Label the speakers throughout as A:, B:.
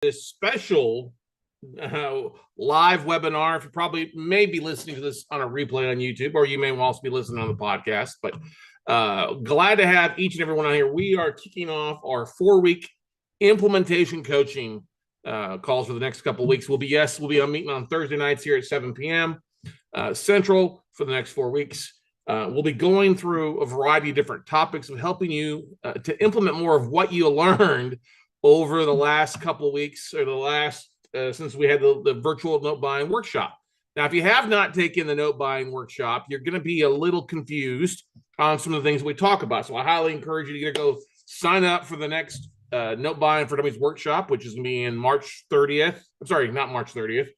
A: this special live webinar. If you probably may be listening to this on a replay on YouTube, or you may also be listening on the podcast, but glad to have each and every one on here. We are kicking off our 4-week implementation coaching calls for the next couple of weeks. We'll be on meeting on Thursday nights here at 7 p.m. Central for the next 4 weeks. We'll be going through a variety of different topics of helping you to implement more of what you learned over the last couple of weeks, or the last since we had the virtual note buying workshop. Now, if you have not taken the note buying workshop, you're going to be a little confused on some of the things we talk about. So I highly encourage you to go sign up for the next note buying for Dummies workshop, which is going to be in March 30th. I'm sorry, not March 30th.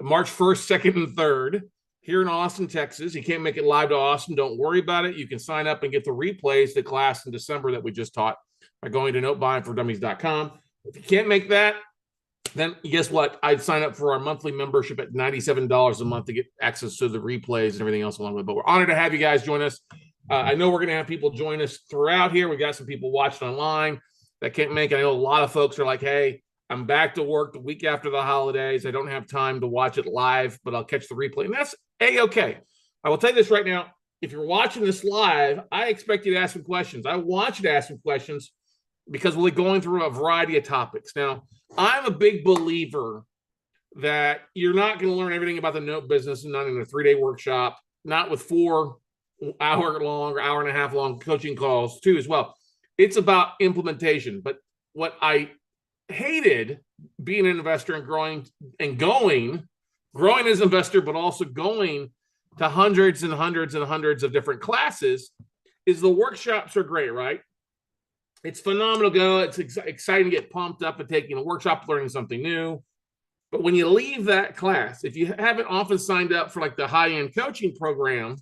A: March 1st, 2nd, and 3rd here in Austin, Texas. You can't make it live to Austin. Don't worry about it. You can sign up and get the replays to the class in December that we just taught by going to notebuyingfordummies.com. If you can't make that, then guess what? I'd sign up for our monthly membership at $97 a month to get access to the replays and everything else along with it. But we're honored to have you guys join us. I know we're going to have people join us throughout here. We got some people watching online that can't make it. I know a lot of folks are like, hey, I'm back to work the week after the holidays. I don't have time to watch it live, but I'll catch the replay. And that's A-okay. I will tell you this right now. If you're watching this live, I expect you to ask some questions. I want you to ask some questions because we'll be going through a variety of topics. Now, I'm a big believer that you're not going to learn everything about the note business and not in a 3-day workshop, not with 4-hour-long or hour-and-a-half long coaching calls too as well. It's about implementation. But what I hated being an investor and growing as an investor, but also going to hundreds and hundreds and hundreds of different classes is the workshops are great, right? It's phenomenal. It's exciting to get pumped up and taking a workshop, learning something new. But when you leave that class, if you haven't often signed up for like the high-end coaching program,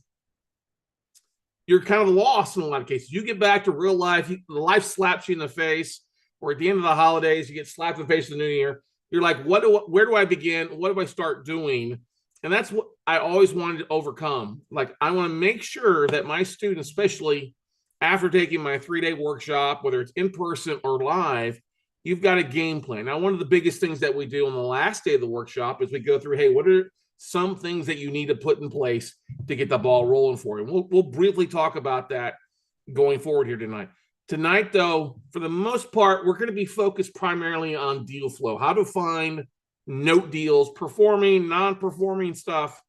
A: you're kind of lost in a lot of cases. You get back to real life, life slaps you in the face, or at the end of the holidays, you get slapped in the face of the new year. You're like, where do I begin? What do I start doing? And that's what I always wanted to overcome. Like, I want to make sure that my students, especially after taking my 3-day workshop, whether it's in person or live, you've got a game plan. Now, one of the biggest things that we do on the last day of the workshop is we go through, hey, what are some things that you need to put in place to get the ball rolling for you? We'll briefly talk about that going forward here tonight. Tonight, though, for the most part, we're going to be focused primarily on deal flow, how to find note deals, performing, non-performing stuff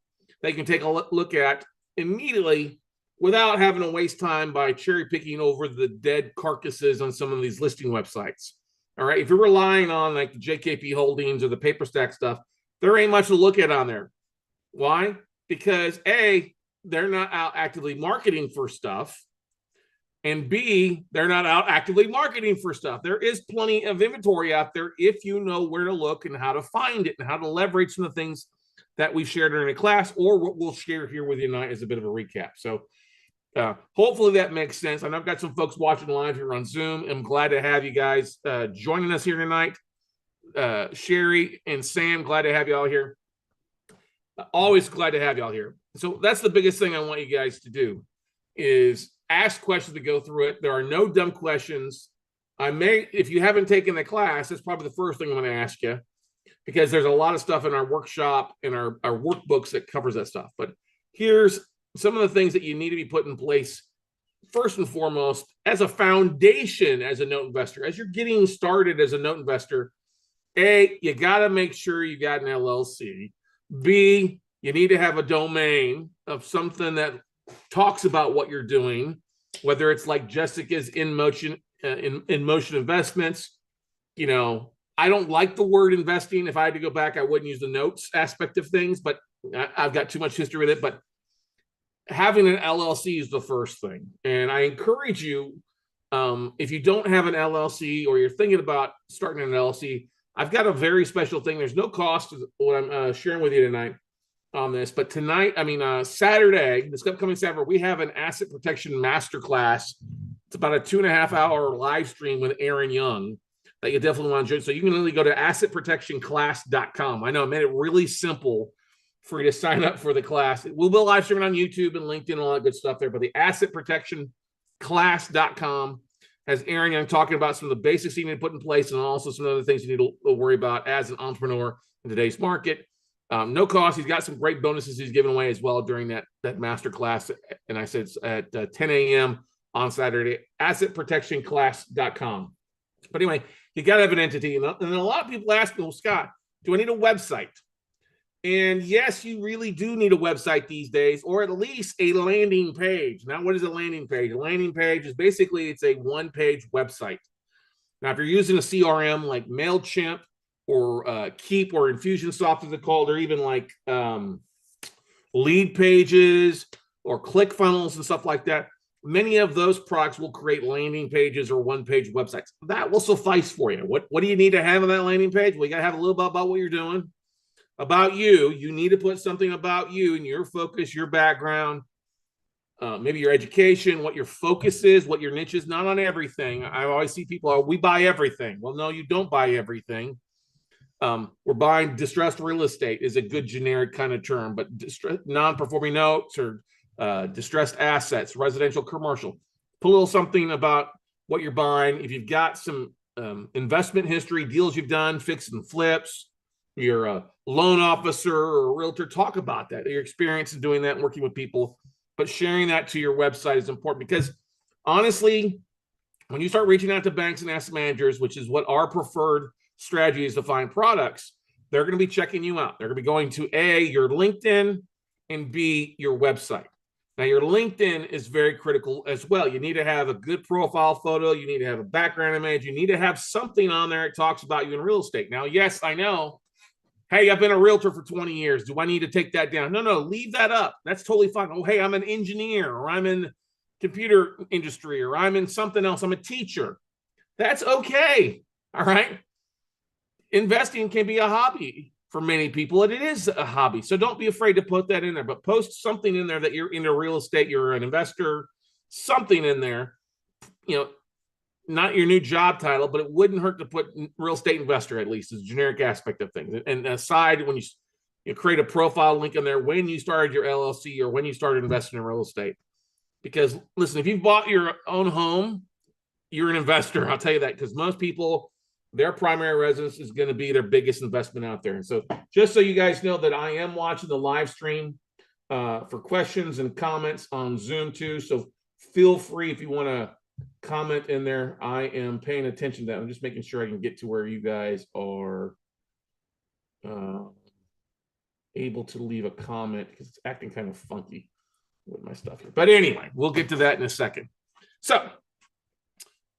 A: that you can take a look at immediately without having to waste time by cherry picking over the dead carcasses on some of these listing websites. All right. If you're relying on like the JKP Holdings or the paper stack stuff, there ain't much to look at on there. Why? Because A, they're not out actively marketing for stuff. And B, they're not out actively marketing for stuff. There is plenty of inventory out there if you know where to look and how to find it and how to leverage some of the things that we've shared during the class, or what we'll share here with you tonight as a bit of a recap. So hopefully that makes sense. I know I've got some folks watching live here on Zoom. I'm glad to have you guys joining us here tonight. Sherry and Sam, glad to have you all here. Always glad to have you all here. So that's the biggest thing I want you guys to do is ask questions to go through it. There are no dumb questions. If you haven't taken the class, that's probably the first thing I'm going to ask you, because there's a lot of stuff in our workshop and our workbooks that covers that stuff. But here's some of the things that you need to be put in place first and foremost as a foundation as a note investor. As you're getting started as a note investor, A, you got to make sure you got an LLC. B, you need to have a domain of something that talks about what you're doing, whether it's like Jessica's in motion investments. You know, I don't like the word investing. If I had to go back, I wouldn't use the notes aspect of things, but I've got too much history with it. But having an LLC is the first thing. And I encourage you, if you don't have an LLC or you're thinking about starting an LLC, I've got a very special thing. There's no cost to what I'm sharing with you tonight on this. But tonight, Saturday, this upcoming Saturday, we have an asset protection masterclass. It's about a 2.5-hour live stream with Aaron Young that you definitely want to join. So you can literally go to assetprotectionclass.com. I know I made it really simple for you to sign up for the class. We'll be live streaming on YouTube and LinkedIn and all that good stuff there. But the assetprotectionclass.com has Aaron Young talking about some of the basics you need to put in place and also some other things you need to worry about as an entrepreneur in today's market. No cost. He's got some great bonuses he's giving away as well during that master class. And I said at 10 a.m. on Saturday, assetprotectionclass.com. But anyway, you got to have an entity. And a lot of people ask me, well, Scott, do I need a website? And yes, you really do need a website these days, or at least a landing page. Now, what is a landing page? A landing page is basically, it's a one-page website. Now, if you're using a CRM like MailChimp or Keep or Infusionsoft as it's called, or even like Lead Pages or ClickFunnels and stuff like that, many of those products will create landing pages or one-page websites. That will suffice for you. What do you need to have on that landing page? Well, you got to have a little bit about what you're doing. About you. You need to put something about you and your focus, your background, maybe your education, what your focus is, what your niche is. Not on everything. I always see people, we buy everything. Well, no, you don't buy everything. We're buying distressed real estate is a good generic kind of term, but non-performing notes or distressed assets, residential, commercial. Put a little something about what you're buying. If you've got some investment history, deals you've done, fix and flips, you're a loan officer or a realtor, talk about that, your experience in doing that and working with people. But sharing that to your website is important because honestly, when you start reaching out to banks and asset managers, which is what our preferred strategy is to find products, they're going to be checking you out. They're going to be going to A, your LinkedIn, and B, your website. Now, your LinkedIn is very critical as well. You need to have a good profile photo. You need to have a background image. You need to have something on there that talks about you in real estate. Now, yes, I know, hey, I've been a realtor for 20 years. Do I need to take that down? No, leave that up. That's totally fine. Oh, hey, I'm an engineer, or I'm in computer industry, or I'm in something else. I'm a teacher. That's okay. All right. Investing can be a hobby for many people, and it is a hobby. So don't be afraid to put that in there, but post something in there that you're into real estate, you're an investor, something in there, not your new job title, but it wouldn't hurt to put real estate investor, at least, as a generic aspect of things. And aside, when you create a profile link in there, when you started your LLC or when you started investing in real estate. Because listen, if you've bought your own home, you're an investor. I'll tell you that, because most people, their primary residence is going to be their biggest investment out there. And so just so you guys know that I am watching the live stream for questions and comments on Zoom too. So feel free if you want to comment in there. I am paying attention to that. I'm just making sure I can get to where you guys are able to leave a comment, because it's acting kind of funky with my stuff here. But anyway, we'll get to that in a second. So,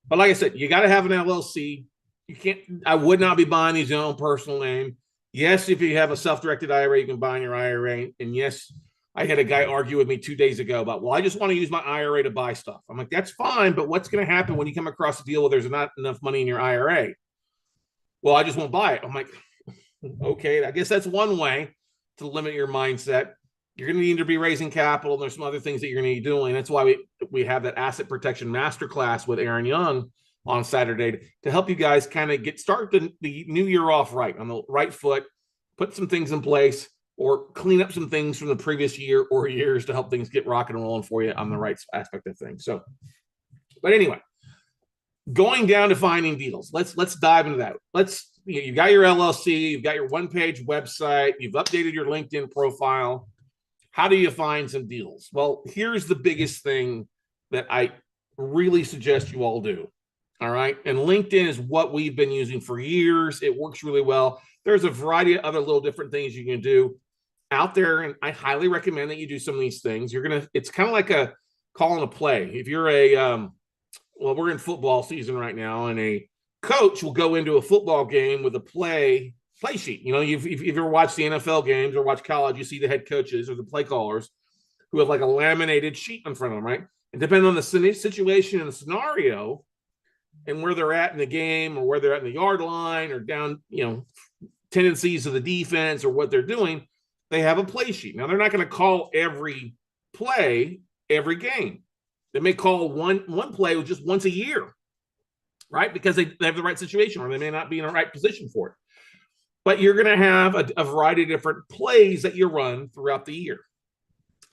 A: but like I said, you got to have an LLC. You can't, I would not be buying these in your own personal name. Yes, if you have a self-directed IRA, you can buy in your IRA. And yes, I had a guy argue with me 2 days ago about, well, I just want to use my IRA to buy stuff. I'm like, that's fine, but what's going to happen when you come across a deal where there's not enough money in your IRA? Well, I just won't buy it. I'm like, okay, I guess that's one way to limit your mindset. You're going to need to be raising capital. There's some other things that you're going to be doing. That's why we have that asset protection masterclass with Aaron Young on Saturday to help you guys kind of start the new year off right, on the right foot, put some things in place, or clean up some things from the previous year or years to help things get rocking and rolling for you on the right aspect of things. So, but anyway, going down to finding deals, let's dive into that. You got your LLC, you've got your one-page website, you've updated your LinkedIn profile. How do you find some deals? Well, here's the biggest thing that I really suggest you all do. All right. And LinkedIn is what we've been using for years. It works really well. There's a variety of other little different things you can do out there. And I highly recommend that you do some of these things. It's kind of like calling a play. If you're well, we're in football season right now, and a coach will go into a football game with a play sheet. If you've ever watched the NFL games or watch college, you see the head coaches or the play callers who have like a laminated sheet in front of them, right? And depending on the situation and the scenario and where they're at in the game, or where they're at in the yard line, or down, tendencies of the defense or what they're doing, they have a play sheet. Now, they're not going to call every play every game. They may call one play just once a year, right? Because they have the right situation, or they may not be in the right position for it. But you're going to have a variety of different plays that you run throughout the year.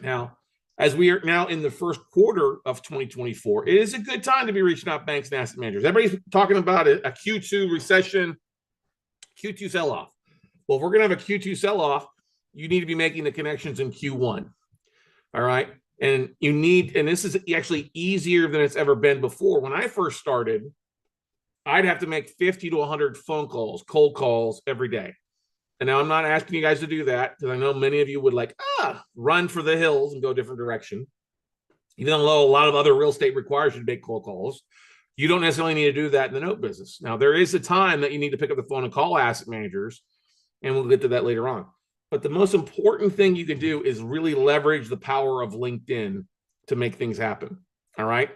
A: Now, as we are now in the first quarter of 2024, it is a good time to be reaching out banks and asset managers. Everybody's talking about a Q2 recession, Q2 sell-off. Well, if we're going to have a Q2 sell-off, you need to be making the connections in Q1. All right. And you need, and this is actually easier than it's ever been before. When I first started, I'd have to make 50 to 100 phone calls, cold calls every day. And now I'm not asking you guys to do that because I know many of you would run for the hills and go a different direction. Even though a lot of other real estate requires you to make cold calls, you don't necessarily need to do that in the note business. Now, there is a time that you need to pick up the phone and call asset managers, and we'll get to that later on. But the most important thing you can do is really leverage the power of LinkedIn to make things happen. All right.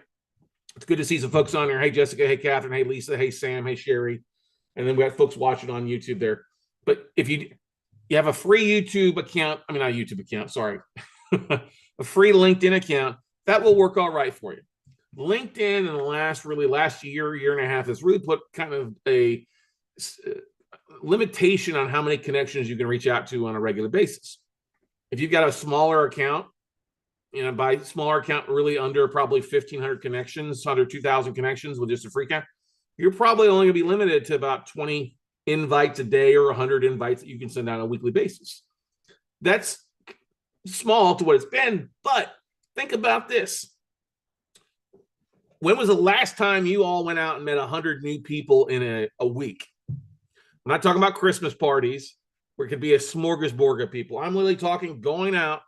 A: It's good to see some folks on there. Hey, Jessica. Hey, Catherine. Hey, Lisa. Hey, Sam. Hey, Sherry. And then we got folks watching on YouTube there. But if you have a free YouTube account, I mean, not a YouTube account, sorry, a free LinkedIn account, that will work all right for you. LinkedIn in the last year and a half has really put kind of a limitation on how many connections you can reach out to on a regular basis. If you've got a smaller account, by smaller account, really under probably 1,500 connections, under 2,000 connections with just a free account, you're probably only going to be limited to about 20 invites a day or 100 invites that you can send out on a weekly basis. That's small to what it's been, but think about this. When was the last time you all went out and met 100 new people in a week? I'm not talking about Christmas parties where it could be a smorgasbord of people. I'm literally talking going out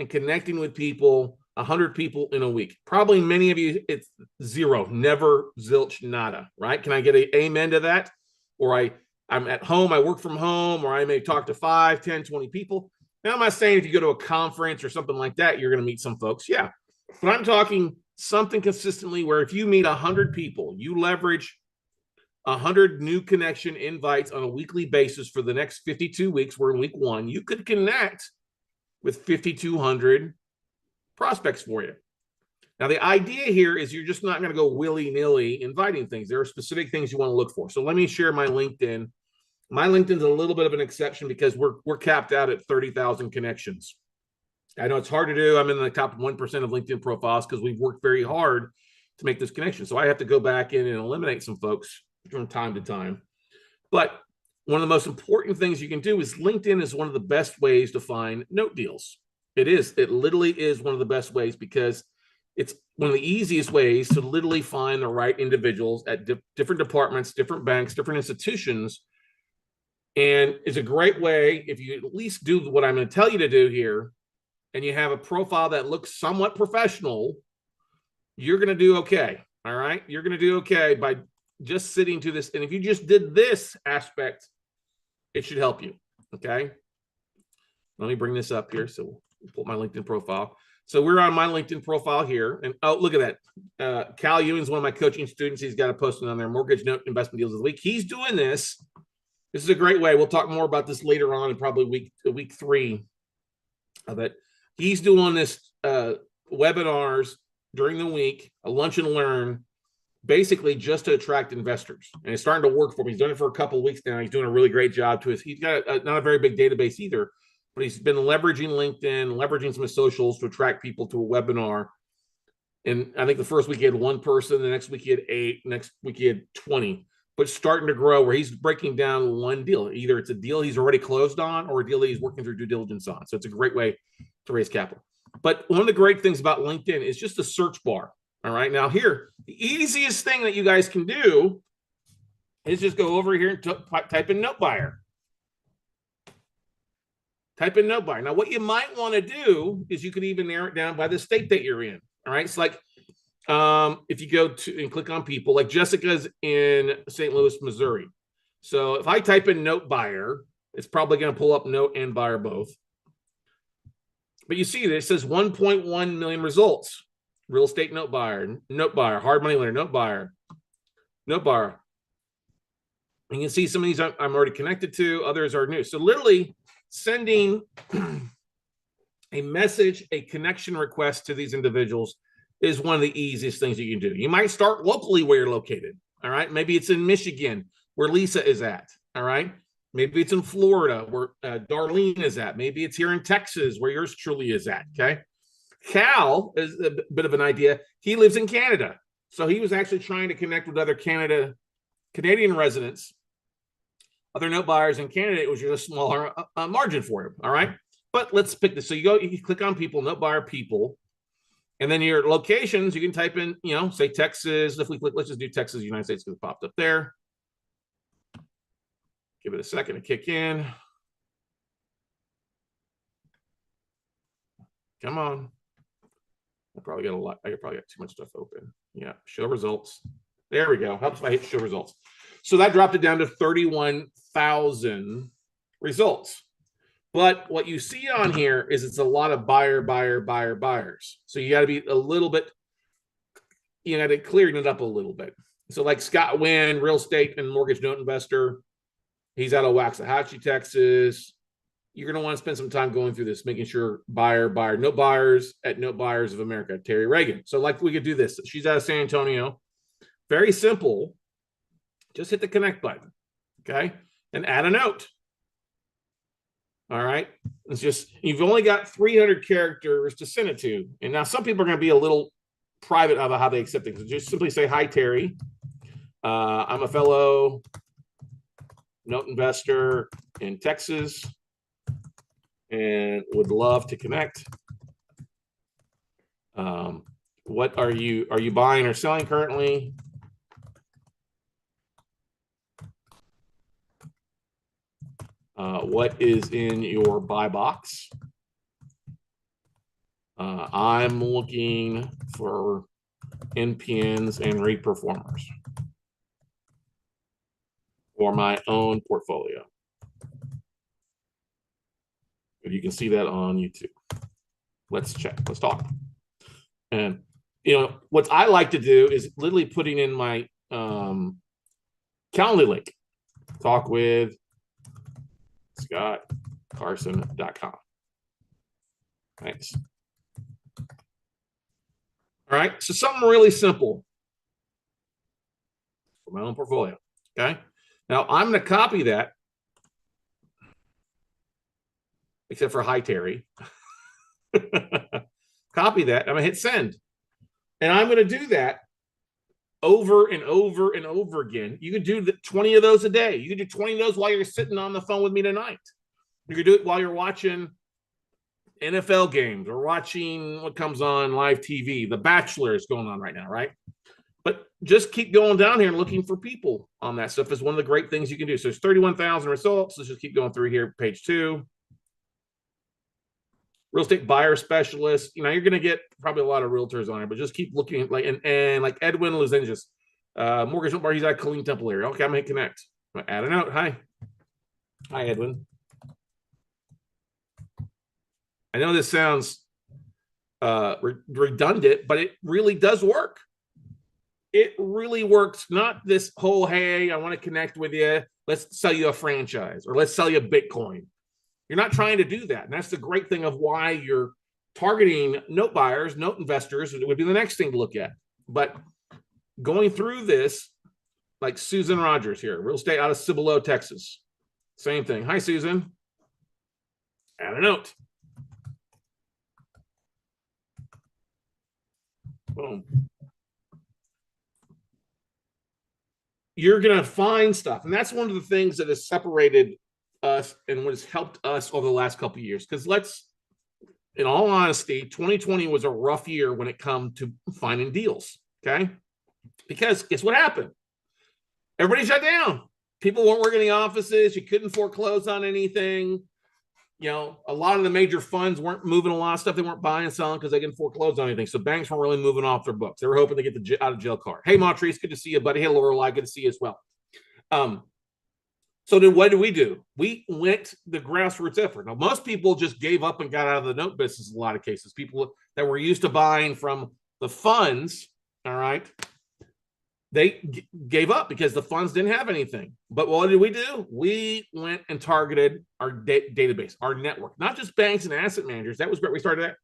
A: and connecting with people, 100 people in a week. Probably many of you, it's zero, never, zilch, nada, right? Can I get an amen to that? Or I'm at home, I work from home, or I may talk to 5, 10, 20 people. Now, I'm not saying if you go to a conference or something like that, you're going to meet some folks. Yeah. But I'm talking something consistently where if you meet 100 people, you leverage 100 new connection invites on a weekly basis for the next 52 weeks. We're in week 1. You could connect with 5,200 prospects for you. Now, the idea here is you're just not going to go willy-nilly inviting things. There are specific things you want to look for. So let me share my LinkedIn. My LinkedIn's a little bit of an exception because we're capped out at 30,000 connections. I know it's hard to do. I'm in the top 1% of LinkedIn profiles because we've worked very hard to make this connection. So I have to go back in and eliminate some folks from time to time. But one of the most important things you can do is LinkedIn is one of the best ways to find note deals. It is. It literally is one of the best ways because it's one of the easiest ways to literally find the right individuals at different departments, different banks, different institutions. And it's a great way if you at least do what I'm going to tell you to do here, and you have a profile that looks somewhat professional, you're going to do okay. All right. You're going to do okay by just sitting to this. And if you just did this aspect, it should help you. Okay. Let me bring this up here. So we'll pull my LinkedIn profile. So we're on my LinkedIn profile here. And oh, look at that. Cal Ewing's one of my coaching students. He's got a posting on there, mortgage note investment deals of the week. He's doing this. This is a great way. We'll talk more about this later on in probably week 3 of it. He's doing this webinars during the week, a lunch and learn, basically just to attract investors. And it's starting to work for him. He's done it for a couple of weeks now. He's doing a really great job to us. He's got not a very big database either, but he's been leveraging LinkedIn, leveraging some socials to attract people to a webinar. And I think the first week he had 1 person, the next week he had 8, next week he had 20. But starting to grow where he's breaking down one deal. Either it's a deal he's already closed on or a deal that he's working through due diligence on. So it's a great way to raise capital. But one of the great things about LinkedIn is just the search bar. All right. Now here, the easiest thing that you guys can do is just go over here and type in note buyer. Type in note buyer. Now, what you might want to do is you could even narrow it down by the state that you're in. All right. It's like, if you go to and click on people, like Jessica's in St. Louis, Missouri. So if I type in note buyer, it's probably going to pull up note and buyer both. But you see that it says 1.1 million results. Real estate note buyer, hard money lender, note buyer, note buyer. You can see some of these I'm already connected to, others are new. So literally sending a message, a connection request to these individuals is one of the easiest things you can do. You might start locally where you're located. All right. Maybe it's in Michigan where Lisa is at. All right. Maybe it's in Florida where Darlene is at. Maybe it's here in Texas where yours truly is at. Okay. Cal is a bit of an idea. He lives in Canada. So he was actually trying to connect with other Canadian residents, other note buyers in Canada. It was just a smaller margin for him. All right. But let's pick this. So you click on people, note buyer people, and then your locations, you can type in, say Texas. If we click, let's just do Texas, United States, because it popped up there. Give it a second to kick in. Come on. I probably got too much stuff open. Yeah, show results. There we go. Helps if I hit show results. So that dropped it down to 31,000 results. But what you see on here is it's a lot of buyers. So you got to be a little bit, you got to clear it up a little bit. So like Scott Wynn, real estate and mortgage note investor. He's out of Waxahachie, Texas. You're going to want to spend some time going through this, making sure note buyers at Note Buyers of America, Terry Reagan. So like we could do this. She's out of San Antonio. Very simple. Just hit the connect button. Okay. And add a note. All right. It's just, you've only got 300 characters to send it to. And now some people are going to be a little private about how they accept things. So just simply say, hi, Terry. I'm a fellow note investor in Texas and would love to connect. What are you buying or selling currently? What is in your buy box? I'm looking for NPNs and reperformers for my own portfolio. You can see that on YouTube. Let's check. Let's talk. And what I like to do is literally putting in my Calendly link. Talk with ScottCarson.com. Thanks. All right. So something really simple for my own portfolio. Okay. Now I'm going to copy that. Except for hi, Terry. Copy that. I'm going to hit send. And I'm going to do that over and over and over again. You can do 20 of those a day. You can do 20 of those while you're sitting on the phone with me tonight. You can do it while you're watching NFL games or watching what comes on live TV. The Bachelor is going on right now, right? But just keep going down here and looking for people on that stuff is one of the great things you can do. So there's 31,000 results. Let's just keep going through here. Page 2. Real estate buyer specialist. You're going to get probably a lot of realtors on it, but just keep looking. Like and like Edwin Lozenges, mortgage bar. He's at Killeen Temple area. Okay, I'm going to connect. I'm gonna add a note. Hi, Edwin. I know this sounds redundant, but it really does work. It really works. Not this whole, hey, I want to connect with you. Let's sell you a franchise or let's sell you Bitcoin. You're not trying to do that. And that's the great thing of why you're targeting note buyers, note investors. It would be the next thing to look at. But going through this, like Susan Rogers here, real estate out of Cibolo, Texas. Same thing. Hi, Susan. Add a note. Boom. You're going to find stuff. And that's one of the things that has separated us and what has helped us over the last couple of years. Because in all honesty, 2020 was a rough year when it comes to finding deals. Okay. Because guess what happened? Everybody shut down. People weren't working in the offices. You couldn't foreclose on anything. A lot of the major funds weren't moving a lot of stuff. They weren't buying and selling because they didn't foreclose on anything. So banks weren't really moving off their books. They were hoping to get the out of jail card. Hey, Montrese, good to see you, buddy. Hey, Lorelei, good to see you as well. So then what did we do? We went the grassroots effort. Now, most people just gave up and got out of the note business in a lot of cases. People that were used to buying from the funds, all right, they gave up because the funds didn't have anything. But what did we do? We went and targeted our database, our network, not just banks and asset managers. That was great. We started that.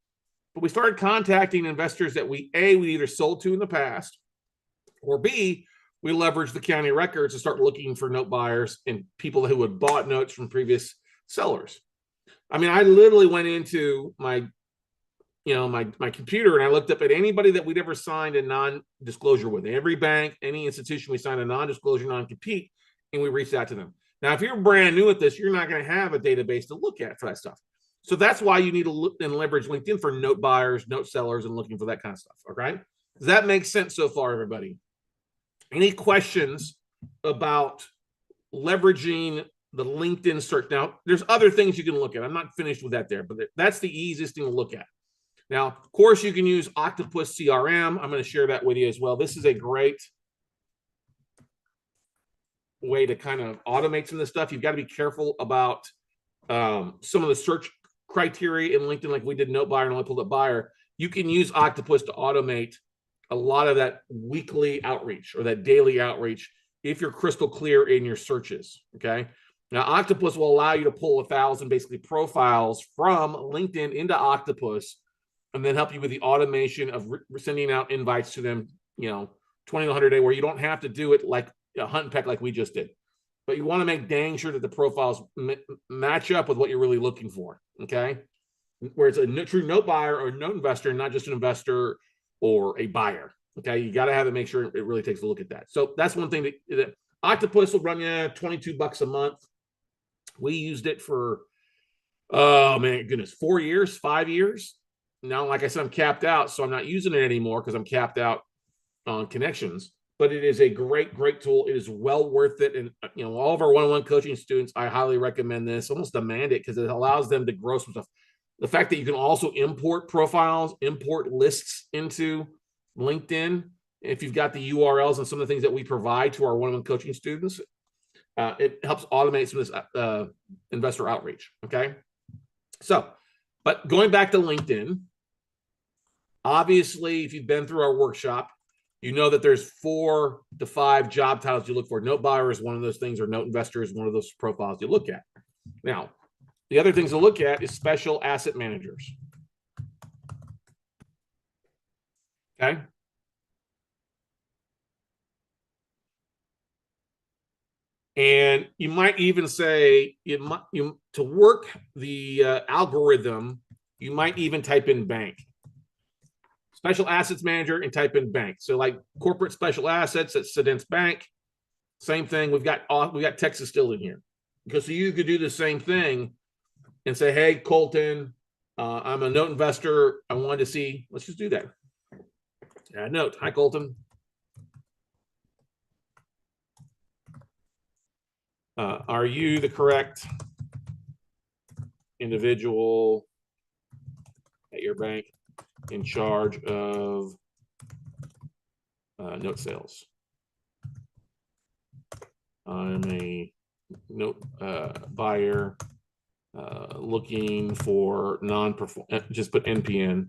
A: But we started contacting investors that we either sold to in the past, or B, we leveraged the county records to start looking for note buyers and people who had bought notes from previous sellers. I mean, I literally went into my my computer, and I looked up at anybody that we'd ever signed a non-disclosure with. Every bank, any institution, we signed a non-disclosure, non-compete, and we reached out to them. Now, if you're brand new at this, you're not going to have a database to look at for that stuff. So that's why you need to look and leverage LinkedIn for note buyers, note sellers, and looking for that kind of stuff. Okay. Does that make sense so far, everybody? Any questions about leveraging the LinkedIn search? Now, there's other things you can look at. I'm not finished with that there, but that's the easiest thing to look at. Now, of course, you can use Octopus CRM. I'm going to share that with you as well. This is a great way to kind of automate some of this stuff. You've got to be careful about some of the search criteria in LinkedIn, like we did note buyer and only pulled up buyer. You can use Octopus to automate a lot of that weekly outreach or that daily outreach if you're crystal clear in your searches. Okay. Now, Octopus will allow you to pull 1,000 basically profiles from LinkedIn into Octopus, and then help you with the automation of sending out invites to them, 20 to 100 a day, where you don't have to do it like a hunt and peck like we just did. But you want to make dang sure that the profiles match up with what you're really looking for, okay? Where it's a true note buyer or note investor, not just an investor or a buyer, okay? You got to have it, make sure it really takes a look at that. So that's one thing that Octopus will run you $22 a month. We used it for, oh man, goodness, 4 years, 5 years. Now, like I said, I'm capped out, so I'm not using it anymore because I'm capped out on connections. But it is a great, great tool. It is well worth it. And, all of our one-on-one coaching students, I highly recommend this, almost demand it, because it allows them to grow some stuff. The fact that you can also import profiles, import lists into LinkedIn, if you've got the URLs and some of the things that we provide to our one-on-one coaching students, it helps automate some of this investor outreach, okay? So, but going back to LinkedIn, obviously, if you've been through our workshop, you know that there's 4 to 5 job titles you look for. Note buyer is one of those things, or note investor is one of those profiles you look at. Now, the other things to look at is special asset managers. Okay. And you might even say to work the algorithm, you might even type in bank. Special assets manager and type in bank. So like corporate special assets at Sedence Bank, same thing. We got Texas still in here, because so you could do the same thing and say, hey, Colton, I'm a note investor. I wanted to see, let's just do that. Add note. Hi, Colton. Are you the correct individual at your bank in charge of note sales? I'm a note buyer looking for non-perform. Just put NPN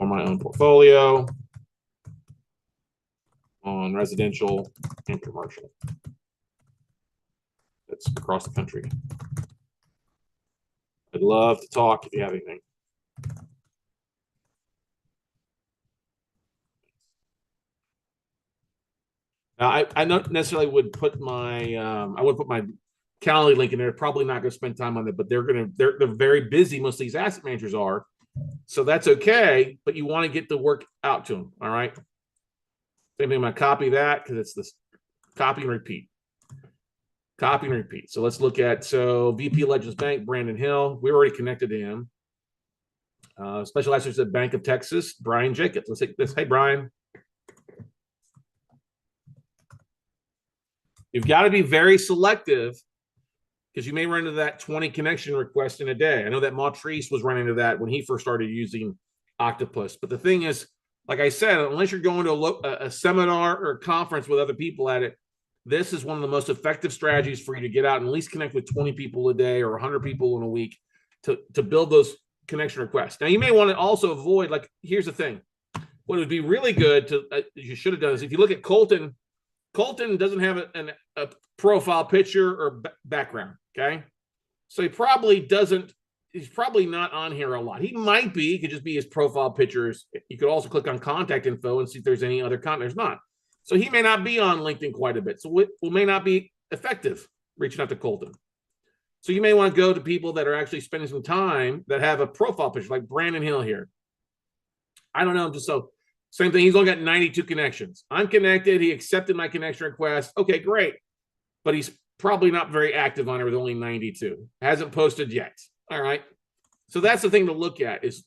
A: on my own portfolio on residential and commercial. That's across the country. I'd love to talk if you have anything. Now, I not necessarily would put my I would put my Calendly link in there. Probably not going to spend time on it, but they're very busy. Most of these asset managers are, so that's okay. But you want to get the work out to them. All right. Same thing. I'm going to copy that because it's this copy and repeat. Copy and repeat. So let's look at VP Legends Bank, Brandon Hill. We already connected to him. Special assets at Bank of Texas, Brian Jacobs. Let's take this. Hey, Brian. You've got to be very selective, because you may run into that 20 connection requests in a day. I know that Montrese was running into that when he first started using Octopus. But the thing is, like I said, unless you're going to a seminar or a conference with other people at it, this is one of the most effective strategies for you to get out and at least connect with 20 people a day or 100 people in a week to build those connection requests. Now, you may want to also avoid, like, here's the thing. What would be really good you should have done is, if you look at Colton doesn't have a profile picture or background, okay? So he's probably not on here a lot. He might be, it could just be his profile pictures. You could also click on contact info and see if there's any other content. There's not. So he may not be on LinkedIn quite a bit. So it may not be effective reaching out to Colton. So you may want to go to people that are actually spending some time that have a profile picture, like Brandon Hill here. I don't know. Just so same thing. He's only got 92 connections. I'm connected. He accepted my connection request. Okay, great. But he's probably not very active on it with only 92. Hasn't posted yet. All right. So that's the thing to look at is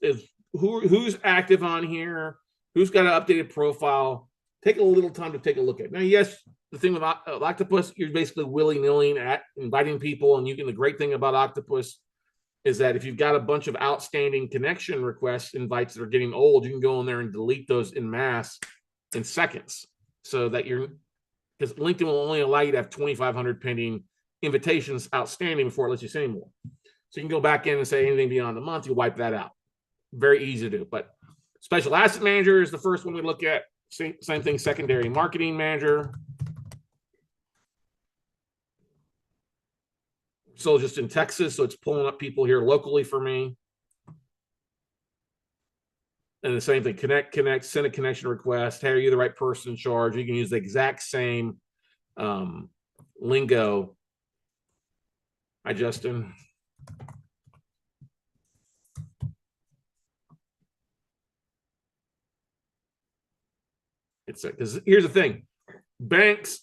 A: who's active on here, who's got an updated profile. Take a little time to take a look at. Now, yes, the thing with Octopus, you're basically willy-nilly at inviting people, and the great thing about Octopus is that if you've got a bunch of outstanding connection requests, invites that are getting old, you can go in there and delete those in mass in seconds, so that because LinkedIn will only allow you to have 2,500 pending invitations outstanding before it lets you say more. So you can go back in and say anything beyond a month, you wipe that out. Very easy to do. But special asset manager is the first one we look at. Same thing, secondary marketing manager. So just in Texas, so it's pulling up people here locally for me. And the same thing, connect, send a connection request. Hey, are you the right person in charge? You can use the exact same lingo. Hi, Justin. It's because here's the thing. Banks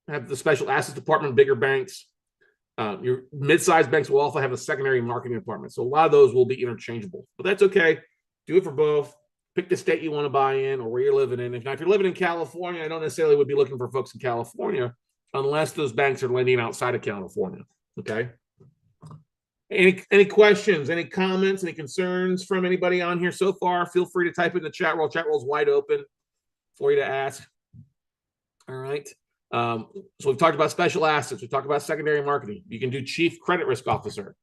A: have the special assets department, bigger banks. Your mid-sized banks will also have a secondary marketing department. So a lot of those will be interchangeable, but that's okay. Do it for both. Pick the state you want to buy in or where you're living in. If you're living in California, I don't necessarily would be looking for folks in California unless those banks are lending outside of California. Okay. Any questions, any comments, any concerns from anybody on here so far? Feel free to type in the chat roll. Chat roll is wide open for you to ask. All right. So we've talked about special assets. We've talked about secondary marketing. You can do chief credit risk officer.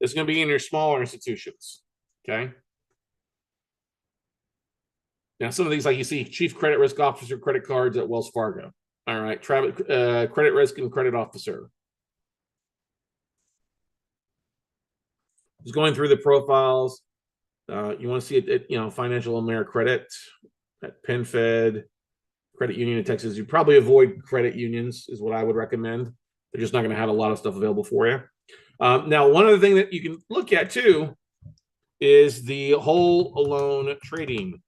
A: This is going to be in your smaller institutions. Okay. Now, some of these, like you see, chief credit risk officer, credit cards at Wells Fargo. All right. Credit risk and credit officer. Just going through the profiles. You want to see it at, Financial AmeriCredit, at PenFed, Credit Union in Texas. You probably avoid credit unions is what I would recommend. They're just not going to have a lot of stuff available for you. Now, one other thing that you can look at too is the whole loan trading.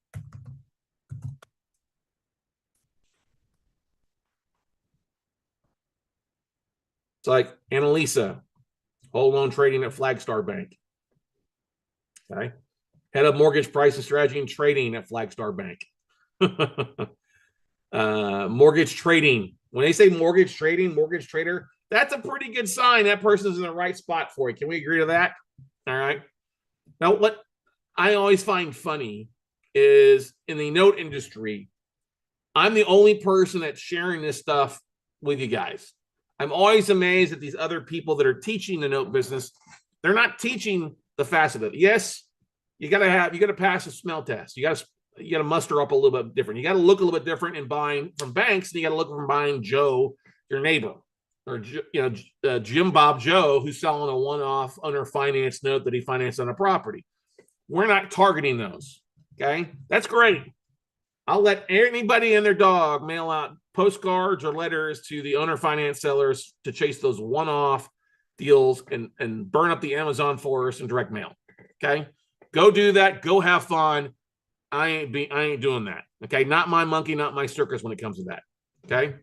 A: It's like Annalisa, whole loan trading at Flagstar Bank. Okay. Head of mortgage pricing strategy and trading at Flagstar Bank. Mortgage trading. When they say mortgage trading, mortgage trader, that's a pretty good sign that person's in the right spot for you. Can we agree to that? All right. Now, what I always find funny is in the note industry, I'm the only person that's sharing this stuff with you guys. I'm always amazed at these other people that are teaching the note business. They're not teaching the facet of it. Yes, you got to pass a smell test. You got to muster up a little bit different. You got to look a little bit different in buying from banks, and you got to look from buying Joe, your neighbor, or Jim Bob Joe, who's selling a one-off under finance note that he financed on a property. We're not targeting those. Okay, that's great. I'll let anybody and their dog mail out postcards or letters to the owner finance sellers to chase those one-off deals and burn up the Amazon forest and direct mail. Okay, go do that. Go have fun. I ain't doing that. Okay, not my monkey, not my circus when it comes to that. Okay.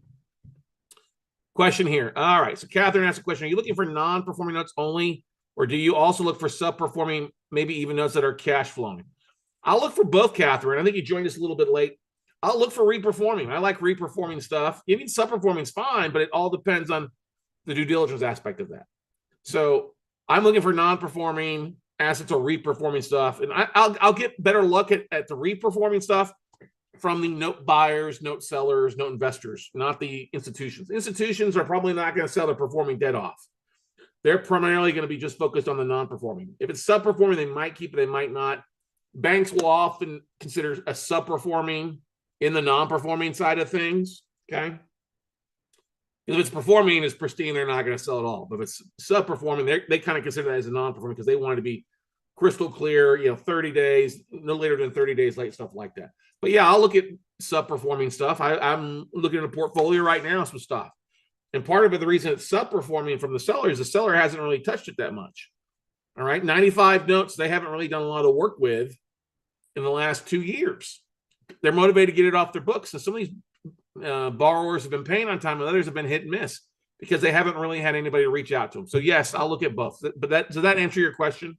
A: Question here. All right. So Catherine asked a question. Are you looking for non-performing notes only, or do you also look for sub-performing, maybe even notes that are cash flowing? I'll look for both, Catherine. I think you joined us a little bit late. I'll look for reperforming. I like reperforming stuff. Even sub-performing is fine, but it all depends on the due diligence aspect of that. So I'm looking for non-performing assets or reperforming stuff. And I'll get better look at the reperforming stuff from the note buyers, note sellers, note investors, not the institutions. Institutions are probably not going to sell their performing debt off. They're primarily going to be just focused on the non-performing. If it's sub-performing, they might keep it, they might not. Banks will often consider a sub-performing in the non-performing side of things, okay? If it's performing, it's pristine, they're not going to sell it all. But if it's sub-performing, they kind of consider that as a non-performing because they want it to be crystal clear, 30 days, no later than 30 days late, stuff like that. But yeah, I'll look at sub-performing stuff. I'm looking at a portfolio right now, some stuff. And part of it, the reason it's subperforming from the seller is the seller hasn't really touched it that much. All right. 95 notes, they haven't really done a lot of work with in the last 2 years. They're motivated to get it off their books. And some of these borrowers have been paying on time and others have been hit and miss because they haven't really had anybody to reach out to them. So yes, I'll look at both. But does that answer your question?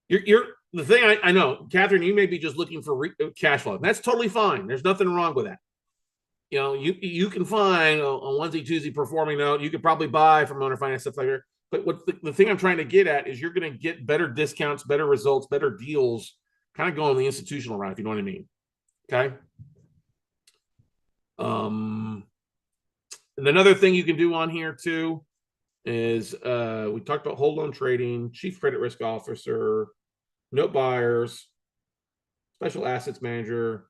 A: You're the thing I know, Catherine, you may be just looking for cash flow. That's totally fine. There's nothing wrong with that. You know, you can find a onesie twosie performing note. You could probably buy from owner finance, stuff like that. But what the thing I'm trying to get at is you're going to get better discounts, better results, better deals, kind of going the institutional route, if you know what I mean. Okay. And another thing you can do on here too is we talked about whole loan trading, chief credit risk officer, note buyers, special assets manager.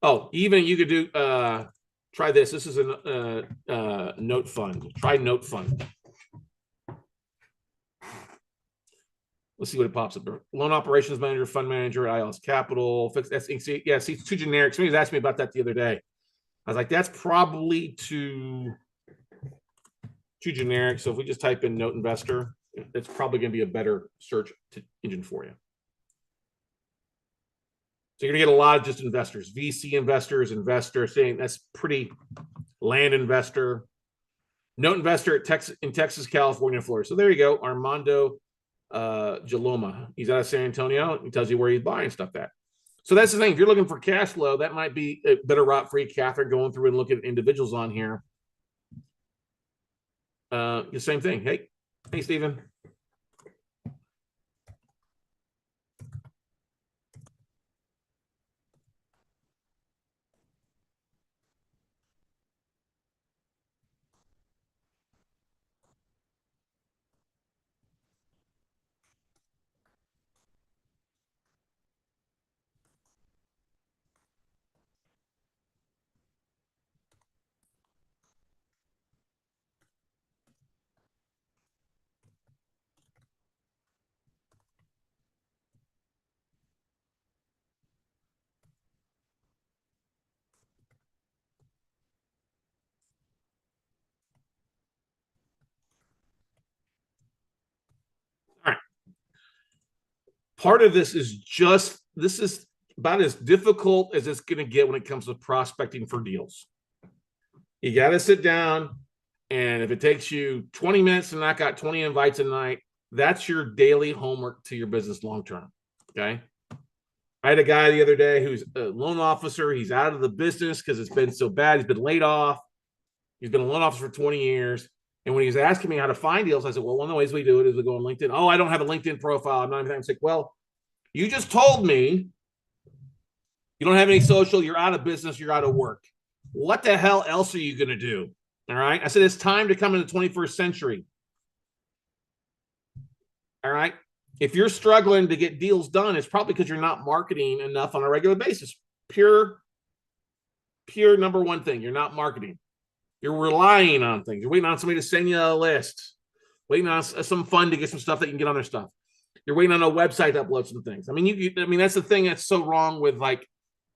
A: Oh, even you could do try this. This is a note fund. Try note fund. Let's see what it pops up. Loan operations manager, fund manager, ILS capital, fixed SEC. Yeah, see, it's too generic. Somebody was asking me about that the other day. I was like, that's probably too generic. So if we just type in note investor, it's probably going to be a better search engine for you. So you're going to get a lot of just investors, VC investors, saying that's pretty, land investor, note investor in Texas, California, Florida. So there you go, Armando Jaloma. He's out of San Antonio. He tells you where he's buying stuff at. So that's the thing. If you're looking for cash flow, that might be a better route for you, Catherine, going through and looking at individuals on here. The same thing. Hey, Stephen. All right. Part of this is about as difficult as it's going to get when it comes to prospecting for deals. You got to sit down, and if it takes you 20 minutes to knock out 20 invites a night, that's your daily homework to your business long term. Okay. I had a guy the other day who's a loan officer. He's out of the business because it's been so bad. He's been laid off. He's been a loan officer for 20 years. And when he was asking me how to find deals, I said, well, one of the ways we do it is we go on LinkedIn. Oh, I don't have a LinkedIn profile. I'm not even saying, well, you just told me you don't have any social. You're out of business. You're out of work. What the hell else are you going to do? All right. I said, it's time to come in the 21st century. All right. If you're struggling to get deals done, it's probably because you're not marketing enough on a regular basis. Pure number one thing. You're not marketing. You're relying on things. You're waiting on somebody to send you a list, waiting on some fund to get some stuff that you can get on their stuff. You're waiting on a website to upload some things. I mean, that's the thing that's so wrong with like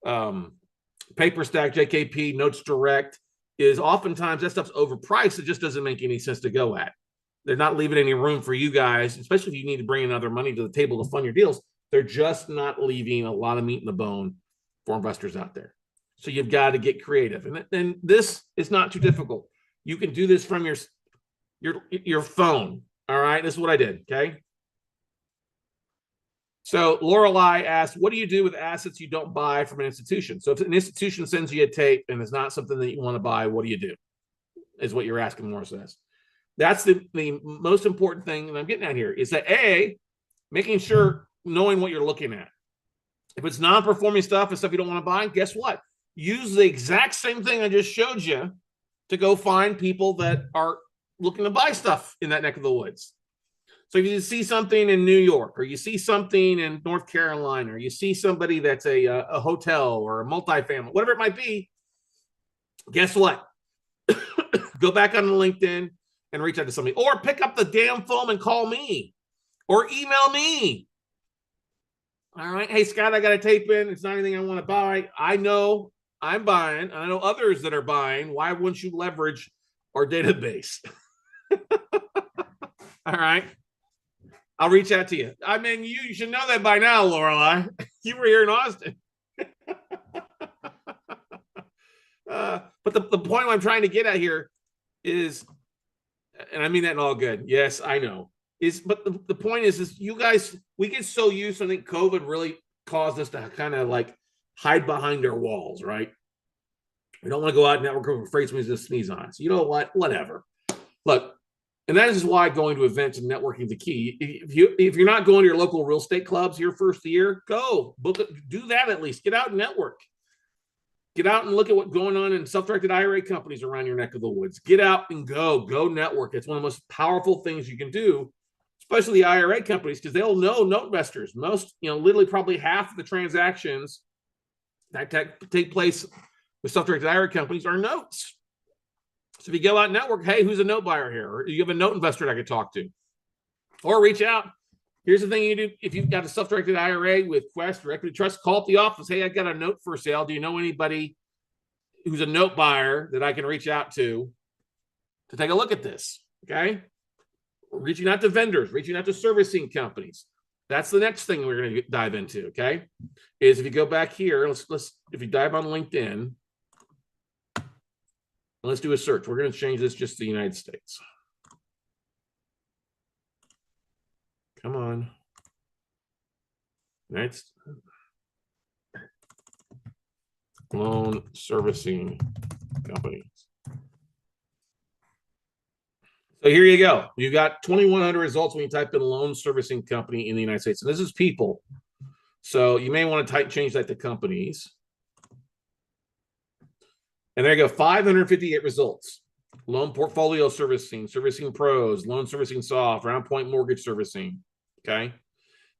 A: PaperStack, JKP, Notes Direct is oftentimes that stuff's overpriced. It just doesn't make any sense to go at. They're not leaving any room for you guys, especially if you need to bring in other money to the table to fund your deals. They're just not leaving a lot of meat in the bone for investors out there. So you've got to get creative. And this is not too difficult. You can do this from your phone. All right. This is what I did. Okay. So Lorelei asked, what do you do with assets you don't buy from an institution? So if an institution sends you a tape and it's not something that you want to buy, what do you do? Is what you're asking, Laura says. That's the most important thing that I'm getting at here is that making sure knowing what you're looking at. If it's non-performing stuff and stuff you don't want to buy, guess what? Use the exact same thing I just showed you to go find people that are looking to buy stuff in that neck of the woods. So if you see something in New York, or you see something in North Carolina, or you see somebody that's a hotel or a multifamily, whatever it might be, guess what? Go back on LinkedIn and reach out to somebody, or pick up the damn phone and call me, or email me. All right. Hey, Scott, I got a tape in. It's not anything I want to buy. I know I'm buying, and I know others that are buying. Why wouldn't you leverage our database? All right. I'll reach out to you. I mean, you should know that by now, Lorelei. You were here in Austin. But the point I'm trying to get at here is, and I mean that in all good. Yes, I know. But the point is you guys, we get so used to, I think COVID really caused us to kind of like hide behind our walls, right? We don't want to go out and network with afraid somebody's going to sneeze on us. You know what? Whatever. Look, and that is why going to events and networking is the key. If you're not going to your local real estate clubs your first year, go book it, do that at least. Get out and network. Get out and look at what's going on in self-directed IRA companies around your neck of the woods. Get out and go network. It's one of the most powerful things you can do, especially the IRA companies, because they'll know note investors. Most, literally probably half of the transactions that take place with self-directed IRA companies are notes. So if you go out and network, hey, who's a note buyer here? Or you have a note investor that I could talk to. Or reach out. Here's the thing you do. If you've got a self-directed IRA with Quest or Equity Trust, call up the office. Hey, I got a note for sale. Do you know anybody who's a note buyer that I can reach out to take a look at this? Okay. Reaching out to vendors, reaching out to servicing companies. That's the next thing we're going to dive into. Okay. Is if you go back here, if you dive on LinkedIn, let's do a search. We're going to change this just to the United States. Come on. Next. Loan servicing companies. So here you go. You got 2,100 results when you type in loan servicing company in the United States. And this is people. So you may want to change that to companies. And there you go, 558 results. Loan portfolio servicing, servicing pros, loan servicing soft, Round Point mortgage servicing. Okay.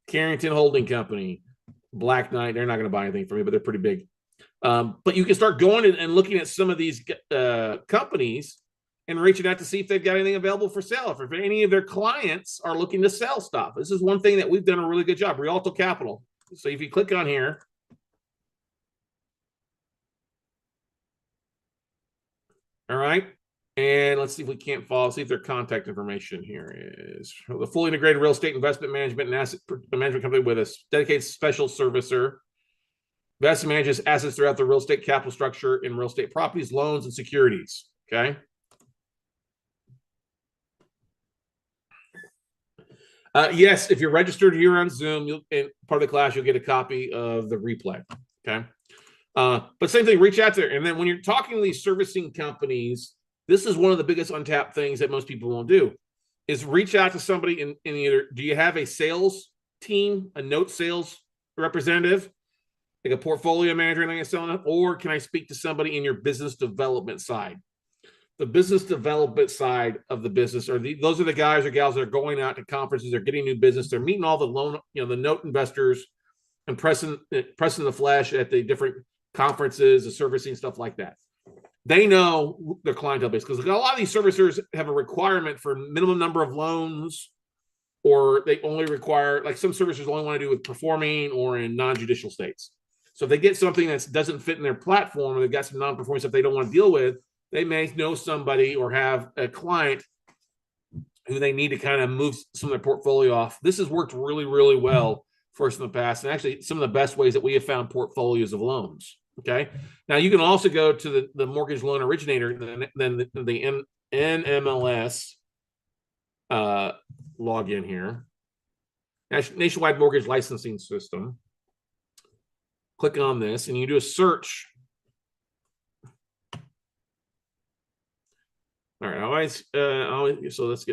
A: Carrington Holding Company, Black Knight. They're not going to buy anything from me, but they're pretty big. But you can start going and looking at some of these companies and reaching out to see if they've got anything available for sale. If any of their clients are looking to sell stuff. This is one thing that we've done a really good job. Rialto Capital. So if you click on here, all right. And let's see if we can't follow. See if their contact information here is the fully integrated real estate investment management and asset management company with a dedicated special servicer. Investment manages assets throughout the real estate capital structure in real estate properties, loans, and securities. Okay. Yes, if you're registered here on Zoom, in part of the class, you'll get a copy of the replay. Okay. But same thing, reach out there. And then when you're talking to these servicing companies, this is one of the biggest untapped things that most people won't do is reach out to somebody in either, do you have a sales team, a note sales representative, like a portfolio manager, and selling it, or can I speak to somebody in your business development side? The business development side of the business those are the guys or gals that are going out to conferences, they're getting new business, they're meeting all the loan, the note investors and pressing the flesh at the different conferences, the servicing, stuff like that. They know their clientele base because a lot of these servicers have a requirement for minimum number of loans, or they only require, like some servicers only want to do with performing or in non-judicial states. So if they get something that doesn't fit in their platform, or they've got some non-performing stuff they don't want to deal with, they may know somebody or have a client who they need to kind of move some of their portfolio off. This has worked really, really well for us in the past, and actually some of the best ways that we have found portfolios of loans. Okay. Now you can also go to the mortgage loan originator, then the NMLS login here, Nationwide Mortgage Licensing System. Click on this, and you do a search. All right, so let's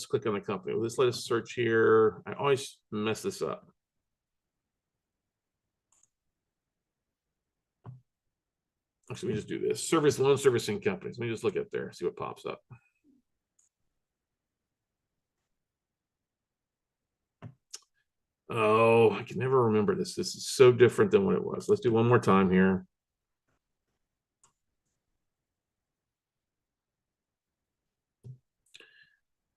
A: click on the company. Let's let us search here. I always mess this up. Actually, let me just do this. Loan servicing companies. Let me just look up there, see what pops up. Oh, I can never remember this. This is so different than what it was. Let's do one more time here.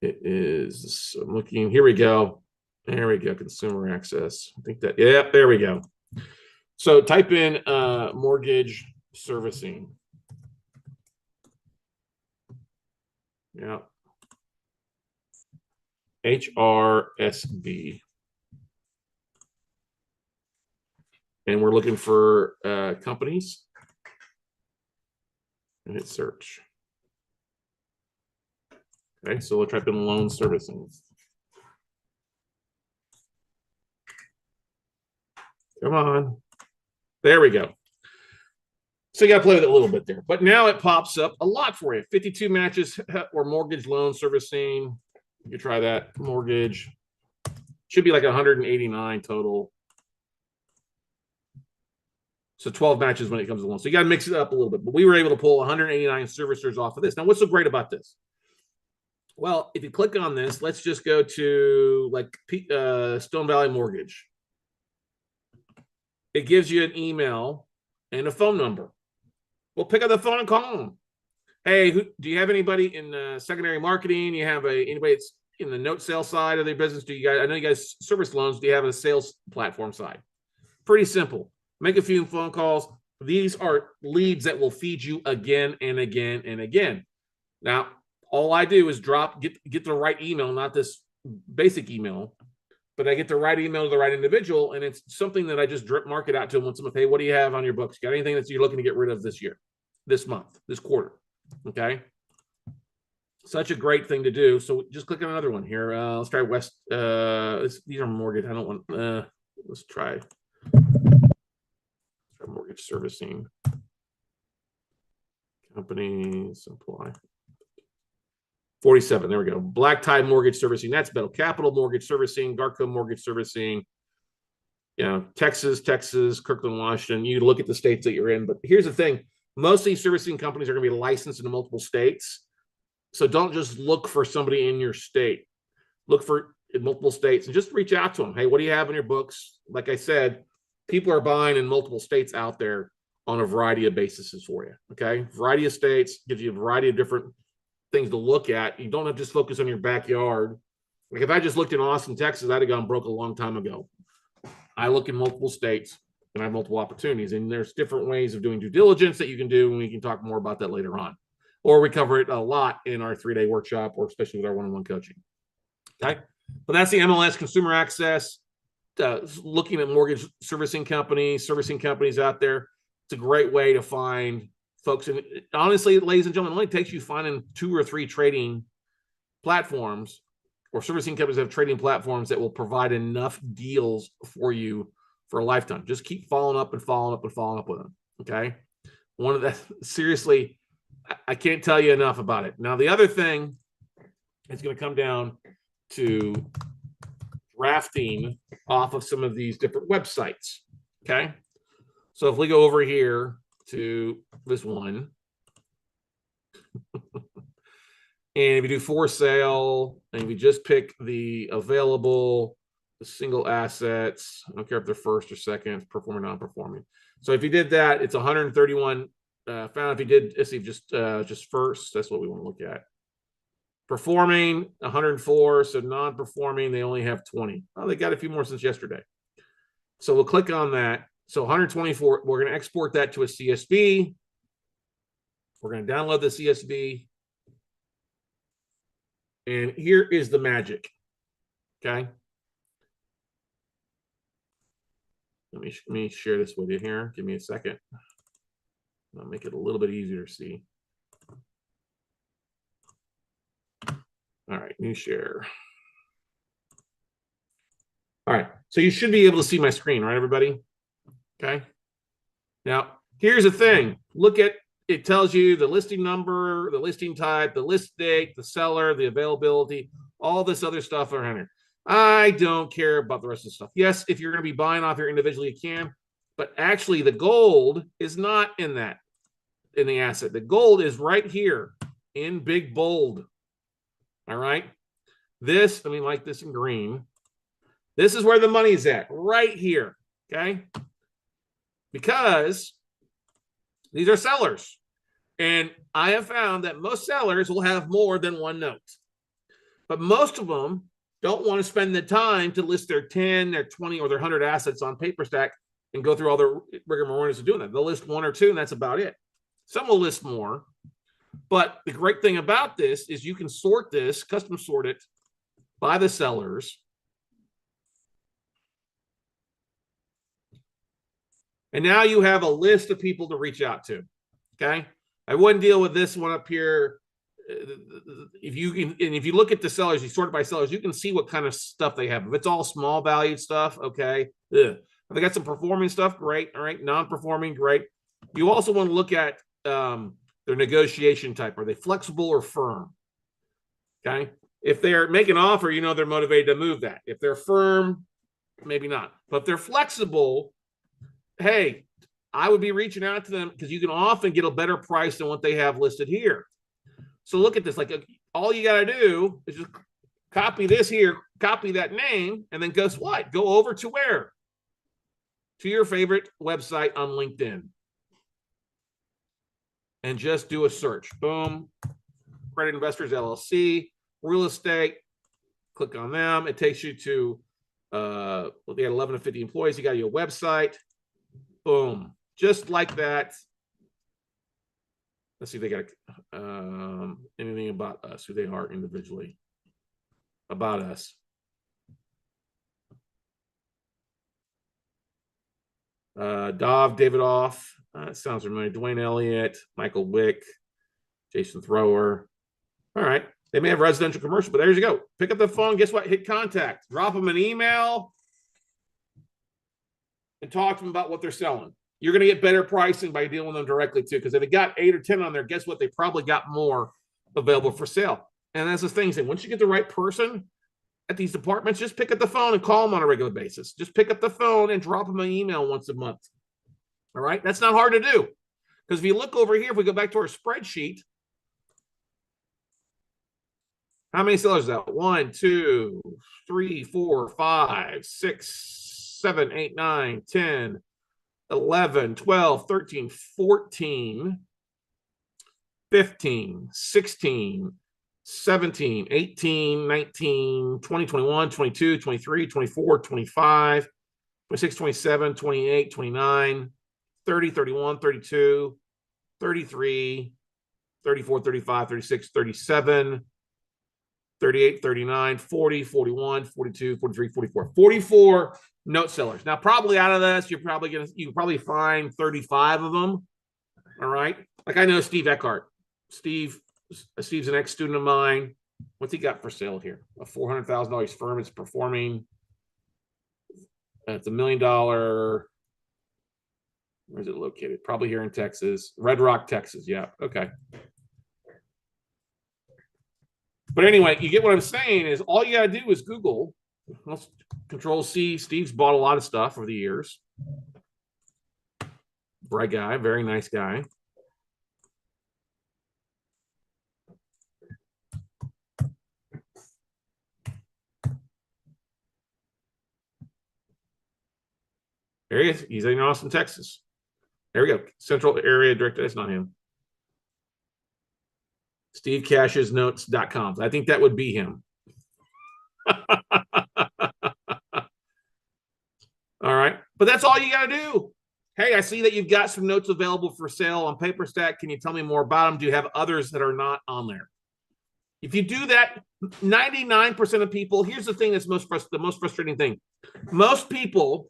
A: It is, I'm looking, here we go. There we go, consumer access. I think that, yeah, there we go. So type in mortgage servicing. Yeah. HRSB. And we're looking for companies. And hit search. Okay, so we'll type in loan servicing. Come on. There we go. So you got to play with it a little bit there. But now it pops up a lot for you. 52 matches or mortgage loan servicing. You can try that. Mortgage. Should be like 189 total. So 12 matches when it comes to loans. So you got to mix it up a little bit. But we were able to pull 189 servicers off of this. Now, what's so great about this? Well, if you click on this, let's just go to like Stone Valley Mortgage. It gives you an email and a phone number. We'll pick up the phone and call them. Hey, do you have anybody in secondary marketing? You have anybody that's in the note sale side of their business? Do you guys? I know you guys service loans. Do you have a sales platform side? Pretty simple. Make a few phone calls. These are leads that will feed you again and again and again. Now, all I do is get the right email, not this basic email, but I get the right email to the right individual, and it's something that I just drip market out to them once a month. Hey, what do you have on your books? Got anything that you're looking to get rid of this year, this month, this quarter? Okay. Such a great thing to do. So just click on another one here. Let's try West. These are mortgage. I don't want. Let's try mortgage servicing. Companies apply. 47. There we go. Black Tie Mortgage Servicing. That's Better Capital Mortgage Servicing, Garco Mortgage Servicing. You know, Texas, Kirkland, Washington. You look at the states that you're in. But here's the thing. Most of these servicing companies are going to be licensed in multiple states. So don't just look for somebody in your state. Look for in multiple states and just reach out to them. Hey, what do you have in your books? Like I said, people are buying in multiple states out there on a variety of bases for you. Okay. Variety of states gives you a variety of different things to look at. You don't have to just focus on your backyard. Like if I just looked in Austin, Texas, I'd have gone broke a long time ago. I look in multiple states and I have multiple opportunities, and there's different ways of doing due diligence that you can do, and we can talk more about that later on, or we cover it a lot in our 3-day workshop, or especially with our one-on-one coaching. Okay. But that's the MLS Consumer Access, looking at mortgage servicing companies out there. It's a great way to find folks. And honestly, ladies and gentlemen, it only takes you finding 2 or 3 trading platforms or servicing companies that have trading platforms that will provide enough deals for you for a lifetime. Just keep following up with them. Okay. One of the, seriously, I can't tell you enough about it. Now, the other thing is going to come down to drafting off of some of these different websites. Okay. So if we go over here to this one, and if you do for sale, and if you just pick the available, the single assets, I don't care if they're first or second, performing, non-performing. So if you did that, it's 131 found. If you did, let's see, just first, that's what we want to look at. Performing 104, so non-performing, they only have 20. Oh, they got a few more since yesterday. So we'll click on that. So 124, we're going to export that to a CSV. We're going to download the CSV. And here is the magic. Okay. Let me share this with you here. Give me a second. I'll make it a little bit easier to see. All right, new share. All right, so you should be able to see my screen, right, everybody? Okay. Now, here's the thing. Look at, it tells you the listing number, the listing type, the list date, the seller, the availability, all this other stuff are in here. I don't care about the rest of the stuff. Yes, if you're going to be buying off here individually, you can, but actually the gold is not in that, in the asset. The gold is right here in big bold. All right. This, I mean, like this in green. This is where the money's at, right here. Okay. Because these are sellers. And I have found that most sellers will have more than one note. But most of them don't want to spend the time to list their 10, their 20, or their 100 assets on PaperStack and go through all the rigor mortis of doing that. They'll list one or two, and that's about it. Some will list more. But the great thing about this is you can sort this, custom sort it by the sellers. And now you have a list of people to reach out to. Okay. I wouldn't deal with this one up here. If you look at the sellers, you sort it by sellers, you can see what kind of stuff they have. If it's all small valued stuff, okay. Ugh. If they got some performing stuff, great. All right. Non-performing, great. You also want to look at their negotiation type. Are they flexible or firm? Okay. If they're making an offer, you know they're motivated to move that. If they're firm, maybe not. But if they're flexible, hey, I would be reaching out to them because you can often get a better price than what they have listed here. So look at this. Like all you got to do is just copy this here, copy that name, and then guess what? Go over to where? To your favorite website on LinkedIn. And just do a search. Boom. Credit Investors LLC, real estate. Click on them. It takes you to, they had 11 to 50 employees. You got your website. Boom. Just like that. Let's see if they got anything about us, who they are individually. About us. Davidoff. That sounds familiar. Dwayne Elliott, Michael Wick, Jason Thrower. All right. They may have residential commercial, but there you go. Pick up the phone. Guess what? Hit contact. Drop them an email and talk to them about what they're selling. You're going to get better pricing by dealing with them directly too, because if they got 8 or 10 on there, guess what? They probably got more available for sale. And that's the thing. Once you get the right person at these departments, just pick up the phone and call them on a regular basis. Just pick up the phone and drop them an email once a month. All right. That's not hard to do. Because if you look over here, if we go back to our spreadsheet, how many sellers is that? 1, 2, 3, 4, 5, 6, 7, 8, 9, 10, 11, 12, 13, 14, 15, 16, 17, 18, 19, 20, 21, 22, 23, 24, 25, 26, 27, 28, 29, 30, 31, 32, 33, 34, 35, 36, 37, 38, 39, 40, 41, 42, 43, 44. 44 note sellers. Now, probably out of this, you probably find 35 of them. All right. Like I know Steve Eckhart. Steve's an ex-student of mine. What's he got for sale here? A $400,000 firm. It's performing. It's $1 million. Where is it located? Probably here in Texas. Red Rock, Texas. Yeah. Okay. But anyway, you get what I'm saying is all you got to do is Google. Let's Control C. Steve's bought a lot of stuff over the years. Bright guy. Very nice guy. There he is. He's in Austin, Texas. There we go. Central Area Director. That's not him. SteveCashesNotes.com. I think that would be him. All right. But that's all you got to do. Hey, I see that you've got some notes available for sale on PaperStack. Can you tell me more about them? Do you have others that are not on there? If you do that, 99% of people, here's the thing that's the most frustrating thing. Most people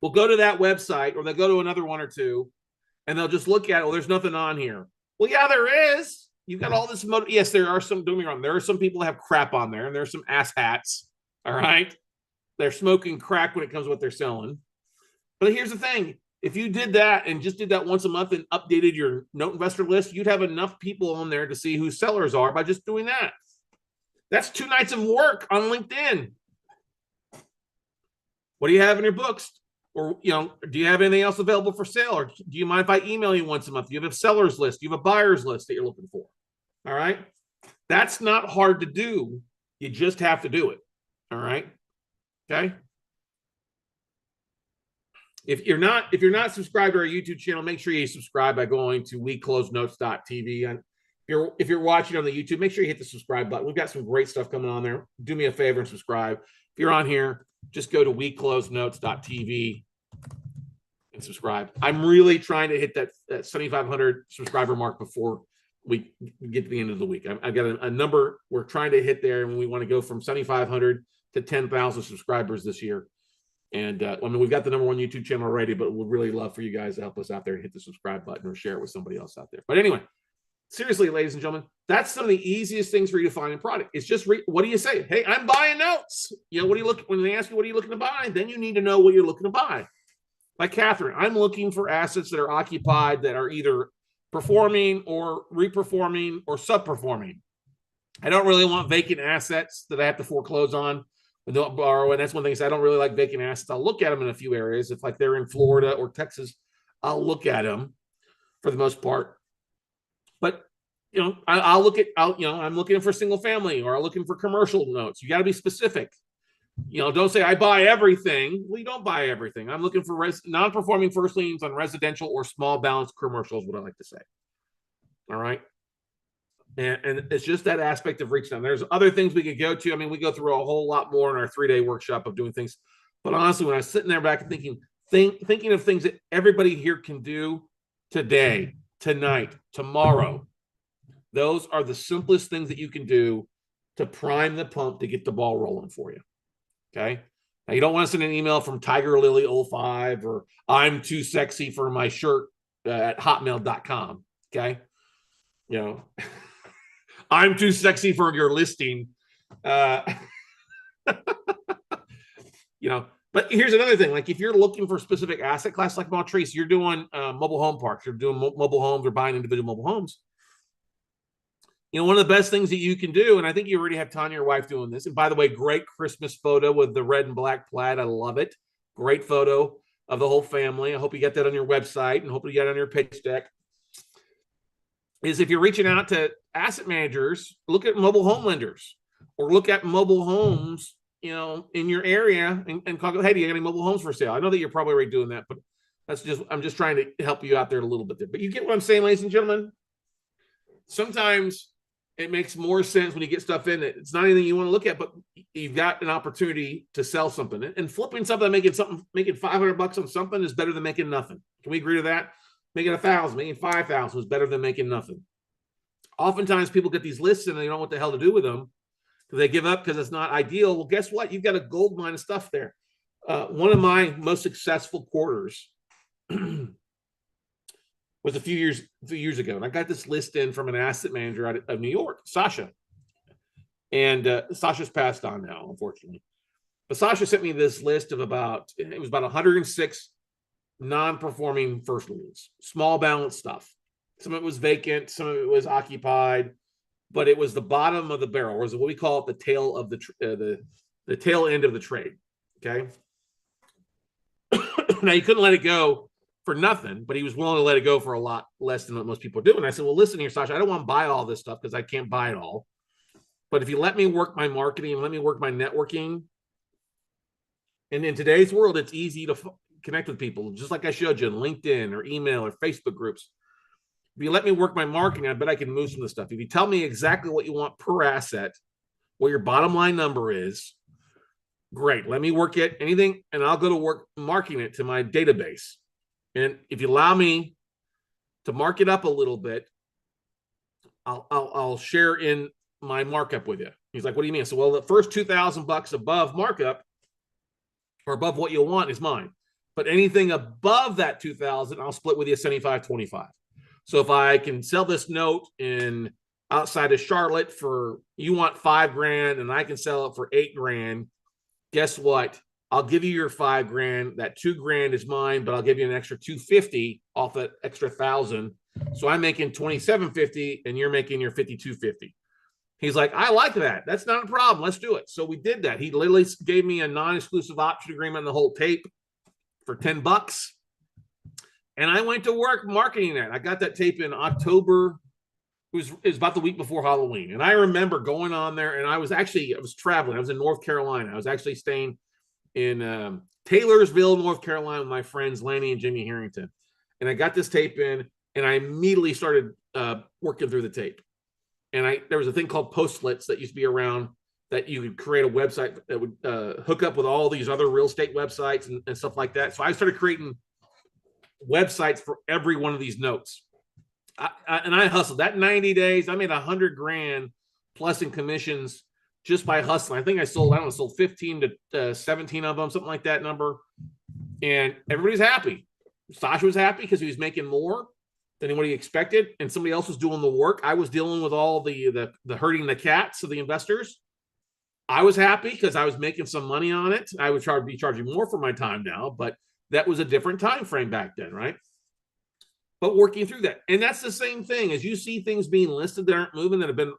A: will go to that website or they'll go to another one or two and they'll just look at it. Well, there's nothing on here. Well, yeah, there is. You've got all this. Yes, there are some, don't get me wrong. There are some people that have crap on there and there's some ass hats. All right. They're smoking crack when it comes to what they're selling. But here's the thing. If you did that and just did that once a month and updated your note investor list, you'd have enough people on there to see who sellers are by just doing that. That's 2 nights of work on LinkedIn. What do you have in your books? Or, do you have anything else available for sale? Or do you mind if I email you once a month? You have a seller's list. You have a buyer's list that you're looking for. All right. That's not hard to do. You just have to do it. All right. Okay. If you're not subscribed to our YouTube channel, make sure you subscribe by going to WeCloseNotes.tv. And if you're watching on the YouTube, make sure you hit the subscribe button. We've got some great stuff coming on there. Do me a favor and subscribe. If you're on here, just go to WeCloseNotes.tv and subscribe. I'm really trying to hit that 7,500 subscriber mark before we get to the end of the week. I've got a number we're trying to hit there, and we want to go from 7,500 to 10,000 subscribers this year. And I mean, we've got the number one YouTube channel already, but we'd really love for you guys to help us out there and hit the subscribe button or share it with somebody else out there. But anyway, seriously, ladies and gentlemen, that's some of the easiest things for you to find in product. It's just, what do you say? Hey, I'm buying notes. You know, what do you look, when they ask you, what are you looking to buy? Then you need to know what you're looking to buy. Like Catherine, I'm looking for assets that are occupied, that are either performing or reperforming or subperforming. I don't really want vacant assets that I have to foreclose on and don't borrow. And that's one thing, I don't really like vacant assets. I'll look at them in a few areas. If like they're in Florida or Texas, I'll look at them for the most part. But you know, I'll look at, you know, I'm looking for single family, or I'm looking for commercial notes. You got to be specific. You know, don't say I buy everything. Well, you don't buy everything. I'm looking for non-performing first liens on residential or small balance commercials, what I like to say. All right. And it's just that aspect of reaching out. There's other things we could go to. I mean, we go through a whole lot more in our 3-day workshop of doing things. But honestly, when I was sitting there back and thinking of things that everybody here can do today, tonight, tomorrow, those are the simplest things that you can do to prime the pump to get the ball rolling for you. Okay. Now, you don't want to send an email from Tiger Lily 05 or I'm too sexy for my shirt at hotmail.com. Okay. You know, I'm too sexy for your listing. You know, but here's another thing. Like if you're looking for a specific asset class, like Montrese, you're doing mobile home parks, you're doing mobile homes or buying individual mobile homes. You know, one of the best things that you can do, and I think you already have Tanya, your wife, doing this. And by the way, great Christmas photo with the red and black plaid. I love it. Great photo of the whole family. I hope you got that on your website, and hopefully you got it on your pitch deck. Is if you're reaching out to asset managers, look at mobile home lenders or look at mobile homes, you know, in your area and call, hey, do you have any mobile homes for sale? I know that you're probably already doing that, but I'm just trying to help you out there a little bit there. But you get what I'm saying, ladies and gentlemen? Sometimes it makes more sense when you get stuff in it. It's not anything you want to look at, but you've got an opportunity to sell something. And flipping something, making $500 on something is better than making nothing. Can we agree to that? Making 1,000, making 5,000 is better than making nothing. Oftentimes people get these lists and they don't know what the hell to do with them because they give up because it's not ideal. Well, guess what? You've got a gold mine of stuff there. One of my most successful quarters was a few years ago. And I got this list in from an asset manager out of New York, Sasha. And Sasha's passed on now, unfortunately. But Sasha sent me this list of about 106 non-performing first liens, small balance stuff. Some of it was vacant, some of it was occupied, but it was the bottom of the barrel, or what we call it, the tail of the tail end of the trade. Okay. Now you couldn't let it go for nothing, but he was willing to let it go for a lot less than what most people do. And I said, well, listen here, Sasha, I don't want to buy all this stuff because I can't buy it all. But if you let me work my marketing and let me work my networking, and in today's world, it's easy to connect with people, just like I showed you in LinkedIn or email or Facebook groups. If you let me work my marketing, I bet I can move some of the stuff. If you tell me exactly what you want per asset, what your bottom line number is, great. Let me work it, anything, and I'll go to work marketing it to my database. And if you allow me to mark it up a little bit, I'll share in my markup with you. He's like, what do you mean? So, well, the first $2,000 above markup or above what you want is mine. But anything above that 2,000, I'll split with you 75-25. So if I can sell this note in outside of Charlotte for, you want $5,000 and I can sell it for $8,000, guess what? I'll give you your $5,000. That $2,000 is mine, but I'll give you an extra $250 off that extra $1,000. So I'm making $2,750 and you're making your $5,250. He's like, I like that. That's not a problem. Let's do it. So we did that. He literally gave me a non-exclusive option agreement on the whole tape for $10. And I went to work marketing that. I got that tape in October. It was about the week before Halloween. And I remember going on there, and I was traveling. I was in North Carolina. I was actually staying in Taylorsville, North Carolina with my friends Lanny and Jimmy Harrington. And I got this tape in, and I immediately started working through the tape. And there was a thing called Postlets that used to be around that you could create a website that would hook up with all these other real estate websites and stuff like that. So I started creating websites for every one of these notes. And I hustled that 90 days. I made 100 grand plus in commissions just by hustling. I think I sold 15 to 17 of them, something like that number. And everybody's happy. Sasha was happy because he was making more than what he expected, and somebody else was doing the work. I was dealing with all the herding the cats of the investors. I was happy because I was making some money on it. I would be charging more for my time now, but that was a different time frame back then, right? But working through that, and that's the same thing as you see things being listed that aren't moving, that have been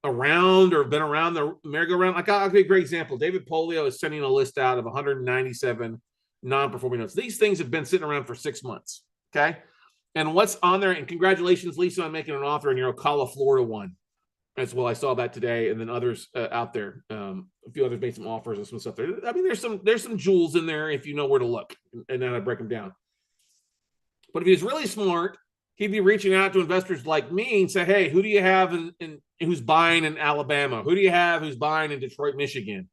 A: around or been around the merry-go-round. Like, I'll give you a great example. David Polio is sending a list out of 197 non-performing notes. These things have been sitting around for 6 months. Okay. And what's on there? And congratulations, Lisa, on making an offer in your Ocala, Florida one as well. I saw that today, and then others out there. A few others made some offers and some stuff there. I mean, there's some jewels in there if you know where to look and how to break them down. But if he's really smart, he'd be reaching out to investors like me and say, "Hey, who do you have who's buying in Alabama? Who do you have who's buying in Detroit, Michigan?"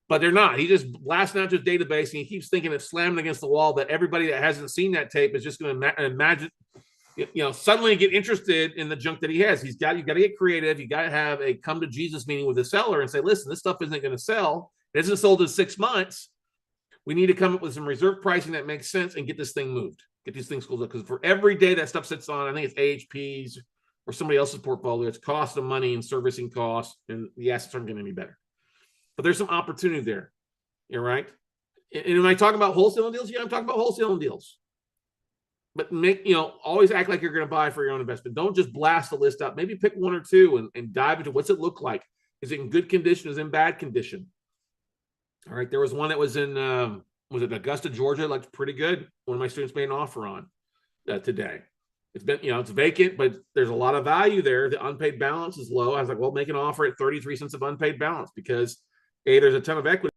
A: But they're not. He just blasting out to his database, and he keeps thinking it's slamming against the wall that everybody that hasn't seen that tape is just going to imagine, suddenly get interested in the junk that he has. You got to get creative. You got to have a come to Jesus meeting with the seller and say, "Listen, this stuff isn't going to sell. It hasn't sold in 6 months. We need to come up with some reserve pricing that makes sense and get this thing moved. Get these things closed up, because for every day that stuff sits on, I think it's AHP's or somebody else's portfolio, it's cost of money and servicing costs, and the assets aren't getting any better. But there's some opportunity there. You're right. And am I talking about wholesaling deals? Yeah, I'm talking about wholesaling deals. But always act like you're going to buy for your own investment. Don't just blast the list up. Maybe pick one or two and dive into what's it look like. Is it in good condition? Is it in bad condition? All right. There was one that was in, was it Augusta, Georgia? It looked pretty good. One of my students made an offer on today. It's been, it's vacant, but there's a lot of value there. The unpaid balance is low. I was like, well, make an offer at 33 cents of unpaid balance, because there's a ton of equity.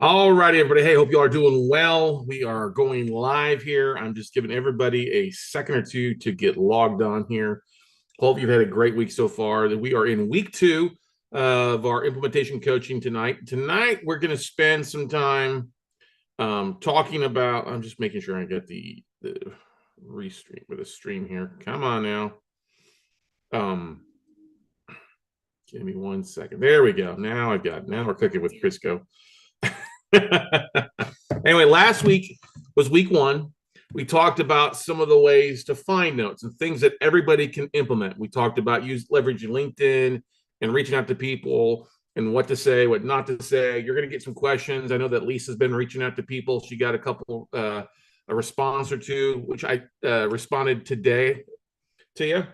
A: All righty, everybody. Hey, hope you all are doing well. We are going live here. I'm just giving everybody a second or two to get logged on here. Hope you've had a great week so far. We are in week 2 of our implementation coaching tonight. Tonight, we're going to spend some time talking about, I'm just making sure I get the restream with the stream here. Come on now. Give me 1 second. There we go. Now we're cooking with Crisco. Anyway, last week was week 1. We talked about some of the ways to find notes and things that everybody can implement. We talked about leveraging LinkedIn and reaching out to people and what to say, what not to say. You're going to get some questions. I know that Lisa's been reaching out to people. She got a response or two, which I responded today to you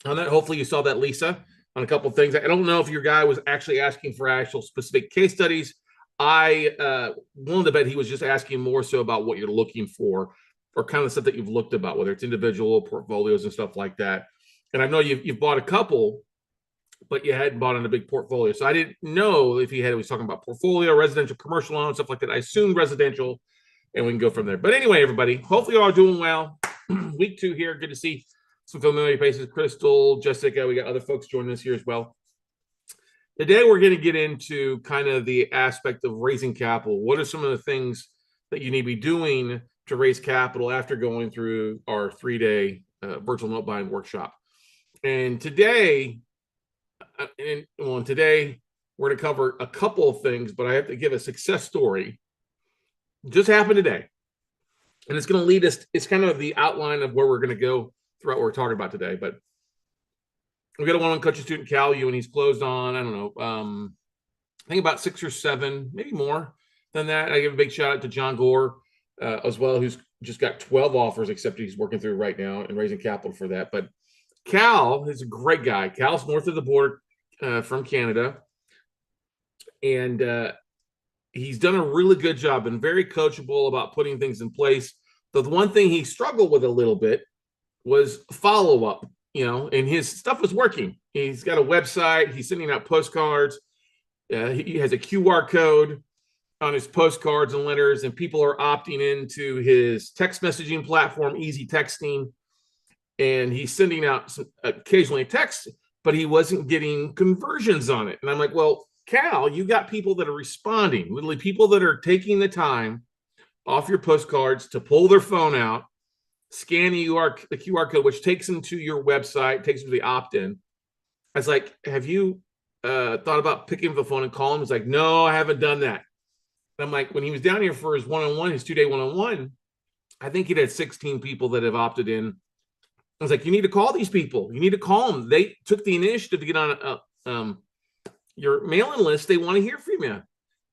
A: on that. Hopefully you saw that, Lisa, on a couple of things. I don't know if your guy was actually asking for actual specific case studies. I wanted to bet he was just asking more so about what you're looking for, or kind of stuff that you've looked about, whether it's individual portfolios and stuff like that. And I know you've bought a couple, but you hadn't bought in a big portfolio. So I didn't know if he was talking about portfolio, residential, commercial loans, stuff like that. I assumed residential, and we can go from there. But anyway, everybody, hopefully you're all doing well. Week 2 here. Good to see some familiar faces. Crystal, Jessica, we got other folks joining us here as well. Today, we're going to get into kind of the aspect of raising capital. What are some of the things that you need to be doing to raise capital after going through our 3-day virtual note buying workshop? And today, we're going to cover a couple of things, but I have to give a success story. Just happened today. And it's going to lead us, it's kind of the outline of where we're going to go throughout what we're talking about today. But we got a one-on-one coaching student, Cal Yu, and he's closed on, I don't know, I think about 6 or 7, maybe more than that. I give a big shout out to John Gore as well, who's just got 12 offers, except he's working through right now and raising capital for that. But Cal is a great guy. Cal's north of the border from Canada, and he's done a really good job and very coachable about putting things in place. The one thing he struggled with a little bit was follow-up. And his stuff was working. He's got a website. He's sending out postcards. He has a QR code on his postcards and letters, and people are opting into his text messaging platform, Easy Texting. And he's sending out occasionally text, but he wasn't getting conversions on it. And I'm like, well, Cal, you got people that are responding, literally people that are taking the time off your postcards to pull their phone out, scan the QR code, which takes them to your website, takes them to the opt-in. I was like, have you thought about picking up the phone and calling him? He's like, no, I haven't done that. And I'm like, when he was down here for his one-on-one, his 2-day one-on-one, I think he had 16 people that have opted in. I was like, you need to call these people. You need to call them. They took the initiative to get on your mailing list. They want to hear from you.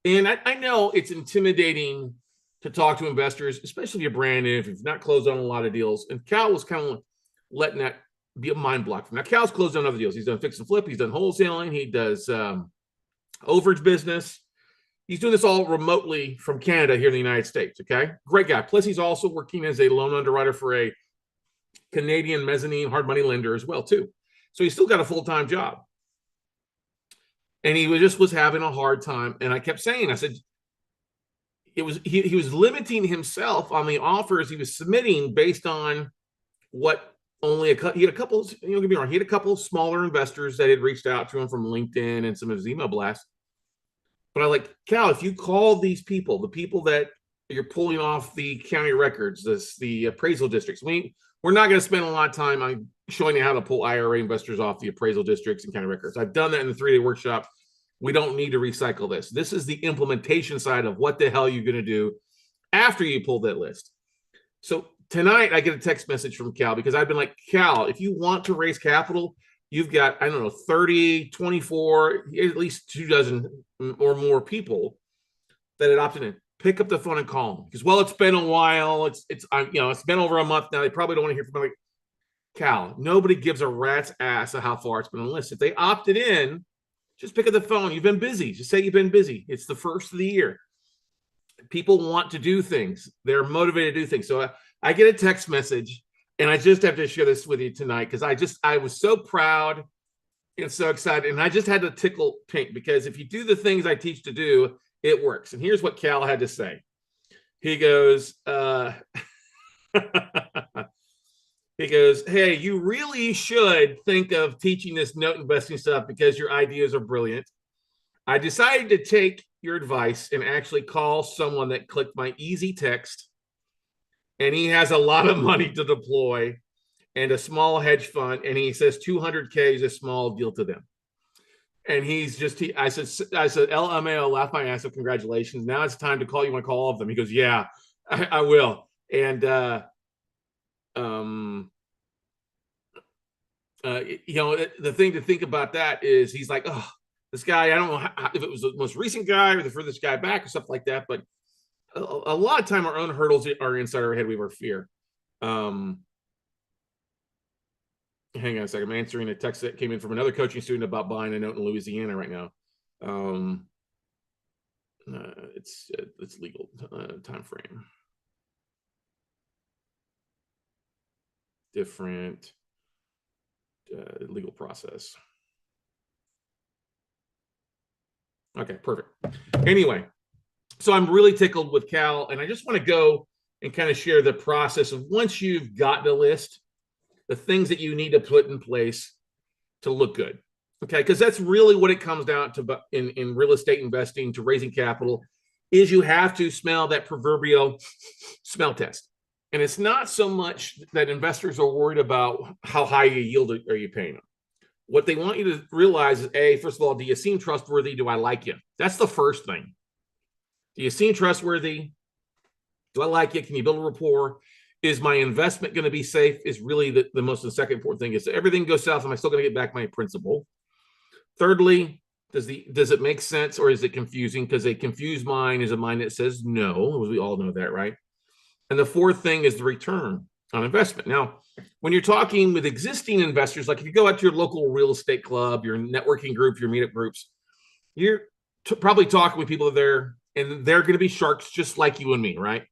A: And I know it's intimidating to talk to investors, especially if you're brand new, if you've not closed on a lot of deals. And Cal was kind of letting that be a mind block for him. Now, Cal's closed on other deals. He's done fix and flip. He's done wholesaling. He does overage business. He's doing this all remotely from Canada here in the United States, okay? Great guy. Plus, he's also working as a loan underwriter for a Canadian mezzanine hard money lender as well, too. So he's still got a full-time job. And he was having a hard time. And I kept saying, I said, he was limiting himself on the offers he was submitting based on what he had a couple, don't get me wrong, he had a couple of smaller investors that had reached out to him from LinkedIn and some of his email blasts. But I like, Cal, if you call these people, the people that you're pulling off the county records, the appraisal districts, we're not going to spend a lot of time on showing you how to pull IRA investors off the appraisal districts and county records. I've done that in the 3-day workshop. We don't need to recycle this. This is the implementation side of what the hell you're going to do after you pull that list. So tonight I get a text message from Cal because I've been like, Cal, if you want to raise capital, you've got, I don't know, 30, 24, at least 2 dozen or more people that had opted in. Pick up the phone and call them. Because, well, it's been a while. It's been over a month now. They probably don't want to hear from me. Like, Cal, nobody gives a rat's ass of how far it's been on the list. If they opted in, just pick up the phone. You've been busy. Just say you've been busy. It's the first of the year. People want to do things. They're motivated to do things. So I get a text message, and I just have to share this with you tonight because I was so proud and so excited. And I just had to tickle pink because if you do the things I teach to do It works. And here's what Cal had to say. He goes, he goes, hey, you really should think of teaching this note investing stuff because your ideas are brilliant. I decided to take your advice and actually call someone that clicked my easy text, and he has a lot of money to deploy and a small hedge fund, and he says 200K is a small deal to them. And he's just, I said, LMAO, laugh my ass off, congratulations. Now it's time to call. You want to call all of them? He goes, yeah, I will. And, you know, the thing to think about that is he's like, oh, this guy, I don't know if it was the most recent guy or the furthest guy back or stuff like that, but a lot of time our own hurdles are inside our head. We have our fear. Hang on a second. I'm answering a text that came in from another coaching student about buying a note in Louisiana right now. It's legal time frame. Different legal process. Okay, perfect. Anyway, so I'm really tickled with Cal, and I just want to go and kind of share the process of once you've got the list, the things that you need to put in place to look good. Okay, because that's really what it comes down to in real estate investing, to raising capital, is you have to smell that proverbial smell test. And it's not so much that investors are worried about how high a yield are you paying them. What they want you to realize is, first of all, do you seem trustworthy? Do I like you? That's the first thing. Do you seem trustworthy? Do I like you? Can you build a rapport? Is my investment going to be safe? Is really the most the second important thing. Is everything goes south, am I still going to get back my principal? Thirdly, does it make sense, or is it confusing? Because a confused mind is a mind that says no. We all know that, right? And the fourth thing is the return on investment. Now, when you're talking with existing investors, like if you go out to your local real estate club, your networking group, your meetup groups, you're probably talking with people there, and they're going to be sharks just like you and me, right?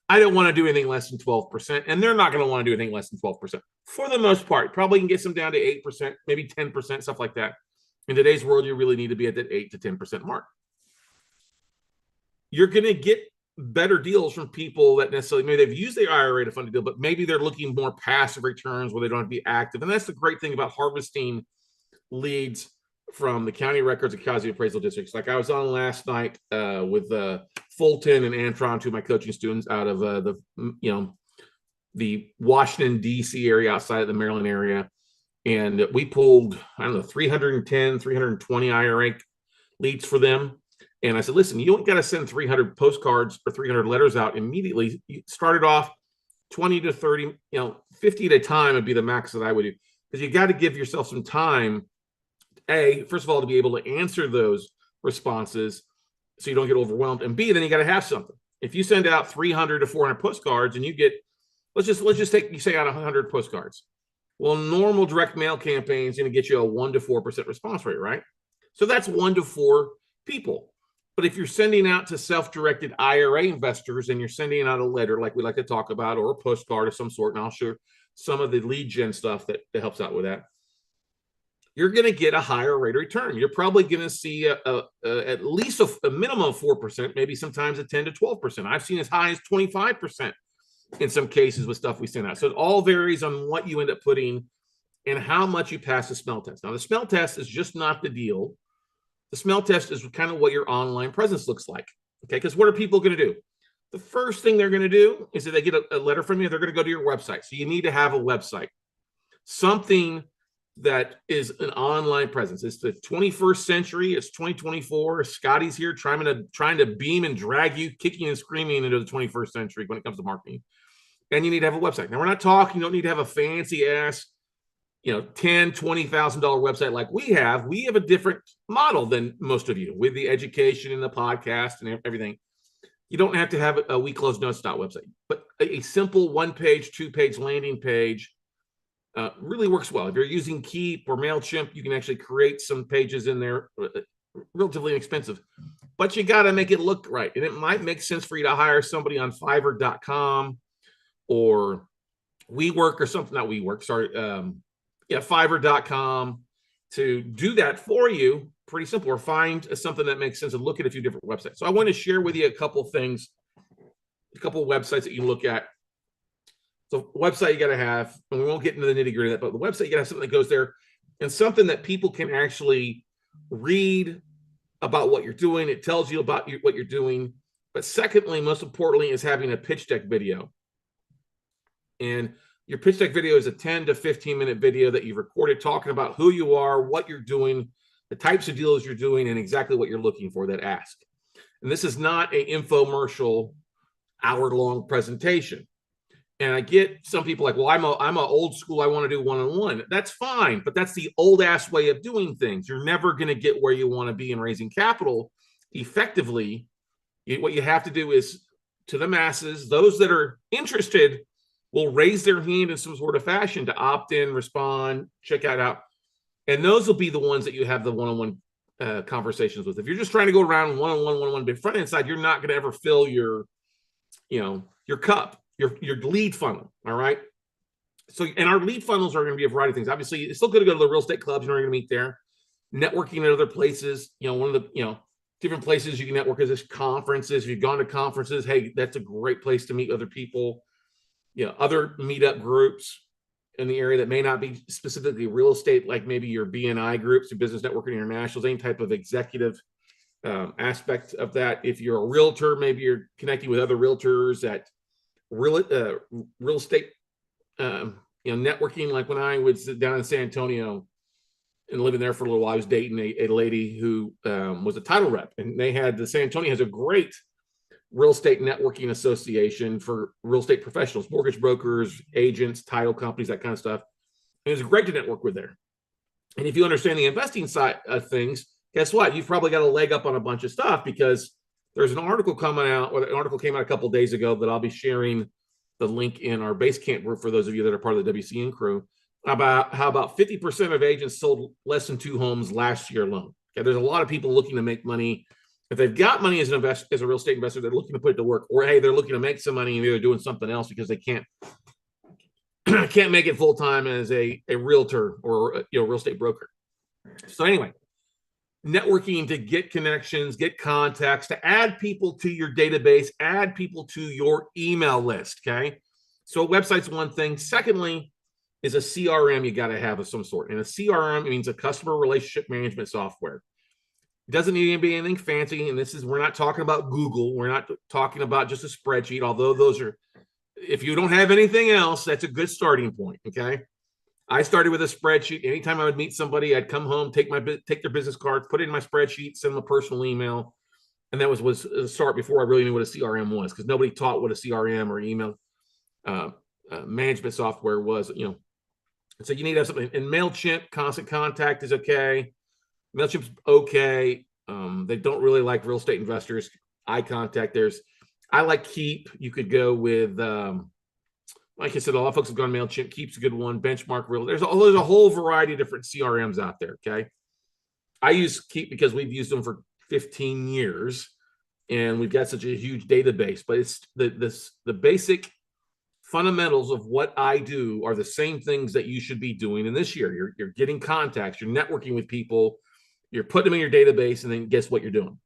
A: I don't want to do anything less than 12%, and they're not going to want to do anything less than 12%. For the most part, probably can get some down to 8%, maybe 10%, stuff like that. In today's world, you really need to be at that 8 to 10% mark. You're going to get better deals from people that necessarily, maybe they've used their IRA to fund a deal, but maybe they're looking more passive returns where they don't have to be active. And that's the great thing about harvesting leads from the county records and quasi appraisal districts. Like I was on last night with Fulton and Antron, two of my coaching students out of the Washington, D.C. area outside of the Maryland area. And we pulled, 310, 320 IRA leads for them. And I said, listen, you don't got to send 300 postcards or 300 letters out immediately. You started off 20 to 30, 50 at a time would be the max that I would do. Because you got to give yourself some time, first of all, to be able to answer those responses so you don't get overwhelmed. And B, then you got to have something. If you send out 300 to 400 postcards and you get, let's just take, you say out 100 postcards. Well, normal direct mail campaign is going to get you a 1 to 4% response rate, right? So that's 1 to 4 people. But if you're sending out to self-directed IRA investors and you're sending out a letter like we like to talk about, or a postcard of some sort, and I'll share some of the lead gen stuff that helps out with that, you're going to get a higher rate of return. You're probably going to see at least a minimum of 4%, maybe sometimes a 10 to 12%. I've seen as high as 25% in some cases with stuff we send out. So it all varies on what you end up putting and how much you pass the smell test. Now, the smell test is just not the deal. The smell test is kind of what your online presence looks like. Okay, because what are people going to do? The first thing they're going to do is that they get a letter from you, they're going to go to your website. So you need to have a website, something that is an online presence. It's the 21st century. It's 2024. Scotty's here trying to beam and drag you, kicking and screaming into the 21st century when it comes to marketing. And you need to have a website. Now, we're not talking, you don't need to have a fancy ass, $10,000, $20,000 website like we have. We have a different model than most of you with the education and the podcast and everything. You don't have to have a WeCloseNotes website, but a simple 1-page, 2-page landing page really works well. If you're using Keep or MailChimp, you can actually create some pages in there, relatively inexpensive, but you got to make it look right. And it might make sense for you to hire somebody on Fiverr.com or WeWork or something, not WeWork, sorry. Fiverr.com to do that for you. Pretty simple, or find something that makes sense and look at a few different websites. So I want to share with you a couple things, a couple of websites that you look at. So website you got to have, and we won't get into the nitty gritty of that, but the website, you got to have something that goes there and something that people can actually read about what you're doing. It tells you about what you're doing. But secondly, most importantly, is having a pitch deck video. And your pitch deck video is a 10 to 15-minute video that you've recorded talking about who you are, what you're doing, the types of deals you're doing, and exactly what you're looking for, that ask. And this is not an infomercial hour-long presentation. And I get some people like, well, I'm a old school, I want to do one-on-one. That's fine, but that's the old ass way of doing things. You're never going to get where you want to be in raising capital effectively. What you have to do is, to the masses, those that are interested will raise their hand in some sort of fashion to opt in, respond, check it out. And those will be the ones that you have the one-on-one conversations with. If you're just trying to go around one-on-one, but front end side, you're not going to ever fill your cup, your lead funnel. All right. So, and our lead funnels are going to be a variety of things. Obviously, it's still good to go to the real estate clubs. You're going to meet there. Networking at other places. One of the, different places you can network is conferences. If you've gone to conferences, hey, that's a great place to meet other people. Other meetup groups in the area that may not be specifically real estate, like maybe your BNI groups, your Business Networking Internationals, any type of executive aspect of that. If you're a realtor, maybe you're connecting with other realtors at real estate, networking. Like when I was down in San Antonio and living there for a little while, I was dating a lady who was a title rep, and they had, the San Antonio has a great real estate networking association for real estate professionals, mortgage brokers, agents, title companies, that kind of stuff. And it was great to network with there. And if you understand the investing side of things, guess what? You've probably got a leg up on a bunch of stuff, because there's an article coming out, or an article came out a couple of days ago that I'll be sharing the link in our Basecamp group for those of you that are part of the WCN crew, about how about 50% of agents sold less than 2 homes last year alone. Okay, there's a lot of people looking to make money. If they've got money as a real estate investor, they're looking to put it to work, or hey, they're looking to make some money and they're doing something else because they can't make it full time as a realtor or real estate broker. So anyway, networking to get connections, get contacts, to add people to your database, add people to your email list. Okay, so a website's one thing. Secondly, is a CRM you got to have of some sort, and a CRM means a customer relationship management software. It doesn't need to be anything fancy. And we're not talking about Google. We're not talking about just a spreadsheet, although those are, if you don't have anything else, that's a good starting point. Okay. I started with a spreadsheet. Anytime I would meet somebody, I'd come home, take their business card, put it in my spreadsheet, send them a personal email. And that was a start before I really knew what a CRM was, because nobody taught what a CRM or email management software was, So you need to have something. And MailChimp, Constant Contact is okay. MailChimp's okay. They don't really like real estate investors. iContact, I like Keep. You could go with, like I said, a lot of folks have gone MailChimp. Keep's a good one. Benchmark Real. There's a whole variety of different CRMs out there. Okay. I use Keep because we've used them for 15 years and we've got such a huge database, but it's the basic fundamentals of what I do are the same things that you should be doing in this year. You're getting contacts, you're networking with people, you're putting them in your database, and then guess what you're doing?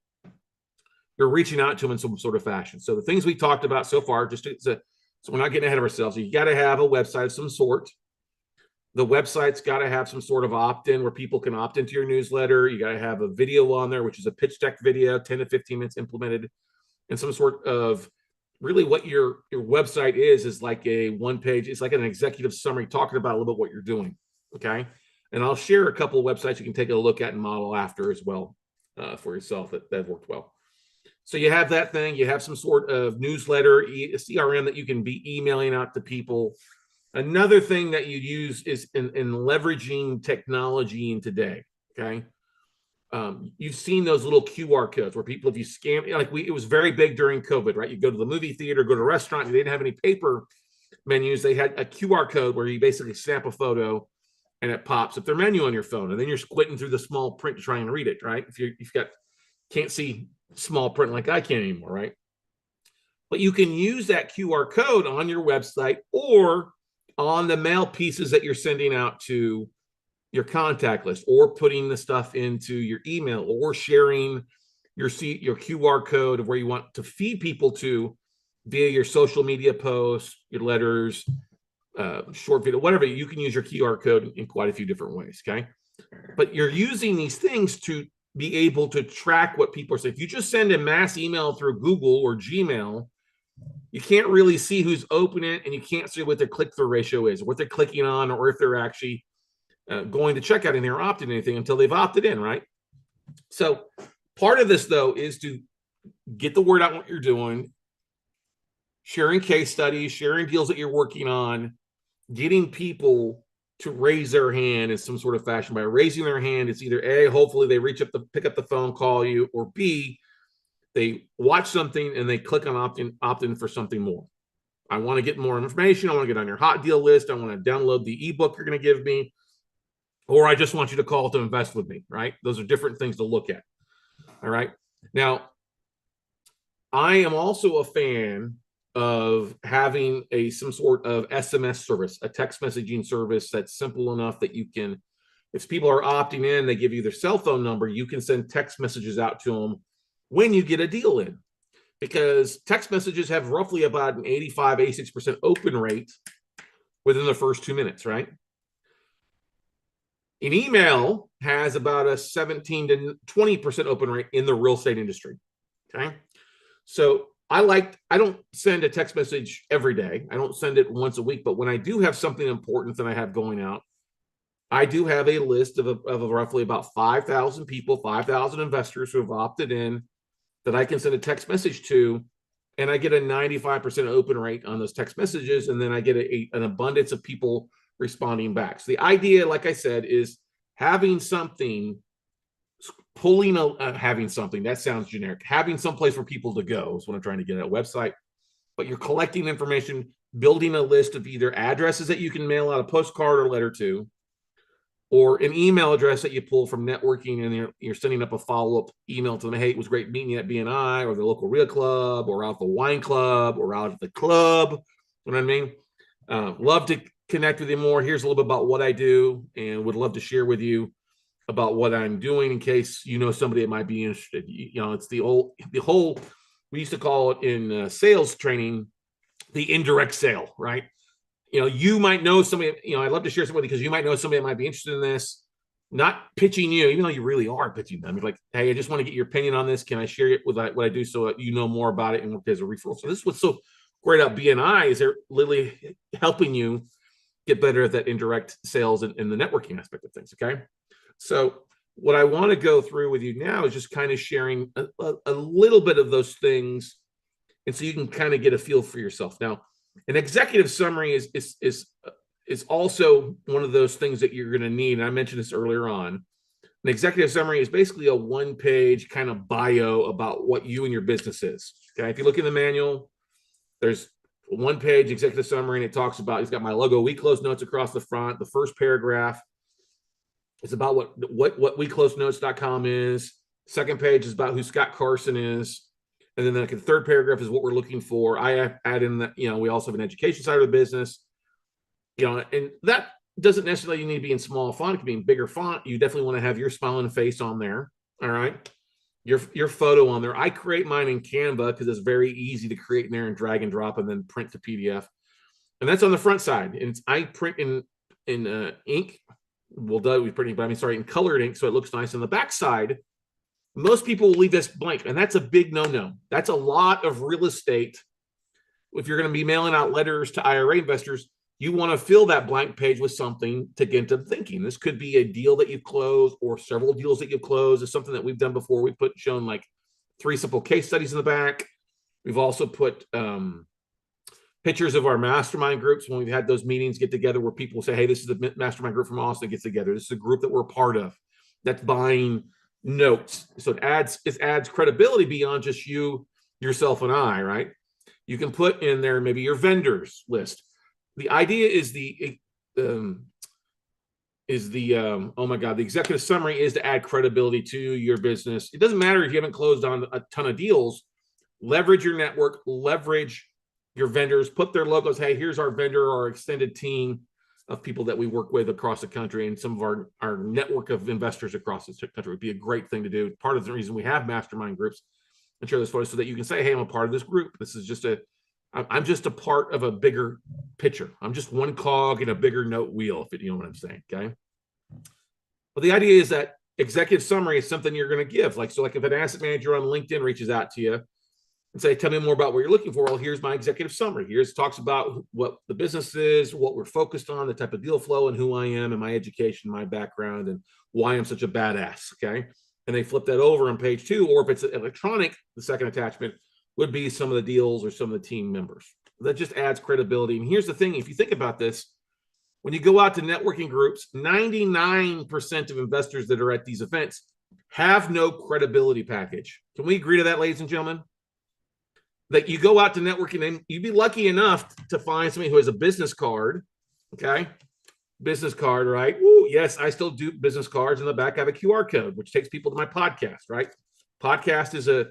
A: You're reaching out to them in some sort of fashion. So the things we talked about so far, so we're not getting ahead of ourselves. You got to have a website of some sort. The website's got to have some sort of opt-in where people can opt into your newsletter. You got to have a video on there, which is a pitch deck video, 10 to 15 minutes implemented, and some sort of, really what your website is like a one page. It's like an executive summary talking about a little bit what you're doing. Okay. And I'll share a couple of websites you can take a look at and model after as well for yourself that have worked well. So you have that thing, you have some sort of newsletter, a CRM that you can be emailing out to people. Another thing that you use is in leveraging technology in today. Okay. You've seen those little QR codes where people, if you scan, it was very big during COVID, right? You go to the movie theater, go to a restaurant, and they didn't have any paper menus. They had a QR code where you basically snap a photo and it pops up their menu on your phone. And then you're squinting through the small print to try and read it, right? If you've can't see small print like I can anymore, right? But you can use that QR code on your website or on the mail pieces that you're sending out to your contact list, or putting the stuff into your email, or sharing your QR code of where you want to feed people to via your social media posts, your letters, short video, whatever. You can use your QR code in quite a few different ways. Okay. But you're using these things to be able to track what people are saying. If you just send a mass email through Google or Gmail, you can't really see who's opening it, and you can't see what their click-through ratio is, or what they're clicking on, or if they're actually going to check out and they're opting anything until they've opted in, right? So part of this, though, is to get the word out what you're doing, sharing case studies, sharing deals that you're working on, getting people to raise their hand in some sort of fashion. By raising their hand, it's either A, hopefully they pick up the phone, call you, or B, they watch something and they click on opt in for something more. I want to get more information. I want to get on your hot deal list. I want to download the ebook you're going to give me, or I just want you to call to invest with me, right? Those are different things to look at. All right. Now, I am also a fan of having some sort of SMS service, a text messaging service that's simple enough that you can, if people are opting in, they give you their cell phone number, you can send text messages out to them when you get a deal in, because text messages have roughly about an 85, 86% open rate within the first 2 minutes, right? An email has about a 17 to 20% open rate in the real estate industry. Okay. So I don't send a text message every day. I don't send it once a week, but when I do have something important that I have going out, I do have a list of roughly about 5,000 people, 5,000 investors who have opted in that I can send a text message to, and I get a 95% open rate on those text messages, and then I get an abundance of people responding back. So the idea, like I said, is having something, having something, that sounds generic, having some place for people to go is what I'm trying to get at, a website, but you're collecting information, building a list of either addresses that you can mail out a postcard or letter to, or an email address that you pull from networking, and you're sending up a follow-up email to them. Hey, it was great meeting you at BNI or the local REIA club, or out the wine club, or out at the club. You know what I mean? Love to connect with you more. Here's a little bit about what I do, and would love to share with you about what I'm doing in case you know somebody that might be interested. You know, it's the whole, we used to call it in sales training, the indirect sale, right? You know, you might know somebody, you know, I'd love to share somebody because you might know somebody that might be interested in this, not pitching you, even though you really are pitching them. You're like, hey, I just want to get your opinion on this. Can I share it with what I do so you know more about it and work as a referral? So this is what's so great about BNI, is they're literally helping you get better at that indirect sales and the networking aspect of things. Okay. So what I want to go through with you now is just kind of sharing a little bit of those things, and so you can kind of get a feel for yourself. Now, an executive summary is also one of those things that you're going to need. And I mentioned this earlier on. An executive summary is basically a one-page kind of bio about what you and your business is. Okay. If you look in the manual, there's a one-page executive summary, and it talks about, it's got my logo, We Close Notes, across the front. The first paragraph is about what WeCloseNotes.com is. Second page is about who Scott Carson is. And then the third paragraph is what we're looking for. I add in that, you know, we also have an education side of the business, you know, and that doesn't necessarily need to be in small font. It can be in bigger font. You definitely want to have your smiling face on there. All right. Your photo on there. I create mine in Canva because it's very easy to create in there and drag and drop and then print to PDF. And that's on the front side. And I print in ink. In colored ink, so it looks nice. On the back side, most people will leave this blank, and that's a big no-no. That's a lot of real estate. If you're going to be mailing out letters to IRA investors, you want to fill that blank page with something to get them thinking. This could be a deal that you've closed, or several deals that you've closed. It's something that we've done before. We've shown like 3 simple case studies in the back. We've also put pictures of our mastermind groups when we've had those meetings get together where people say, hey, this is the mastermind group from Austin that gets together. This is a group that we're a part of that's buying notes. So it adds credibility beyond just yourself and I, right? You can put in there maybe your vendors list. The idea is the executive summary is to add credibility to your business. It doesn't matter if you haven't closed on a ton of deals. Leverage your network, leverage your vendors, put their logos. Hey, here's our vendor, our extended team. of people that we work with across the country and some of our network of investors across the country. Would be a great thing to do. Part of the reason we have mastermind groups and share this photo so that you can say, hey, I'm a part of this group. This is just I'm just a part of a bigger picture. I'm just one cog in a bigger note wheel, if you know what I'm saying, okay? But the idea is that executive summary is something you're going to give. Like if an asset manager on LinkedIn reaches out to you and say, tell me more about what you're looking for. Well, here's my executive summary. Here's talks about what the business is, what we're focused on, the type of deal flow, and who I am, and my education, my background, and why I'm such a badass, okay? And they flip that over on page 2, or if it's electronic, the second attachment would be some of the deals or some of the team members. That just adds credibility. And here's the thing, if you think about this, when you go out to networking groups, 99% of investors that are at these events have no credibility package. Can we agree to that, ladies and gentlemen? That you go out to networking and you'd be lucky enough to find somebody who has a business card, okay? Business card, right? Ooh, yes, I still do business cards. In the back, I have a QR code, which takes people to my podcast, right? Podcast is a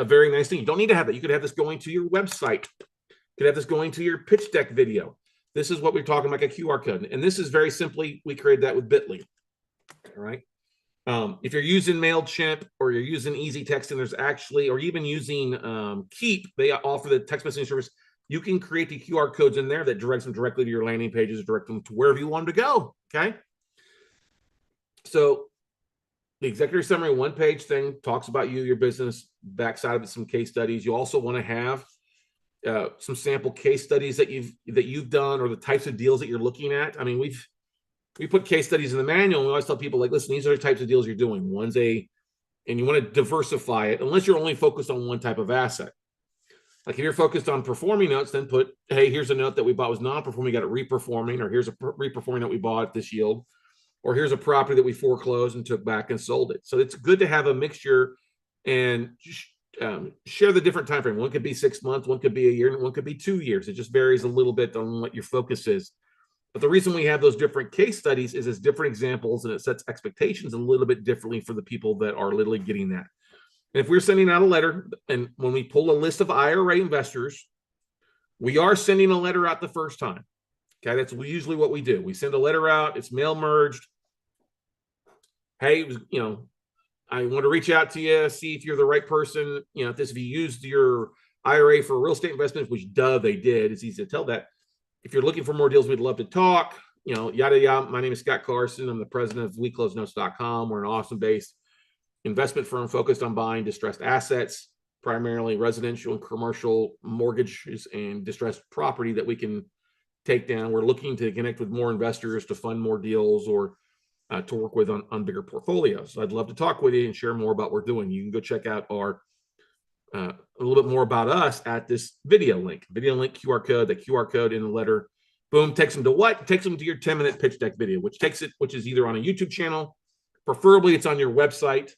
A: very nice thing. You don't need to have that. You could have this going to your website. You could have this going to your pitch deck video. This is what we're talking about, like a QR code. And this is very simply, we created that with Bitly, all right? If you're using MailChimp or you're using Easy Texting, there's actually, or even using Keep, they offer the text messaging service. You can create the QR codes in there that directs them directly to your landing pages, direct them to wherever you want them to go, okay? So the executive summary, one-page thing, talks about you, your business, backside of it, some case studies. You also want to have some sample case studies that you've done, or the types of deals that you're looking at. I mean, we put case studies in the manual, and we always tell people, like, listen, these are the types of deals you're doing. And you want to diversify it, unless you're only focused on one type of asset. Like if you're focused on performing notes, then put, hey, here's a note that we bought was non-performing, we got it reperforming, or here's a reperforming note we bought at this yield, or here's a property that we foreclosed and took back and sold it. So it's good to have a mixture and share the different time frame. One could be 6 months, one could be a year, and one could be 2 years. It just varies a little bit on what your focus is. But the reason we have those different case studies is it's different examples, and it sets expectations a little bit differently for the people that are literally getting that. And if we're sending out a letter, and when we pull a list of IRA investors, we are sending a letter out the first time. Okay, that's usually what we do. We send a letter out, it's mail merged. Hey, I want to reach out to you, see if you're the right person. If you used your IRA for real estate investments, which they did. It's easy to tell that. If you're looking for more deals, we'd love to talk. Yada yada. My name is Scott Carson. I'm the president of WeCloseNotes.com. We're an Austin-based investment firm focused on buying distressed assets, primarily residential and commercial mortgages and distressed property that we can take down. We're looking to connect with more investors to fund more deals or to work with on bigger portfolios. So I'd love to talk with you and share more about what we're doing. You can go check out our a little bit more about us at this video link QR code. The QR code in the letter, boom, takes them to what? Takes them to your 10-minute pitch deck video, which is either on a YouTube channel, preferably it's on your website,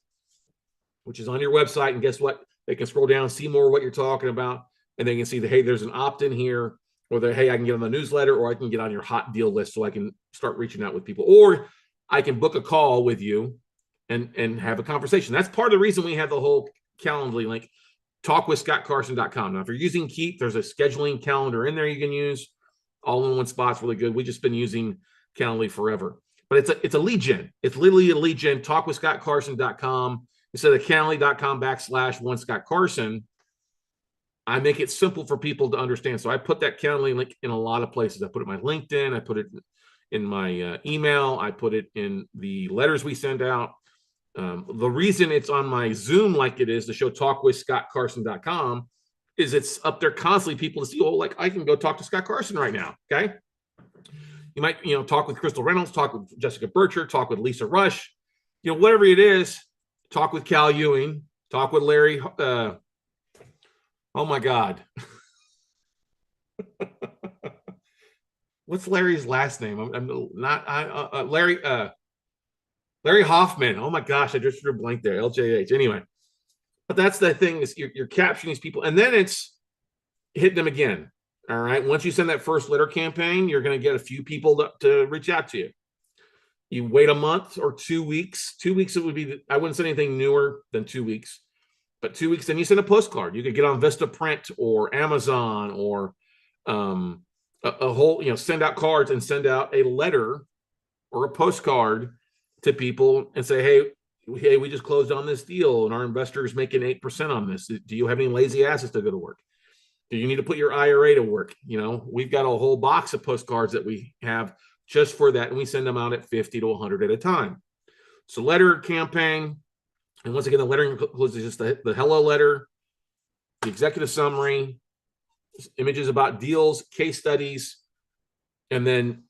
A: which is on your website. And guess what? They can scroll down, see more of what you're talking about, and they can see that, hey, there's an opt-in here, or that, hey, I can get on the newsletter, or I can get on your hot deal list so I can start reaching out with people, or I can book a call with you and have a conversation. That's part of the reason we have the whole Calendly link. Talkwithscottcarson.com. Now, if you're using Keep, there's a scheduling calendar in there you can use. All in one spot's really good. We've just been using Calendly forever. But it's a lead gen. It's literally a lead gen. Talkwithscottcarson.com instead of Calendly.com/1ScottCarson. I make it simple for people to understand. So I put that Calendly link in a lot of places. I put it in my LinkedIn. I put it in my email. I put it in the letters we send out. The reason it's on my Zoom like it is, the show talkwithscottcarson.com, is it's up there constantly. People to see, like I can go talk to Scott Carson right now. Okay. You might, talk with Crystal Reynolds, talk with Jessica Bircher, talk with Lisa Rush, whatever it is, talk with Cal Ewing, talk with Larry. Oh my God. What's Larry's last name? I'm not Larry Hoffman. Oh my gosh, I just drew a blank there. LJH. Anyway, but that's the thing, is you're capturing these people, and then it's hitting them again. All right. Once you send that first letter campaign, you're going to get a few people to reach out to you. You wait a month or 2 weeks. 2 weeks, it would be, I wouldn't send anything newer than 2 weeks, but 2 weeks, then you send a postcard. You could get on Vistaprint or Amazon or a whole, send out cards and send out a letter or a postcard to people and say, hey, we just closed on this deal and our investor is making 8% on this. Do you have any lazy asses to go to work? Do you need to put your IRA to work? We've got a whole box of postcards that we have just for that, and we send them out at 50 to 100 at a time. So letter campaign, and once again, the letter includes just the hello letter, the executive summary, images about deals, case studies, and then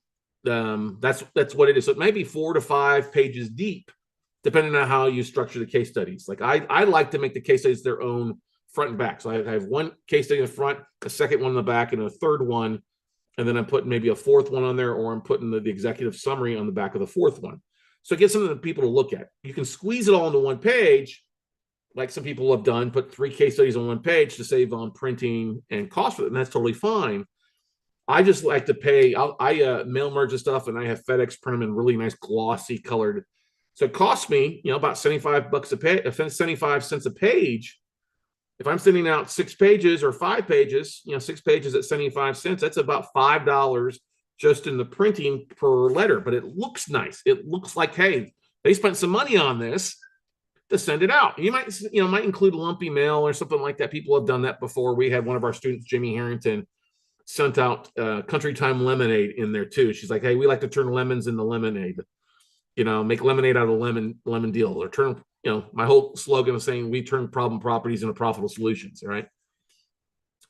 A: that's what it is. So it may be 4 to 5 pages deep, depending on how you structure the case studies. Like I like to make the case studies their own front and back. So I have one case study in the front, a second one in the back, and a third one, and then I'm putting maybe a fourth one on there, or I'm putting the executive summary on the back of the fourth one. So it gives something that people to look at. You can squeeze it all into one page, like some people have done, put 3 case studies on one page to save on printing and cost for it, and that's totally fine. I just like to pay. I mail merge the stuff, and I have FedEx print them in really nice glossy colored. So it costs me, about $75 a page, 75 cents a page. If I'm sending out 6 pages or 5 pages, 6 pages at 75 cents, that's about $5 just in the printing per letter. But it looks nice. It looks like, hey, they spent some money on this to send it out. You might include lumpy mail or something like that. People have done that before. We had one of our students, Jimmy Harrington, sent out Country Time lemonade in there too. She's like, hey, we like to turn lemons into lemonade. Make lemonade out of lemon deal, or turn, my whole slogan is saying we turn problem properties into profitable solutions. Right?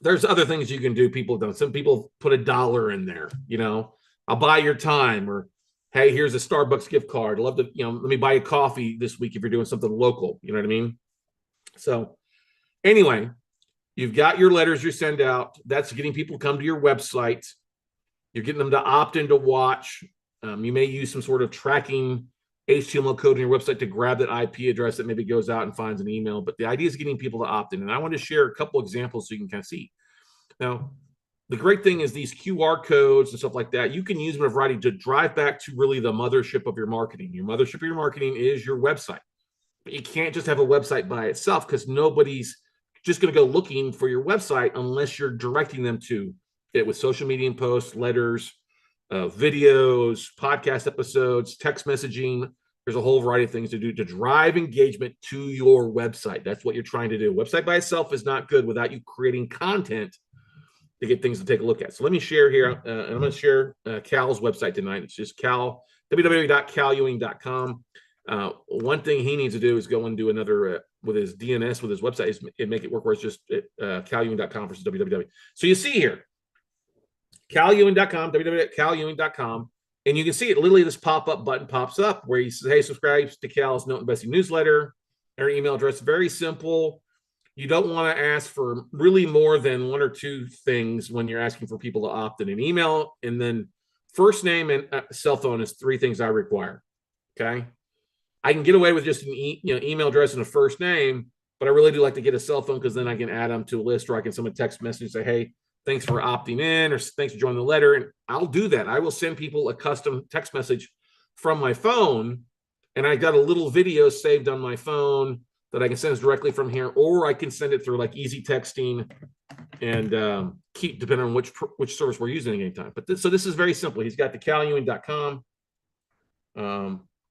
A: There's other things you can do. People have done. Some people put $1 in there. I'll buy your time, or hey, here's a Starbucks gift card. I'd love to, let me buy you coffee this week if you're doing something local. You know what I mean? So anyway, you've got your letters you send out. That's getting people to come to your website. You're getting them to opt in to watch. You may use some sort of tracking HTML code on your website to grab that IP address that maybe goes out and finds an email. But the idea is getting people to opt in. And I want to share a couple examples so you can kind of see. Now, the great thing is these QR codes and stuff like that, you can use them in a variety to drive back to really the mothership of your marketing. Your mothership of your marketing is your website. But you can't just have a website by itself, because nobody's just going to go looking for your website unless you're directing them to it with social media posts, letters, videos, podcast episodes, text messaging. There's a whole variety of things to do to drive engagement to your website. That's what you're trying to do. Website by itself is not good without you creating content to get things to take a look at. So let me share here. And I'm going to share Cal's website tonight. It's just www.calewing.com. One thing he needs to do is go and do another with his DNS, with his website, is make it work where it's just calewing.com versus www. So you see here, calewing.com, www.calewing.com, and you can see it. Literally, this pop-up button pops up where he says, hey, subscribe to Cal's Note Investing newsletter. Their email address, very simple. You don't want to ask for really more than 1 or 2 things when you're asking for people to opt in. An email, and then first name and cell phone is 3 things I require. Okay. I can get away with just an email address and a first name, but I really do like to get a cell phone, because then I can add them to a list, or I can send a text message and say, hey, thanks for opting in, or thanks for joining the letter. And I'll do that. I will send people a custom text message from my phone, and I got a little video saved on my phone that I can send directly from here, or I can send it through like easy texting, and keep depending on which service we're using at any time. But so this is very simple. He's got the calewing.com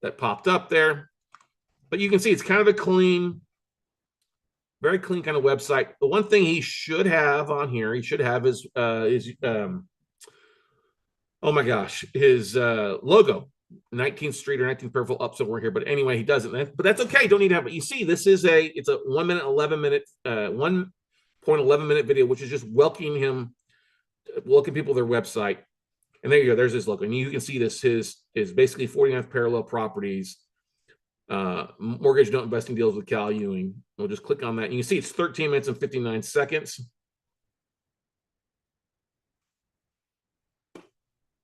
A: that popped up there, but you can see it's kind of a clean, very clean kind of website. The one thing he should have on here, he should have his oh my gosh, his logo. 19th Street or 19th Purple up somewhere here, but anyway, he doesn't. But that's okay. Don't need to have it. You see, it's a 1 minute, 11 minute, 1.11 minute video, which is just welcoming people to their website. And there you go. There's his logo, and you can see this is basically 49th parallel properties, mortgage note investing deals with Cal Ewing. We'll just click on that. And you can see it's 13 minutes and 59 seconds.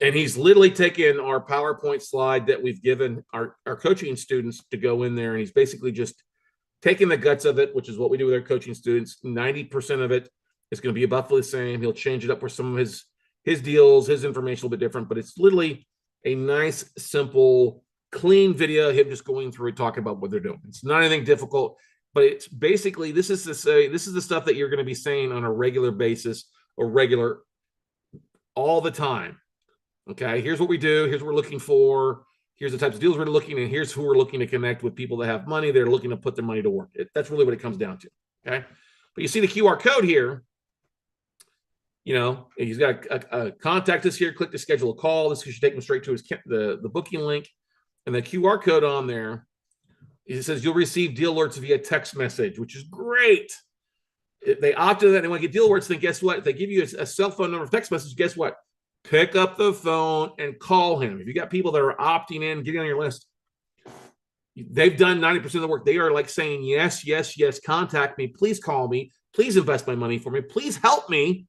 A: And he's literally taken our PowerPoint slide that we've given our coaching students to go in there. And he's basically just taking the guts of it, which is what we do with our coaching students. 90% of it is going to be about the same. He'll change it up for some of his deals, his information a little bit different, but it's literally a nice, simple, clean video, him just going through it, talking about what they're doing. It's not anything difficult, but it's basically, this is the stuff that you're going to be saying on a regular basis, or regular all the time. Okay, here's what we do. Here's what we're looking for. Here's the types of deals we're looking, and here's who we're looking to connect with, people that have money. They're looking to put their money to work. That's really what it comes down to. Okay, but you see the QR code here. You know, he's got a contact us here. Click to schedule a call. This should take him straight to his the booking link, and the QR code on there. It says you'll receive deal alerts via text message, which is great. If they opt into that and they want to get deal alerts, then guess what? If they give you a cell phone number, text message, guess what? Pick up the phone and call him. If you got people that are opting in, getting on your list, they've done 90% of the work. They are like saying, yes, yes, yes, contact me. Please call me. Please invest my money for me. Please help me.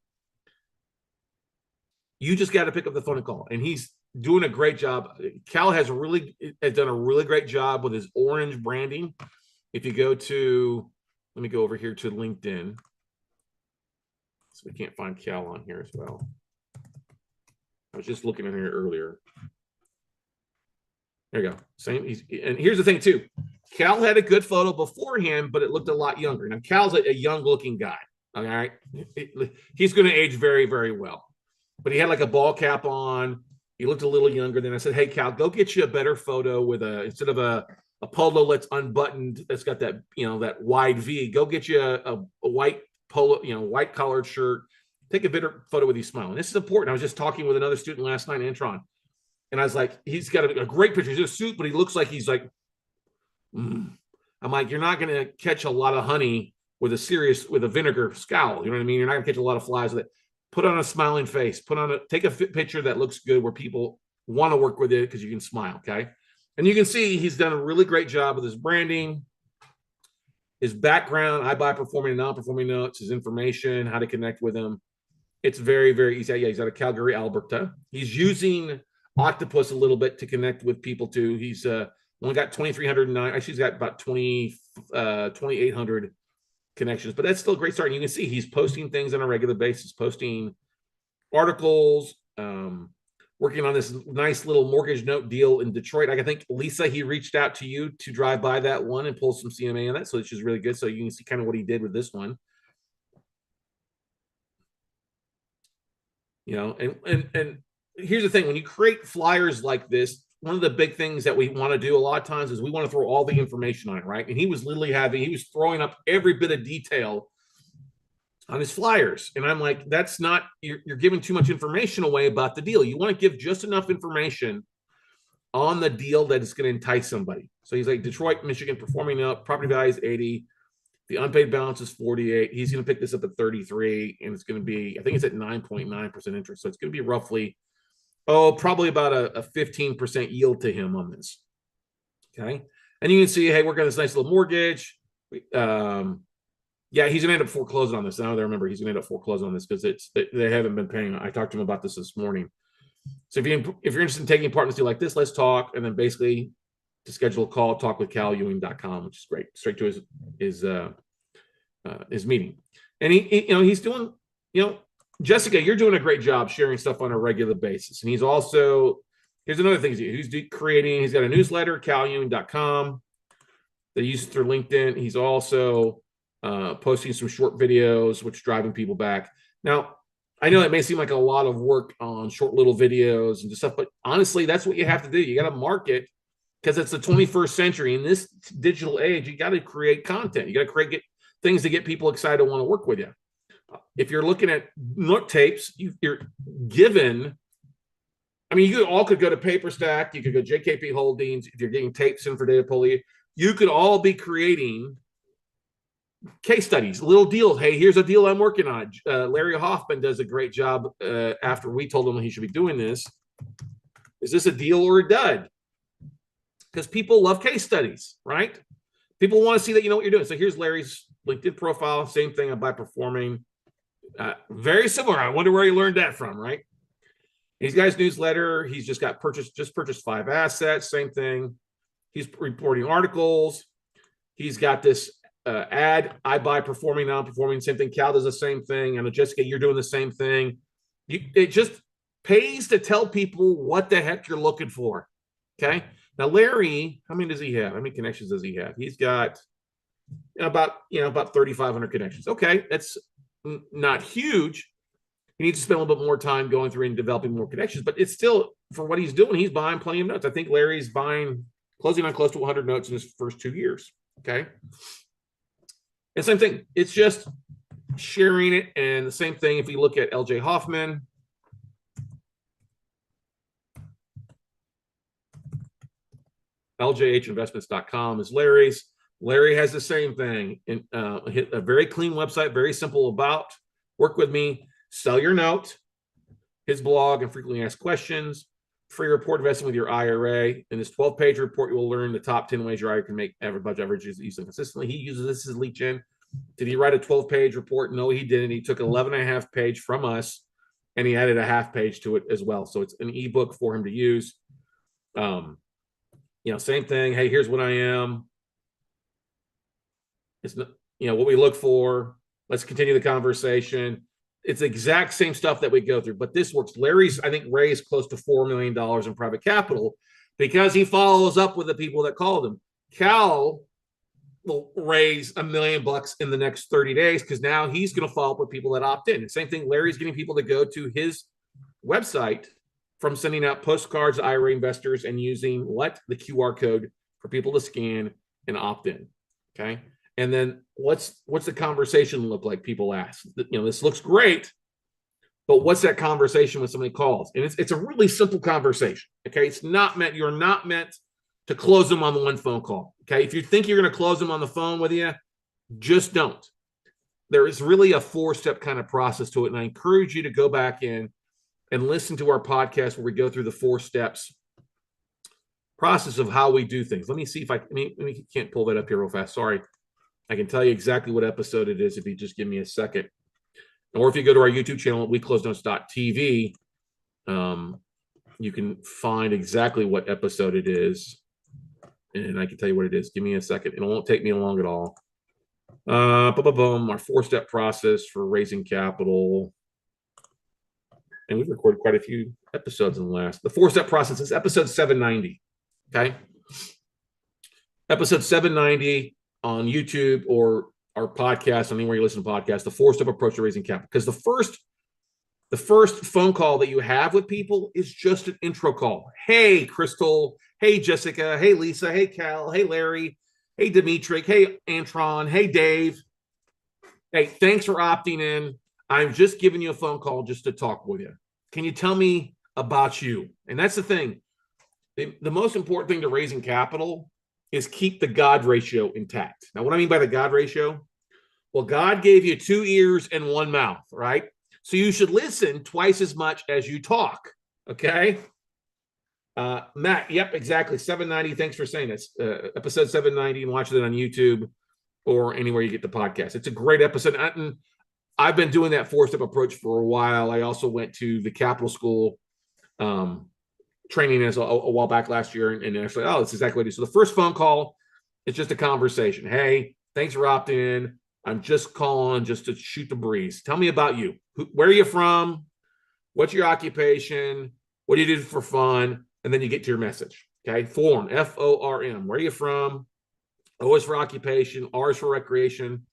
A: You just got to pick up the phone and call. And he's doing a great job. Cal has done a really great job with his orange branding. If you go to, let me go over here to LinkedIn. So we can't find Cal on here as well. I was just looking at here earlier. There you go. Same. And here's the thing too. Cal had a good photo before him, but it looked a lot younger. Now Cal's a young looking guy. All right. He's going to age very, very well. But he had like a ball cap on. He looked a little younger. Then I said, hey, Cal, go get you a better photo with instead of a polo that's unbuttoned, that's got that, that wide V, go get you a white polo, white collared shirt. Take a better photo with you smiling. This is important. I was just talking with another student last night, Antron, and I was like, he's got a great picture. He's in a suit, but he looks like he's like, I'm like, you're not going to catch a lot of honey with a vinegar scowl. You know what I mean? You're not going to catch a lot of flies with it. Put on a smiling face. Take a picture that looks good where people want to work with it because you can smile. Okay. And you can see he's done a really great job with his branding, his background. I buy performing and non-performing notes, his information, how to connect with him. It's very, very easy. Yeah, he's out of Calgary, Alberta. He's using Octopus a little bit to connect with people too. He's only got 2,309. Actually, he's got about 2,800 connections, but that's still a great start. And you can see he's posting things on a regular basis, posting articles, working on this nice little mortgage note deal in Detroit. I think, Lisa, he reached out to you to drive by that one and pull some CMA on that. So it's just really good. So you can see kind of what he did with this one. And here's the thing. When you create flyers like this, one of the big things that we want to do a lot of times is we want to throw all the information on it, right? And he was throwing up every bit of detail on his flyers. And I'm like, that's not, you're giving too much information away about the deal. You want to give just enough information on the deal that is going to entice somebody. So he's like, Detroit, Michigan, performing up, property value is 80. The unpaid balance is 48. He's going to pick this up at 33, and it's going to be, I think it's at 9.9% interest. So it's going to be roughly, probably about a 15% yield to him on this. Okay. And you can see, hey, we're got this nice little mortgage. Yeah, he's going to end up foreclosing on this. Now that I remember, he's going to end up foreclosing on this because they haven't been paying. I talked to him about this morning. So if you're interested in taking part in this deal like this, let's talk. And then basically to schedule a call, talk with calewing.com, which is great. Straight to his meeting. And he's doing, Jessica, you're doing a great job sharing stuff on a regular basis. And he's also, here's another thing he's creating. He's got a newsletter, calewing.com, that he uses through LinkedIn. He's also posting some short videos, which driving people back. Now, I know it may seem like a lot of work on short little videos and stuff, but honestly, that's what you have to do. You got to market because it's the 21st century. In this digital age, you got to create content. You got to get things to get people excited to want to work with you. If you're looking at note tapes, you're given, I mean, you all could go to PaperStack, you could go JKP Holdings. If you're getting tapes in for data pulley, you could all be creating case studies, little deals. Hey, here's a deal I'm working on. Larry Hoffman does a great job after we told him he should be doing this. Is this a deal or a dud? Because people love case studies, right? People want to see that you know what you're doing. So here's Larry's LinkedIn profile. Same thing by performing. Very similar. I wonder where he learned that from, right? He's got his newsletter. He's just purchased 5 assets. Same thing. He's reporting articles. He's got this ad, I buy performing, non-performing, same thing. Cal does the same thing. I know, Jessica, you're doing the same thing. It just pays to tell people what the heck you're looking for. Okay. Now, Larry, how many does he have? How many connections does he have? He's got about 3,500 connections. Okay. That's not huge, He needs to spend a little bit more time going through and developing more connections, but it's still, for what he's doing, he's buying plenty of notes. I think Larry's closing on close to 100 notes in his first 2 years. Okay. And same thing. It's just sharing it. And the same thing if you look at LJ Hoffman. LJHinvestments.com is Larry's. Larry has the same thing. Hit a very clean website, very simple about. Work with me, sell your note, his blog, and frequently asked questions. Free report investing with your IRA. In this 12-page report, you will learn the top 10 ways your IRA can make average budget averages easily consistently. He uses this as lead gen. Did he write a 12-page report? No, he didn't. He took 11.5 page from us, and he added a half page to it as well. So it's an ebook for him to use. Same thing. Hey, here's what I am. It's not, what we look for. Let's continue the conversation. It's the exact same stuff that we go through, but this works. Larry's, I think, raised close to $4 million in private capital because he follows up with the people that called him. Cal will raise $1 million in the next 30 days because now he's going to follow up with people that opt in. And same thing, Larry's getting people to go to his website from sending out postcards to IRA investors and using the QR code for people to scan and opt in. Okay. And then what's the conversation look like? People ask, this looks great, but what's that conversation when somebody calls? And it's a really simple conversation. Okay. You're not meant to close them on the one phone call. Okay. If you think you're going to close them on the phone with you, just don't. There is really a 4-step kind of process to it. And I encourage you to go back in and listen to our podcast where we go through the 4 steps process of how we do things. Let me see if I can't pull that up here real fast. Sorry. I can tell you exactly what episode it is if you just give me a second. Or if you go to our YouTube channel at WeCloseNotes.tv, you can find exactly what episode it is. And I can tell you what it is. Give me a second. It won't take me long at all. Our 4-step process for raising capital. And we've recorded quite a few episodes in the 4-step process is episode 790. Okay. Episode 790 on YouTube or our podcast, anywhere you listen to podcasts, the 4-step approach to raising capital. Because the first phone call that you have with people is just an intro call. Hey, Crystal. Hey, Jessica. Hey, Lisa. Hey, Cal. Hey, Larry. Hey, Dimitri. Hey, Antron. Hey, Dave. Hey, thanks for opting in. I'm just giving you a phone call just to talk with you. Can you tell me about you? And that's the thing. The most important thing to raising capital is keep the God ratio intact. Now, what I mean by the God ratio? Well, God gave you 2 ears and 1 mouth, right? So you should listen twice as much as you talk, okay? Matt, yep, exactly, 790. Thanks for saying this. Episode 790, and watch it on YouTube or anywhere you get the podcast. It's a great episode. And I've been doing that 4-step approach for a while. I also went to the Capital School training as a while back last year, and actually, that's exactly what I do. So the first phone call is just a conversation. Hey, thanks for opting in. I'm just calling just to shoot the breeze. Tell me about you. Where are you from? What's your occupation? What do you do for fun? And then you get to your message. Okay. Form, F-O-R-M. Where are you from? O is for occupation, R is for recreation,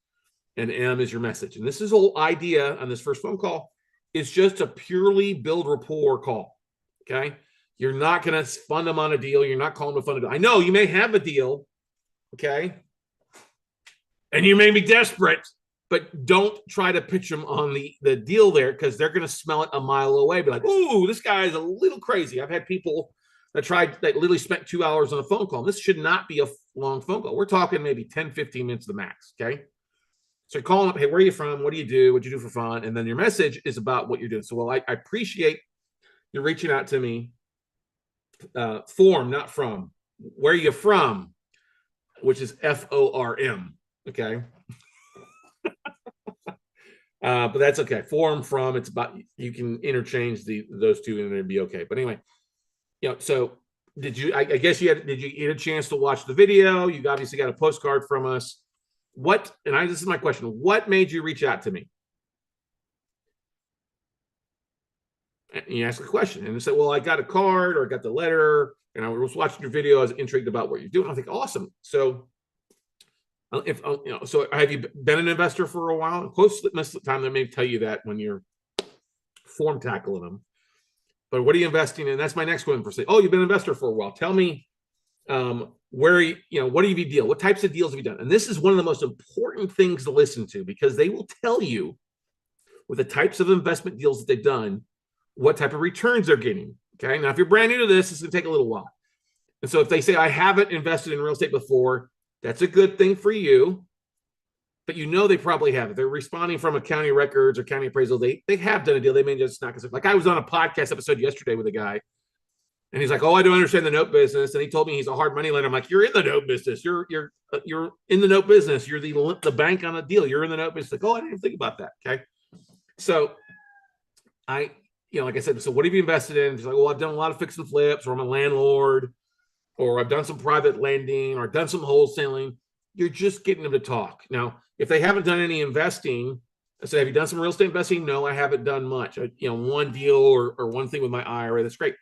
A: and M is your message. And this is the whole idea on this first phone call is just to purely build rapport call. Okay. You're not going to fund them on a deal. You're not calling them to fund a deal. I know you may have a deal. Okay. And you may be desperate, but don't try to pitch them on the deal there because they're going to smell it a mile away. Be like, ooh, this guy is a little crazy. I've had people that literally spent 2 hours on a phone call. This should not be a long phone call. We're talking maybe 10, 15 minutes the max. Okay. So you're calling up, hey, where are you from? What do you do? What do you do for fun? And then your message is about what you're doing. So, I appreciate you reaching out to me. Form, not from. Where are you from? Which is F-O-R-M. Okay. But that's okay. Form, from, it's about, you can interchange those two and it'd be okay. But anyway, so did you get a chance to watch the video? You obviously got a postcard from us. This is my question. What made you reach out to me? And you ask a question and they say, well, I got a card or I got the letter and I was watching your video. I was intrigued about what you're doing. I think, awesome. So so have you been an investor for a while? Most of the time they may tell you that when you're form tackling them. But what are you investing in? That's my next one for say. Oh, you've been an investor for a while. Tell me where what have you deal? What types of deals have you done? And this is one of the most important things to listen to, because they will tell you with the types of investment deals that they've done, what type of returns they're getting. Okay. Now, if you're brand new to this, it's going to take a little while. And so if they say, I haven't invested in real estate before, that's a good thing for you. But they probably haven't. They're responding from a county records or county appraisal. They have done a deal. They may just not. Like, I was on a podcast episode yesterday with a guy, and he's like, "Oh, I don't understand the note business." And he told me he's a hard money lender. I'm like, "You're in the note business. You're in the note business. You're the bank on a deal. You're in the note business." Like, "Oh, I didn't even think about that." Okay, so like I said, so what have you invested in? He's like, "Well, I've done a lot of fix and flips, or I'm a landlord, or I've done some private lending, or I've done some wholesaling." You're just getting them to talk. Now, if they haven't done any investing, I said, have you done some real estate investing? No, I haven't done much. One deal or one thing with my IRA. That's great.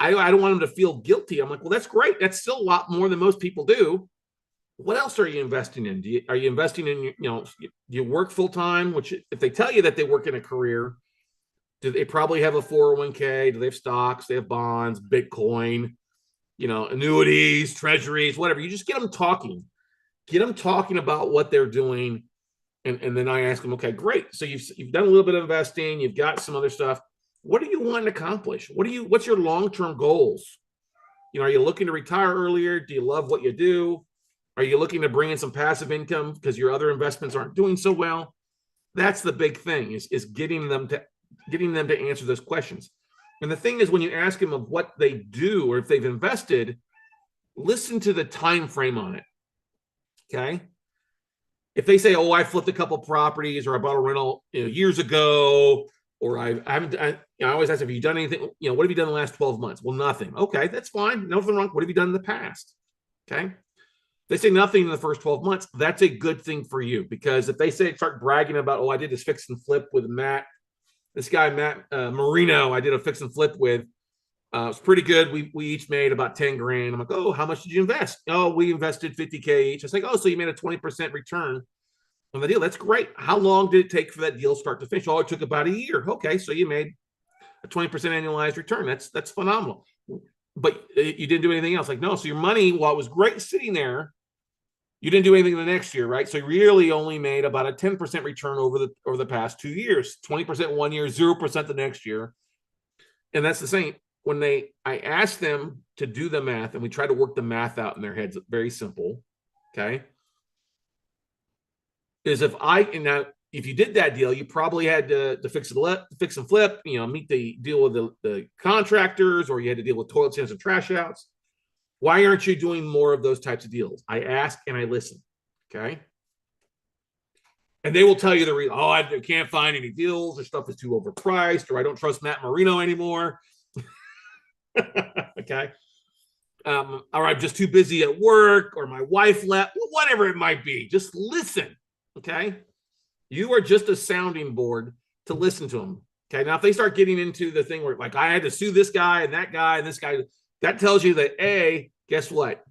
A: I don't want them to feel guilty. I'm like, well, that's great. That's still a lot more than most people do. What else are you investing in? Are you investing in, do you work full time? Which, if they tell you that they work in a career, do they probably have a 401k? Do they have stocks? They have bonds, Bitcoin, annuities, treasuries, whatever. You just get them talking. Get them talking about what they're doing. And then I ask them, okay, great. So you've done a little bit of investing. You've got some other stuff. What do you want to accomplish? What's your long-term goals? Are you looking to retire earlier? Do you love what you do? Are you looking to bring in some passive income because your other investments aren't doing so well? That's the big thing, is getting them to answer those questions. And the thing is, when you ask them of what they do or if they've invested, listen to the time frame on it. Okay. If they say, "Oh, I flipped a couple properties, or I bought a rental years ago," or I always ask, "Have you done anything? What have you done in the last 12 months?" Well, nothing. Okay, that's fine. Nothing wrong. What have you done in the past? Okay. They say nothing in the first 12 months. That's a good thing for you, because if they start bragging about, "Oh, I did this fix and flip with Matt, this guy, Matt Marino, I did a fix and flip with. It's pretty good. We each made about 10 grand. I'm like, "Oh, how much did you invest?" "Oh, we invested 50K each." I was like, "Oh, so you made a 20% return on the deal. That's great. How long did it take for that deal start to finish?" "Oh, it took about a year." "Okay, so you made a 20% annualized return. That's phenomenal. But you didn't do anything else?" Like, "No." So your money, while it was great sitting there, you didn't do anything the next year, right? So you really only made about a 10% return over the past 2 years. 20% one year, 0% the next year. And that's the same. When I ask them to do the math, and we try to work the math out in their heads, very simple. Okay. Is if you did that deal, you probably had to fix and flip, meet the deal with the contractors, or you had to deal with toilet stands and trash outs. Why aren't you doing more of those types of deals? I ask and I listen. Okay. And they will tell you the reason. "Oh, I can't find any deals. Their stuff is too overpriced," or "I don't trust Matt Marino anymore." Okay. Or "I'm just too busy at work," or "my wife left," whatever it might be. Just listen. Okay. You are just a sounding board to listen to them. Okay. Now, if they start getting into the thing where, like, "I had to sue this guy and that guy and this guy," that tells you that, guess what?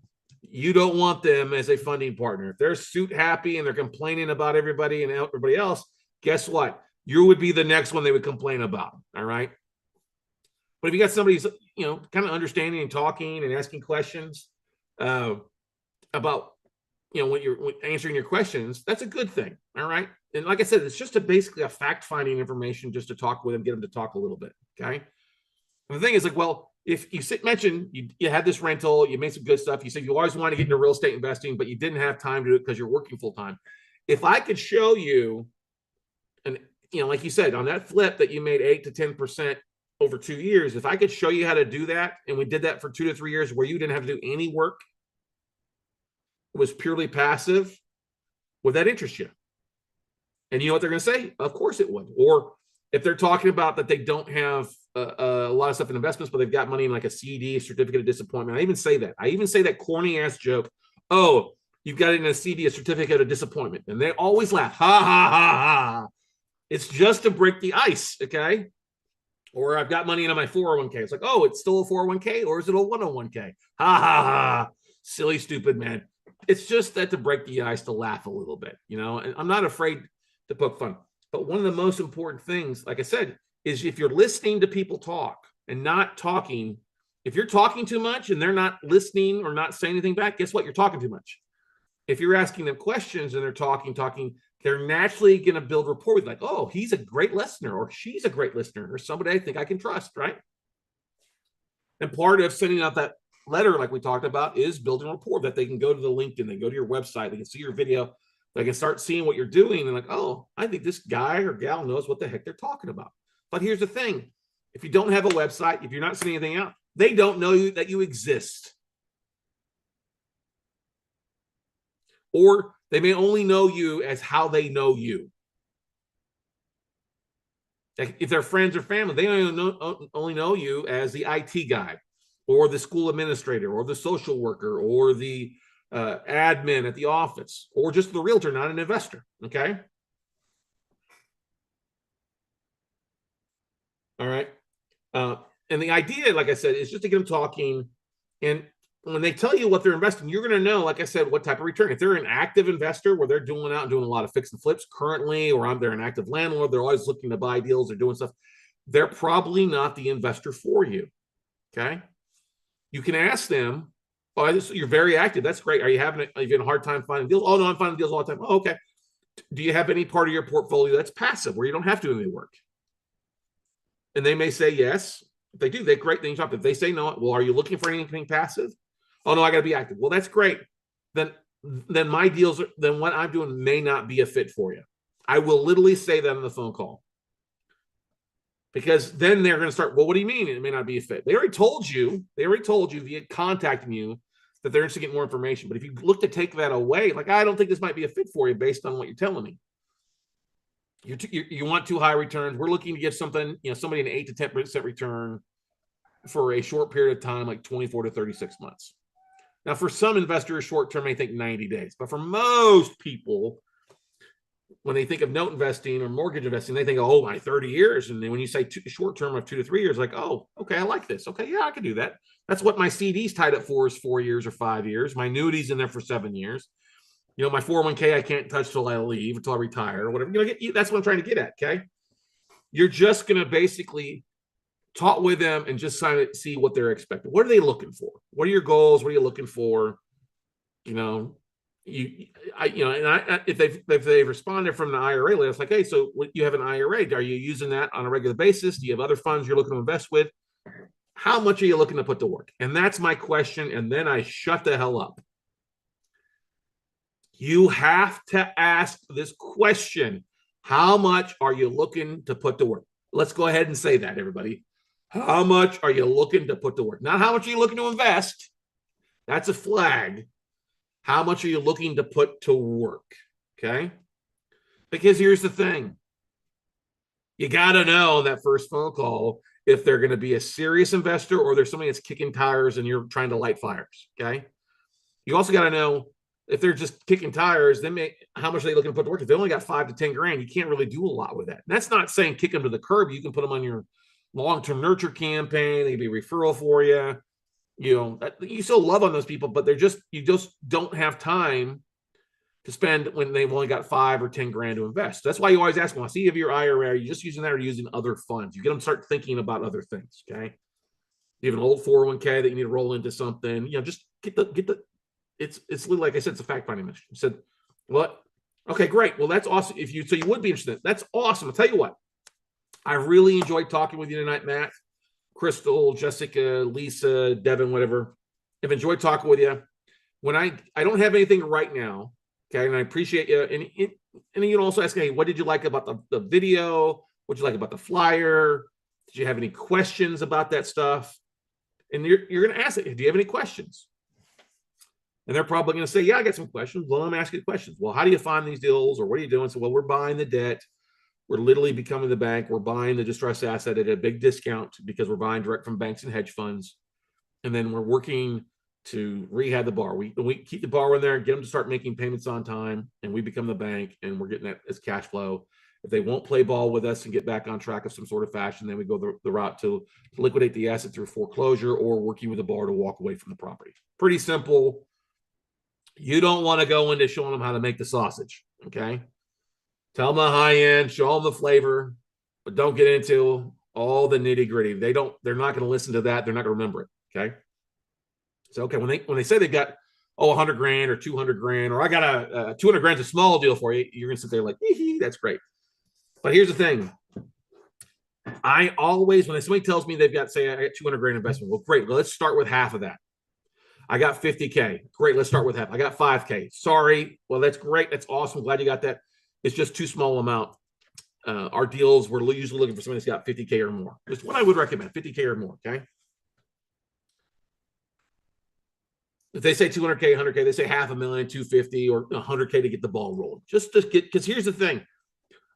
A: You don't want them as a funding partner. If they're suit happy and they're complaining about everybody and everybody else, guess what? You would be the next one they would complain about. All right. But if you got somebody who's, kind of understanding and talking and asking questions about, when you're answering your questions, that's a good thing. All right. And like I said, it's just basically a fact-finding information, just to talk with them, get them to talk a little bit. Okay. And the thing is, like, well, if you mentioned you had this rental, you made some good stuff. You said you always want to get into real estate investing, but you didn't have time to do it because you're working full time. If I could show you, and like you said, on that flip that you made 8 to 10% over 2 years, if I could show you how to do that, and we did that for 2 to 3 years where you didn't have to do any work, it was purely passive, would that interest you? And you know what they're going to say? Of course it would. Or if they're talking about that they don't have a lot of stuff in investments, but they've got money in like a CD, a certificate of disappointment. I even say that corny ass joke. "Oh, you've got it in a CD, a certificate of disappointment." And they always laugh. Ha, ha, ha, ha. It's just to break the ice. Okay. Or "I've got money in my 401k. It's like, "Oh, it's still a 401k, or is it a 101k? Ha, ha, ha. Silly, stupid man." It's just that to break the ice, to laugh a little bit, and I'm not afraid to poke fun. But one of the most important things, like I said, is if you're listening to people talk and not talking, if you're talking too much and they're not listening or not saying anything back, guess what? You're talking too much. If you're asking them questions and they're talking, they're naturally going to build rapport with, like, oh, he's a great listener, or she's a great listener, or somebody I think I can trust, right? And part of sending out that letter, like we talked about, is building rapport, that they can go to the LinkedIn, they go to your website, they can see your video, they can start seeing what you're doing, and like, oh, I think this guy or gal knows what the heck they're talking about. But here's the thing. If you don't have a website, if you're not sending anything out, they don't know that you exist. Or they may only know you as how they know you. Like if they're friends or family, they only know you as the IT guy, or the school administrator, or the social worker, or the admin at the office, or just the realtor, not an investor. Okay. All right. And the idea, like I said, is just to get them talking. And when they tell you what they're investing, you're going to know, like I said, what type of return. If they're an active investor where they're doing a lot of fix and flips currently, or they're an active landlord, they're always looking to buy deals, they're doing stuff, they're probably not the investor for you. Okay. You can ask them, oh, you're very active. That's great. Are you having a hard time finding deals? Oh, no, I'm finding deals all the time. Oh, okay. Do you have any part of your portfolio that's passive where you don't have to do any work? And they may say yes. If they do, they're great things. If they say no, well, are you looking for anything passive? Oh, no, I got to be active. Well, that's great. Then my deals, then what I'm doing may not be a fit for you. I will literally say that on the phone call. Because then they're going to start, well, what do you mean it may not be a fit? They already told you via contacting you that they're interested in getting more information. But if you look to take that away, like, I don't think this might be a fit for you based on what you're telling me. You want too high returns. We're looking to give somebody an 8 to 10% return for a short period of time, like 24 to 36 months. Now, for some investors, short term may think 90 days, but for most people, when they think of note investing or mortgage investing, they think, oh, my 30 years. And then when you say short term of 2 to 3 years, like, oh, okay, I like this. Okay, yeah, I can do that. That's what my CD's tied up for, is 4 years or 5 years. My annuity's in there for 7 years. My 401k I can't touch till I leave, until I retire or whatever. That's what I'm trying to get at. Okay, you're just going to basically talk with them and just see what they're expecting. What are they looking for? What are your goals? What are you looking for? If they've responded from the IRA list, like, hey, so you have an IRA, are you using that on a regular basis? Do you have other funds you're looking to invest with? How much are you looking to put to work? And that's my question. And then I shut the hell up. You have to ask this question. How much are you looking to put to work? Let's go ahead and say that, everybody. How much are you looking to put to work? Not how much are you looking to invest? That's a flag. How much are you looking to put to work? Okay? Because here's the thing. You got to know that first phone call if they're going to be a serious investor or there's somebody that's kicking tires and you're trying to light fires. Okay? You also got to know if they're just kicking tires, how much are they looking to put to work? If they only got 5 to 10 grand, you can't really do a lot with that. And that's not saying kick them to the curb. You can put them on your long-term nurture campaign. They can be a referral for you. You still love on those people, but you just don't have time to spend when they've only got 5 or 10 grand to invest. That's why you always ask them, I see you have your IRA. Are you just using that or are you using other funds? You get them to start thinking about other things. Okay. You have an old 401k that you need to roll into something, just get the, it's like I said, it's a fact finding mission. I said, what? Okay, great. Well, that's awesome. You would be interested. That's awesome. I'll tell you what, I really enjoyed talking with you tonight, Matt, Crystal, Jessica, Lisa, Devin, whatever. I've enjoyed talking with you. When I don't have anything right now, okay, and I appreciate you. And you can also ask, hey, what did you like about the video? What did you like about the flyer? Did you have any questions about that stuff? And you're going to ask it. Do you have any questions? And they're probably going to say, yeah, I got some questions. Well, I'm asking questions. Well, how do you find these deals? Or what are you doing? So, well, we're buying the debt. We're literally becoming the bank. We're buying the distressed asset at a big discount because we're buying direct from banks and hedge funds. And then we're working to rehab the borrower. We keep the borrower in there, get them to start making payments on time, and we become the bank, and we're getting that as cash flow. If they won't play ball with us and get back on track of some sort of fashion, then we go the route to liquidate the asset through foreclosure or working with the borrower to walk away from the property. Pretty simple. You don't want to go into showing them how to make the sausage, okay? Tell them the high end, show them the flavor. but don't get into all the nitty gritty. They're not going to listen to that. They're not going to remember it. Okay. So, okay. When they say they've got, 100 grand or 200 grand, or I got a 200 grand's a small deal for you, you're going to sit there like, that's great. But here's the thing. I always, when somebody tells me they've got, say, I got 200 grand investment, well, great. Well, let's start with half of that. I got 50K. Great. Let's start with half. I got 5K. Sorry. Well, that's great. That's awesome. Glad you got that. It's just too small amount. Our deals, we're usually looking for somebody that's got 50K or more. Just what I would recommend, 50K or more. Okay. If they say 200K, 100K, they say half a million, 250 or 100K to get the ball rolling. Just to get, because here's the thing.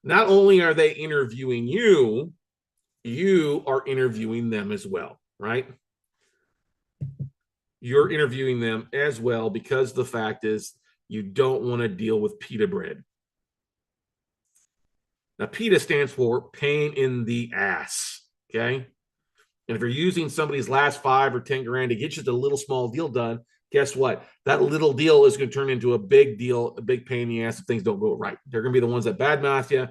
A: Not only are they interviewing you, you are interviewing them as well, right? You're interviewing them as well, because the fact is you don't want to deal with pita bread. Now, PITA stands for pain in the ass, okay? And if you're using somebody's last 5 or 10 grand to get just a little small deal done, guess what? That little deal is going to turn into a big deal, a big pain in the ass if things don't go right. They're going to be the ones that badmouth you.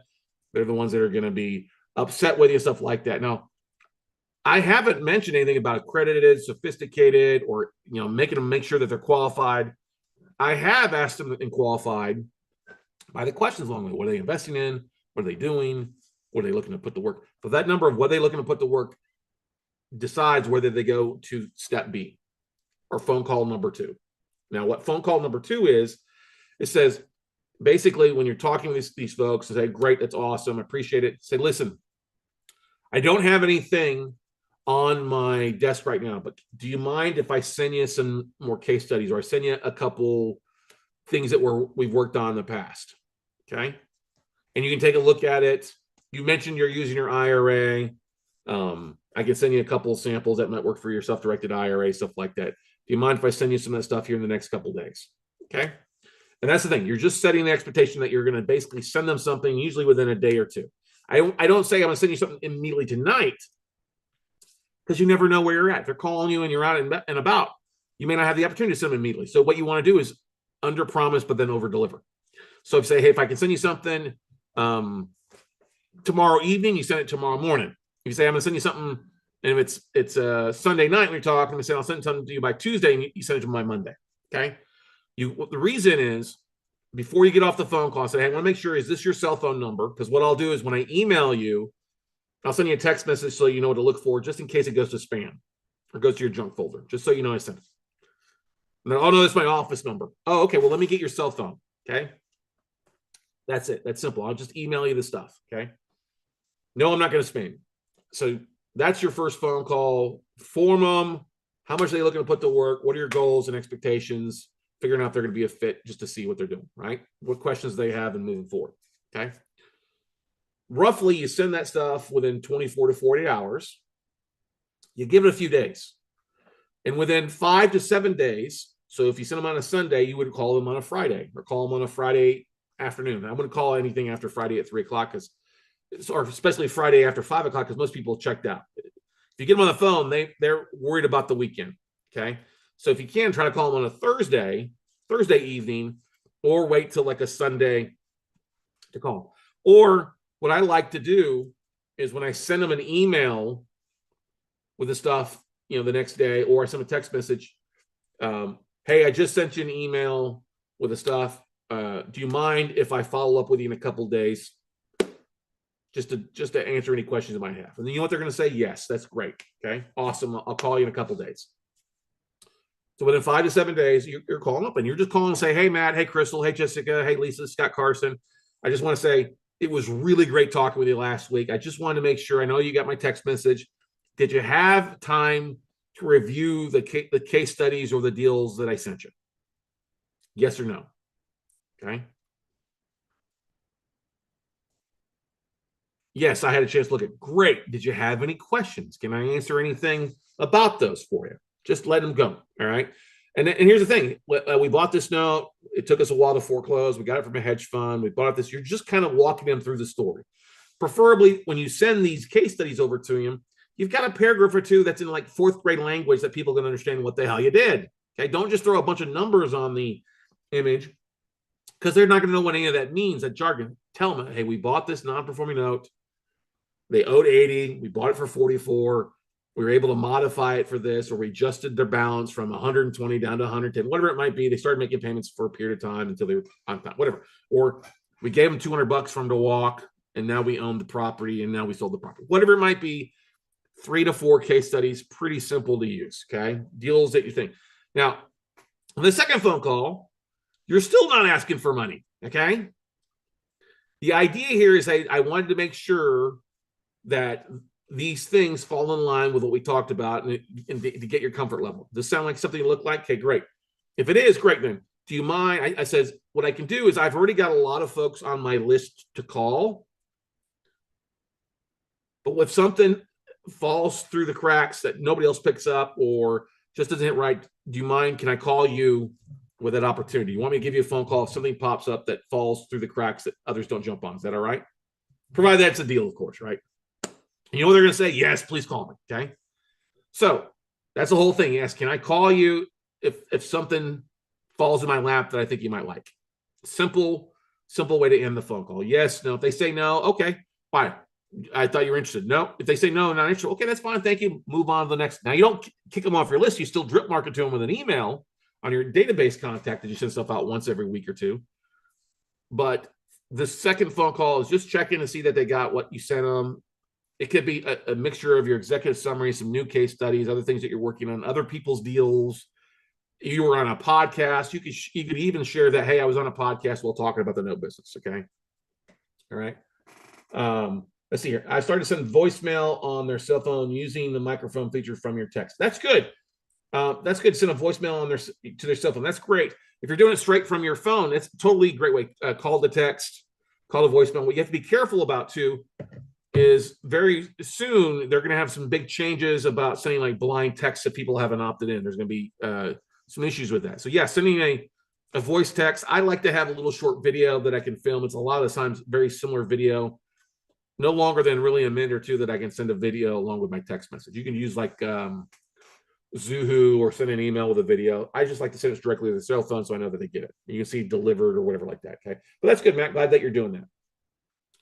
A: They're the ones that are going to be upset with you, stuff like that. Now, I haven't mentioned anything about accredited, sophisticated, or making them make sure that they're qualified. I have asked them and qualified by the questions along the way. What are they investing in? What are they doing? What are they looking to put to work? So that number of what they're looking to put to work decides whether they go to step B or phone call number 2. Now, what phone call number 2 is, it says, basically, when you're talking to these folks, they say, great, that's awesome, I appreciate it. Say, listen, I don't have anything on my desk right now, but do you mind if I send you some more case studies, or I send you a couple things that we've worked on in the past? Okay. And you can take a look at it. You mentioned you're using your IRA. I can send you a couple of samples that might work for your self-directed IRA, stuff like that. Do you mind if I send you some of that stuff here in the next couple of days? Okay. And that's the thing. You're just setting the expectation that you're going to basically send them something usually within a day or two. I don't say I'm going to send you something immediately tonight, because you never know where you're at. They're calling you and you're out and about. You may not have the opportunity to send them immediately. So what you want to do is under promise, but then over deliver. So if you say, hey, if I can send you something tomorrow evening, you send it tomorrow morning. If you say, I'm going to send you something, and if it's Sunday night, we're talking, and say, I'll send something to you by Tuesday, and you send it to me by Monday. Okay. The reason is, before you get off the phone call, say, hey, I want to make sure, is this your cell phone number? Because what I'll do is when I email you, I'll send you a text message so you know what to look for, just in case it goes to spam or goes to your junk folder, just so you know I sent it. And then, oh, no, that's my office number. Oh, okay. Well, let me get your cell phone. Okay. That's it. That's simple. I'll just email you the stuff. Okay. No, I'm not going to spam. So that's your first phone call. Form them. How much are they looking to put to work? What are your goals and expectations? Figuring out if they're going to be a fit, just to see what they're doing, right? What questions they have and moving forward. Okay. Roughly, you send that stuff within 24 to 48 hours. You give it a few days. And within 5 to 7 days, so if you send them on a Sunday, you would call them on a Friday, or call them on a Friday afternoon. I wouldn't call anything after Friday at 3 o'clock, or especially Friday after 5 o'clock, because most people checked out. If you get them on the phone, they're worried about the weekend. Okay. So if you can, try to call them on a Thursday evening, or wait till like a Sunday to call. Or what I like to do is, when I send them an email with the stuff, the next day, or I send a text message, hey, I just sent you an email with the stuff. Do you mind if I follow up with you in a couple of days, just to answer any questions you might have? And then you know what they're going to say? Yes, that's great. Okay, awesome. I'll call you in a couple of days. So within 5 to 7 days, you're calling up, and you're just calling and say, hey, Matt, hey, Crystal, hey, Jessica, hey, Lisa, Scott, Carson. I just want to say it was really great talking with you last week. I just wanted to make sure, I know you got my text message. Did you have time to review the case studies or the deals that I sent you? Yes or no? Okay. Yes, I had a chance to look at. Great. Did you have any questions? Can I answer anything about those for you? Just let them go. All right. And here's the thing. We bought this note. It took us a while to foreclose. We got it from a hedge fund. We bought this. You're just kind of walking them through the story. Preferably, when you send these case studies over to them, you've got a paragraph or two that's in like 4th grade language that people can understand what the hell you did. Okay. Don't just throw a bunch of numbers on the image, because they're not going to know what any of that means, that jargon. Tell them, hey, we bought this non-performing note. They owed 80. We bought it for 44. We were able to modify it for this, or we adjusted their balance from 120 down to 110, whatever it might be. They started making payments for a period of time until they were on time, whatever. Or we gave them $200 for them to walk, and now we own the property, and now we sold the property. Whatever it might be, 3 to 4 case studies, pretty simple to use, okay? Deals that you think. Now, on the second phone call, you're still not asking for money, okay? The idea here is I wanted to make sure that these things fall in line with what we talked about and to get your comfort level. Does this sound like something you look like? Okay, great. If it is, great then. Do you mind? I says, what I can do is I've already got a lot of folks on my list to call. But if something falls through the cracks that nobody else picks up or just doesn't hit right, do you mind? Can I call you with that opportunity? You want me to give you a phone call if something pops up that falls through the cracks that others don't jump on? Is that all right? Provided that's a deal, of course, right? You know what they're going to say? Yes, please call me. Okay. So that's the whole thing. Yes. Can I call you if something falls in my lap that I think you might like? Simple way to end the phone call. Yes. No. If they say no, okay, fine. I thought you were interested. No. If they say no, not interested. Okay, that's fine. Thank you. Move on to the next. Now you don't kick them off your list. You still drip market to them with an email on your database contact that you send stuff out once every week or two. But the second phone call is just checking to see that they got what you sent them. It could be a mixture of your executive summary, some new case studies, other things that you're working on, other people's deals. You were on a podcast. You could even share that, hey, I was on a podcast while talking about the note business. Okay. All right. Let's see here. I started to send voicemail on their cell phone using the microphone feature from your text. That's good. That's good. Send a voicemail to their cell phone. That's great. If you're doing it straight from your phone, that's totally a great way. Call the text, call the voicemail. What you have to be careful about too is very soon they're going to have some big changes about sending like blind texts if people haven't opted in. There's going to be some issues with that. So yeah, sending a voice text. I like to have a little short video that I can film. It's a lot of the times very similar video, no longer than really a minute or two that I can send a video along with my text message. You can use like Zoohoo or send an email with a video. I just like to send it directly to the cell phone so I know that they get it. You can see delivered or whatever like that. Okay, but that's good, Matt. Glad that you're doing that.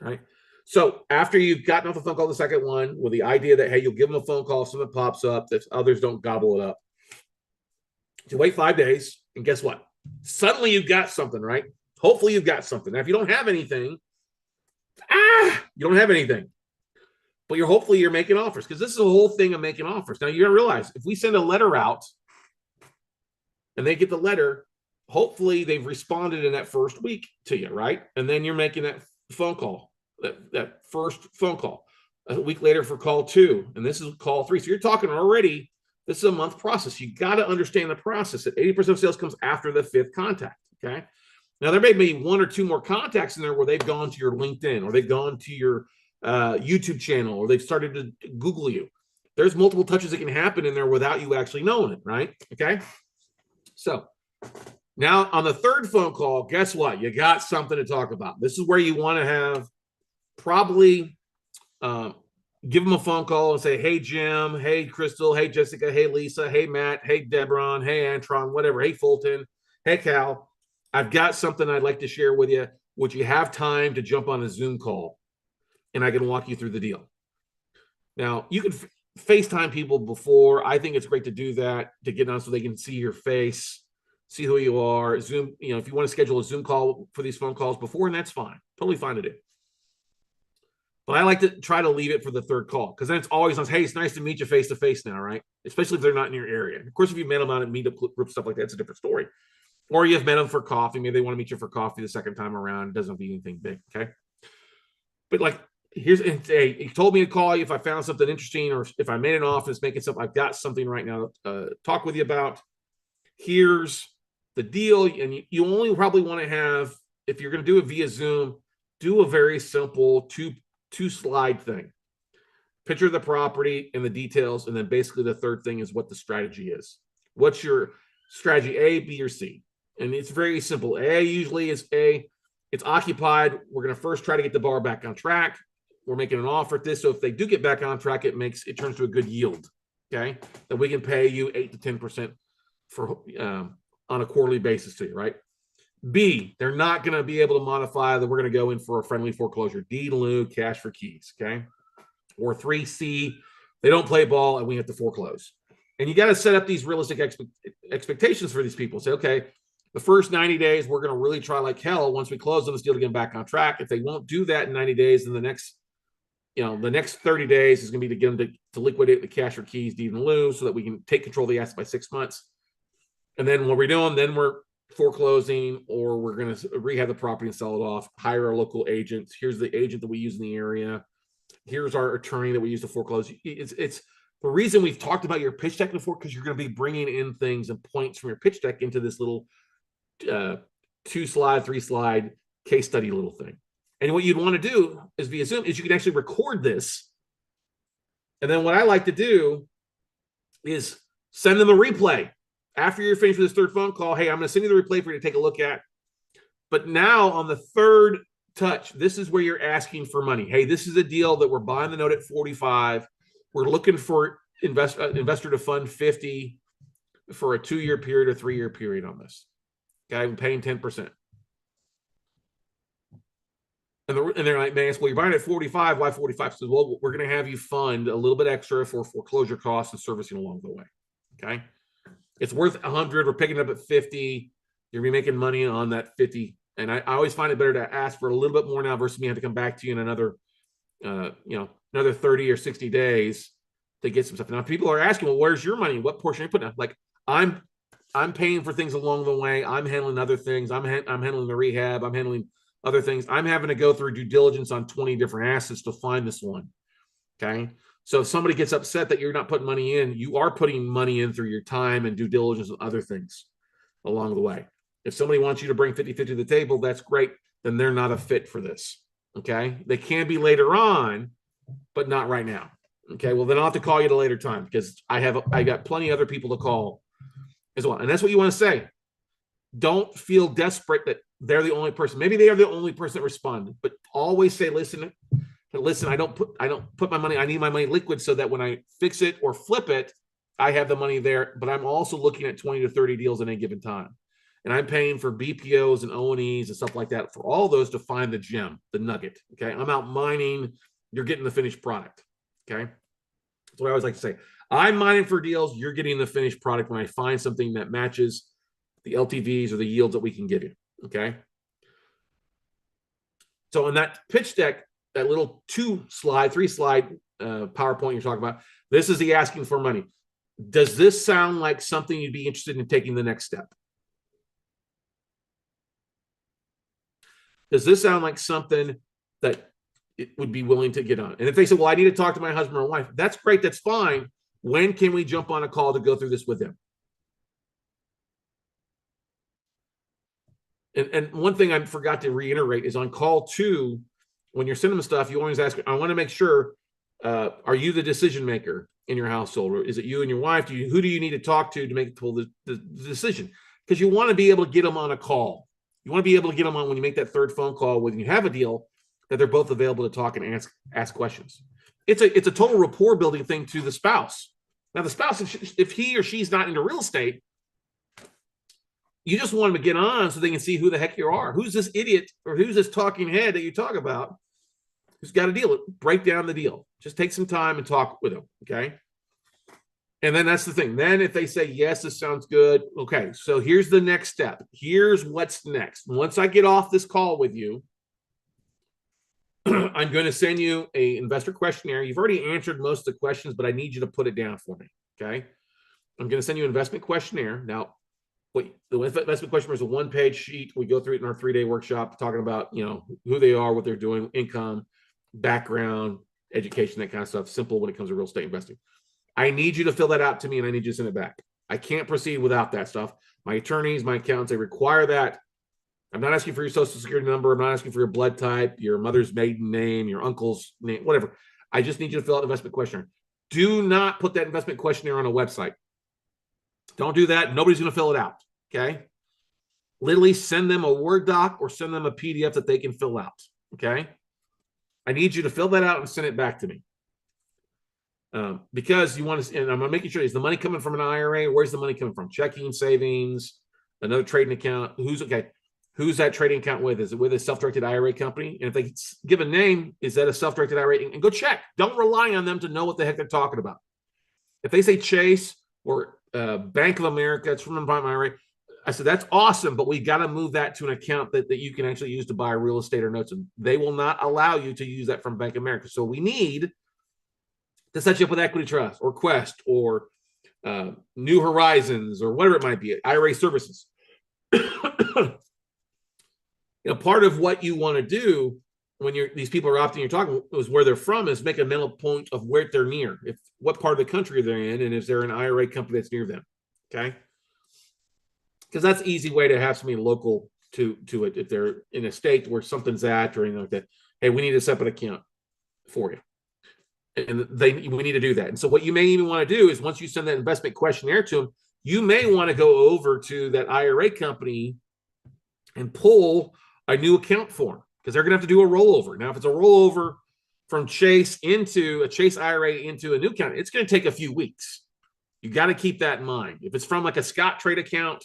A: All right. So after you've gotten off the phone call, the second one, with the idea that, hey, you'll give them a phone call if something pops up, that others don't gobble it up. You wait 5 days, and guess what? Suddenly you've got something, right? Hopefully you've got something. Now, if you don't have anything, you don't have anything. But hopefully you're making offers, because this is the whole thing of making offers. Now, you gotta realize, if we send a letter out and they get the letter, hopefully they've responded in that first week to you, right? And then you're making that phone call. That first phone call, a week later for call 2, and this is call 3. So you're talking already, this is a month process. You got to understand the process that 80% of sales comes after the 5th contact. Okay. Now there may be 1 or 2 more contacts in there where they've gone to your LinkedIn, or they've gone to your YouTube channel, or they've started to Google you. There's multiple touches that can happen in there without you actually knowing it. Right. Okay. So now on the 3rd phone call, guess what? You got something to talk about. This is where you want to have probably give them a phone call and say, hey, Jim, hey, Crystal, hey, Jessica, hey, Lisa, hey, Matt, hey, Debron, hey, Antron, whatever, hey, Fulton, hey, Cal, I've got something I'd like to share with you. Would you have time to jump on a Zoom call and I can walk you through the deal? Now, you can FaceTime people before. I think it's great to do that, to get on so they can see your face, see who you are. Zoom, if you want to schedule a Zoom call for these phone calls before, and that's fine. Totally fine to do. But I like to try to leave it for the 3rd call, because then it's always on, hey, it's nice to meet you face to face now, right? Especially if they're not in your area. Of course, if you met them out at meetup group, stuff like that, it's a different story. Or you've met them for coffee. Maybe they want to meet you for coffee the second time around. It doesn't be anything big, okay? But like, hey, he told me to call you if I found something interesting, or if I made an offer, making something, I've got something right now to talk with you about. Here's the deal. And you only probably want to have, if you're going to do it via Zoom, do a very simple two-slide thing. Picture of the property and the details, and then basically the 3rd thing is what the strategy is. What's your strategy, A, B, or C? And it's very simple. A usually is it's occupied. We're going to first try to get the bar back on track. We're making an offer at this, so if they do get back on track, it turns to a good yield. Okay, that we can pay you 8 to 10% for on a quarterly basis to you, right? B, they're not going to be able to modify that. We're going to go in for a friendly foreclosure, deed in lieu, cash for keys. Okay. or 3C, they don't play ball and we have to foreclose. And you got to set up these realistic expectations for these people. Say, okay, the first 90 days, we're going to really try like hell once we close on this deal to get them back on track. If they won't do that in 90 days, then the next 30 days is going to be to get them to liquidate the cash or keys, deed in lieu, so that we can take control of the asset by 6 months. And then what we're doing, then we're foreclosing, or we're going to rehab the property and sell it off, hire our local agents. Here's the agent that we use in the area. Here's our attorney that we use to foreclose. It's the reason we've talked about your pitch deck before, because you're going to be bringing in things and points from your pitch deck into this little 2-slide, 3-slide case study little thing. And what you'd want to do is via Zoom is you can actually record this. And then what I like to do is send them a replay. After you're finished with this third phone call, hey, I'm going to send you the replay for you to take a look at. But now on the third touch, this is where you're asking for money. Hey, this is a deal that we're buying the note at 45. We're looking for investor to fund 50 for a 2-year period or 3-year period on this. Okay, I'm paying 10%. And they're like, man, well, you're buying at 45. Why 45? So, well, we're going to have you fund a little bit extra for foreclosure costs and servicing along the way. Okay, it's worth 100. We're picking it up at 50. You're going to be making money on that 50. And I always find it better to ask for a little bit more now versus me having to come back to you in another 30 or 60 days to get some stuff. Now, people are asking, well, where's your money? What portion are you putting up? Like, I'm paying for things along the way. I'm handling other things. I'm handling the rehab. I'm handling other things. I'm having to go through due diligence on 20 different assets to find this one. Okay. So if somebody gets upset that you're not putting money in, you are putting money in through your time and due diligence and other things along the way. If somebody wants you to bring 50-50 to the table, that's great. Then they're not a fit for this. Okay. They can be later on, but not right now. Okay. Well, then I'll have to call you at a later time because I got plenty of other people to call as well. And that's what you want to say. Don't feel desperate that they're the only person. Maybe they are the only person that responded, but always say, listen, I don't put my money. I need my money liquid so that when I fix it or flip it, I have the money there. But I'm also looking at 20 to 30 deals at any given time. And I'm paying for BPOs and O&Es and stuff like that for all those to find the gem, the nugget. Okay. I'm out mining. You're getting the finished product. Okay. That's what I always like to say. I'm mining for deals. You're getting the finished product when I find something that matches the LTVs or the yields that we can give you. Okay. So in that pitch deck, that little 2-slide, 3-slide PowerPoint you're talking about, this is the asking for money. Does this sound like something you'd be interested in taking the next step? Does this sound like something that it would be willing to get on? And if they say, well, I need to talk to my husband or wife, that's great. That's fine. When can we jump on a call to go through this with them? And one thing I forgot to reiterate is on call 2, when you're sending them stuff, you always ask, I want to make sure, are you the decision maker in your household? Or is it you and your wife? Who do you need to talk to make the decision? Because you want to be able to get them on a call. You want to be able to get them on when you make that third phone call, when you have a deal, that they're both available to talk and ask questions. It's a total rapport building thing to the spouse. Now, the spouse, if he or she's not into real estate, you just want them to get on so they can see who the heck you are. Who's this idiot or who's this talking head that you talk about who's got a deal? Break down the deal. Just take some time and talk with them, okay? And then that's the thing. Then if they say, yes, this sounds good, okay, so here's the next step. Here's what's next. Once I get off this call with you, I'm going to send you an investor questionnaire. You've already answered most of the questions, but I need you to put it down for me, okay? I'm going to send you an investment questionnaire. Now, the investment questionnaire is a 1-page sheet. We go through it in our 3-day workshop, talking about, who they are, what they're doing, income, background, education, that kind of stuff. Simple when it comes to real estate investing. I need you to fill that out to me, and I need you to send it back. I can't proceed without that stuff. My attorneys, my accountants, they require that. I'm not asking for your social security number. I'm not asking for your blood type, your mother's maiden name, your uncle's name, whatever. I just need you to fill out an investment questionnaire. Do not put that investment questionnaire on a website. Don't do that. Nobody's going to fill it out, okay? Literally send them a Word doc or send them a PDF that they can fill out, okay? I need you to fill that out and send it back to me. Because you want to, and I'm making sure, is the money coming from an IRA? Where's the money coming from? Checking, savings, another trading account? Who's okay? Who's that trading account with? Is it with a self-directed IRA company? And if they give a name, is that a self-directed IRA? And go check. Don't rely on them to know what the heck they're talking about. If they say Chase or Bank of America, it's from the IRA, I said, that's awesome, but we got to move that to an account that you can actually use to buy real estate or notes. And they will not allow you to use that from Bank of America. So we need to set you up with Equity Trust or Quest or New Horizons or whatever it might be, IRA services. Part of what you want to do when these people are opting, you're talking is where they're from, is make a mental point of where they're near, what part of the country they're in, and is there an IRA company that's near them? Okay, because that's an easy way to have somebody local to it if they're in a state where something's at or anything like that. Hey, we need a separate account for you, and we need to do that. And so what you may even want to do is once you send that investment questionnaire to them, you may want to go over to that IRA company and pull a new account form, because they're going to have to do a rollover. Now, if it's a rollover from Chase into a Chase IRA into a new account, it's going to take a few weeks. You got to keep that in mind. If it's from like a Scott trade account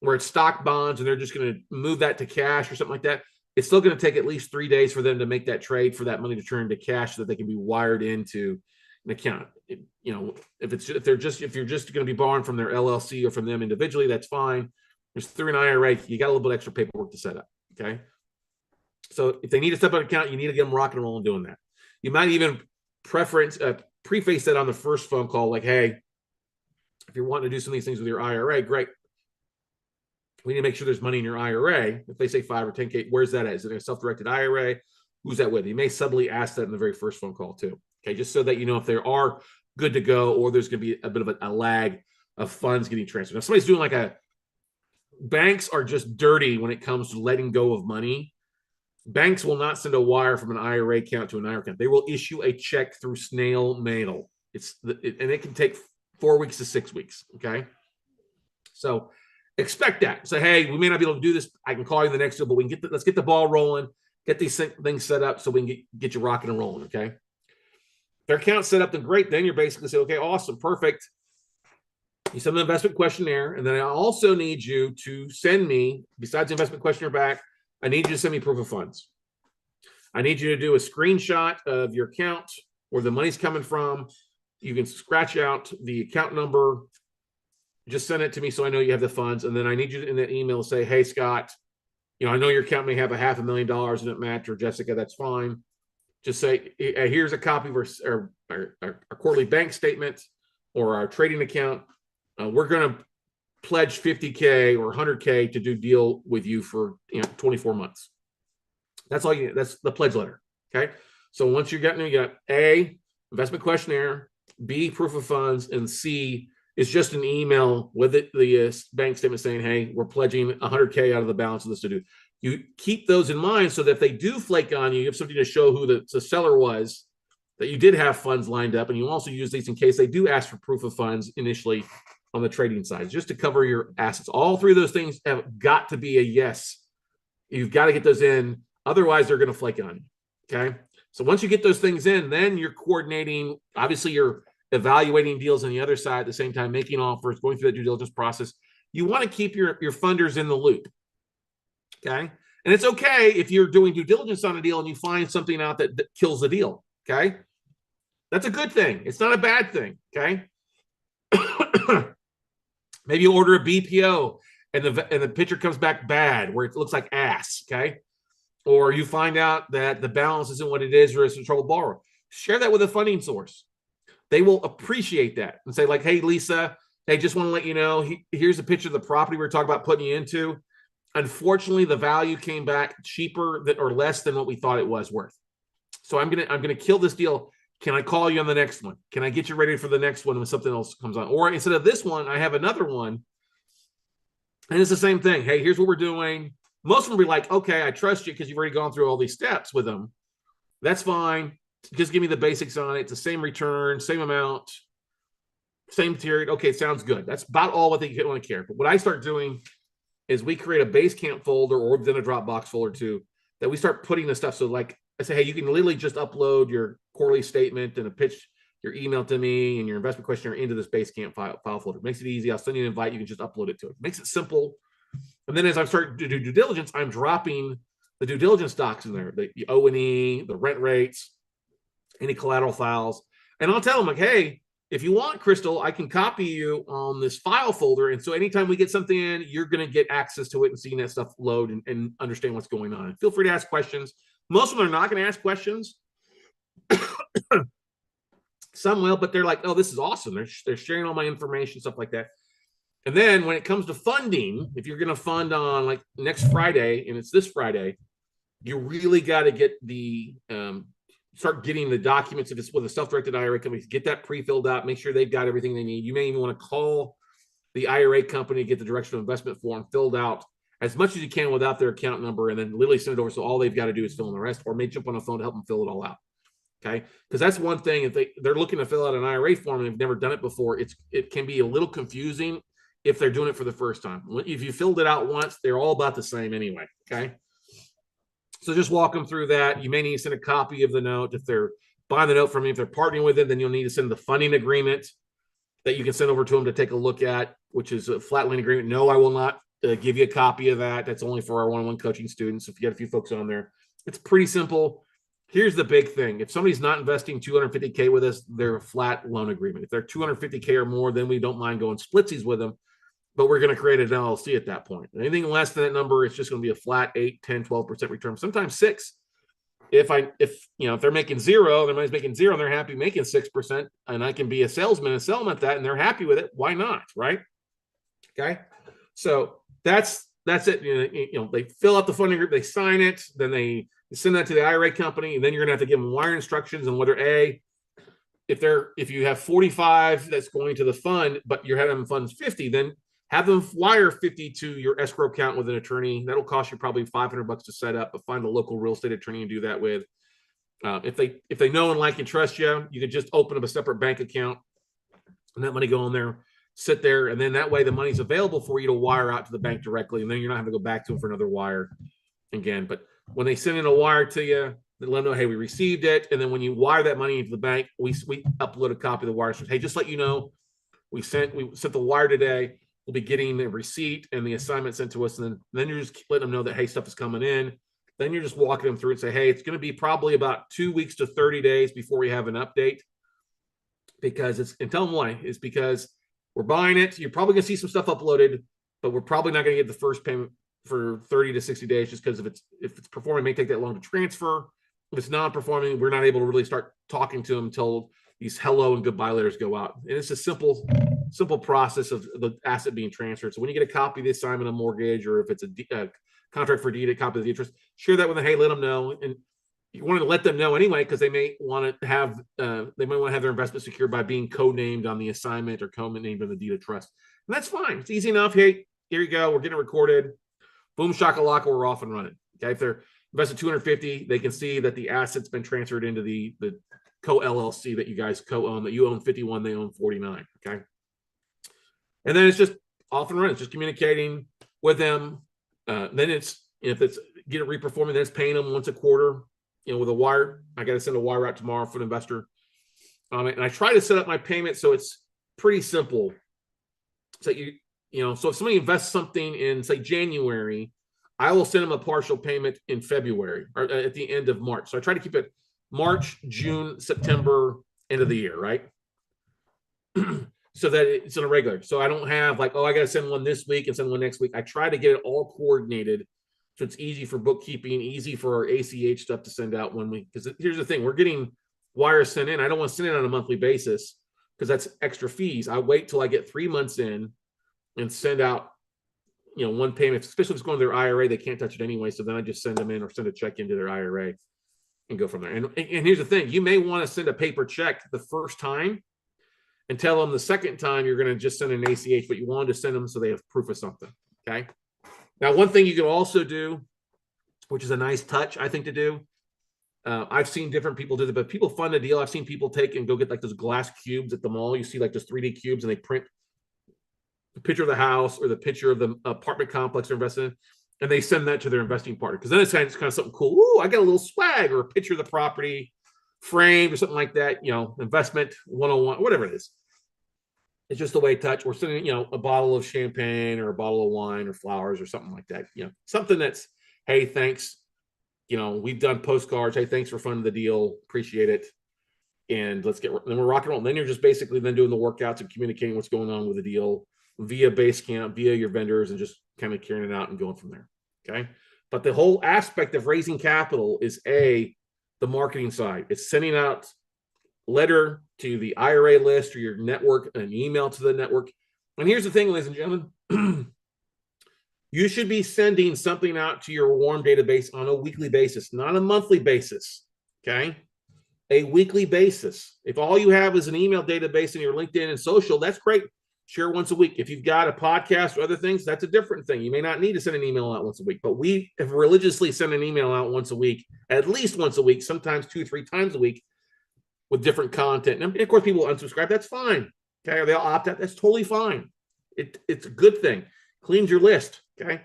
A: where it's stock bonds and they're just going to move that to cash or something like that, it's still going to take at least 3 days for them to make that trade for that money to turn into cash so that they can be wired into an account. If you're just going to be borrowing from their LLC or from them individually, that's fine. There's through an IRA, you got a little bit extra paperwork to set up. Okay. So if they need a separate account, you need to get them rocking and rolling doing that. You might even preface that on the first phone call, like, hey, if you're wanting to do some of these things with your IRA, great. We need to make sure there's money in your IRA. If they say 5 or 10K, where's that at? Is it a self-directed IRA? Who's that with? You may subtly ask that in the very first phone call too. Okay, just so that you know if they are good to go or there's going to be a bit of a lag of funds getting transferred. Now, somebody's doing banks are just dirty when it comes to letting go of money. Banks will not send a wire from an IRA account to an IRA account. They will issue a check through snail mail. And it can take 4 weeks to 6 weeks. Okay, so expect that. Say, hey, we may not be able to do this. I can call you the next deal, but we can let's get the ball rolling, get these things set up so we can get you rocking and rolling. Okay, their account's set up, then great. Then you're basically say, okay, awesome, perfect. You send the investment questionnaire, and then I also need you to send me, besides the investment questionnaire back, I need you to send me proof of funds. I need you to do a screenshot of your account where the money's coming from. You can scratch out the account number. Just send it to me so I know you have the funds. And then I need you in that email to say, hey, Scott, I know your account may have $500,000 in it, Matt or Jessica. That's fine. Just say, here's a copy of our quarterly bank statement or our trading account. We're going to pledge 50K or 100K to do deal with you for 24 months. That's all you need. That's the pledge letter. Okay. So once you got A, investment questionnaire, B, proof of funds, and C is just an email with the bank statement saying, hey, we're pledging 100K out of the balance of this to do. You keep those in mind so that if they do flake on you, you have something to show who the seller was, that you did have funds lined up. And you also use these in case they do ask for proof of funds initially on the trading side, just to cover your assets. All three of those things have got to be a yes. You've got to get those in. Otherwise, they're going to flake on you. Okay. So once you get those things in, then you're coordinating. Obviously, you're evaluating deals on the other side at the same time, making offers, going through that due diligence process. You want to keep your funders in the loop. Okay. And it's okay if you're doing due diligence on a deal and you find something out that kills the deal. Okay. That's a good thing. It's not a bad thing. Okay. Maybe you order a BPO and the picture comes back bad where it looks like ass, okay? Or you find out that the balance isn't what it is or it's a trouble borrower. Share that with a funding source. They will appreciate that and say like, hey, Lisa, hey, just want to let you know, here's a picture of the property we're talking about putting you into. Unfortunately, the value came back cheaper or less than what we thought it was worth. So I'm gonna kill this deal. Can I call you on the next one? Can I get you ready for the next one when something else comes on? Or instead of this one, I have another one. And it's the same thing. Hey, here's what we're doing. Most of them will be like, okay, I trust you because you've already gone through all these steps with them. That's fine. Just give me the basics on it. It's the same return, same amount, same period. Okay, sounds good. That's about all what they want to care. But what I start doing is we create a Basecamp folder or then a Dropbox folder too, that we start putting the stuff. So like I say, hey, you can literally just upload your quarterly statement and a pitch, your email to me and your investment questionnaire into this Basecamp file folder. It makes it easy. I'll send you an invite. You can just upload it to it. Makes it simple. And then as I start to do due diligence, I'm dropping the due diligence docs in there, the O&E, the rent rates, any collateral files. And I'll tell them like, hey, if you want, Crystal, I can copy you on this file folder. And so anytime we get something in, you're going to get access to it and seeing that stuff load and understand what's going on. And feel free to ask questions. Most of them are not going to ask questions. Some will, but they're like, oh, this is awesome. They're sharing all my information, stuff like that. And then when it comes to funding, if you're going to fund on like next Friday, and it's this Friday, you really got to get the start getting the documents. If it's with a self-directed IRA company, get that pre-filled out, make sure they've got everything they need. You may even want to call the IRA company, get the directional investment form filled out as much as you can without their account number, and then literally send it over. So all they've got to do is fill in the rest, or may jump on the phone to help them fill it all out. Okay, because that's one thing. If they're looking to fill out an IRA form and they've never done it before, it can be a little confusing if they're doing it for the first time. If you filled it out once, they're all about the same anyway. Okay, so just walk them through that. You may need to send a copy of the note if they're buying the note from you. If they're partnering with it, then you'll need to send the funding agreement that you can send over to them to take a look at, which is a flat line agreement. No, I will not give you a copy of that. That's only for our one-on-one coaching students. If you got a few folks on there, it's pretty simple. Here's the big thing. If somebody's not investing $250K with us, they're a flat loan agreement. If they're $250K or more, then we don't mind going splitsies with them, but we're going to create an LLC at that point. Anything less than that number, it's just going to be a flat 8, 10, 12% return, sometimes 6. If they're making zero, their money's making zero, and they're happy making 6%, and I can be a salesman and sell them at that, and they're happy with it, why not, right? Okay, so that's it. They fill out the funding group, they sign it, then they send that to the IRA company, and then you're gonna have to give them wire instructions on whether if you have 45 that's going to the fund, but you're having them funds 50, then have them wire 50 to your escrow account with an attorney. That'll cost you probably $500 to set up, but find a local real estate attorney and do that with. If they know and like and trust you, you can just open up a separate bank account and that money go in there, sit there, and then that way the money's available for you to wire out to the bank directly, and then you're not having to go back to them for another wire again. But when they send in a wire to you, they let them know, hey, we received it. And then when you wire that money into the bank, we upload a copy of the wire. So, hey, just let you know, we sent the wire today. We'll be getting the receipt and the assignment sent to us. And then you're just letting them know that, hey, stuff is coming in. Then you're just walking them through and say, hey, it's going to be probably about 2 weeks to 30 days before we have an update. And tell them why. It's because we're buying it. You're probably going to see some stuff uploaded, but we're probably not going to get the first payment for 30 to 60 days, just because if it's performing, it may take that long to transfer. If it's not performing, we're not able to really start talking to them until these hello and goodbye letters go out. And it's a simple process of the asset being transferred. So when you get a copy of the assignment of mortgage, or if it's a contract for deed, a copy of the interest, share that with them. Hey, let them know. And you want to let them know anyway, because they may want to have their investment secured by being co-named on the assignment or co-named on the deed of trust. And that's fine. It's easy enough. Hey, here you go. We're getting it recorded. Boom, shakalaka, we're off and running. Okay, if they're invested $250, they can see that the asset's been transferred into the co-LLC that you guys co-own, that you own 51, they own 49, okay? And then it's just off and running. It's just communicating with them. Then if it's get it reperforming, then it's paying them once a quarter, with a wire. I got to send a wire out tomorrow for an investor. And I try to set up my payment so it's pretty simple. So so if somebody invests something in, say, January, I will send them a partial payment in February or at the end of March. So I try to keep it March, June, September, end of the year, right? So that it's on a regular. So I don't have like, I got to send one this week and send one next week. I try to get it all coordinated so it's easy for bookkeeping, easy for our ACH stuff to send out one week. Because here's the thing, we're getting wires sent in. I don't want to send it on a monthly basis because that's extra fees. I wait till I get 3 months in and send out, one payment, especially if it's going to their IRA, they can't touch it anyway. So then I just send them in or send a check into their IRA and go from there. And here's the thing, you may want to send a paper check the first time and tell them the second time you're going to just send an ACH, but you wanted to send them so they have proof of something. Okay. Now, one thing you can also do, which is a nice touch, I think, to do. I've seen different people do that, but people fund a deal. I've seen people take and go get like those glass cubes at the mall. You see like those 3D cubes, and they print the picture of the house or the picture of the apartment complex they're invested in, and they send that to their investing partner. Because then it's kind of something cool. Ooh, I got a little swag, or a picture of the property framed or something like that, investment 101, whatever it is. It's just the way touch. We're sending, a bottle of champagne or a bottle of wine or flowers or something like that. Something that's, hey, thanks. We've done postcards. Hey, thanks for funding the deal. Appreciate it. And then we're rock and roll. And then you're just basically then doing the workouts and communicating what's going on with the deal via Basecamp, via your vendors, and just kind of carrying it out and going from there. Okay. But the whole aspect of raising capital is the marketing side. It's sending out letter to the IRA list or your network, an email to the network. And here's the thing, ladies and gentlemen, you should be sending something out to your warm database on a weekly basis, not a monthly basis. Okay. A weekly basis. If all you have is an email database in your LinkedIn and social, that's great. Share once a week. If you've got a podcast or other things, that's a different thing. You may not need to send an email out once a week, but we have religiously sent an email out once a week, at least once a week, sometimes 2-3 times a week with different content. And of course, people unsubscribe. That's fine. Okay. Or they'll opt out. That's totally fine. It's a good thing. Cleans your list. Okay.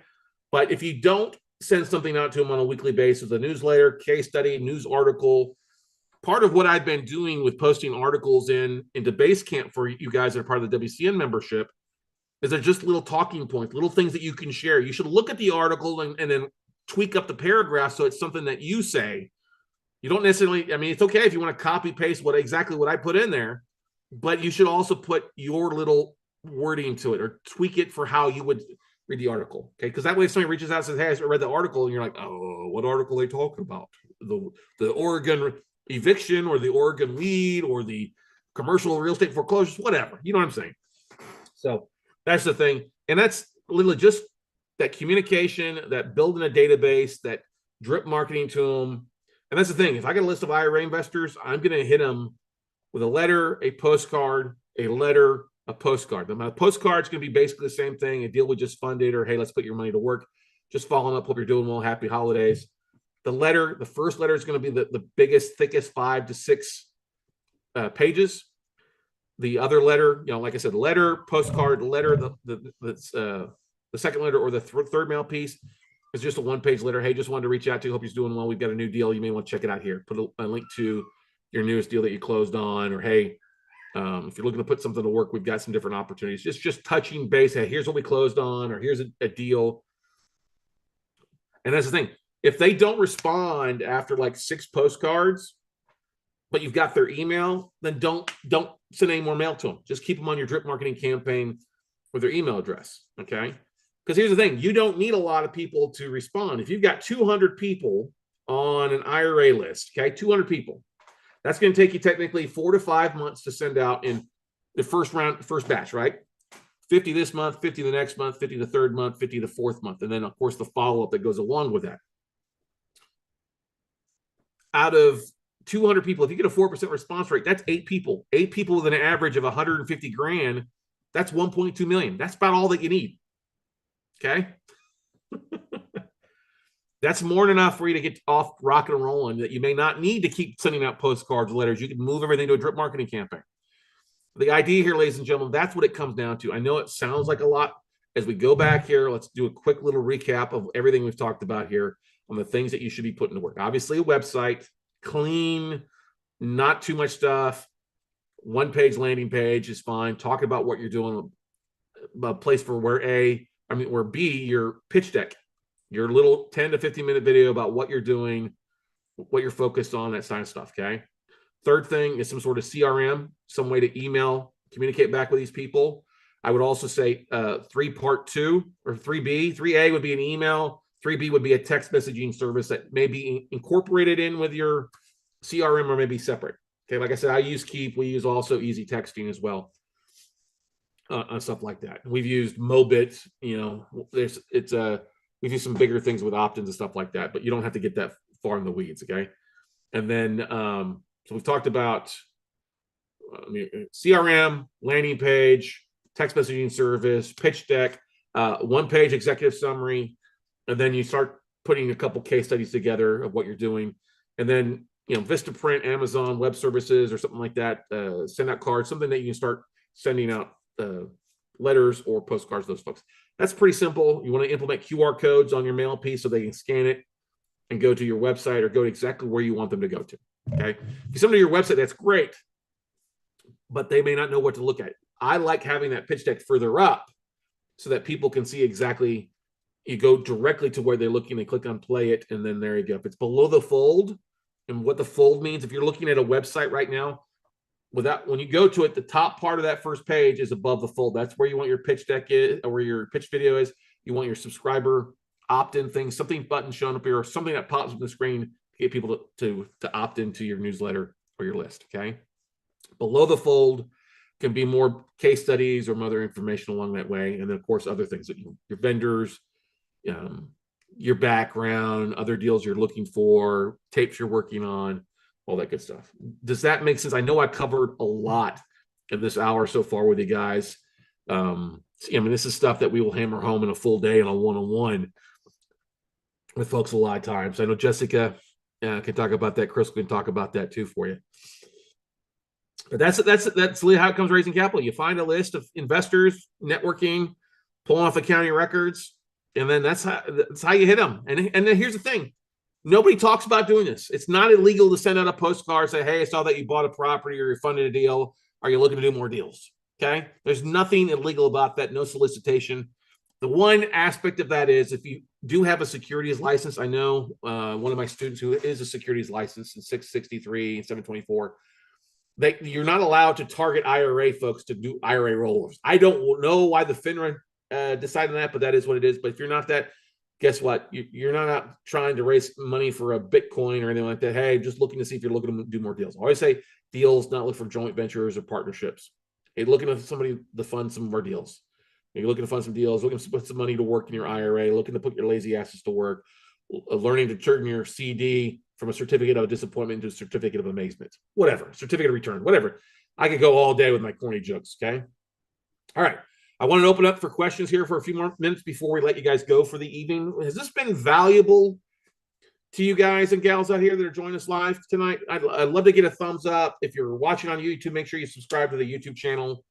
A: But if you don't send something out to them on a weekly basis, a newsletter, case study, news article, part of what I've been doing with posting articles into Basecamp for you guys that are part of the WCN membership is they're just little talking points, little things that you can share. You should look at the article and then tweak up the paragraph so it's something that you say. You don't necessarily, it's okay if you want to copy paste exactly what I put in there, but you should also put your little wording to it or tweak it for how you would read the article. Okay. Because that way if somebody reaches out and says, hey, I read the article, and you're like, oh, what article are they talking about? The Oregon eviction or the Oregon lead or the commercial real estate foreclosures, whatever. You know what I'm saying? So that's the thing. And that's literally just that communication, that building a database, that drip marketing to them. And that's the thing. If I get a list of IRA investors, I'm going to hit them with a letter, a postcard, a letter, a postcard. The postcard's going to be basically the same thing. A deal we just funded, or hey, let's put your money to work. Just following up. Hope you're doing well. Happy holidays. The first letter is going to be the biggest, thickest 5 to 6 pages. The other letter, like I said, letter, postcard, letter, the second letter or the third mail piece is just a 1-page letter. Hey, just wanted to reach out to you. Hope you're doing well. We've got a new deal. You may want to check it out here. Put a link to your newest deal that you closed on, or hey, if you're looking to put something to work, we've got some different opportunities. Just touching base. Hey, here's what we closed on, or here's a deal. And that's the thing. If they don't respond after like 6 postcards, but you've got their email, then don't send any more mail to them. Just keep them on your drip marketing campaign with their email address. Okay. Because here's the thing. You don't need a lot of people to respond. If you've got 200 people on an IRA list, okay, 200 people, that's going to take you technically 4 to 5 months to send out in the first batch, right? 50 this month, 50 the next month, 50 the third month, 50 the fourth month. And then of course the follow-up that goes along with that. Out of 200 people, if you get a 4% response rate, that's 8 people. 8 people with an average of 150 grand. That's 1.2 million. That's about all that you need. Okay. That's more than enough for you to get off rocking and rolling, that you may not need to keep sending out postcards, letters. You can move everything to a drip marketing campaign. The idea here, ladies and gentlemen, that's what it comes down to. I know it sounds like a lot. As we go back here, let's do a quick little recap of everything we've talked about here on the things that you should be putting to work. Obviously, a website, clean, not too much stuff. 1-page landing page is fine. Talking about what you're doing, a place for where B, your pitch deck, your little 10 to 15 minute video about what you're doing, what you're focused on, that kind of stuff. Okay. Third thing is some sort of CRM, some way to email, communicate back with these people. I would also say 3-part 2 or 3B. 3A would be an email. 3B would be a text messaging service that may be incorporated in with your CRM or maybe separate. Okay, like I said, I use Keep. We use also easy texting as well on stuff like that. We've used Mobit. We've used some bigger things with opt-ins and stuff like that, but you don't have to get that far in the weeds. Okay, and then so we've talked about CRM, landing page, text messaging service, pitch deck, 1-page executive summary, and then you start putting a couple case studies together of what you're doing, and then Vistaprint, Amazon Web Services, or something like that. Send out cards, something that you can start sending out letters or postcards to those folks. That's pretty simple. You want to implement QR codes on your mail piece so they can scan it and go to your website or go to exactly where you want them to go to. Okay. If you send them to your website, that's great, but they may not know what to look at. I like having that pitch deck further up so that people can see exactly. You go directly to where they're looking, they click on play it, and then there you go. If it's below the fold, and what the fold means, if you're looking at a website right now, when you go to it, the top part of that first page is above the fold. That's where you want your pitch deck is, or where your pitch video is. You want your subscriber opt-in thing, something button showing up here, or something that pops up on the screen to get people to opt into your newsletter or your list. Okay. Below the fold can be more case studies or other information along that way. And then of course, other things that your vendors, your background, other deals you're looking for, tapes you're working on, all that good stuff. Does that make sense? I know I covered a lot in this hour so far with you guys. This is stuff that we will hammer home in a full day and a one-on-one with folks a lot of times. I know Jessica can talk about that. Chris can talk about that too for you. But that's how it comes raising capital. You find a list of investors, networking, pulling off accounting records, and then that's how you hit them. And then here's the thing. Nobody talks about doing this. It's not illegal to send out a postcard, say, hey, I saw that you bought a property or you funded a deal. Are you looking to do more deals? Okay. There's nothing illegal about that. No solicitation. The one aspect of that is if you do have a securities license, I know one of my students who is a securities license in 663 and 724, you're not allowed to target IRA folks to do IRA rollovers. I don't know why the FINRA decided that, but that is what it is. But if you're not that, guess what? You're not out trying to raise money for a Bitcoin or anything like that. Hey, just looking to see if you're looking to do more deals. I always say deals, not look for joint ventures or partnerships. Hey, looking for somebody to fund some more deals. You're looking to fund some deals, looking to put some money to work in your IRA, looking to put your lazy asses to work, learning to turn your CD from a certificate of disappointment into a certificate of amazement, whatever, certificate of return, whatever. I could go all day with my corny jokes, okay? All right. I want to open up for questions here for a few more minutes before we let you guys go for the evening. Has this been valuable to you guys and gals out here that are joining us live tonight? I'd love to get a thumbs up. If you're watching on YouTube, make sure you subscribe to the YouTube channel.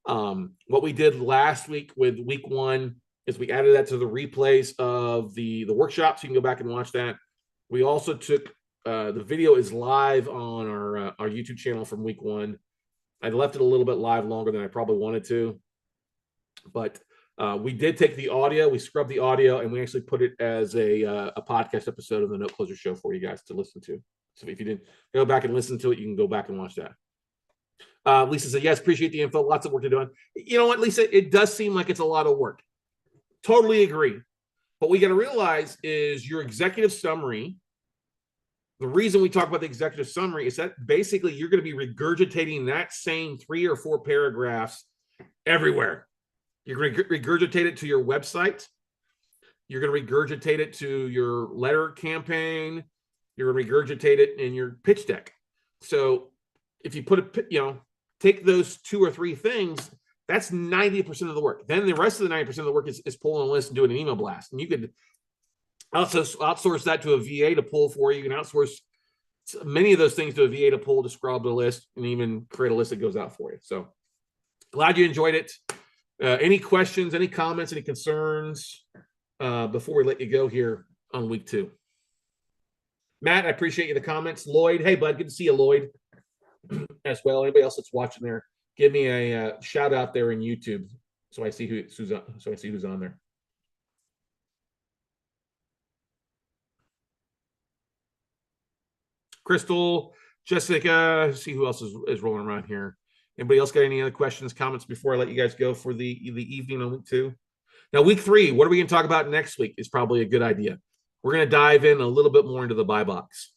A: What we did last week with week 1 is we added that to the replays of the workshops. You can go back and watch that. We also took the video is live on our YouTube channel from week 1. I left it a little bit live longer than I probably wanted to, but we did take the audio, we scrubbed the audio, and we actually put it as a podcast episode of the Note Closer Show for you guys to listen to. So if you didn't go back and listen to it, you can go back and watch that. Lisa said, yes, appreciate the info. Lots of work to do. You know what, Lisa? It does seem like it's a lot of work. Totally agree. What we got to realize is your executive summary. The reason we talk about the executive summary is that basically you're going to be regurgitating that same 3 or 4 paragraphs everywhere. You're going to regurgitate it to your website. You're going to regurgitate it to your letter campaign. You're going to regurgitate it in your pitch deck. So if you take those 2 or 3 things, that's 90% of the work. Then the rest of the 90% of the work is pulling a list and doing an email blast. And you could also outsource that to a VA to pull for you. You can outsource many of those things to a VA to pull, to scrub the list, and even create a list that goes out for you. So glad you enjoyed it. Any questions, any comments, any concerns before we let you go here on week 2? Matt, I appreciate you the comments. Lloyd, hey, bud, good to see you, Lloyd, as well. Anybody else that's watching there, give me a shout out there in YouTube so I see who's on there. Crystal, Jessica, see who else is rolling around here. Anybody else got any other questions, comments before I let you guys go for the evening on week 2? Now, week 3, what are we going to talk about next week is probably a good idea. We're going to dive in a little bit more into the buy box.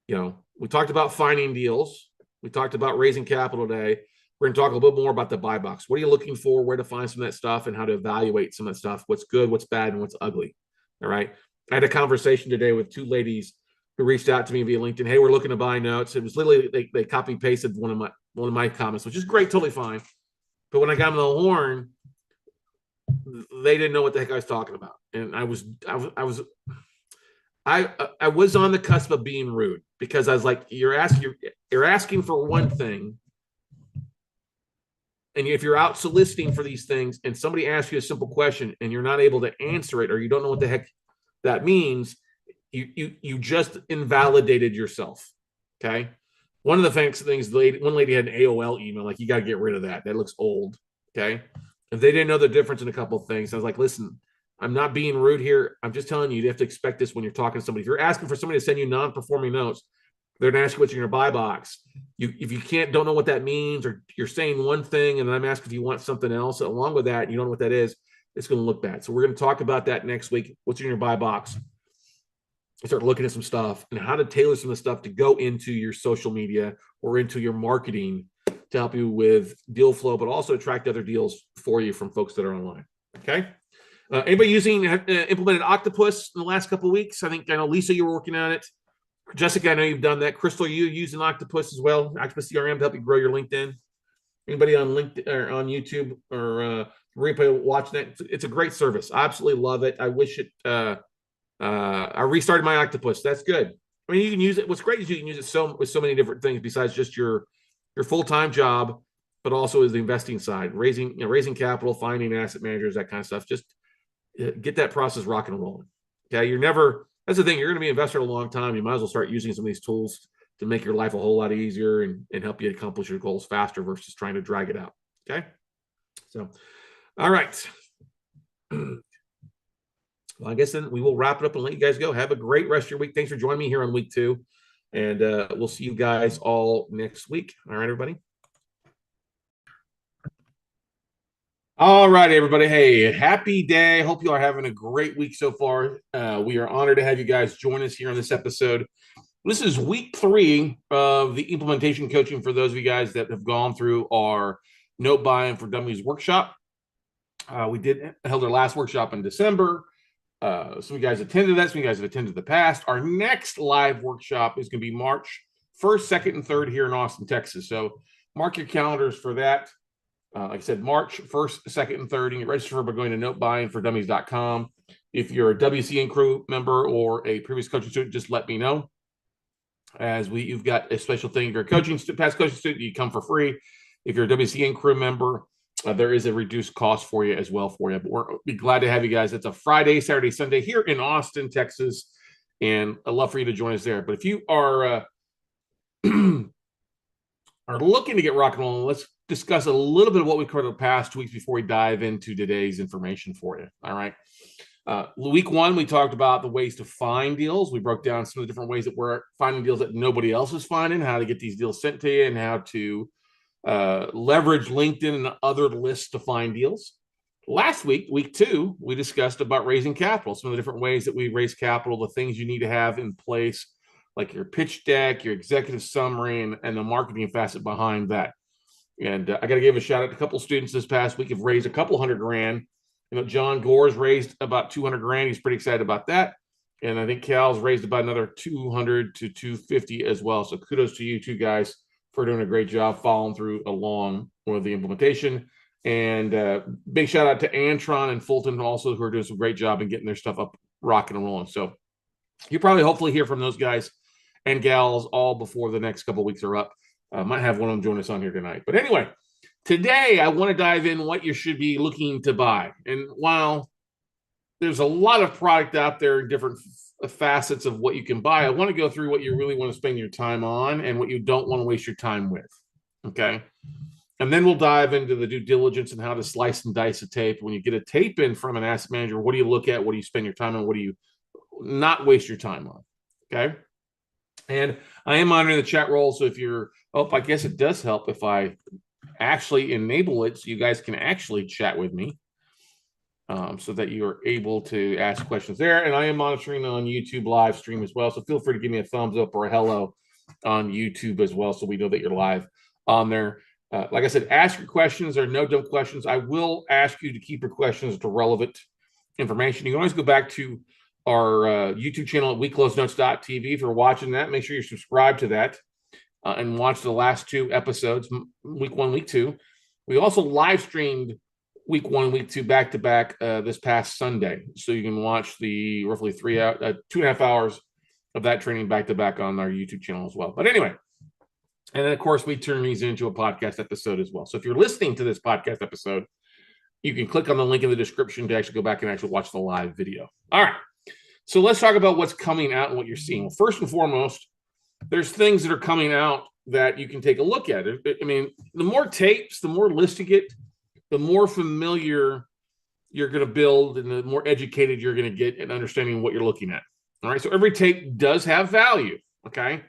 A: We talked about finding deals. We talked about raising capital today. We're going to talk a little bit more about the buy box. What are you looking for, where to find some of that stuff, and how to evaluate some of that stuff, what's good, what's bad, and what's ugly. All right. I had a conversation today with 2 ladies who reached out to me via LinkedIn. Hey, we're looking to buy notes. It was literally, they copy pasted one of my comments, which is great, totally fine. But when I got them the horn, they didn't know what the heck I was talking about. And I was on the cusp of being rude, because I was like, you're asking for one thing. And if you're out soliciting for these things and somebody asks you a simple question and you're not able to answer it, or you don't know what the heck that means, you just invalidated yourself. Okay. One of the things, one lady had an AOL email, like, you got to get rid of that. That looks old. Okay. If they didn't know the difference in a couple of things, I was like, listen, I'm not being rude here. I'm just telling you, you have to expect this when you're talking to somebody. If you're asking for somebody to send you non-performing notes, they're going to ask you what's in your buy box. If you don't know what that means, or you're saying one thing and I'm asking if you want something else along with that, and you don't know what that is, it's going to look bad. So we're going to talk about that next week. What's in your buy box? Start looking at some stuff and how to tailor some of the stuff to go into your social media or into your marketing to help you with deal flow, but also attract other deals for you from folks that are online. Okay. Anybody implemented Octopus in the last couple of weeks? I know, Lisa, you were working on it. Jessica, I know you've done that. Crystal, you using Octopus as well? Octopus CRM to help you grow your LinkedIn. Anybody on LinkedIn or on YouTube or replay watching it? It's a great service. I absolutely love it. I wish it. I restarted my Octopus. That's good. I mean, you can use it. What's great is you can use it with so many different things besides just your full-time job, but also is the investing side, raising capital, finding asset managers, that kind of stuff. Just get that process rocking and rolling. Okay, that's the thing. You're going to be an investor a long time. You might as well start using some of these tools to make your life a whole lot easier and help you accomplish your goals faster versus trying to drag it out. Okay. So, all right. Well, I guess then we will wrap it up and let you guys go. Have a great rest of your week. Thanks for joining me here on week 2. And we'll see you guys all next week. All right, everybody. All right, everybody. Hey, happy day. Hope you are having a great week so far. We are honored to have you guys join us here on this episode. This is week 3 of the implementation coaching for those of you guys that have gone through our Note Buying for Dummies workshop. We held our last workshop in December. Some of you guys attended that. Some of you guys have attended the past. Our next live workshop is going to be March 1st, 2nd, and 3rd here in Austin, Texas. So mark your calendars for that. Like I said, March 1st, 2nd, and 3rd. You can register by going to notebuyingfordummies.com. If you're a WCN crew member or a previous coaching student, just let me know. You've got a special thing. If you're a past coaching student, you come for free. If you're a WCN crew member, there is a reduced cost for you as well for you. But we'll be glad to have you guys. It's a Friday, Saturday, Sunday here in Austin, Texas. And I'd love for you to join us there. But if you are are looking to get rock and roll, let's discuss a little bit of what we covered the past 2 weeks before we dive into today's information for you. All right. Week 1, we talked about the ways to find deals. We broke down some of the different ways that we're finding deals that nobody else is finding, how to get these deals sent to you, and how to leverage LinkedIn and other lists to find deals. Last week, week 2, we discussed about raising capital, some of the different ways that we raise capital, the things you need to have in place, like your pitch deck, your executive summary, and the marketing facet behind that. And I got to give a shout out to a couple of students this past week have raised a couple $100,000. John Gore's raised about $200,000. He's pretty excited about that. And I think Cal's raised about another 200 to 250 as well. So kudos to you two guys for doing a great job following through along with the implementation. And big shout out to Antron and Fulton also, who are doing some great job in getting their stuff up, rocking and rolling. So you probably hopefully hear from those guys and gals all before the next couple of weeks are up. Might have one of them join us on here tonight. But anyway, today I want to dive in what you should be looking to buy. And while there's a lot of product out there, different facets of what you can buy, I want to go through what you really want to spend your time on and what you don't want to waste your time with. Okay. And then we'll dive into the due diligence and how to slice and dice a tape. When you get a tape in from an asset manager, what do you look at? What do you spend your time on? What do you not waste your time on? Okay. And I am monitoring the chat roll. So if you're, I guess it does help if I actually enable it so you guys can actually chat with me so that you are able to ask questions there. And I am monitoring on YouTube live stream as well. So feel free to give me a thumbs up or a hello on YouTube as well, so we know that you're live on there. Like I said, ask your questions. There are no dumb questions. I will ask you to keep your questions to relevant information. You can always go back to our YouTube channel at weekclosenotes.tv. If you're watching that, make sure you're subscribed to that and watch the last 2 episodes, week 1, week 2. We also live streamed week 1, week 2 back to back this past Sunday. So you can watch the roughly 2.5 hours of that training back to back on our YouTube channel as well. But anyway, and then of course we turn these into a podcast episode as well. So if you're listening to this podcast episode, you can click on the link in the description to actually go back and actually watch the live video. All right. So let's talk about what's coming out and what you're seeing. Well, first and foremost, there's things that are coming out that you can take a look at. I mean, the more tapes, the more lists you get, the more familiar you're going to build and the more educated you're going to get in understanding what you're looking at. All right. So every tape does have value. Okay.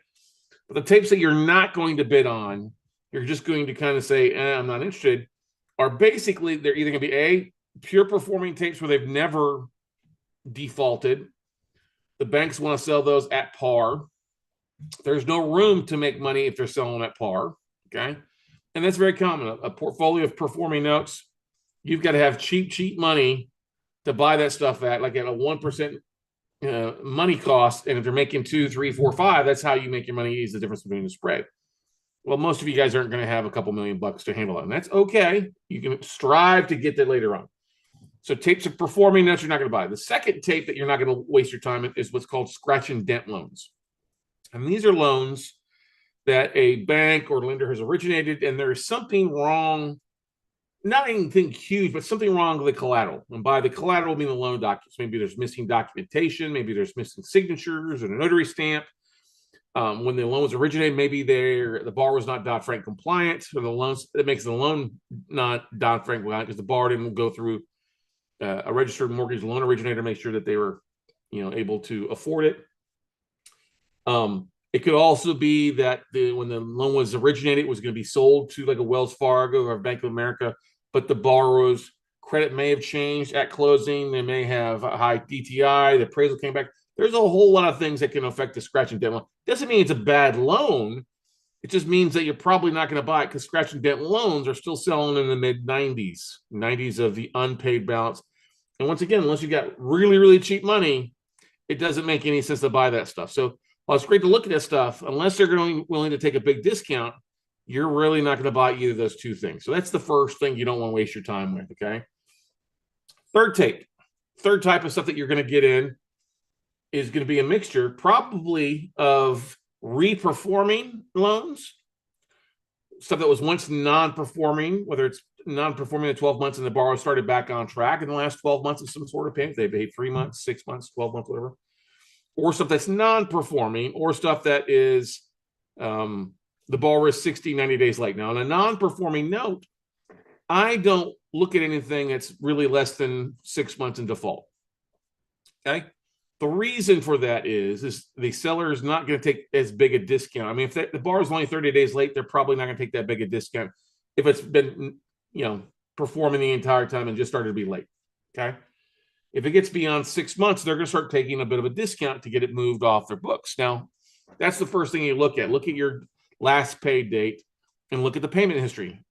A: But the tapes that you're not going to bid on, you're just going to kind of say, I'm not interested, are basically, they're either going to be A, pure performing tapes where they've never defaulted. The banks want to sell those at par. There's no room to make money if they're selling at par. Okay. And that's very common. A portfolio of performing notes, you've got to have cheap money to buy that stuff at, like at a 1% money cost. And if they're making 2, 3, 4, 5, that's how you make your money. Is the difference between the spread. Well, most of you guys aren't going to have a couple $1,000,000 to handle it. And that's okay. You can strive to get that later on. So tapes of performing notes you're not going to buy. The second tape that you're not going to waste your time in is what's called scratch and dent loans. And these are loans that a bank or lender has originated, and there is something wrong, not anything huge, but something wrong with the collateral. And by the collateral, I mean the loan documents. Maybe there's missing documentation. Maybe there's missing signatures and a notary stamp. When the loan was originated, maybe the borrower was not Dodd-Frank compliant, or the loans that makes the loan not Dodd-Frank compliant because the borrower didn't go through a registered mortgage loan originator, make sure that they were, able to afford it. It could also be that when the loan was originated, it was going to be sold to like a Wells Fargo or Bank of America, but the borrower's credit may have changed at closing. They may have a high DTI. The appraisal came back. There's a whole lot of things that can affect the scratch and dent loan. Doesn't mean it's a bad loan. It just means that you're probably not going to buy it because scratch and dent loans are still selling in the mid 90s of the unpaid balance. And once again, unless you got really, really cheap money, it doesn't make any sense to buy that stuff. So while it's great to look at that stuff, unless they're going to be willing to take a big discount, you're really not going to buy either of those two things. So that's the first thing you don't want to waste your time with, okay? Third type of stuff that you're going to get in is going to be a mixture probably of reperforming loans, stuff that was once non-performing, whether it's non-performing in 12 months and the borrower started back on track in the last 12 months of some sort of payment. They paid 3 months, 6 months, 12 months, whatever. Or stuff that's non-performing, or stuff that is the borrower is 60, 90 days late. Now, on a non-performing note, I don't look at anything that's really less than 6 months in default. Okay. The reason for that is the seller is not going to take as big a discount. I mean, if the borrower is only 30 days late, they're probably not going to take that big a discount if it's been, performing the entire time and just started to be late. Okay. If it gets beyond 6 months, they're going to start taking a bit of a discount to get it moved off their books. Now, that's the first thing you look at. Look at your last paid date and look at the payment history.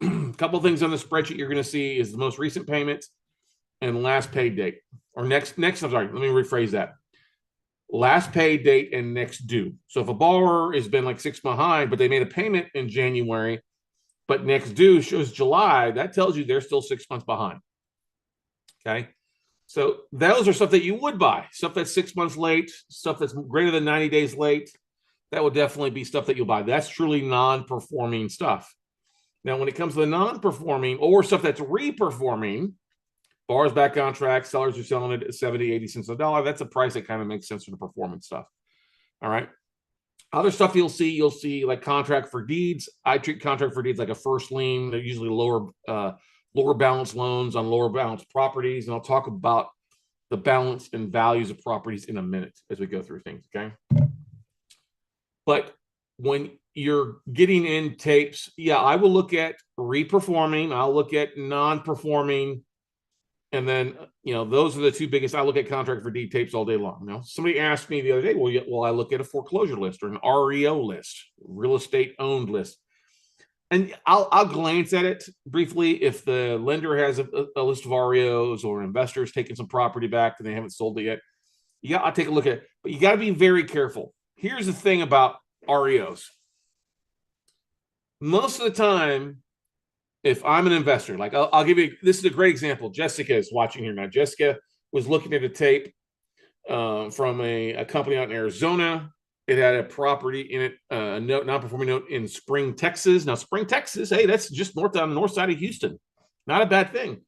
A: A couple of things on the spreadsheet you're going to see is the most recent payment and last paid date. Or next, I'm sorry, let me rephrase that. Last paid date and next due. So if a borrower has been like 6 months behind, but they made a payment in January, but next due shows July, that tells you they're still 6 months behind. Okay. So those are stuff that you would buy. Stuff that's 6 months late, stuff that's greater than 90 days late. That would definitely be stuff that you'll buy. That's truly non-performing stuff. Now, when it comes to the non-performing or stuff that's reperforming, borrower's back on track, sellers are selling it at 70, 80 cents on the dollar. That's a price that kind of makes sense for the performance stuff. All right. Other stuff you'll see like contract for deeds. I treat contract for deeds like a first lien. They're usually lower balance loans on lower balance properties. And I'll talk about the balance and values of properties in a minute as we go through things, okay? But when you're getting in tapes, yeah, I will look at reperforming. I'll look at non-performing. And then, those are the two biggest. I look at contract for deed tapes all day long. Now, somebody asked me the other day, well, I look at a foreclosure list or an REO list, real estate owned list. And I'll glance at it briefly. If the lender has a list of REOs or investors taking some property back and they haven't sold it yet, yeah, I'll take a look at it. But you got to be very careful. Here's the thing about REOs. Most of the time, if I'm an investor, like I'll give you, this is a great example. Jessica is watching here now. Jessica was looking at a tape from a company out in Arizona. It had a property in it, a non-performing note in Spring, Texas. Now, Spring, Texas, hey, that's just on the north side of Houston. Not a bad thing.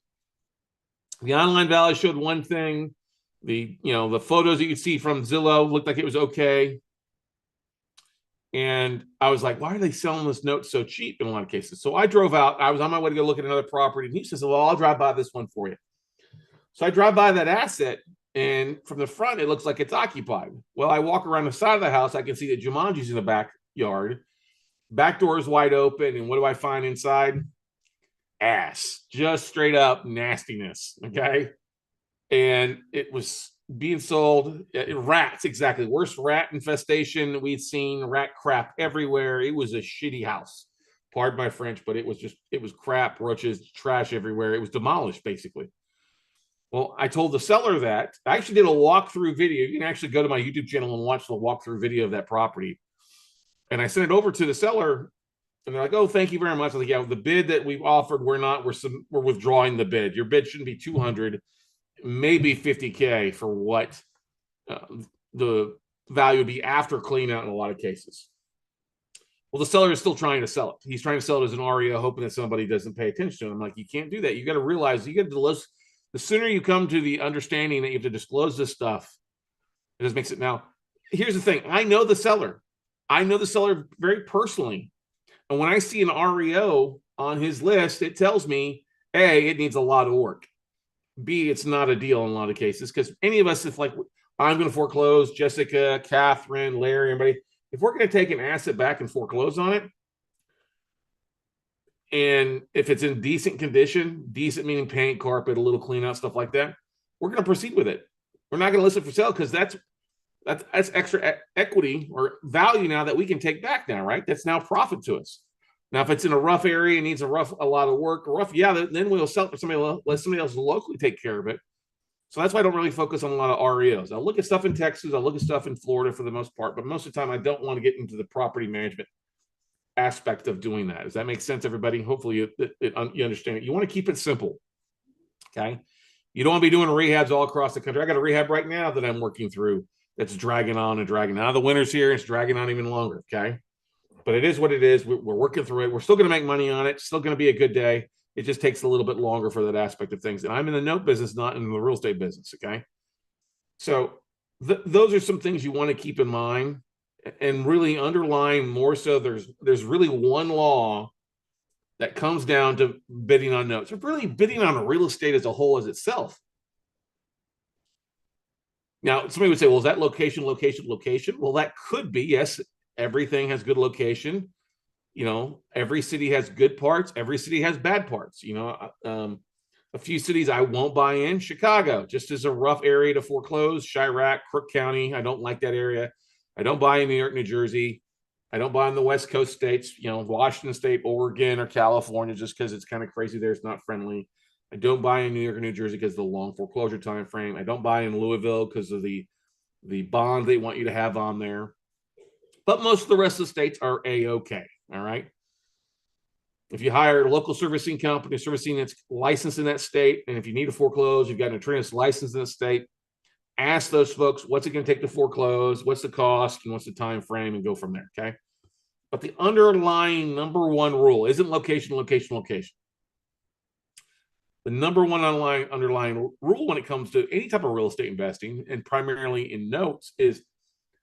A: The online value showed one thing. The photos that you could see from Zillow looked like it was okay. And I was like, why are they selling this note so cheap in a lot of cases? So I drove out. I was on my way to go look at another property. And he says, well, I'll drive by this one for you. So I drive by that asset, and from the front, it looks like it's occupied. Well, I walk around the side of the house. I can see that Jumanji's in the backyard. Back door is wide open. And what do I find inside? Ass. Just straight up nastiness. Okay. And it was being sold. Rats, exactly. Worst rat infestation we'd seen. Rat crap everywhere. It was a shitty house. Pardon my French, but it was crap, roaches, trash everywhere. It was demolished, basically. Well, I told the seller that. I actually did a walkthrough video. You can actually go to my YouTube channel and watch the walkthrough video of that property. And I sent it over to the seller, and they're like, "Oh, thank you very much." I was like, "Yeah, the bid that we've offered, we're withdrawing the bid. Your bid shouldn't be 200, maybe 50K for what the value would be after clean out in a lot of cases." Well, the seller is still trying to sell it. He's trying to sell it as an REO, hoping that somebody doesn't pay attention to it. I'm like, you can't do that. You got to realize you got to list. The sooner you come to the understanding that you have to disclose this stuff, it just makes it. Now, here's the thing. I know the seller. I know the seller very personally. And when I see an REO on his list, it tells me, A, it needs a lot of work. B, it's not a deal in a lot of cases. Because any of us, if like I'm going to foreclose, Jessica, Catherine, Larry, everybody, if we're going to take an asset back and foreclose on it, and if it's in decent condition, decent meaning paint, carpet, a little clean out, stuff like that, we're going to proceed with it. We're not going to list it for sale because that's extra equity or value now that we can take back now, right? That's now profit to us. Now, if it's in a rough area and needs a lot of work, yeah, then we'll sell it for somebody else, let somebody else locally take care of it. So that's why I don't really focus on a lot of REOs. I'll look at stuff in Texas, I'll look at stuff in Florida for the most part, but most of the time I don't want to get into the property management aspect of doing that. Does that make sense, everybody? Hopefully you understand it. You want to keep it simple, okay? You don't want to be doing rehabs all across the country. I got a rehab right now that I'm working through that's dragging on and dragging. Now the winter's here, it's dragging on even longer, okay? But it is what it is. We're working through it. We're still going to make money on it. Still going to be a good day. It just takes a little bit longer for that aspect of things. And I'm in the note business, not in the real estate business, okay? So those are some things you want to keep in mind. And really underlying more so, there's really one law that comes down to bidding on notes, or really bidding on real estate as a whole as itself. Now, somebody would say, well, is that location? Well, that could be, yes. Everything has good location. You know, every city has good parts. Every city has bad parts. You know, a few cities I won't buy in. Chicago, just as a rough area to foreclose. Chirac, Crook County, I don't like that area. I don't buy in New York, New Jersey. I don't buy in the West Coast states, you know, Washington State, Oregon, or California, just because it's kind of crazy there. It's not friendly. I don't buy in New York or New Jersey because of the long foreclosure time frame. I don't buy in Louisville because of the bond they want you to have on there. But most of the rest of the states are A-OK, all right? If you hire a local servicing company, servicing that's licensed in that state, and if you need to foreclose, you've got an attorney that's licensed in the state, ask those folks, what's it going to take to foreclose? What's the cost? And what's the time frame? And go from there, okay? But the underlying number one rule isn't location. The number one underlying rule when it comes to any type of real estate investing, and primarily in notes, is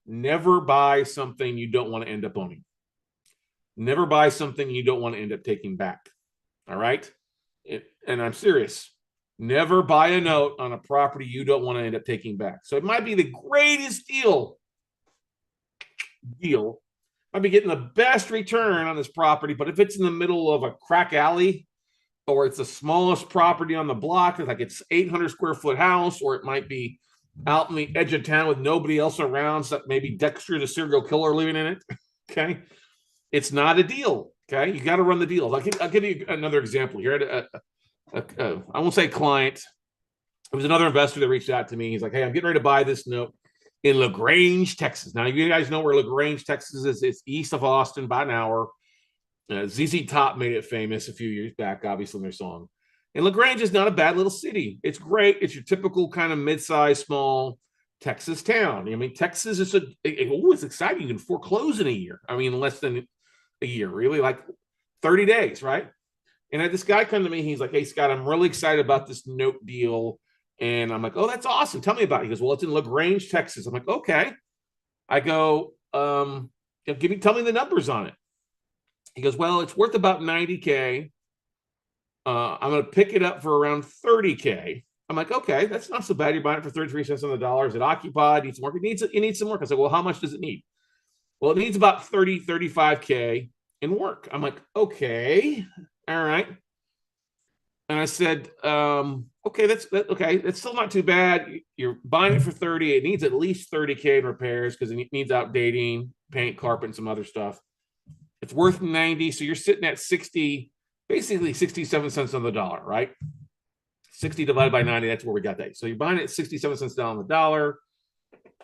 A: never buy something you don't want to end up owning. Never buy something you don't want to end up taking back, all right? And I'm serious. Never buy a note on a property you don't want to end up taking back. So it might be the greatest deal. Might be getting the best return on this property, but if it's in the middle of a crack alley, or it's the smallest property on the block, like it's 800 square foot house, or it might be out in the edge of town with nobody else around, so maybe Dexter, the serial killer, living in it, okay? It's not a deal, okay? You got to run the deals. I'll give you another example here. I won't say client. It was another investor that reached out to me. He's like, hey, I'm getting ready to buy this note in LaGrange, Texas. Now, you guys know where LaGrange, Texas is. It's east of Austin, about an hour. ZZ Top made it famous a few years back, obviously, in their song. And LaGrange is not a bad little city. It's great. It's your typical kind of mid-sized, small Texas town. I mean, Texas is it's exciting. You can foreclose in a year. I mean, less than a year, really, like 30 days, right? And I had this guy come to me. He's like, hey, Scott, I'm really excited about this note deal. And I'm like, oh, that's awesome. Tell me about it. He goes, well, it's in LaGrange, Texas. I'm like, okay. I go, tell me the numbers on it. He goes, well, it's worth about 90K. I'm going to pick it up for around 30K. I'm like, okay, that's not so bad. You're buying it for 33 cents on the dollar. Is it occupied? Needs some work. It needs some work. I said, well, how much does it need? Well, it needs about 35K in work. I'm like, okay, all right. And I said, okay, okay. That's still not too bad. You're buying it for 30. It needs at least 30K in repairs because it needs outdating, paint, carpet, and some other stuff. It's worth 90. So you're sitting at 60, basically 67 cents on the dollar, right? 60 divided by 90, that's where we got that. So you're buying it 67 cents down on the dollar.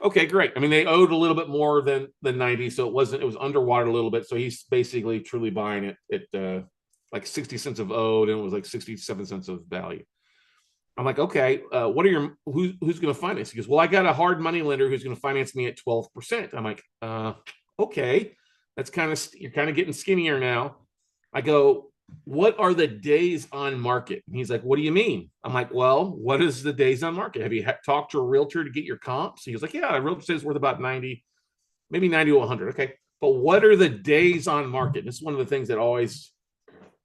A: Okay, great. I mean, they owed a little bit more than 90, so it was underwater a little bit. So he's basically truly buying it at like 60 cents of owed, and it was like 67 cents of value. I'm like, okay, who's going to finance? He goes, well, I got a hard money lender who's going to finance me at 12%. I'm like, okay, you're kind of getting skinnier now. I go, what are the days on market? And he's like, what do you mean? I'm like, well, what is the days on market? Have you talked to a realtor to get your comps? He was like, yeah, a realtor says it's worth about 90, maybe 90 to 100. Okay, but what are the days on market? This is one of the things that always,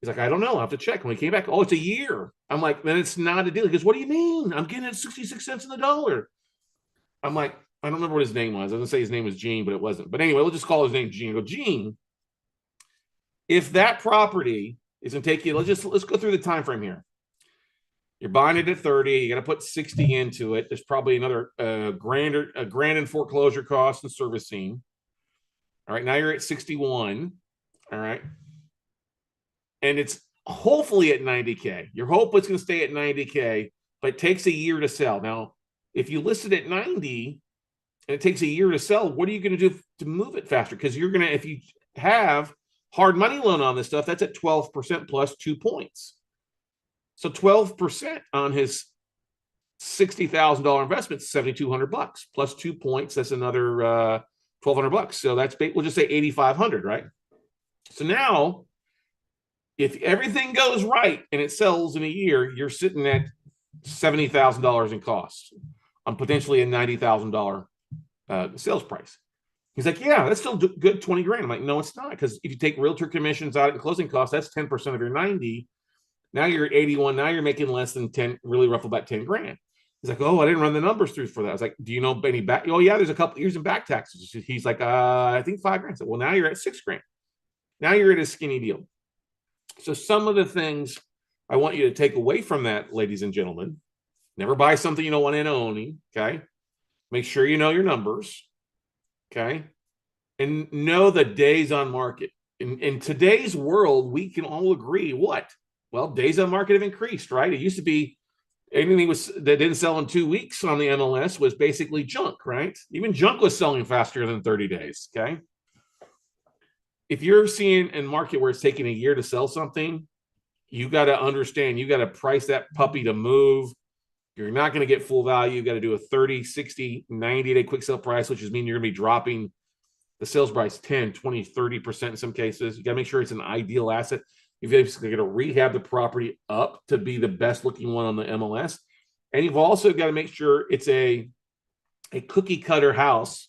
A: he's like, I don't know. I'll have to check. When he came back, oh, it's a year. I'm like, then it's not a deal. He goes, what do you mean? I'm getting it 66 cents on the dollar. I'm like, I don't remember what his name was. I was going to say his name was Gene, but it wasn't. But anyway, we'll just call his name Gene. I go, Gene, if that property is going to take you, let's go through the time frame here. You're buying it at 30. You got to put 60 into it. There's probably another grand in foreclosure costs and servicing. All right, now you're at 61. All right, and it's hopefully at 90K. Your hope it's going to stay at 90K, but it takes a year to sell. Now, if you list it at 90 and it takes a year to sell, what are you going to do to move it faster? Because you're going to, if you have hard money loan on this stuff, that's at 12% plus 2 points. So 12% on his $60,000 investment, $7,200 plus 2 points. That's another $1,200. So we'll just say 8,500, right? So now, if everything goes right and it sells in a year, you're sitting at $70,000 in costs on potentially a $90,000 sales price. He's like, yeah, that's still good, 20 grand. I'm like, no, it's not. Because if you take realtor commissions out and closing costs, that's 10% of your 90. Now you're at 81. Now you're making less than 10, really rough about 10 grand. He's like, oh, I didn't run the numbers through for that. I was like, do you know any back? Oh, yeah, there's a couple years in back taxes. He's like, I think 5 grand. I said, well, now you're at 6 grand. Now you're at a skinny deal. So some of the things I want you to take away from that, ladies and gentlemen, never buy something you don't want in owning. Okay. Make sure you know your numbers. Okay. And know the days on market. In today's world, we can all agree what? Well, days on market have increased, right? It used to be anything that didn't sell in 2 weeks on the MLS was basically junk, right? Even junk was selling faster than 30 days. Okay. If you're seeing a market where it's taking a year to sell something, you got to understand, you got to price that puppy to move. You're not going to get full value. You got to do a 30, 60, 90-day quick sell price, which is mean you're going to be dropping the sales price 10, 20, 30% in some cases. You got to make sure it's an ideal asset. You've basically got to rehab the property up to be the best looking one on the MLS. And you've also got to make sure it's a cookie cutter house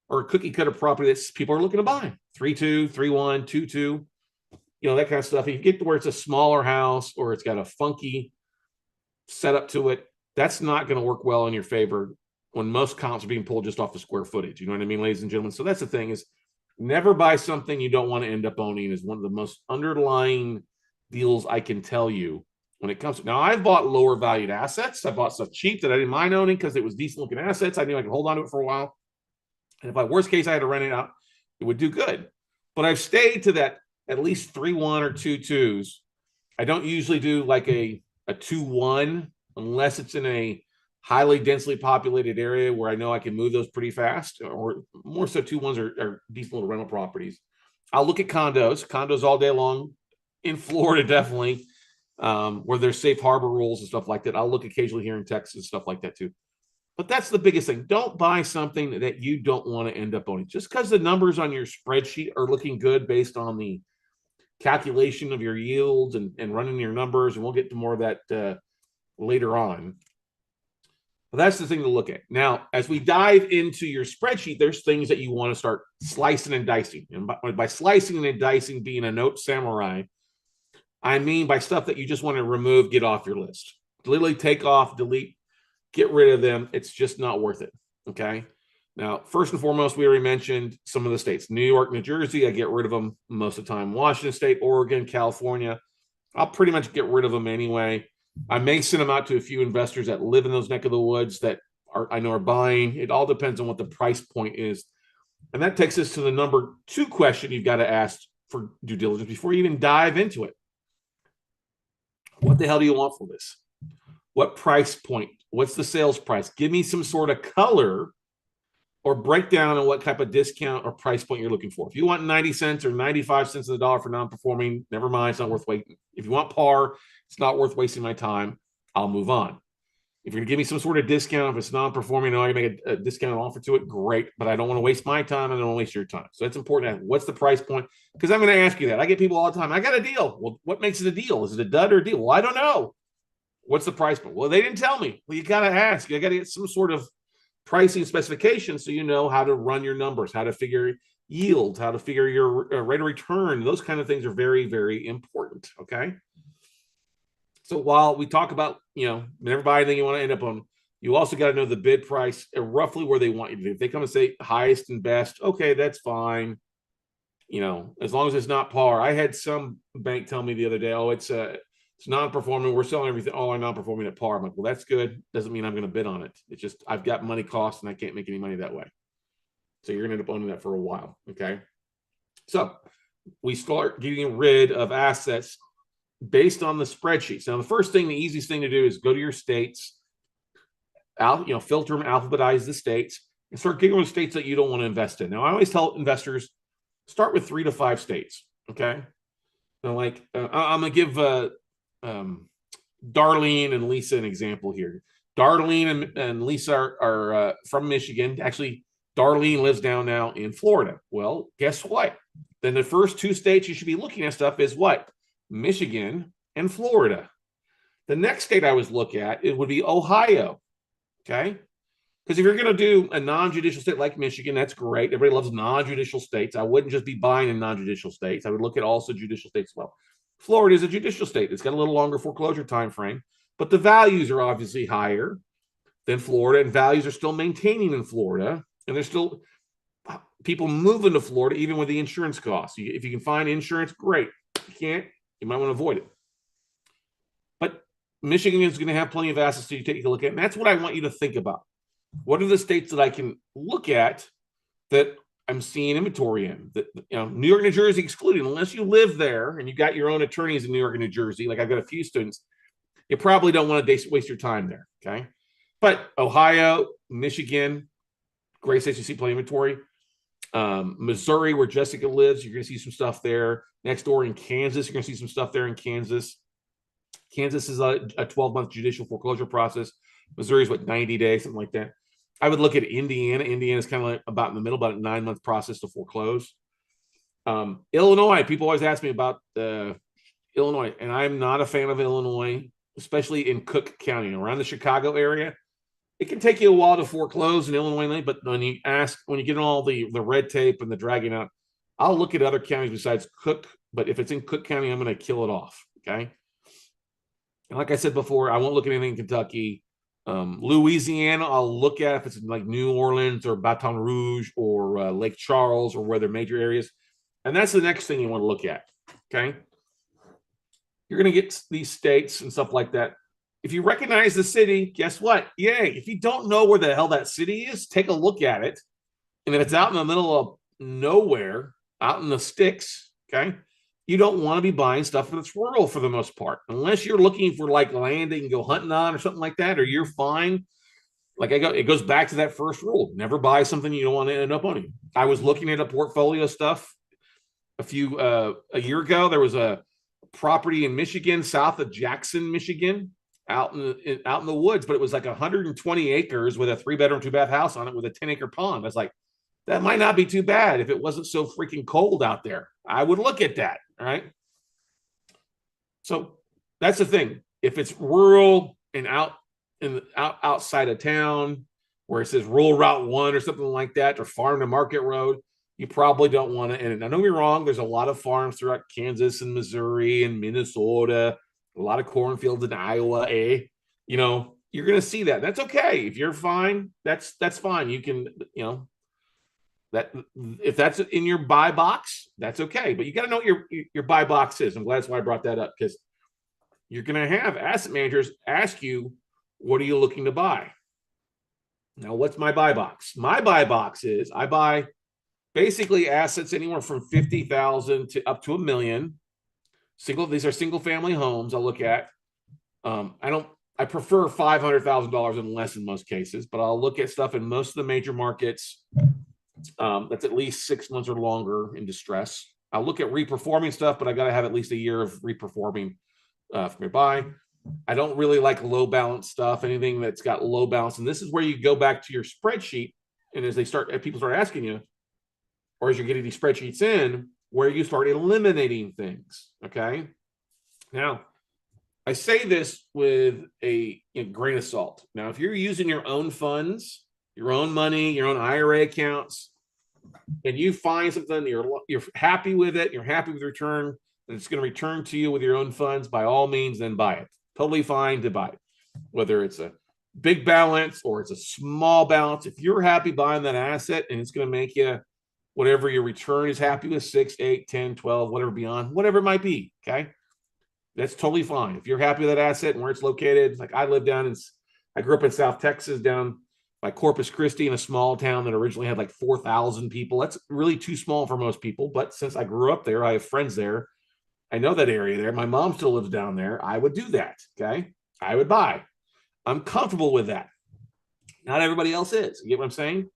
A: or a cookie cutter property that people are looking to buy. 3-2, 3-1, 2-2, that kind of stuff. If you get to where it's a smaller house or it's got a funky setup to it, that's not going to work well in your favor when most comps are being pulled just off the square footage. You know what I mean, ladies and gentlemen? So that's the thing, is never buy something you don't want to end up owning. Is one of the most underlying deals I can tell you when it comes to. Now, I've bought lower valued assets. I bought stuff cheap that I didn't mind owning because it was decent looking assets. I knew I could hold on to it for a while. And if by worst case I had to rent it out, it would do good. But I've stayed to that at least 3-1 or 2-2s. I don't usually do like a 2-1 unless it's in a highly densely populated area where I know I can move those pretty fast, or more so 2-1s are decent little rental properties. I'll look at condos all day long in Florida, definitely, where there's safe harbor rules and stuff like that. I'll look occasionally here in Texas, stuff like that too. But that's the biggest thing. Don't buy something that you don't want to end up owning. Just because the numbers on your spreadsheet are looking good based on the calculation of your yields and running your numbers, and we'll get to more of that later on. But that's the thing to look at. Now, as we dive into your spreadsheet, there's things that you want to start slicing and dicing. And by slicing and dicing being a note samurai, I mean by stuff that you just want to remove, get off your list. Literally take off, delete, get rid of them. It's just not worth it. Okay. Now, first and foremost, we already mentioned some of the states. New York, New Jersey, I get rid of them most of the time. Washington State, Oregon, California, I'll pretty much get rid of them anyway. I may send them out to a few investors that live in those neck of the woods that I know are buying. It all depends on what the price point is. And that takes us to the number 2 question you've got to ask for due diligence before you even dive into it. What the hell do you want for this? What price point? What's the sales price? Give me some sort of color or breakdown on what type of discount or price point you're looking for. If you want 90 cents or 95 cents on the dollar for non-performing, never mind, it's not worth waiting. If you want par, it's not worth wasting my time. I'll move on. If you're going to give me some sort of discount, if it's non-performing, I can make a discount offer to it, great. But I don't want to waste my time. I don't want to waste your time. So that's important. What's the price point? Because I'm going to ask you that. I get people all the time. I got a deal. Well, what makes it a deal? Is it a dud or a deal? Well, I don't know. What's the price point? Well, they didn't tell me. Well, you got to ask. You got to get some sort of pricing specifications so you know how to run your numbers, how to figure yield, how to figure your rate of return. Those kind of things are very, very important. Okay. So while we talk about, never buy anything you want to end up on, you also got to know the bid price and roughly where they want you to be. If they come and say highest and best, okay, that's fine. As long as it's not par. I had some bank tell me the other day, oh, it's non-performing. We're selling everything. Oh, I'm non-performing at par. I'm like, well, that's good. Doesn't mean I'm going to bid on it. It's just I've got money costs and I can't make any money that way. So you're going to end up owning that for a while. Okay. So we start getting rid of assets based on the spreadsheets. Now, the first thing, the easiest thing to do is go to your states, filter them, alphabetize the states, and start getting those states that you don't want to invest in. Now, I always tell investors, start with 3 to 5 states. Okay. So I'm going to give Darlene and Lisa an example here. Darlene and Lisa are from Michigan. Actually, Darlene lives down now in Florida. Well, guess what? Then the first 2 states you should be looking at stuff is what? Michigan and Florida. The next state I would look at, it would be Ohio. Okay. Because if you're going to do a non-judicial state like Michigan, that's great. Everybody loves non-judicial states. I wouldn't just be buying in non-judicial states. I would look at also judicial states as well. Florida is a judicial state. It's got a little longer foreclosure time frame, but the values are obviously higher than Florida, and values are still maintaining in Florida, and there's still people moving to Florida even with the insurance costs. If you can find insurance, great. If you can't, you might want to avoid it. But Michigan is going to have plenty of assets to take a look at, and that's what I want you to think about. What are the states that I can look at that I'm seeing inventory in? That New York, New Jersey excluded, unless you live there and you got your own attorneys in New York and New Jersey. Like I've got a few students, you probably don't want to waste your time there. Okay, but Ohio, Michigan, great states you see plenty of inventory. Missouri, where Jessica lives, you're going to see some stuff there. Next door in Kansas, you're going to see some stuff there in Kansas. Kansas is a 12-month judicial foreclosure process. Missouri is 90 days, something like that. I would look at Indiana. Indiana is kind of like about in the middle, about a 9-month process to foreclose. Illinois, people always ask me about Illinois, and I'm not a fan of Illinois, especially in Cook County, around the Chicago area. It can take you a while to foreclose in Illinois, but when you get all the red tape and the dragging out, I'll look at other counties besides Cook. But if it's in Cook County, I'm going to kill it off. Okay. And like I said before, I won't look at anything in Kentucky. Louisiana, I'll look at if it's in like New Orleans or Baton Rouge or Lake Charles or where they're major areas. And that's the next thing you want to look at. Okay. You're going to get these states and stuff like that. If you recognize the city, guess what? Yay. If you don't know where the hell that city is, take a look at it. And if it's out in the middle of nowhere, out in the sticks, okay, you don't want to be buying stuff that's rural for the most part, unless you're looking for like land that you can go hunting on or something like that, or you're fine. Like it goes back to that first rule: never buy something you don't want to end up owning. I was looking at a portfolio stuff a year ago. There was a property in Michigan, south of Jackson, Michigan, out in the woods, but it was like 120 acres with a 3-bedroom, 2-bath house on it with a 10-acre pond. I was like, that might not be too bad if it wasn't so freaking cold out there. I would look at that. All right. So that's the thing. If it's rural and out outside of town where it says rural route 1 or something like that, or farm to market road, you probably don't want to. And don't get me wrong, there's a lot of farms throughout Kansas and Missouri and Minnesota, a lot of cornfields in Iowa, you know, you're going to see that. That's okay. If you're fine, that's fine. You can, you know, that if that's in your buy box, that's okay. But you got to know what your buy box is. I'm glad that's why I brought that up, because you're going to have asset managers ask you, what are you looking to buy? Now, what's my buy box? My buy box is I buy basically assets anywhere from 50,000 to up to $1 million. These are single family homes I'll look at. I prefer $500,000 and less in most cases, but I'll look at stuff in most of the major markets that's at least 6 months or longer in distress. I'll look at reperforming stuff, but I got to have at least a year of reperforming for me to buy. I don't really like low balance stuff, anything that's got low balance. And this is where you go back to your spreadsheet. And as people start asking you, or as you're getting these spreadsheets in, where you start eliminating things. Okay. Now, I say this with a grain of salt. Now, if you're using your own funds, your own money, your own IRA accounts, and you find something you're happy with it, you're happy with the return, and it's going to return to you with your own funds, by all means, then buy it. Totally fine to buy it. Whether it's a big balance or it's a small balance, if you're happy buying that asset and it's going to make you whatever your return is happy with, 6, 8, 10, 12, whatever beyond, whatever it might be, okay? That's totally fine. If you're happy with that asset and where it's located, like I grew up in South Texas, down by Corpus Christi, in a small town that originally had like 4,000 people. That's really too small for most people. But since I grew up there, I have friends there. I know that area there. My mom still lives down there. I would do that. Okay. I would buy. I'm comfortable with that. Not everybody else is. You get what I'm saying?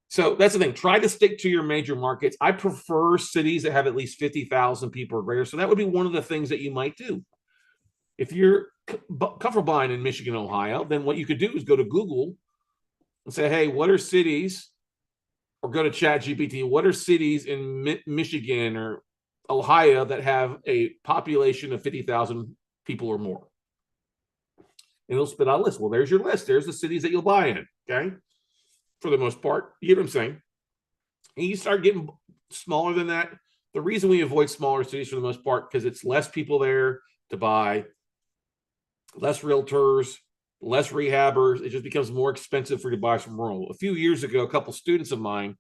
A: So that's the thing. Try to stick to your major markets. I prefer cities that have at least 50,000 people or greater. So that would be one of the things that you might do. If you're comfortable buying in Michigan, Ohio, then what you could do is go to Google and say, hey, what are cities, or go to ChatGPT, what are cities in Michigan or Ohio that have a population of 50,000 people or more? And it'll spit out a list. Well, there's your list. There's the cities that you'll buy in, okay? For the most part, you get what I'm saying? And you start getting smaller than that. The reason we avoid smaller cities for the most part, because it's less people there to buy, less realtors, less rehabbers. It just becomes more expensive for you to buy from rural. A few years ago, a couple students of mine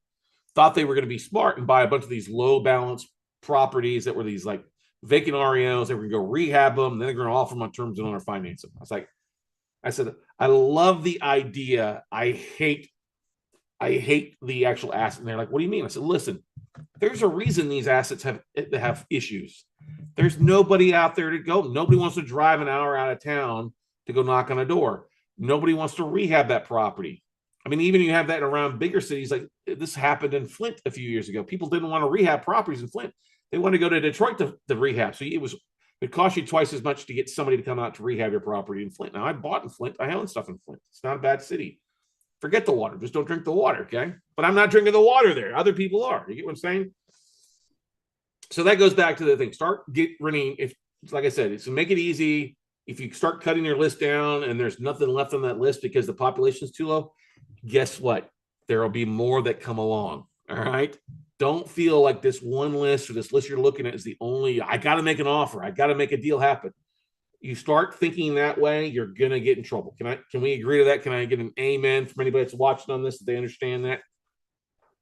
A: thought they were going to be smart and buy a bunch of these low balance properties that were these like vacant REOs. They were going to go rehab them, and then they're going to offer them on terms and owner finance them. I said, I love the idea. I hate the actual asset. And they're like, what do you mean? I said, listen, there's a reason these assets have issues. There's nobody out there to go. Nobody wants to drive an hour out of town to go knock on a door. Nobody wants to rehab that property. I mean, even you have that around bigger cities. Like this happened in Flint a few years ago. People didn't want to rehab properties in Flint. They wanted to go to Detroit to rehab. So it cost you twice as much to get somebody to come out to rehab your property in Flint. Now, I bought in Flint. I own stuff in Flint. It's not a bad city. Forget the water. Just don't drink the water, okay? But I'm not drinking the water there. Other people are. You get what I'm saying? So that goes back to the thing. Start running. If, like I said, it's to make it easy. If you start cutting your list down and there's nothing left on that list because the population is too low, guess what? There will be more that come along. All right. Don't feel like this one list or this list you're looking at is the only. I got to make an offer. I got to make a deal happen. You start thinking that way, you're gonna get in trouble. Can we agree to that? Can I get an amen from anybody that's watching on this, that they understand that?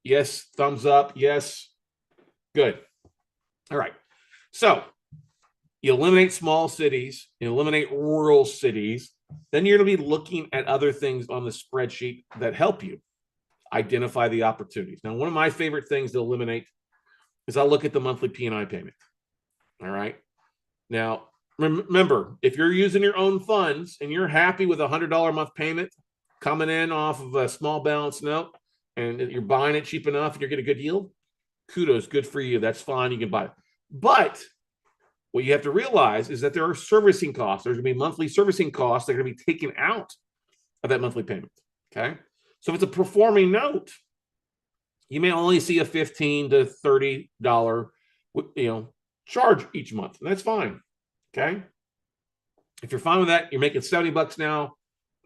A: Yes, thumbs up. Yes, good. All right. So you eliminate small cities, you eliminate rural cities. Then you're going to be looking at other things on the spreadsheet that help you identify the opportunities. Now, one of my favorite things to eliminate is I'll look at the monthly P&I payment. All right. Now, remember, if you're using your own funds and you're happy with $100 a month payment coming in off of a small balance note and you're buying it cheap enough and you're getting a good yield, kudos, good for you. That's fine. You can buy it. But what you have to realize is that there are servicing costs. There's going to be monthly servicing costs that are going to be taken out of that monthly payment. Okay. So if it's a performing note, you may only see a $15 to $30, charge each month. And that's fine. Okay. If you're fine with that, you're making $70 now.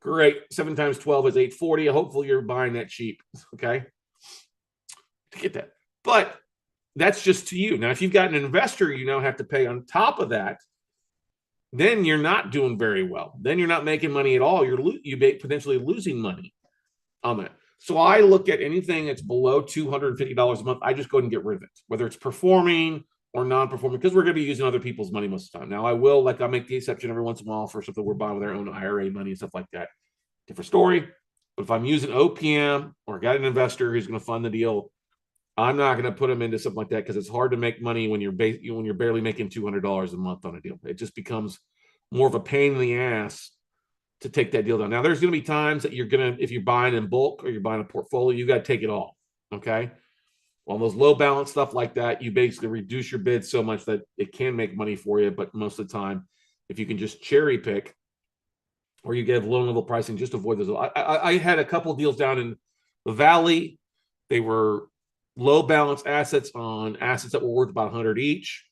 A: Great. 7 times 12 is 840. Hopefully you're buying that cheap. Okay. To get that. But that's just to you. Now, if you've got an investor, you now have to pay on top of that. Then you're not doing very well. Then you're not making money at all. You may potentially losing money on that. So I look at anything that's below $250 a month. I just go ahead and get rid of it, whether it's performing or non-performing, because we're going to be using other people's money most of the time. Now, I'll make the exception every once in a while for something we're buying with our own IRA money and stuff like that. Different story. But if I'm using OPM or got an investor who's going to fund the deal, I'm not going to put them into something like that because it's hard to make money when you're barely making $200 a month on a deal. It just becomes more of a pain in the ass to take that deal down. Now, there's going to be times that if you're buying in bulk or you're buying a portfolio, you got to take it all. Okay. On those low balance stuff like that, you basically reduce your bid so much that it can make money for you. But most of the time, if you can just cherry pick or you get low level pricing, just avoid those. I had a couple deals down in the Valley. They were low balance assets on assets that were worth about 100 each.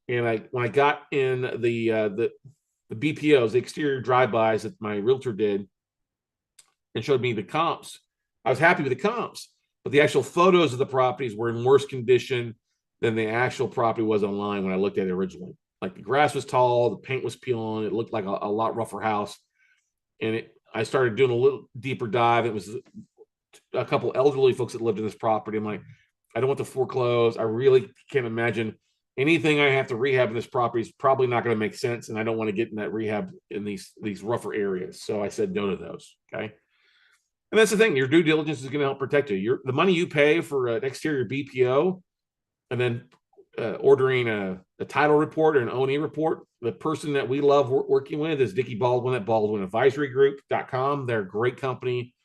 A: And when I got in the BPOs, the exterior drive-bys that my realtor did and showed me the comps, I was happy with the comps, but the actual photos of the properties were in worse condition than the actual property was online when I looked at it originally. Like the grass was tall, the paint was peeling, it looked like a lot rougher house. And I started doing a little deeper dive. It was a couple elderly folks that lived in this property. I'm like, I don't want to foreclose. I really can't imagine anything I have to rehab in this property is probably not going to make sense. And I don't want to get in that rehab in these rougher areas. So I said no to those. Okay. And that's the thing. Your due diligence is going to help protect you. The money you pay for an exterior BPO and then ordering a title report or an O&E report. The person that we love working with is Dickie Baldwin at BaldwinAdvisoryGroup.com. They're a great company.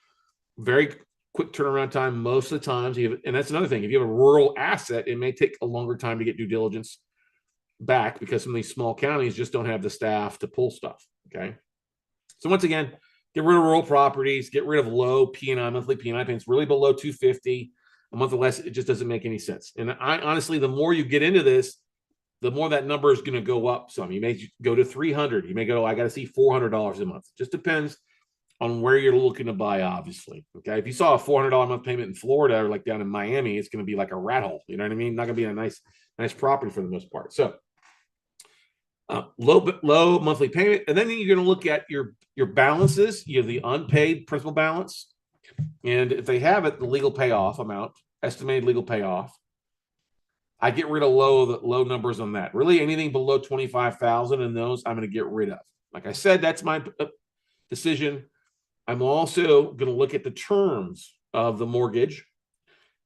A: Very quick turnaround time most of the times. And that's another thing. If you have a rural asset, it may take a longer time to get due diligence back because some of these small counties just don't have the staff to pull stuff. Okay. So once again, get rid of rural properties, get rid of low P&I, monthly P&I payments, really below 250 a month or less. It just doesn't make any sense. And I honestly, the more you get into this, the more that number is going to go up some. You may go to 300. You may go, I got to see $400 a month. It just depends on where you're looking to buy, obviously. Okay. If you saw a $400 a month payment in Florida or like down in Miami, it's going to be like a rat hole. You know what I mean? Not going to be a nice property for the most part. So low monthly payment. And then you're going to look at your balances. You have the unpaid principal balance. And if they have it, the legal payoff amount, estimated legal payoff, I get rid of low numbers on that. Really anything below 25,000 in those, I'm going to get rid of. Like I said, that's my decision. I'm also going to look at the terms of the mortgage.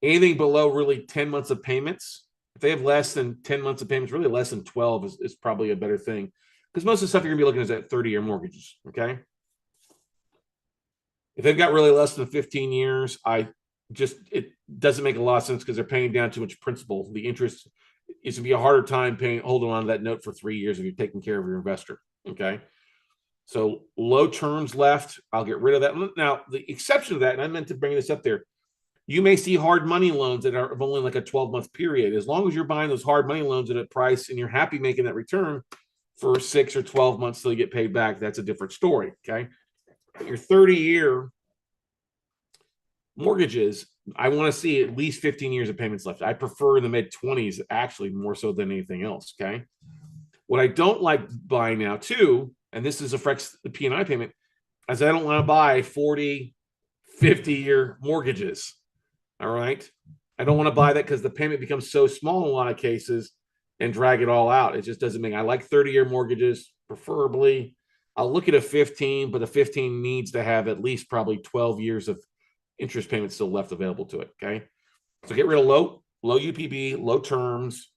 A: Anything below really 10 months of payments. If they have less than 10 months of payments, really less than 12 is probably a better thing. Because most of the stuff you're going to be looking at is at 30-year mortgages. Okay. If they've got really less than 15 years, it doesn't make a lot of sense because they're paying down too much principal. The interest is going to be a harder time holding on to that note for 3 years if you're taking care of your investor. Okay. So low terms left, I'll get rid of that. Now, the exception to that, and I meant to bring this up there, you may see hard money loans that are only like a 12-month period. As long as you're buying those hard money loans at a price and you're happy making that return for 6 or 12 months till you get paid back, that's a different story. Okay. Your 30-year mortgages, I want to see at least 15 years of payments left. I prefer in the mid-20s, actually, more so than anything else. Okay. What I don't like buying now, too, and this affects the P&I payment, is I don't want to buy 40, 50-year mortgages. All right. I don't want to buy that because the payment becomes so small in a lot of cases and drag it all out. It just doesn't make. I like 30-year mortgages, preferably. I'll look at a 15, but a 15 needs to have at least probably 12 years of interest payments still left available to it. Okay. So get rid of low UPB, low terms,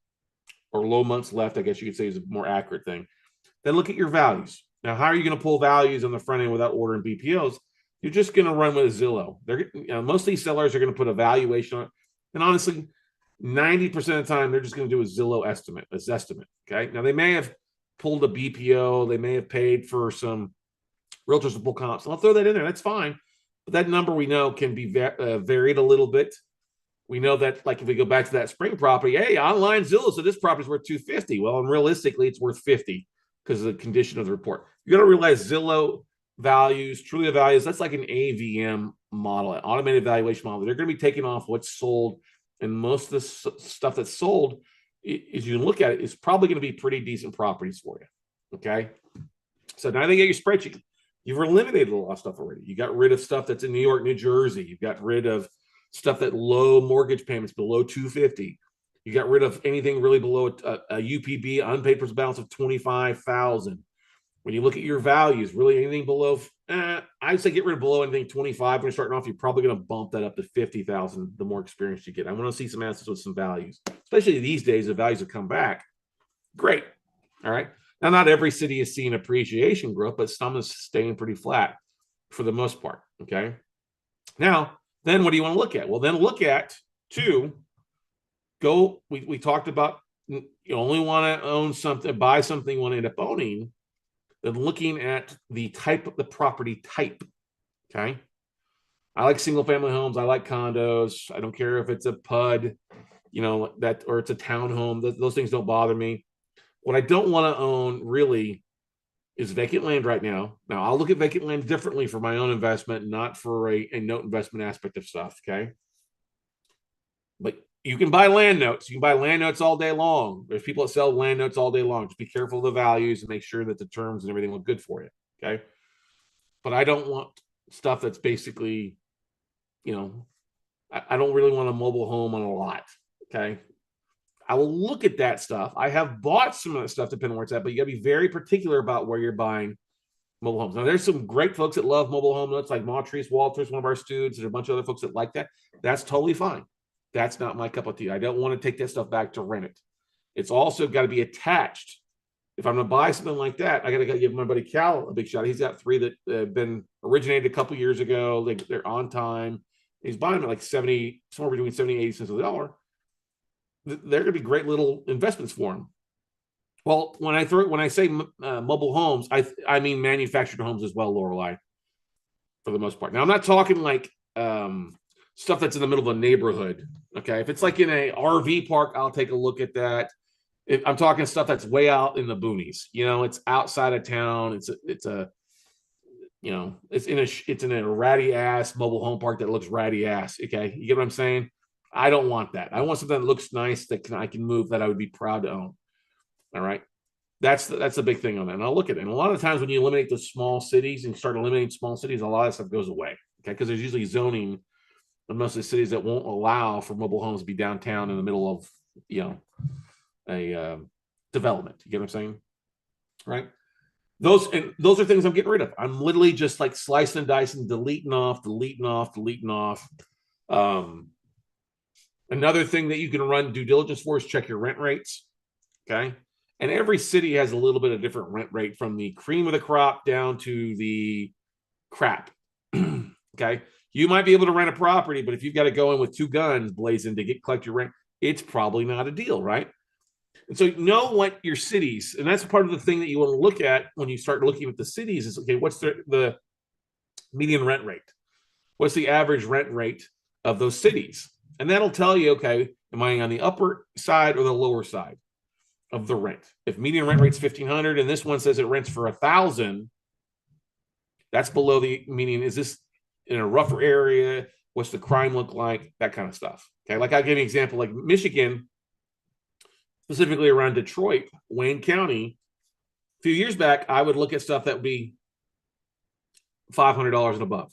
A: or low months left, I guess you could say is a more accurate thing. Then look at your values. Now, how are you going to pull values on the front end without ordering BPOs? You're just going to run with Zillow. Most of these sellers are going to put a valuation on it. And honestly, 90% of the time, they're just going to do a Zillow estimate. Okay. Now, they may have pulled a BPO. They may have paid for some realtors to pull comps. And I'll throw that in there. That's fine. But that number we know can be varied a little bit. We know that, like, if we go back to that spring property, hey, online Zillow, so this property is worth 250. Well, and realistically, it's worth 50 because of the condition of the report. You got to realize Zillow values, truly values, that's like an AVM model, an automated valuation model. They're going to be taking off what's sold, and most of the stuff that's sold, as you look at it, is probably going to be pretty decent properties for you. Okay, so now they get your spreadsheet. You've eliminated a lot of stuff already. You got rid of stuff that's in New York, New Jersey. You've got rid of stuff that low mortgage payments below 250. You got rid of anything really below a UPB, unpaid principal balance of 25,000. When you look at your values, really anything below, I'd say get rid of below anything 25. When you're starting off, you're probably going to bump that up to 50,000 the more experience you get. I want to see some assets with some values, especially these days. The values have come back. Great. All right. Now, not every city is seeing appreciation growth, but some is staying pretty flat for the most part. Okay. Now, then what do you want to look at? Well, then look at we talked about you only want to own something, buy something you want to end up owning. Then looking at the type of the property type. Okay. I like single family homes. I like condos. I don't care if it's a PUD, or it's a townhome. Those things don't bother me. What I don't want to own really is vacant land right now. Now, I'll look at vacant land differently for my own investment, not for a note investment aspect of stuff. Okay. But you can buy land notes. You can buy land notes all day long. There's people that sell land notes all day long. Just be careful of the values and make sure that the terms and everything look good for you. Okay. But I don't want stuff that's basically, I don't really want a mobile home on a lot. Okay. I will look at that stuff. I have bought some of that stuff depending on where it's at, but you got to be very particular about where you're buying mobile homes. Now, there's some great folks that love mobile home notes, like Montrese Walters, one of our students. There's a bunch of other folks that like that. That's totally fine. That's not my cup of tea. I don't want to take that stuff back to rent it. It's also got to be attached. If I'm going to buy something like that, I got to give my buddy Cal a big shot. He's got 3 that have been originated a couple years ago. They're on time. He's buying them at like 70, somewhere between 70 and 80 cents a dollar. They're going to be great little investments for him. Well, when I say mobile homes, I mean manufactured homes as well, Lorelei, for the most part. Now, I'm not talking like stuff that's in the middle of a neighborhood. Okay, if it's like in a RV park, I'll take a look at that. If I'm talking stuff that's way out in the boonies, it's outside of town. It's in a ratty ass mobile home park that looks ratty ass. Okay, you get what I'm saying? I don't want that. I want something that looks nice that I can move, that I would be proud to own. All right. That's the big thing on that. And I'll look at it. And a lot of times when you eliminate the small cities and start eliminating small cities, a lot of stuff goes away. Okay. Because there's usually zoning in most of the cities that won't allow for mobile homes to be downtown in the middle of, a development. You get what I'm saying? Right. Those are things I'm getting rid of. I'm literally just like slicing and dicing, deleting off. Another thing that you can run due diligence for is check your rent rates. Okay. And every city has a little bit of different rent rate, from the cream of the crop down to the crap. Okay. You might be able to rent a property, but if you've got to go in with 2 guns blazing to collect your rent, it's probably not a deal, right? And so know what your cities, and that's part of the thing that you want to look at when you start looking at the cities is, okay, what's the median rent rate? What's the average rent rate of those cities? And that'll tell you, okay, am I on the upper side or the lower side of the rent? If median rent rate's 1,500 and this one says it rents for 1,000, that's below the median. Is this in a rougher area? What's the crime look like? That kind of stuff. Okay, like I'll give you an example, like Michigan, specifically around Detroit, Wayne County. A few years back, I would look at stuff that would be $500 and above.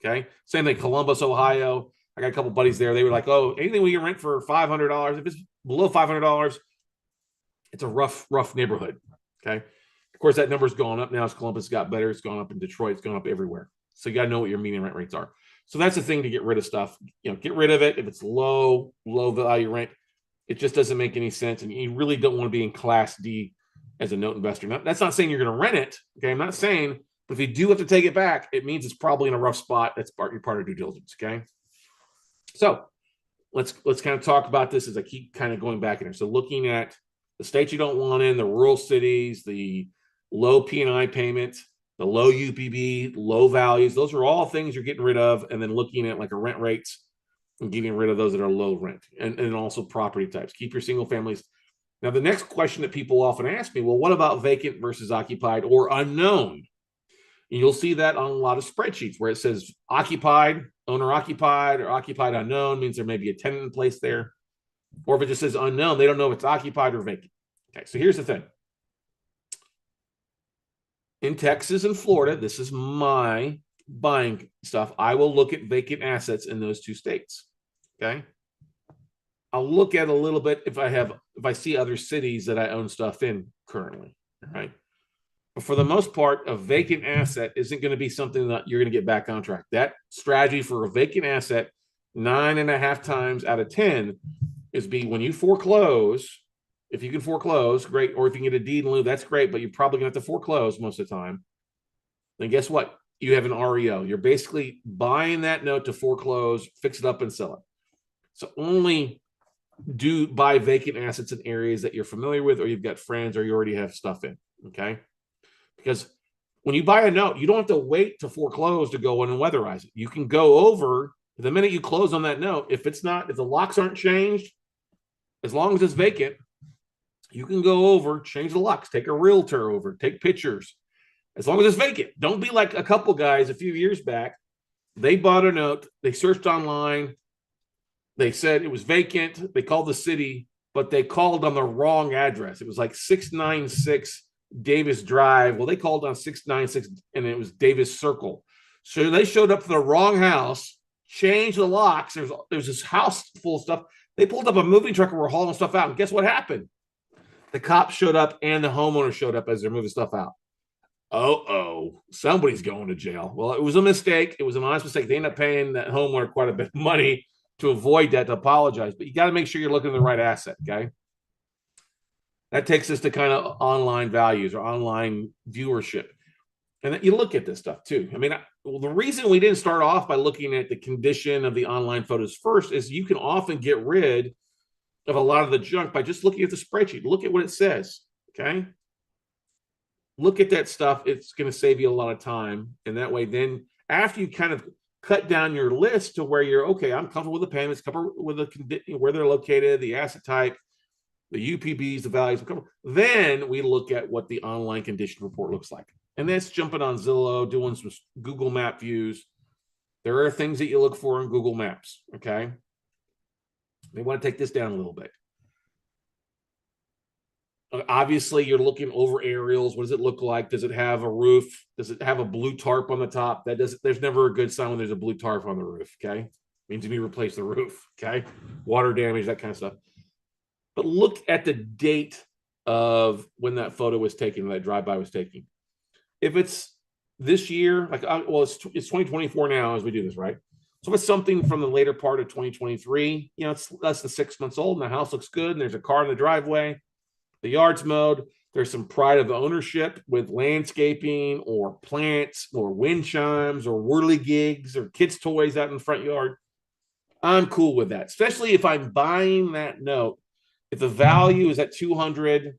A: Okay, same thing, Columbus, Ohio. I got a couple buddies there. They were like, "Oh, anything we can rent for $500. If it's below $500, it's a rough neighborhood." Okay, of course that number's gone up now as Columbus got better. It's gone up in Detroit. It's gone up everywhere. So you got to know what your median rent rates are. So that's the thing to get rid of stuff. Get rid of it if it's low value rent. It just doesn't make any sense, and you really don't want to be in Class D as a note investor. Now, that's not saying you're going to rent it. Okay, I'm not saying, but if you do have to take it back, it means it's probably in a rough spot. That's part of due diligence. Okay. So let's kind of talk about this as I keep kind of going back in here. So looking at the states you don't want in, the rural cities, the low P&I payment, the low UPB, low values, those are all things you're getting rid of. And then looking at like a rent rates and getting rid of those that are low rent, and also property types. Keep your single families. Now, the next question that people often ask me, well, what about vacant versus occupied or unknown? And you'll see that on a lot of spreadsheets where it says occupied, owner occupied, or occupied unknown, means there may be a tenant in place there. Or if it just says unknown, they don't know if it's occupied or vacant. Okay, so here's the thing. In Texas and Florida, this is my buying stuff. I will look at vacant assets in those two states. Okay. I'll look at a little bit if I see other cities that I own stuff in currently. Right. But for the most part, a vacant asset isn't going to be something that you're going to get back on track. That strategy for a vacant asset, 9.5 times out of 10, is be when you foreclose. If you can foreclose, great. Or if you can get a deed in lieu, that's great. But you're probably going to have to foreclose most of the time. Then guess what? You have an REO. You're basically buying that note to foreclose, fix it up, and sell it. So only do buy vacant assets in areas that you're familiar with, or you've got friends, or you already have stuff in. Okay. Because when you buy a note, you don't have to wait to foreclose to go in and weatherize it. You can go over the minute you close on that note. If the locks aren't changed, as long as it's vacant, you can go over, change the locks, take a realtor over, take pictures, as long as it's vacant. Don't be like a couple guys a few years back. They bought a note. They searched online. They said it was vacant. They called the city, but they called on the wrong address. It was like 696 Davis Drive. Well, they called on 696, and it was Davis Circle. So they showed up to the wrong house, changed the locks. There's this house full of stuff. They pulled up a moving truck and were hauling stuff out. And guess what happened? The cops showed up and the homeowner showed up as they're moving stuff out. Somebody's going to jail. Well, it was a mistake. It was an honest mistake. They ended up paying that homeowner quite a bit of money to avoid that, to apologize. But you got to make sure you're looking at the right asset, okay? That takes us to kind of online values or online viewership. And you look at this stuff too. I mean, the reason we didn't start off by looking at the condition of the online photos first is you can often get rid of a lot of the junk by just looking at the spreadsheet. Look at what it says, okay? Look at that stuff. It's going to save you a lot of time. And that way, then after you kind of cut down your list to where you're, okay, I'm comfortable with the payments, comfortable with where they're located, the asset type, the UPBs, the values, then we look at what the online condition report looks like. And that's jumping on Zillow, doing some Google Map views. There are things that you look for in Google Maps, okay? They want to take this down a little bit. Obviously, you're looking over aerials. What does it look like? Does it have a roof? Does it have a blue tarp on the top? There's never a good sign when there's a blue tarp on the roof, okay? It means you need to replace the roof, okay? Water damage, that kind of stuff. But look at the date of when that photo was taken, that drive-by was taken. If it's this year, it's 2024 now as we do this, right? So if it's something from the later part of 2023, it's less than 6 months old and the house looks good and there's a car in the driveway, the yard's mowed, there's some pride of ownership with landscaping or plants or wind chimes or whirligigs or kids' toys out in the front yard, I'm cool with that, especially if I'm buying that note. If the value is at 200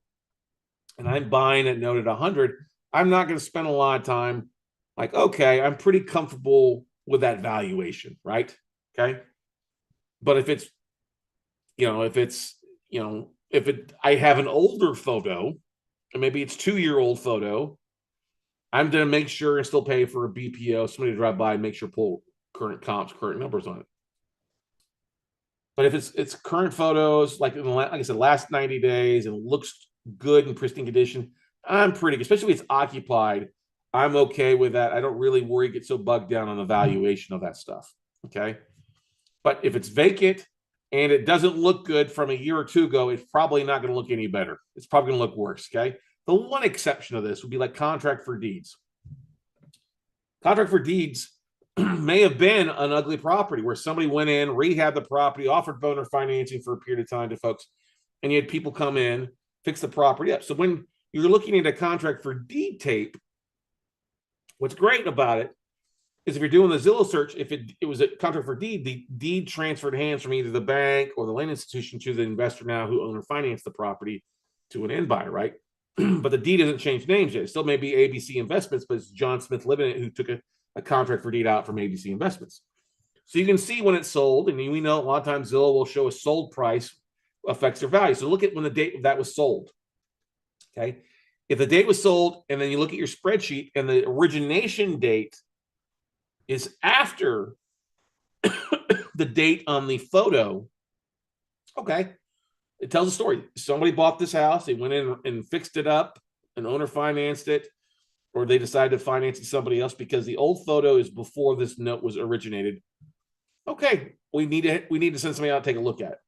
A: and I'm buying that note at 100, I'm not going to spend a lot of time like, okay, I'm pretty comfortable with that valuation, right? Okay. But if I have an older photo, and maybe it's 2-year-old photo, I'm going to make sure and still pay for a BPO, somebody to drive by and make sure pull current comps, current numbers on it. But if it's current photos, like I said, last 90 days and looks good in pristine condition, I'm pretty, especially if it's occupied, I'm okay with that. I don't really worry, get so bugged down on the valuation of that stuff. Okay. But if it's vacant and it doesn't look good from a year or two ago, it's probably not going to look any better. It's probably going to look worse. Okay. The one exception of this would be like contract for deeds. Contract for deeds may have been an ugly property where somebody went in, rehabbed the property, offered owner financing for a period of time to folks, and you had people come in, fix the property up. So when you're looking at a contract for deed tape, what's great about it is if you're doing the Zillow search, if it was a contract for deed, the deed transferred hands from either the bank or the land institution to the investor now who owner financed the property to an end buyer, right? But the deed hasn't changed names yet. It still may be ABC Investments, but it's John Smith living in it who took a contract for deed out from ABC Investments. So you can see when it's sold, and we know a lot of times Zillow will show a sold price affects their value. So look at when the date that was sold. Okay. If the date was sold and then you look at your spreadsheet and the origination date is after the date on the photo, okay, it tells a story. Somebody bought this house, they went in and fixed it up, an owner financed it, or they decided to finance it to somebody else because the old photo is before this note was originated. Okay, we need to send somebody out to take a look at it.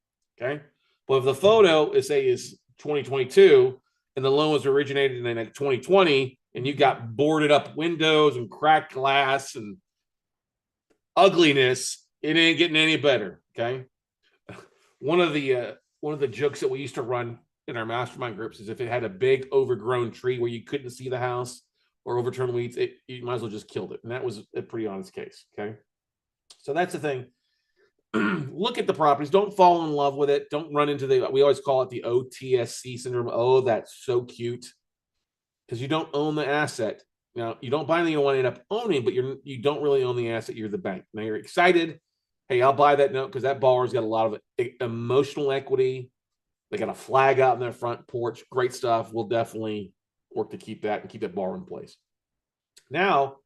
A: Okay, but if the photo is 2022 and the loan was originated in like 2020 and you got boarded up windows and cracked glass and ugliness, it ain't getting any better. Okay, one of the jokes that we used to run in our mastermind groups is if it had a big overgrown tree where you couldn't see the house or overturned weeds, you might as well just killed it. And that was a pretty honest case. Okay, so that's the thing. Look at the properties. Don't fall in love with it. Don't run into we always call it the OTSC syndrome. Oh, that's so cute. Because you don't own the asset. Now, you don't buy anything you want to end up owning, but you don't really own the asset. You're the bank. Now you're excited. Hey, I'll buy that note because that borrower's got a lot of emotional equity. They got a flag out in their front porch. Great stuff. We'll definitely work to keep that and keep that borrower in place. Now,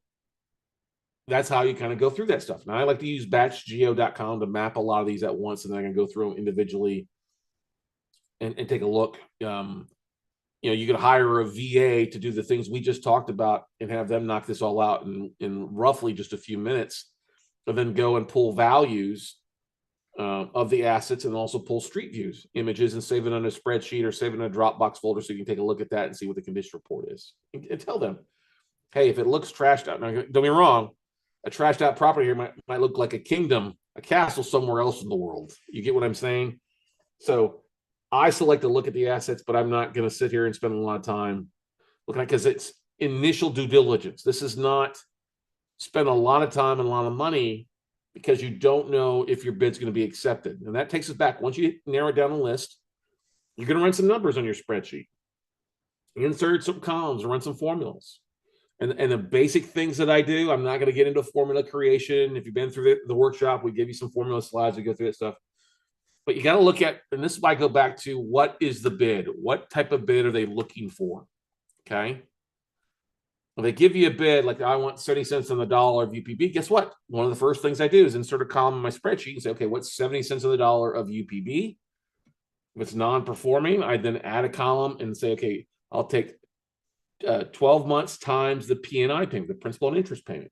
A: that's how you kind of go through that stuff. Now, I like to use batchgeo.com to map a lot of these at once, and then I can go through them individually and take a look. You could hire a VA to do the things we just talked about and have them knock this all out in roughly just a few minutes, and then go and pull values of the assets and also pull street views, images, and save it on a spreadsheet or save it in a Dropbox folder so you can take a look at that and see what the condition report is. And tell them, hey, if it looks trashed out, now don't get me wrong, a trashed out property here might look like a kingdom, a castle somewhere else in the world. You get what I'm saying? So I still like to look at the assets, but I'm not going to sit here and spend a lot of time looking at, because it's initial due diligence. This is not spend a lot of time and a lot of money because you don't know if your bid's going to be accepted. And that takes us back. Once you narrow down a list, you're going to run some numbers on your spreadsheet, insert some columns, and run some formulas. And the basic things that I do, I'm not going to get into formula creation. If you've been through the workshop, we give you some formula slides. We go through that stuff. But you got to look at, and this is why I go back to, what is the bid? What type of bid are they looking for? Okay. When they give you a bid, like I want 70 cents on the dollar of UPB, guess what? One of the first things I do is insert a column in my spreadsheet and say, okay, what's 70 cents on the dollar of UPB? If it's non-performing, I then add a column and say, okay, I'll take 12 months times the P&I payment, the principal and interest payment.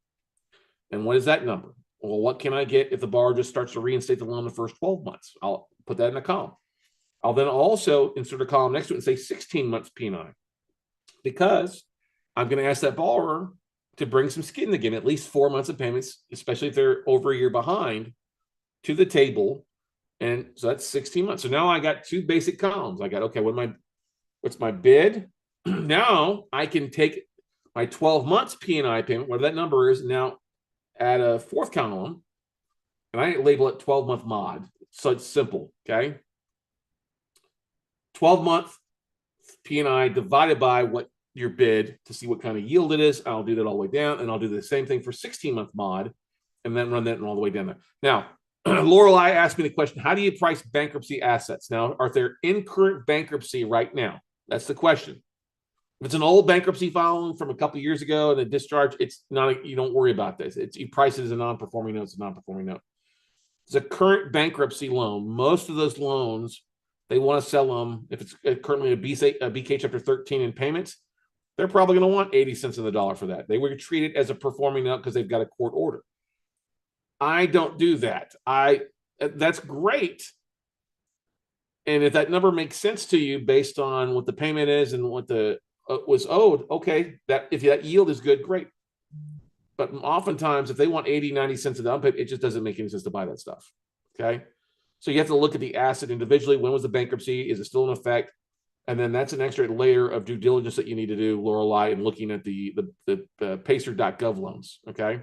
A: And what is that number? Well, what can I get if the borrower just starts to reinstate the loan the first 12 months? I'll put that in a column. I'll then also insert a column next to it and say 16 months P&I, because I'm going to ask that borrower to bring some skin in the game, at least 4 months of payments, especially if they're over a year behind, to the table. And so that's 16 months. So now I got two basic columns. I got, okay, what's my bid? Now I can take my 12 months P&I payment, whatever that number is, now add a fourth column, and I label it 12-month mod. So it's simple, okay? 12-month P&I divided by what your bid to see what kind of yield it is. I'll do that all the way down, and I'll do the same thing for 16-month mod, and then run that all the way down there. Now, Lorelei asked me the question, how do you price bankruptcy assets? Now, are there in current bankruptcy right now? That's the question. If it's an old bankruptcy filing from a couple of years ago and a discharge, it's not, you don't worry about this. You price it as a non-performing note. It's a non-performing note. It's a current bankruptcy loan. Most of those loans, they want to sell them. If it's currently a BK Chapter 13 in payments, they're probably going to want 80 cents on the dollar for that. They would treat it as a performing note because they've got a court order. I don't do that. That's great. And if that number makes sense to you based on what the payment is and what the was owed, okay, that if that yield is good, great. But oftentimes, if they want 80, 90 cents a down payment, it just doesn't make any sense to buy that stuff. Okay. So you have to look at the asset individually. When was the bankruptcy? Is it still in effect? And then that's an extra layer of due diligence that you need to do, Lorelei, and looking at the pacer.gov loans. Okay.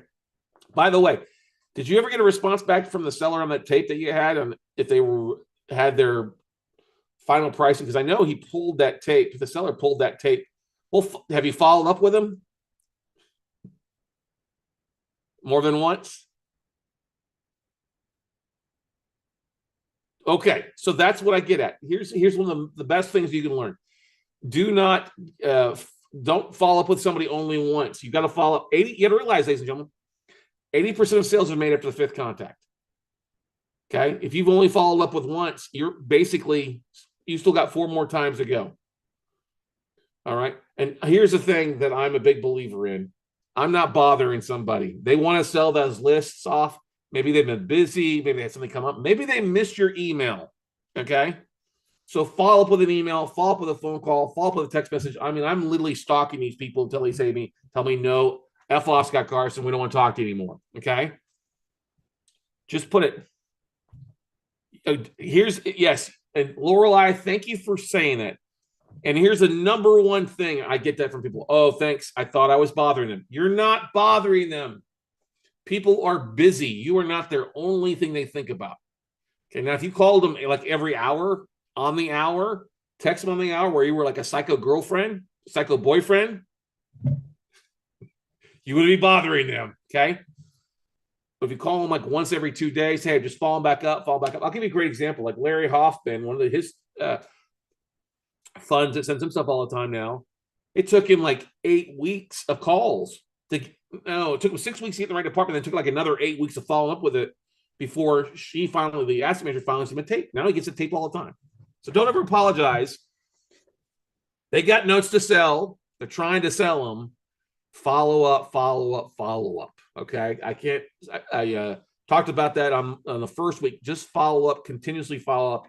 A: By the way, did you ever get a response back from the seller on that tape that you had, on if they had their final pricing? Because I know he pulled that tape. The seller pulled that tape. Well, have you followed up with him more than once? Okay, so that's what I get at. Here's one of the best things you can learn. Do not don't follow up with somebody only once. You got to follow up 80. You got to realize, ladies and gentlemen, 80% of sales are made after the fifth contact. Okay. If you've only followed up with once, you're basically, you still got 4 more times to go. All right. And here's the thing that I'm a big believer in. I'm not bothering somebody. They want to sell those lists off. Maybe they've been busy. Maybe they had something come up. Maybe they missed your email. Okay. So follow up with an email, follow up with a phone call, follow up with a text message. I mean, I'm literally stalking these people until they say me, tell me, no, F off, Scott Carson. We don't want to talk to you anymore. Okay. Just put it. Here's, yes. And Lorelei, thank you for saying that. And here's the number one thing I get that from people. Oh, thanks. I thought I was bothering them. You're not bothering them. People are busy. You are not their only thing they think about. Okay. Now, if you called them like every hour, on the hour, text them on the hour where you were like a psycho girlfriend, psycho boyfriend, you would be bothering them. Okay. But if you call them like once every 2 days, hey, just fall back up, fall back up. I'll give you a great example. Like Larry Hoffman, one of his funds that sends him stuff all the time now. It took him like 8 weeks of calls. It took him 6 weeks to get in the right department. Then it took like another 8 weeks to follow up with it before the asset manager finally sent him a tape. Now he gets a tape all the time. So don't ever apologize. They got notes to sell. They're trying to sell them. Follow up, follow up, follow up. Okay. I talked about that on the first week. Just follow up, continuously follow up.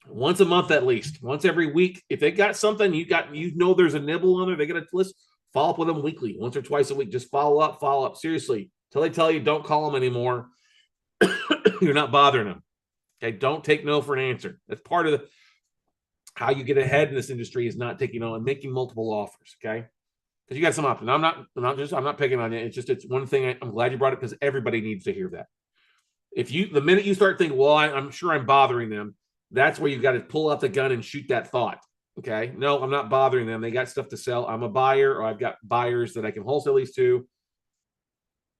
A: Once a month at least. Once every week. If they got something, there's a nibble on there, they got a list, follow up with them weekly, once or twice a week. Just follow up. Seriously. Till they tell you don't call them anymore. You're not bothering them. Okay, don't take no for an answer. That's part of how you get ahead in this industry is not taking no and making multiple offers. Okay, because you got some options. I'm not picking on you. It's one thing. I'm glad you brought it because everybody needs to hear that. The minute you start thinking, well, I'm sure I'm bothering them, that's where you've got to pull out the gun and shoot that thought. Okay, no, I'm not bothering them. They got stuff to sell. I'm a buyer, or I've got buyers that I can wholesale these to.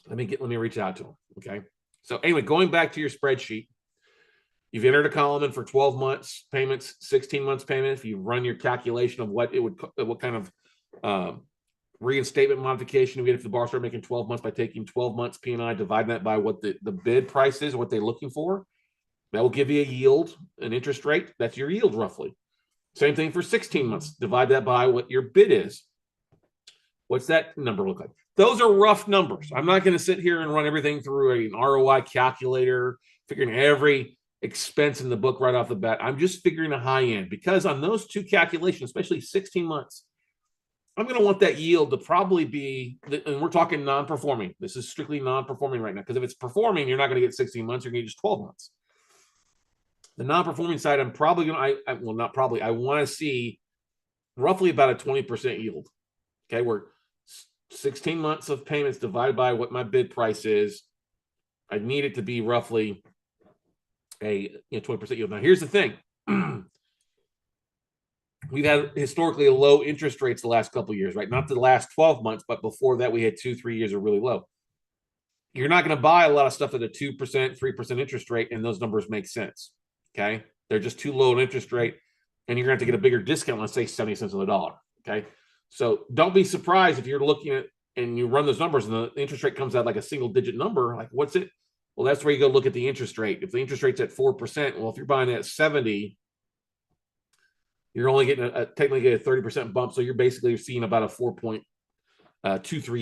A: Let me reach out to them. Okay, so anyway, going back to your spreadsheet. You've entered a column in for 12 months payments, 16 months payment. If you run your calculation of what kind of reinstatement modification we get if the bar started making 12 months by taking 12 months P&I, dividing that by what the bid price is, what they're looking for, that will give you a yield, an interest rate. That's your yield roughly. Same thing for 16 months. Divide that by what your bid is. What's that number look like? Those are rough numbers. I'm not going to sit here and run everything through an ROI calculator, figuring every expense in the book right off the bat. I'm just figuring a high end because on those two calculations, especially 16 months, I'm going to want that yield to probably be, and we're talking non-performing. This is strictly non-performing right now because if it's performing, you're not going to get 16 months, you're going to get just 12 months. The non-performing side, I'm probably going to, I want to see roughly about a 20% yield. Okay, where 16 months of payments divided by what my bid price is, I need it to be roughly a 20% yield. Now, here's the thing. We've had historically low interest rates the last couple of years, right? Not the last 12 months, but before that, we had 2-3 years of really low. You're not going to buy a lot of stuff at a 2%, 3% interest rate, and those numbers make sense. Okay. They're just too low an interest rate, and you're going to have to get a bigger discount, let's say 70 cents on the dollar. Okay. So don't be surprised if you're looking at and you run those numbers and the interest rate comes out like a single digit number. Like, what's it? Well, that's where you go look at the interest rate. If the interest rate's at 4%, well, if you're buying at 70, you're only getting technically a 30% bump. So you're basically seeing about a 4.23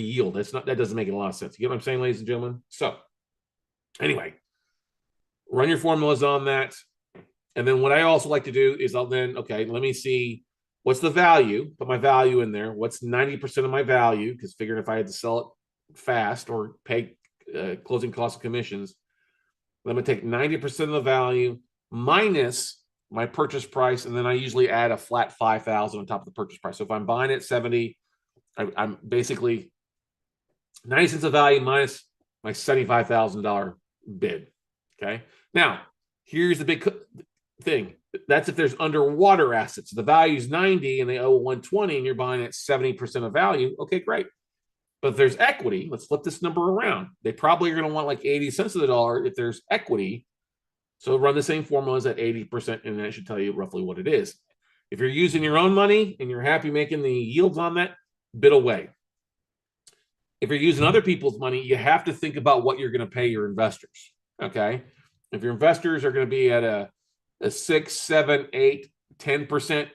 A: yield. That doesn't make a lot of sense. You get what I'm saying, ladies and gentlemen? So anyway, run your formulas on that. And then what I also like to do is let me see what's the value, put my value in there. What's 90% of my value? Because figuring if I had to sell it fast or pay closing costs and commissions, I'm going to take 90% of the value minus my purchase price, and then I usually add a flat 5,000 on top of the purchase price. So if I'm buying at 70, I'm basically 90 cents of value minus my $75,000 bid. Okay. Now, here's the big thing. That's if there's underwater assets. The value is 90 and they owe 120 and you're buying at 70% of value. Okay, great. But if there's equity, let's flip this number around. They probably are going to want like 80 cents of the dollar if there's equity. So run the same formulas at 80%, and that should tell you roughly what it is. If you're using your own money and you're happy making the yields on that, bid away. If you're using other people's money, you have to think about what you're going to pay your investors. Okay. If your investors are going to be at a 6, 7, 8, 10%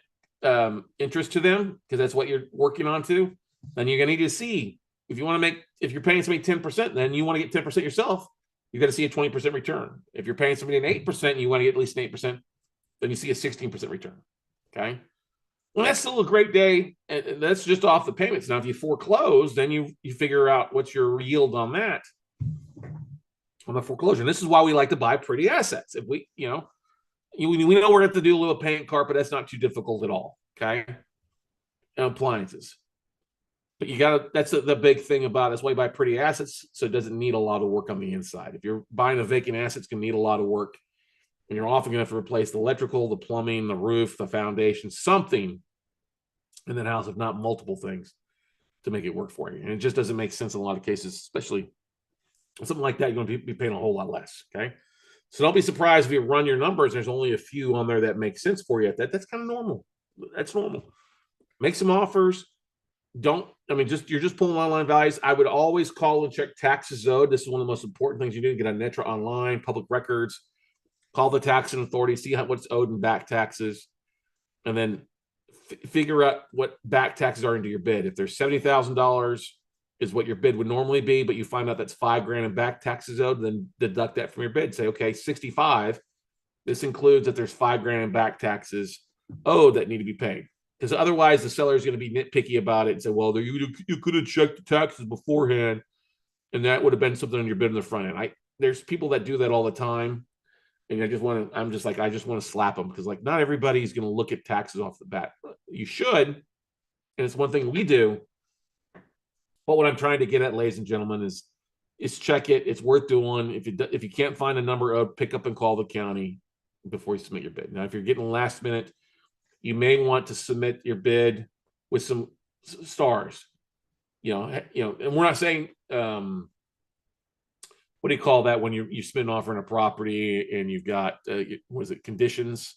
A: interest to them, because that's what you're working on to, then you're going to need to see if you're paying somebody 10%, then you want to get 10% yourself. You got to see a 20% return. If you're paying somebody an 8%, and you want to get at least an 8%, then you see a 16% return. Okay. Well, that's still a great day. And that's just off the payments. Now, if you foreclose, then you figure out what's your yield on that, on the foreclosure. And this is why we like to buy pretty assets. If we know we're going to have to do a little paint carpet. That's not too difficult at all. Okay. And appliances. But that's the big thing about it. That's why you buy pretty assets. So it doesn't need a lot of work on the inside. If you're buying a vacant asset, it's going to need a lot of work. And you're often going to have to replace the electrical, the plumbing, the roof, the foundation, something in that house, if not multiple things, to make it work for you. And it just doesn't make sense in a lot of cases, especially something like that. You're going to be paying a whole lot less. Okay. So don't be surprised if you run your numbers. There's only a few on there that make sense for you. That's kind of normal. That's normal. Make some offers. You're just pulling online values. I would always call and check taxes owed. This is one of the most important things you do. Get on Netra online, public records, call the taxing authority, see what's owed in back taxes, and then figure out what back taxes are into your bid. If there's $70,000 is what your bid would normally be, but you find out that's $5,000 in back taxes owed, then deduct that from your bid. Say, okay, 65. This includes that there's $5,000 in back taxes owed that need to be paid. Because otherwise, the seller is going to be nitpicky about it and say, well, you could have checked the taxes beforehand, and that would have been something on your bid in the front end. There's people that do that all the time, and I just want to slap them, because like not everybody's going to look at taxes off the bat. You should, and it's one thing we do. But what I'm trying to get at, ladies and gentlemen, is check it. It's worth doing. If you can't find a number owed, pick up and call the county before you submit your bid. Now, if you're getting last minute, you may want to submit your bid with some stars, and we're not saying, what do you call that when you submit an offer on a property and you've got, conditions,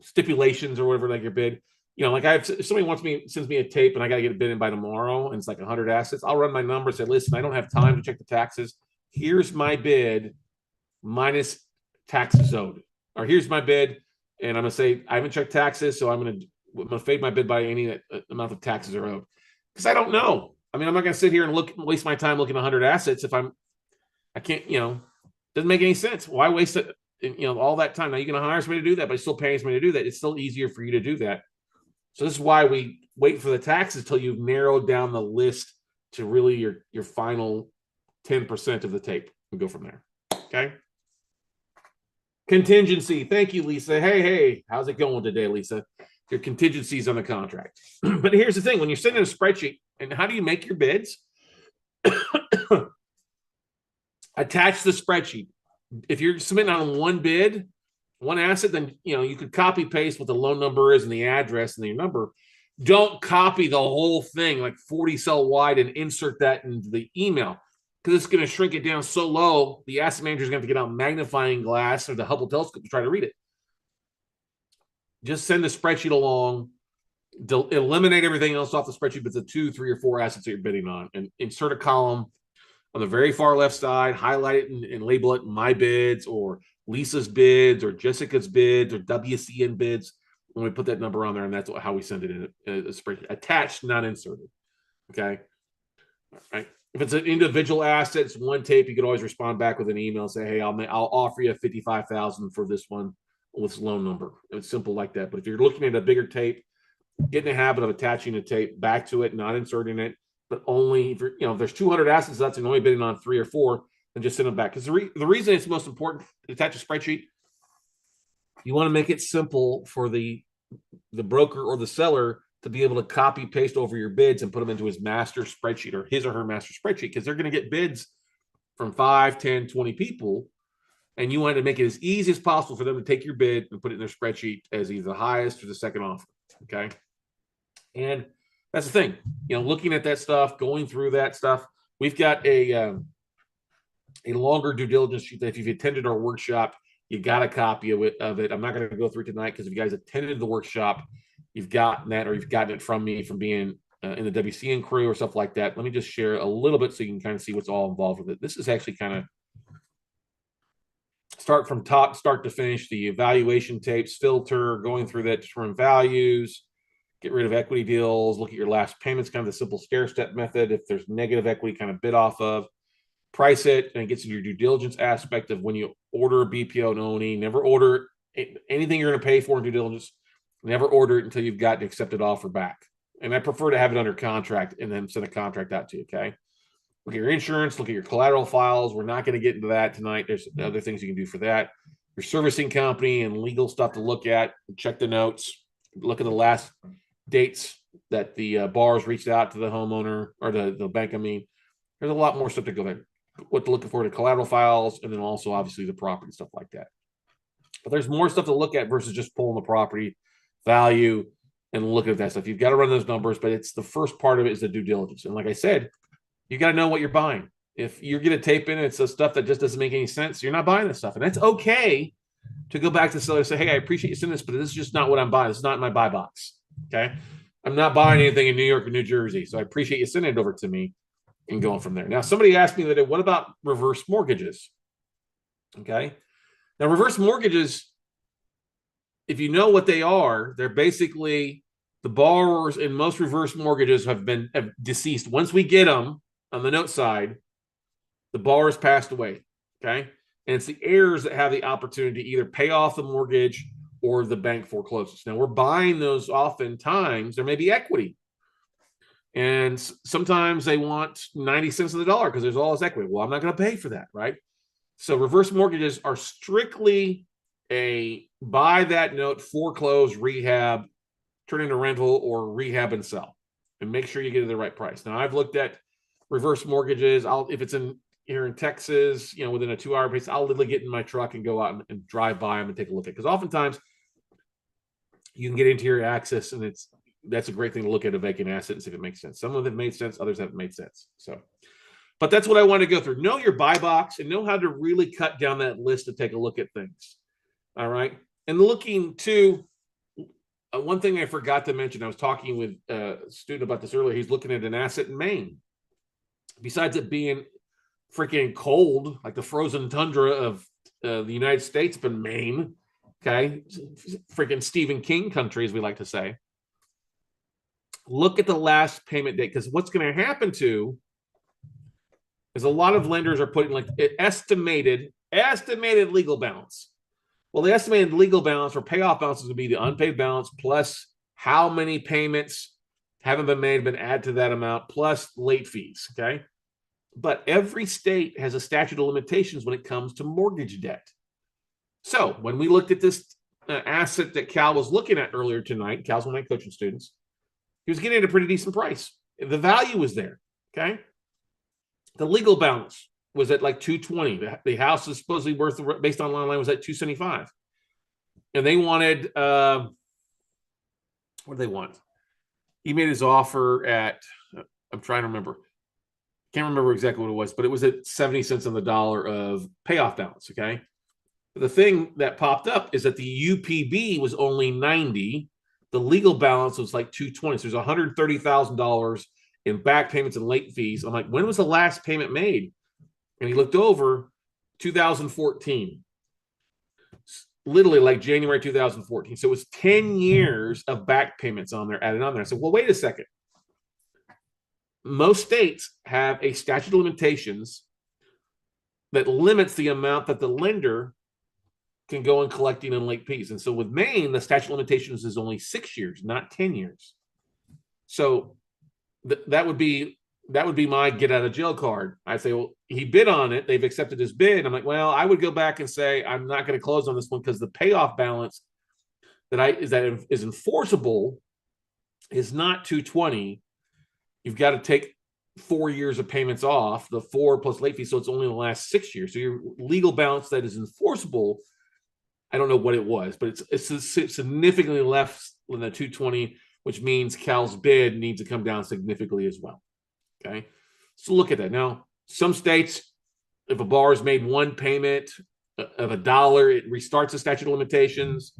A: stipulations or whatever, like your bid, like if somebody sends me a tape and I got to get a bid in by tomorrow and it's like 100 assets, I'll run my numbers, say, listen, I don't have time to check the taxes. Here's my bid minus taxes owed, or here's my bid. And I'm going to say, I haven't checked taxes, so I'm going to fade my bid by any amount of taxes are owed. Because I don't know. I'm not going to sit here and waste my time looking at 100 assets if I can't, doesn't make any sense. Why waste it, all that time? Now you're going to hire somebody to do that, but still paying somebody to do that. It's still easier for you to do that. So this is why we wait for the taxes till you've narrowed down the list to really your final 10% of the tape and go from there. Okay. Contingency. Thank you, Lisa. Hey, how's it going today, Lisa? Your contingencies on the contract. But here's the thing. When you're sending a spreadsheet, and how do you make your bids? Attach the spreadsheet. If you're submitting on one bid, one asset, then you could copy paste what the loan number is and the address and your number. Don't copy the whole thing like 40 cell wide and insert that into the email, because it's going to shrink it down so low, the asset manager is going to have to get out magnifying glass or the Hubble telescope to try to read it. Just send the spreadsheet along, eliminate everything else off the spreadsheet but the 2, 3, or 4 assets that you're bidding on, and insert a column on the very far left side, highlight it and label it my bids, or Lisa's bids, or Jessica's bids, or WCN bids. When we put that number on there, and that's how we send it in a spreadsheet. Attached, not inserted. Okay. All right. If it's an individual asset, it's one tape, you could always respond back with an email, say, hey, I'll offer you $55,000 for this one with this loan number. It's simple like that. But if you're looking at a bigger tape, get in the habit of attaching a tape back to it, not inserting it, but only if if there's 200 assets, that's only bidding on 3 or 4, then just send them back. Because the reason it's most important to attach a spreadsheet, you want to make it simple for the broker or the seller to be able to copy paste over your bids and put them into his master spreadsheet, or his or her master spreadsheet, because they're going to get bids from 5, 10, 20 people. And you want to make it as easy as possible for them to take your bid and put it in their spreadsheet as either the highest or the second offer. Okay. And that's the thing, looking at that stuff, going through that stuff, we've got a longer due diligence sheet that if you've attended our workshop, You got a copy of it. I'm not going to go through it tonight because if you guys attended the workshop, you've gotten that, or you've gotten it from me from being in the WCN crew or stuff like that. Let me just share a little bit so you can kind of see what's all involved with it. This is actually kind of start to finish, the evaluation tapes, filter, going through that, determine values, get rid of equity deals, look at your last payments, kind of the simple stair step method. If there's negative equity, kind of bid off of, price it, and it gets into your due diligence aspect of when you order a BPO and ONE, never order anything you're going to pay for in due diligence. Never order it until you've got an accepted offer back. And I prefer to have it under contract and then send a contract out to you, okay? Look at your insurance, look at your collateral files. We're not going to get into that tonight. There's other things you can do for that. Your servicing company and legal stuff to look at. Check the notes. Look at the last dates that the borrowers reached out to the homeowner or the bank. I mean, there's a lot more stuff to go there. What to look for, the collateral files, and then also obviously the property stuff like that. But there's more stuff to look at versus just pulling the property value and looking at that stuff. You've got to run those numbers, but it's the first part of it is the due diligence. And like I said, you got to know what you're buying. If you're going to tape in, it's the stuff that just doesn't make any sense. You're not buying this stuff, and that's okay to go back to the seller and say, "Hey, I appreciate you sending this, but this is just not what I'm buying. It's not in my buy box." Okay, I'm not buying anything in New York or New Jersey, so I appreciate you sending it over to me and going from there. Now, somebody asked me that, what about reverse mortgages? Okay, now reverse mortgages, if you know what they are, they're basically the borrowers in most reverse mortgages have deceased. Once we get them on the note side, the borrower's passed away. Okay. And it's the heirs that have the opportunity to either pay off the mortgage or the bank forecloses. Now we're buying those oftentimes. There may be equity. And sometimes they want 90 cents on the dollar because there's all this equity. Well, I'm not going to pay for that, right? So reverse mortgages are strictly a buy that note, foreclose, rehab, turn into rental, or rehab and sell, and make sure you get it the right price. Now, I've looked at reverse mortgages. If it's here in Texas, within a 2-hour pace, I'll literally get in my truck and go out and drive by them and take a look at it. Because oftentimes you can get interior access, and that's a great thing to look at a vacant asset and see if it makes sense. Some of them made sense, others haven't made sense. But that's what I want to go through. Know your buy box and know how to really cut down that list to take a look at things. All right. And looking to one thing I forgot to mention, I was talking with a student about this earlier. He's looking at an asset in Maine. Besides it being freaking cold, like the frozen tundra of the United States, but Maine, okay, freaking Stephen King country, as we like to say. Look at the last payment date, because what's going to happen to is a lot of lenders are putting like estimated legal balance. Well, the estimated legal balance or payoff balance is going to be the unpaid balance plus how many payments haven't been made, been added to that amount, plus late fees, okay? But every state has a statute of limitations when it comes to mortgage debt. So when we looked at this asset that Cal was looking at earlier tonight, Cal's one of my coaching students, he was getting at a pretty decent price. The value was there, okay? The legal balance was at like 220. The house is supposedly worth, based on online, was at 275. And they wanted, what do they want? He made his offer at, I'm trying to remember. Can't remember exactly what it was, but it was at 70 cents on the dollar of payoff balance, okay? The thing that popped up is that the UPB was only 90. The legal balance was like 220. So there's $130,000 in back payments and late fees. I'm like, when was the last payment made? And he looked over 2014, literally like January 2014. So it was 10 years of back payments on there, added on there. I said, well, wait a second. Most states have a statute of limitations that limits the amount that the lender can go in collecting on late fees. And so with Maine, the statute of limitations is only 6 years, not 10 years. So that would be my get out of jail card. I say, well, he bid on it. They've accepted his bid. I'm like, well, I would go back and say, I'm not going to close on this one because the payoff balance that is enforceable is not 220. You've got to take 4 years of payments off, the 4 plus late fees. So it's only the last 6 years. So your legal balance that is enforceable, I don't know what it was, but it's significantly less than the 220, which means Cal's bid needs to come down significantly as well. Okay. So look at that. Now, some states, if a borrower's made one payment of a dollar, it restarts the statute of limitations.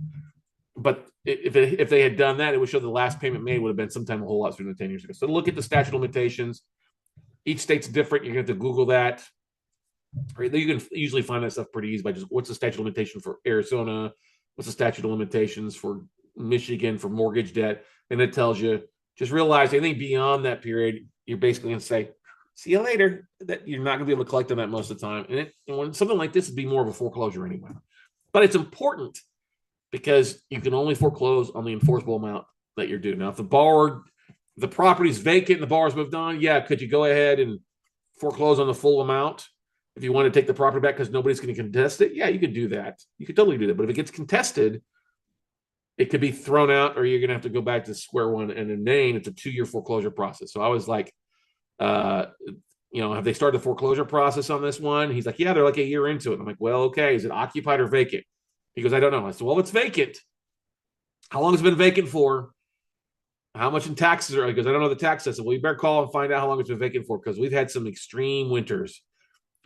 A: But if they had done that, it would show the last payment made would have been sometime a whole lot sooner than 10 years ago. So look at the statute of limitations. Each state's different. You're going to have to Google that. Right? You can usually find that stuff pretty easy by just what's the statute of limitation for Arizona, what's the statute of limitations for Michigan for mortgage debt, and it tells you. Just realize anything beyond that period, you're basically going to say, "See you later." That you're not going to be able to collect on that most of the time, and when something like this would be more of a foreclosure anyway. But it's important because you can only foreclose on the enforceable amount that you're due. Now, if the property's vacant and the borrower's moved on, yeah, could you go ahead and foreclose on the full amount if you want to take the property back because nobody's going to contest it? Yeah, you could do that. You could totally do that. But if it gets contested, it could be thrown out, or you're going to have to go back to square one. And in Maine, it's a 2-year foreclosure process. So I was like, have they started the foreclosure process on this one? He's like, yeah, they're like a year into it. I'm like, well, okay, is it occupied or vacant? He goes, I don't know. I said, well, it's vacant. How long has it been vacant for? How much in taxes are? He goes, I don't know the tax. I said, well, you better call and find out how long it's been vacant for, because we've had some extreme winters,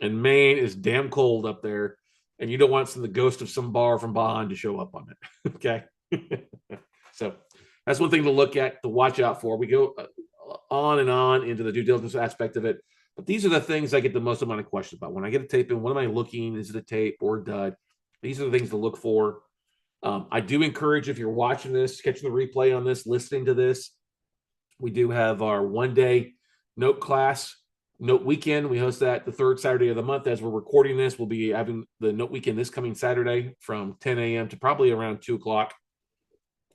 A: and Maine is damn cold up there, and you don't want the ghost of some bar from behind to show up on it. Okay. So that's one thing to look at, to watch out for. We go on and on into the due diligence aspect of it, but these are the things I get the most amount of questions about. When I get a tape in, what am I looking? Is it a tape or a dud? These are the things to look for. I do encourage, if you're watching this, catching the replay on this, listening to this, we do have our one-day note class, note weekend. We host that the third Saturday of the month. As we're recording this, we'll be having the note weekend this coming Saturday from 10 a.m. to probably around 2 o'clock.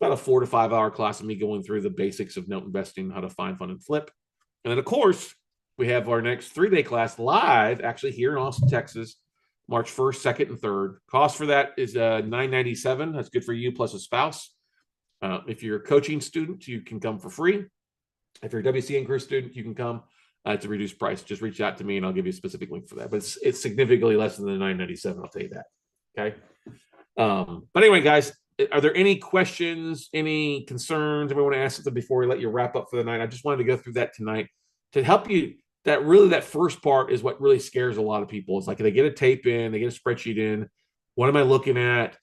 A: About a 4 to 5 hour class of me going through the basics of note investing, how to find, fund, and flip. And then, of course, we have our next 3-day class live, actually here in Austin, Texas, March 1st, 2nd, and 3rd. Cost for that is $997. That's good for you plus a spouse. If you're a coaching student, you can come for free. If you're a WCN career student, you can come. It's a reduced price. Just reach out to me and I'll give you a specific link for that. But it's significantly less than the $997. I'll tell you that. Okay. But anyway, guys, are there any questions, any concerns? If we want to ask something before we let you wrap up for the night, I just wanted to go through that tonight to help you. That first part is what really scares a lot of people. It's like they get a tape in, they get a spreadsheet in. What am I looking at?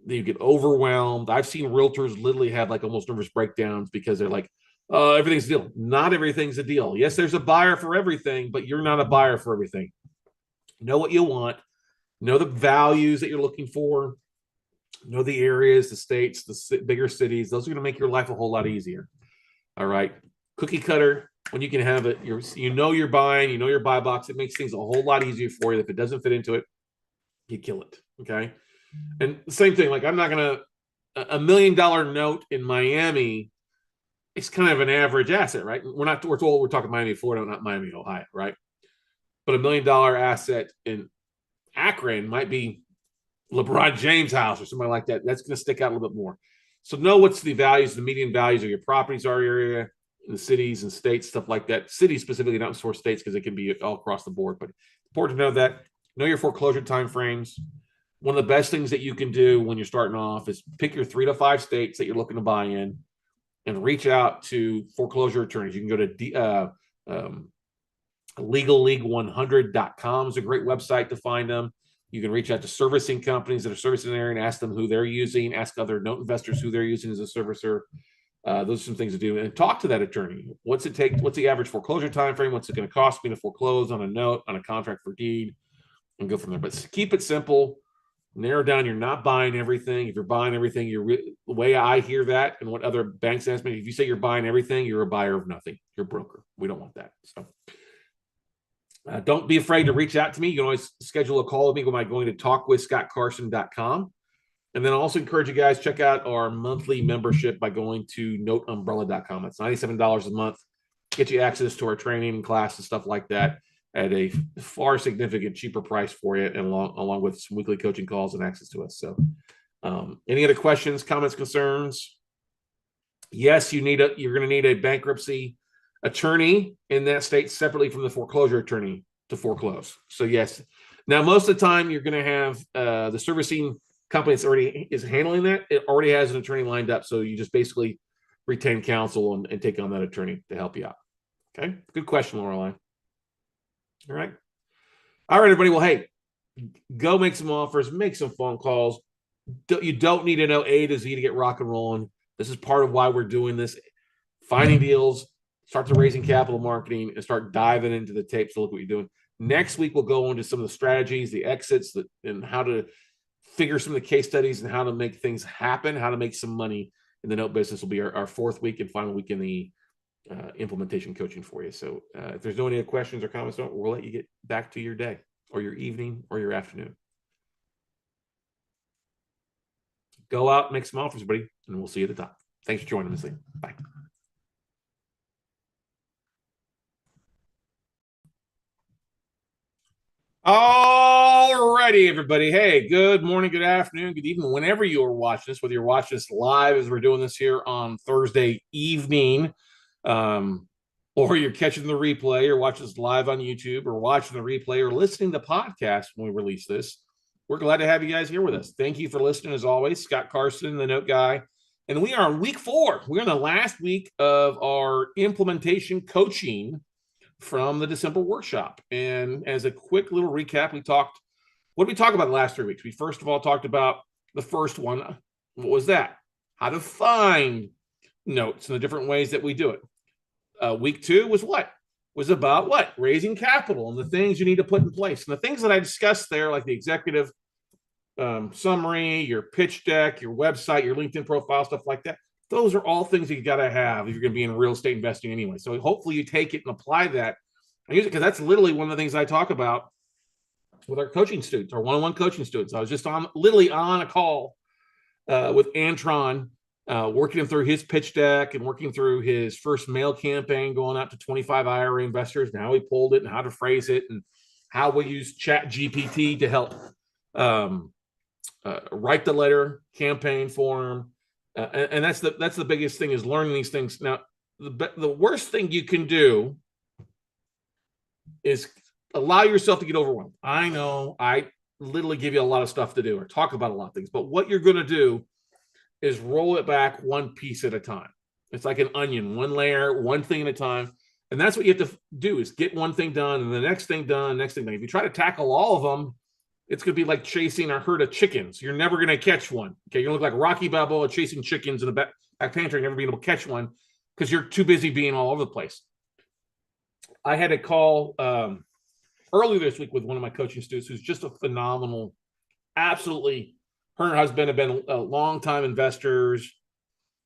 A: You get overwhelmed. I've seen realtors literally have like almost nervous breakdowns because they're like, everything's a deal. Not everything's a deal. Yes, there's a buyer for everything, but you're not a buyer for everything. Know what you want. Know the values that you're looking for. Know the areas, the states, the bigger cities. Those are going to make your life a whole lot easier. All right. Cookie cutter, when you can have it, you're buying, your buy box. It makes things a whole lot easier for you. If it doesn't fit into it, you kill it. Okay. And the same thing, like I'm not going to, $1 million note in Miami, it's kind of an average asset, right? We're talking Miami, Florida, not Miami, Ohio, right? But $1 million asset in Akron might be LeBron James' house or something like that. That's going to stick out a little bit more. So know what's the values, the median values of your properties are area, in the cities and states, stuff like that. Cities specifically, not source states, because it can be all across the board. But important to know that. Know your foreclosure timeframes. One of the best things that you can do when you're starting off is pick your 3 to 5 states that you're looking to buy in, and reach out to foreclosure attorneys. You can go to legalleague100.com is a great website to find them. You can reach out to servicing companies that are servicing an area and ask them who they're using. Ask other note investors who they're using as a servicer. Those are some things to do. And talk to that attorney. What's it take? What's the average foreclosure time frame? What's it going to cost me to foreclose on a note, on a contract for deed, and go from there. But keep it simple. Narrow down. You're not buying everything. If you're buying everything, the way I hear that and what other banks ask me, if you say you're buying everything, you're a buyer of nothing. You're a broker. We don't want that. So don't be afraid to reach out to me. You can always schedule a call with me by going to talkwithscottcarson.com. And then I also encourage you guys, check out our monthly membership by going to noteumbrella.com. That's $97 a month. Get you access to our training and class and stuff like that at a far significant cheaper price for you, and along with some weekly coaching calls and access to us. So any other questions, comments, concerns? Yes, you're going to need a bankruptcy attorney in that state separately from the foreclosure attorney to foreclose. So yes. Now, most of the time you're going to have the servicing company that already is handling that. It already has an attorney lined up. So you just basically retain counsel and take on that attorney to help you out. Okay. Good question, Laureline. All right. All right, everybody. Well, hey, Go make some offers, make some phone calls. You don't need to know A to Z to get rock and rolling. This is part of why we're doing this. Finding deals, start to raising capital marketing, and start diving into the tapes to look what you're doing. Next week, we'll go into some of the strategies, the exits, and how to figure some of the case studies and how to make things happen, how to make some money in the note business. Will be our fourth week and final week in the implementation coaching for you. So if there's no any questions or comments, we'll let you get back to your day or your evening or your afternoon. Go out, make some offers, buddy, and we'll see you at the top. Thanks for joining us. Bye. All righty, everybody. Hey, good morning, good afternoon, good evening, whenever you are watching this, whether you're watching this live as we're doing this here on Thursday evening, or you're catching the replay or watching this live on YouTube or watching the replay or listening to podcasts when we release this. We're glad to have you guys here with us. Thank you for listening as always. Scott Carson, the Note Guy. And we are on week 4. We're in the last week of our implementation coaching from the December workshop. And as a quick little recap, what did we talk about the last 3 weeks? We first of all talked about the first one. What was that? How to find notes and the different ways that we do it. Week 2 was what? Was about what? Raising capital and the things you need to put in place. And the things that I discussed there, like the executive summary, your pitch deck, your website, your LinkedIn profile, stuff like that. Those are all things that you got to have if you're going to be in real estate investing anyway. So hopefully you take it and apply that and use it, because that's literally one of the things I talk about with our coaching students, our one-on-one coaching students. I was just literally on a call with Antron, working him through his pitch deck and working through his first mail campaign going out to 25 IRA investors, and how he pulled it and how to phrase it and how we use Chat GPT to help write the letter campaign for him. And that's the biggest thing, is learning these things. Now, the worst thing you can do is allow yourself to get overwhelmed. I know I literally give you a lot of stuff to do or talk about a lot of things, but what you're going to do is roll it back one piece at a time. It's like an onion, one layer, one thing at a time. And that's what you have to do, is get one thing done and the next thing done, next thing done. If you try to tackle all of them, it's going to be like chasing a herd of chickens. You're never going to catch one. Okay, you're going to look like Rocky Balboa chasing chickens in the back pantry, never being able to catch one because you're too busy being all over the place. I had a call earlier this week with one of my coaching students who's just a phenomenal, absolutely. Her and her husband have been long-time investors,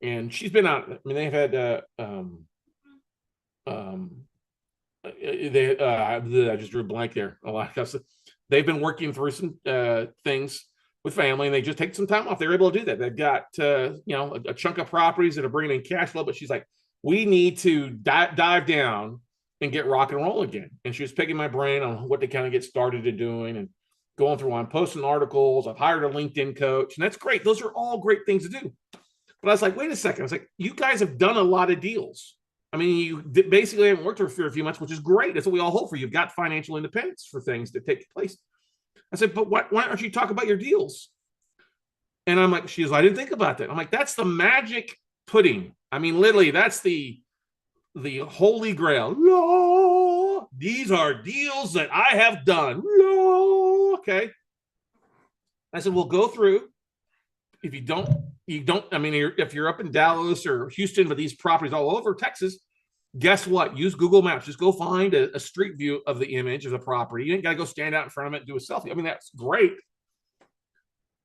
A: and she's been out. I mean, they've had I just drew a blank there. A lot of stuff. They've been working through some things with family, and they just take some time off. They're able to do that. They've got a chunk of properties that are bringing in cash flow, but she's like, we need to dive down and get rock and roll again. And she was picking my brain on what to kind of get started to doing and going through. I'm posting articles. I've hired a LinkedIn coach, and that's great. Those are all great things to do. But I was like, wait a second. I was like, you guys have done a lot of deals. I mean, you basically haven't worked for a few months, which is great. That's what we all hope for. You've got financial independence for things to take place. I said, but why don't you talk about your deals? And I'm like, she goes, I didn't think about that. I'm like, that's the magic pudding. I mean, literally, that's the holy grail. No, these are deals that I have done. No, okay. I said, we'll go through. If you don't, I mean, if you're up in Dallas or Houston, but these properties all over Texas, guess what? Use Google Maps. Just go find a street view of the image of the property. You ain't got to go stand out in front of it and do a selfie. I mean, that's great.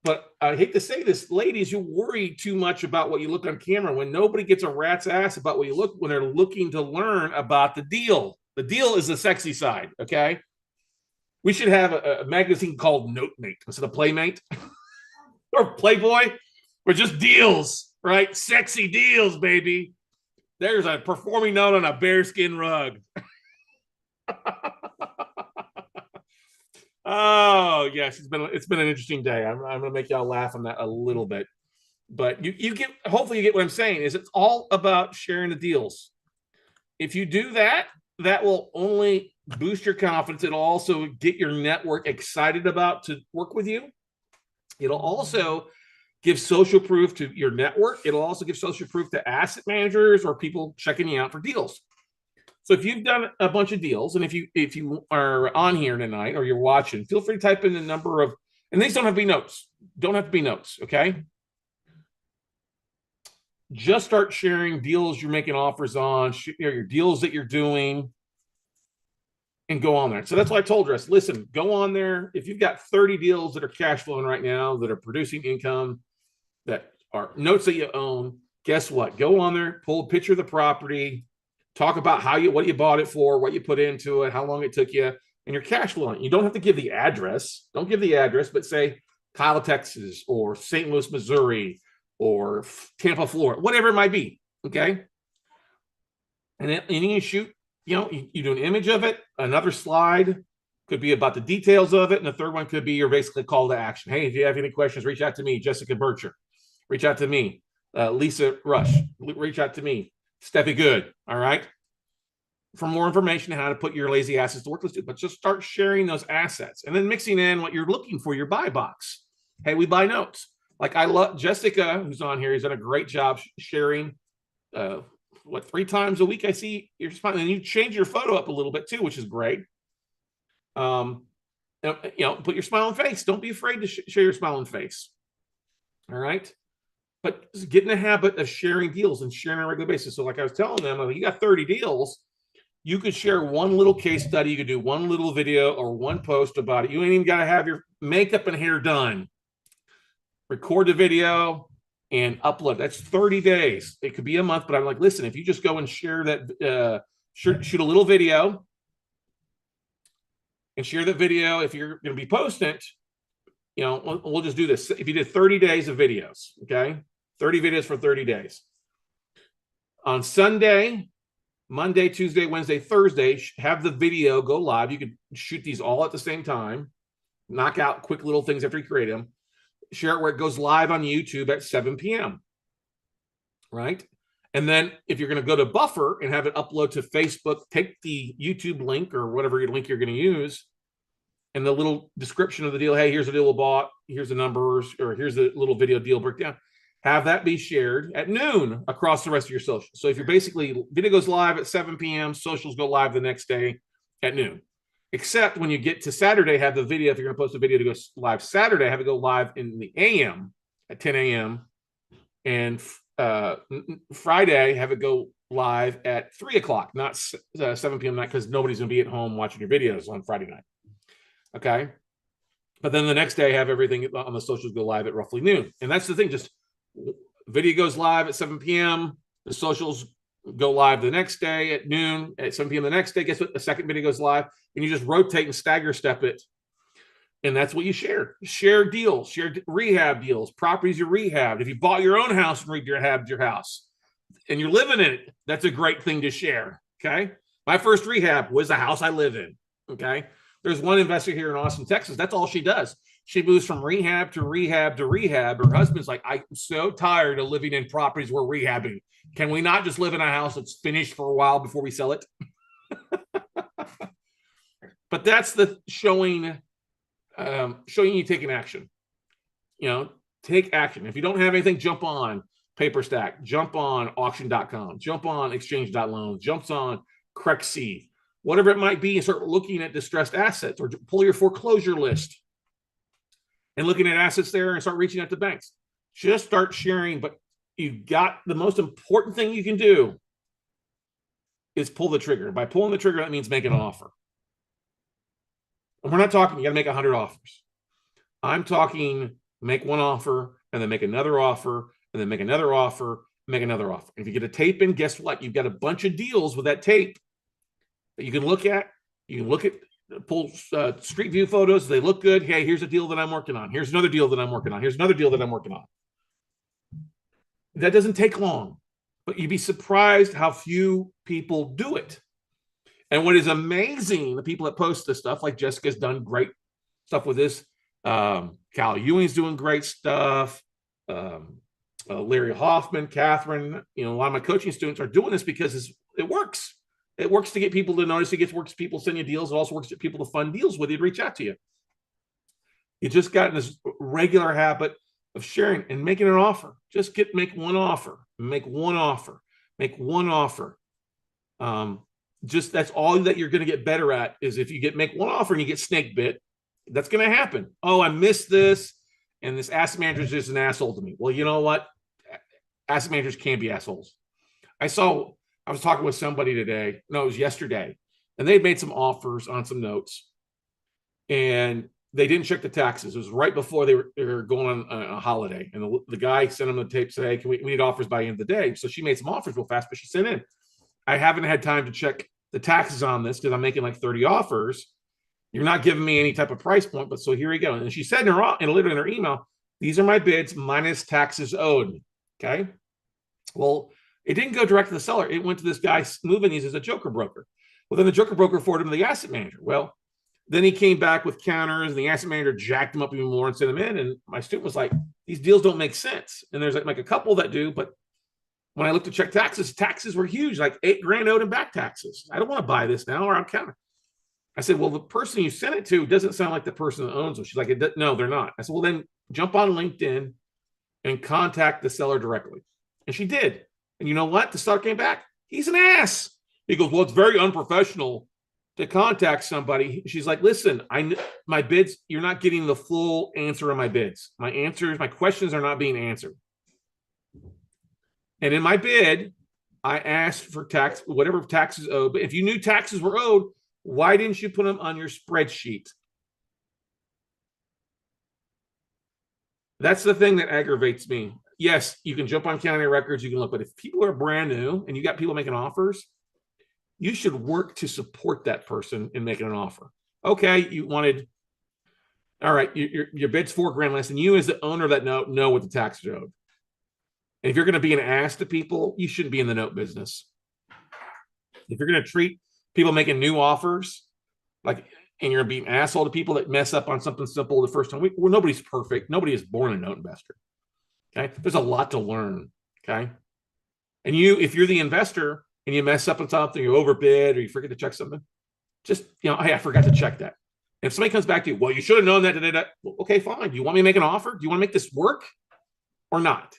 A: But I hate to say this, ladies, you worry too much about what you look on camera when nobody gets a rat's ass about what you look when they're looking to learn about the deal. The deal is the sexy side, okay? We should have a magazine called Notemate instead of Playmate or Playboy, or just deals, right? Sexy deals, baby. There's a performing note on a bearskin rug. Oh, yes, it's been an interesting day. I'm going to make y'all laugh on that a little bit. But you get, hopefully you get what I'm saying, is it's all about sharing the deals. If you do that, that will only boost your confidence. It'll also get your network excited about to work with you. It'll also give social proof to your network. It'll also give social proof to asset managers or people checking you out for deals. So if you've done a bunch of deals, and if you are on here tonight or you're watching, feel free to type in the number of, and these don't have to be notes. Don't have to be notes, okay? Just start sharing deals you're making offers on, your deals that you're doing, and go on there. So that's why I told us, listen, go on there. If you've got 30 deals that are cash flowing right now, that are producing income, that are notes that you own, guess what? Go on there, pull a picture of the property, talk about what you bought it for, what you put into it, how long it took you, and your cash flowing. You don't have to give the address. Don't give the address, but say Kyle, Texas, or St. Louis, Missouri, or Tampa, Florida, whatever it might be. Okay. And then you shoot, you do an image of it. Another slide could be about the details of it. And the third one could be your basically call to action. Hey, if you have any questions, reach out to me, Jessica Bircher. Reach out to me, Lisa Rush. Reach out to me, Steffi Good. All right. For more information on how to put your lazy assets to work, let's do it. But just start sharing those assets and then mixing in what you're looking for, your buy box. Hey, we buy notes. Like I love Jessica, who's on here. He's done a great job sharing. 3 times a week I see you're smiling, and you change your photo up a little bit too, which is great. Put your smiling face. Don't be afraid to share your smiling face. All right. But get in the habit of sharing deals and sharing on a regular basis. So like I was telling them, you got 30 deals. You could share one little case study. You could do one little video or one post about it. You ain't even got to have your makeup and hair done. Record the video and upload. That's 30 days. It could be a month, but I'm like, listen, if you just go and share that, shoot a little video and share the video. If you're going to be posting it, we'll just do this. If you did 30 days of videos, okay, 30 videos for 30 days. On Sunday, Monday, Tuesday, Wednesday, Thursday, have the video go live. You could shoot these all at the same time, knock out quick little things after you create them. Share it where it goes live on YouTube at 7 p.m. Right? And then if you're going to go to Buffer and have it upload to Facebook, take the YouTube link or whatever link you're going to use and the little description of the deal. Hey, here's the deal we bought. Here's the numbers, or here's the little video deal breakdown. Have that be shared at noon across the rest of your socials. So if you're basically, video goes live at 7 p.m., socials go live the next day at noon. Except when you get to Saturday, have the video, if you're going to post a video to go live Saturday, have it go live in the AM at 10 a.m. And Friday, have it go live at 3 o'clock, not 7 p.m. night, because nobody's going to be at home watching your videos on Friday night. Okay. But then the next day, have everything on the socials go live at roughly noon. And that's the thing, just video goes live at 7 p.m. The socials go live the next day at noon. At 7 p.m. the next day, guess what? The second video goes live, and you just rotate and stagger step it. And that's what you share. Share deals, share rehab deals, properties you rehabbed. If you bought your own house and rehabbed your house and you're living in it, that's a great thing to share. Okay. My first rehab was the house I live in. Okay. There's one investor here in Austin, Texas. That's all she does. She moves from rehab to rehab to rehab. Her husband's like, I'm so tired of living in properties we're rehabbing. Can we not just live in a house that's finished for a while before we sell it? But that's the showing you taking action. Take action. If you don't have anything, jump on PaperStack, jump on auction.com, jump on exchange.loans, jumps on Crexseed, whatever it might be, and start looking at distressed assets, or pull your foreclosure list and looking at assets there and start reaching out to banks. Just start sharing. But you've got the most important thing you can do is pull the trigger. By pulling the trigger, that means making an offer. And we're not talking, you got to make 100 offers. I'm talking make one offer and then make another offer and then make another offer, make another offer. If you get a tape in, guess what? You've got a bunch of deals with that tape that you can look at. You can look at, pull street view photos. They look good. Hey, here's a deal that I'm working on. Here's another deal that I'm working on. Here's another deal that I'm working on. That doesn't take long, but you'd be surprised how few people do it. And what is amazing, the people that post this stuff, like Jessica's done great stuff with this. Cal Ewing's doing great stuff. Larry Hoffman, Catherine, a lot of my coaching students are doing this because it works. It works to get people to notice. It works people send you deals. It also works to get people to fund deals with you to reach out to you. You just got in this regular habit of sharing and making an offer. Just make one offer. Make one offer. Make one offer. just that's all that you're going to get better at is if you make one offer and you get snake bit, that's going to happen. Oh, I missed this. And this asset manager is just an asshole to me. Well, you know what? Asset managers can't be assholes. I was talking with somebody today. No, it was yesterday. And they'd made some offers on some notes. And they didn't check the taxes. It was right before they were going on a holiday. And the guy sent them the tape, say, hey, we need offers by the end of the day. So she made some offers real fast, but she sent in. I haven't had time to check the taxes on this because I'm making like 30 offers. You're not giving me any type of price point, but so here we go. And she said in her email, these are my bids minus taxes owed. Okay. Well, it didn't go direct to the seller. It went to this guy moving these as a joker broker. Well, then the joker broker forwarded him to the asset manager. Well, then he came back with counters and the asset manager jacked him up even more and sent him in. And my student was like, these deals don't make sense. And there's like a couple that do, but when I looked to check taxes were huge, like $8,000 owed in back taxes. I don't want to buy this now or I'll counter. I said, well, the person you sent it to doesn't sound like the person that owns them. She's like, no, they're not. I said, well, then jump on LinkedIn and contact the seller directly. And she did. And you know what? The seller came back. He's an ass. He goes, well, it's very unprofessional to contact somebody. She's like, listen, my bids, you're not getting the full answer of my bids. My questions are not being answered. And in my bid, I asked for whatever taxes owed. But if you knew taxes were owed, why didn't you put them on your spreadsheet? That's the thing that aggravates me. Yes, you can jump on county records, you can look, but if people are brand new and you got people making offers, you should work to support that person in making an offer. Okay, you wanted, all right, your bid's $4,000 less, and you as the owner of that note know what the taxes are owed. And if you're going to be an ass to people, you shouldn't be in the note business. If you're going to treat people making new offers like, and you're being an asshole to people that mess up on something simple the first time, well, nobody's perfect. Nobody is born a note investor. Okay, there's a lot to learn. Okay, and if you're the investor and you mess up on something, you overbid or you forget to check something, just hey, I forgot to check that. And if somebody comes back to you, well, you should have known that. Well, okay, fine. Do you want me to make an offer? Do you want to make this work or not?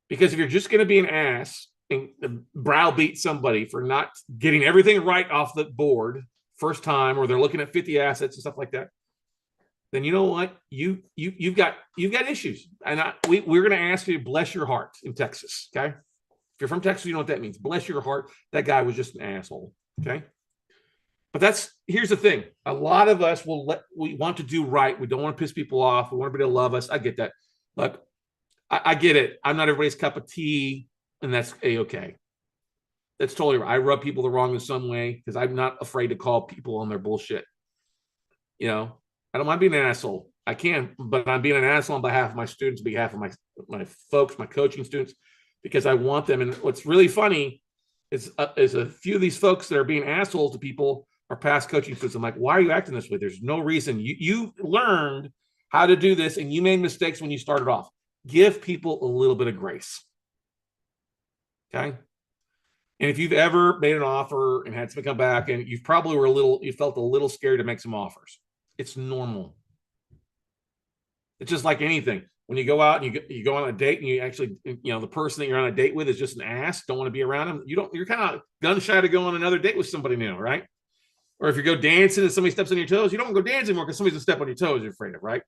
A: Because if you're just going to be an ass and browbeat somebody for not getting everything right off the board first time, or they're looking at 50 assets and stuff like that, then you know what? You've got issues. And we're going to ask you to bless your heart in Texas. Okay. If you're from Texas, you know what that means. Bless your heart. That guy was just an asshole. Okay. But here's the thing. A lot of us we want to do right. We don't want to piss people off. We want everybody to love us. I get that. Look, I get it. I'm not everybody's cup of tea, and that's A-okay. That's totally right. I rub people the wrong in some way because I'm not afraid to call people on their bullshit. I don't mind being an asshole. I can, but I'm being an asshole on behalf of my students, on behalf of my folks, my coaching students, because I want them. And what's really funny is a few of these folks that are being assholes to people are past coaching students. I'm like, why are you acting this way? There's no reason. You learned how to do this, and you made mistakes when you started off. Give people a little bit of grace. Okay. And if you've ever made an offer and had somebody come back and you felt a little scared to make some offers, it's normal. It's just like anything. When you go out and you go on a date and you actually, the person that you're on a date with is just an ass, don't want to be around him. You're kind of gun shy to go on another date with somebody new, right? Or if you go dancing and somebody steps on your toes, you don't go dancing anymore because somebody's going to step on your toes you're afraid of, right?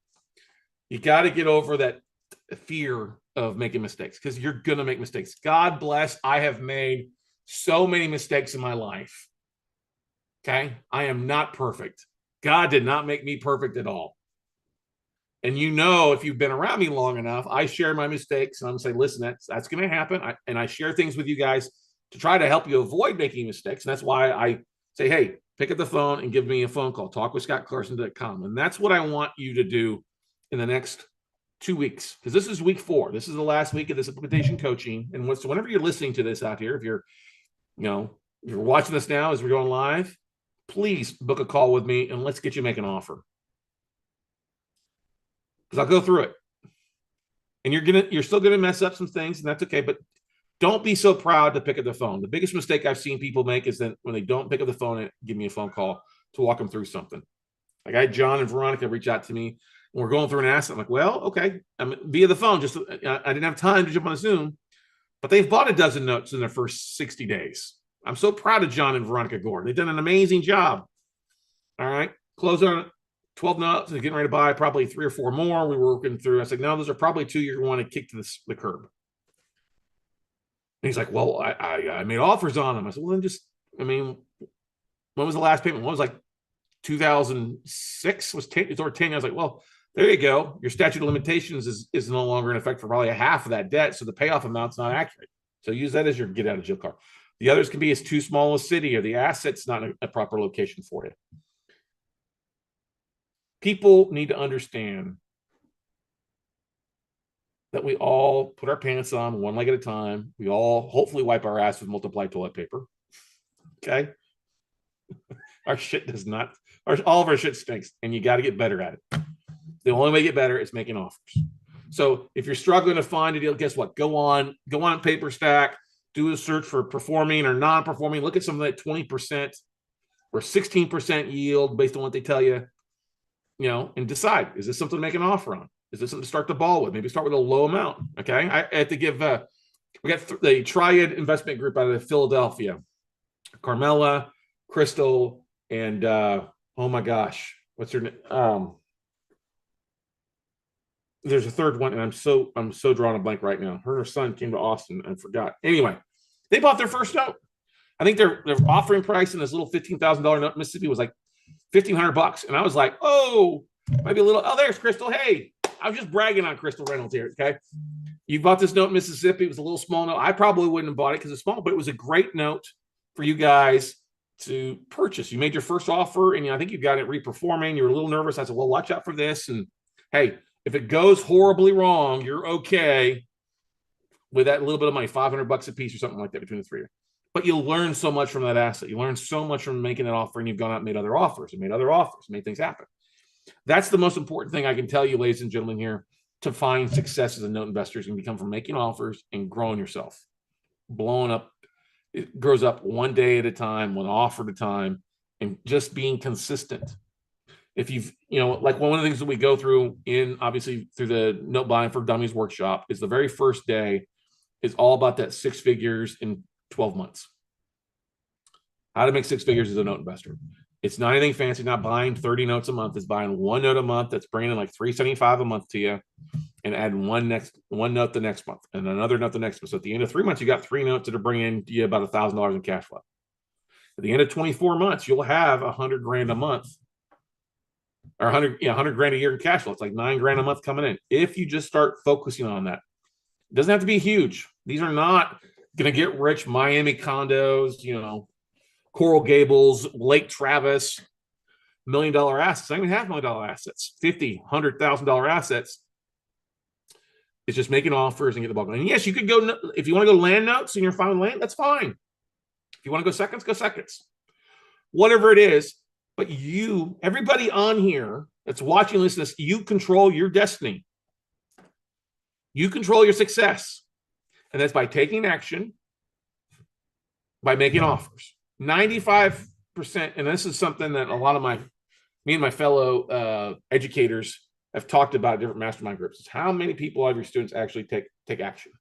A: You got to get over that fear of making mistakes because you're going to make mistakes. God bless. I have made so many mistakes in my life. Okay. I am not perfect. God did not make me perfect at all. And if you've been around me long enough, I share my mistakes and I'm saying, listen, that's going to happen. I share things with you guys to try to help you avoid making mistakes. And that's why I say, hey, pick up the phone and give me a phone call. talkwithscottcarson.com. And that's what I want you to do in the next 2 weeks, because this is week 4. This is the last week of this implementation coaching. And whenever you're listening to this out here, if you're watching this now as we're going live, please book a call with me and let's get you make an offer. Because I'll go through it. And you're still gonna mess up some things, and that's okay. But don't be so proud to pick up the phone. The biggest mistake I've seen people make is that when they don't pick up the phone and give me a phone call to walk them through something. Like I had John and Veronica reach out to me. We're going through an asset. I'm like, well, okay. I'm via the phone. I didn't have time to jump on a Zoom, but they've bought a dozen notes in their first 60 days. I'm so proud of John and Veronica Gore. They've done an amazing job. All right. Close on 12 notes and getting ready to buy probably 3 or 4 more. We were working through. I said, no, those are probably 2 you're going to want to kick to the curb. And he's like, well, I made offers on them. I said, well, then when was the last payment? What was like 2006 was 10, it's over 10. I was like, well, there you go. Your statute of limitations is no longer in effect for probably a half of that debt. So the payoff amount's not accurate. So use that as your get out of jail card. The others can be it's too small a city or the asset's not a proper location for you. People need to understand that we all put our pants on one leg at a time. We all hopefully wipe our ass with multiply toilet paper. Okay. Our shit does not, all of our shit stinks, and you got to get better at it. The only way to get better is making offers. So if you're struggling to find a deal, guess what? Go on Paper Stack, do a search for performing or non-performing. Look at some of that 20% or 16% yield based on what they tell you, and decide, is this something to make an offer on? Is this something to start the ball with? Maybe start with a low amount. Okay. I have to give, we got the Triad Investment Group out of Philadelphia, Carmela, Crystal, and oh my gosh, what's her name? There's a third one, and I'm so drawing a blank right now. Her and her son came to Austin and forgot. Anyway, they bought their first note. I think their offering price in this little $15,000 note in Mississippi was like $1,500, and I was like, oh, maybe a little. Oh, there's Crystal. Hey, I was just bragging on Crystal Reynolds here. Okay, you bought this note in Mississippi. It was a little small note. I probably wouldn't have bought it because it's small, but it was a great note for you guys to purchase. You made your first offer, and I think you got it reperforming. You're a little nervous. I said, well, watch out for this. And hey, if it goes horribly wrong, you're okay with that little bit of money, $500 a piece or something like that between the three of you. But you'll learn so much from that asset. You learn so much from making that offer, and you've gone out and made other offers and made other offers, made things happen. That's the most important thing I can tell you, ladies and gentlemen, here to find success as a note investor is going to become from making offers and growing yourself, blowing up. It grows up one day at a time, one offer at a time, and just being consistent. If you've, like one of the things that we go through obviously through the Note Buying for Dummies workshop is the very first day is all about that 6 figures in 12 months. How to make 6 figures as a note investor. It's not anything fancy, not buying 30 notes a month. It's buying one note a month that's bringing in like $375 a month to you, and add one note the next month and another note the next month. So at the end of 3 months, you got 3 notes that are bringing you about $1,000 in cash flow. At the end of 24 months, you'll have $100,000 a month, or 100 grand a year in cash flow. It's like $9,000 a month coming in. If you just start focusing on that, it doesn't have to be huge. These are not going to get rich Miami condos, Coral Gables, Lake Travis, $1 million assets. I don't even have $1 million assets, $50,000, $100,000 assets. It's just making offers and get the ball going. And yes, you could go, if you want to go land notes and you're fine with land, that's fine. If you want to go seconds, go seconds. Whatever it is, but everybody on here that's watching, listening, you control your destiny. You control your success. And that's by taking action, by making offers. 95%, and this is something that a lot of me and my fellow educators have talked about in different mastermind groups, is how many people out of your students actually take action.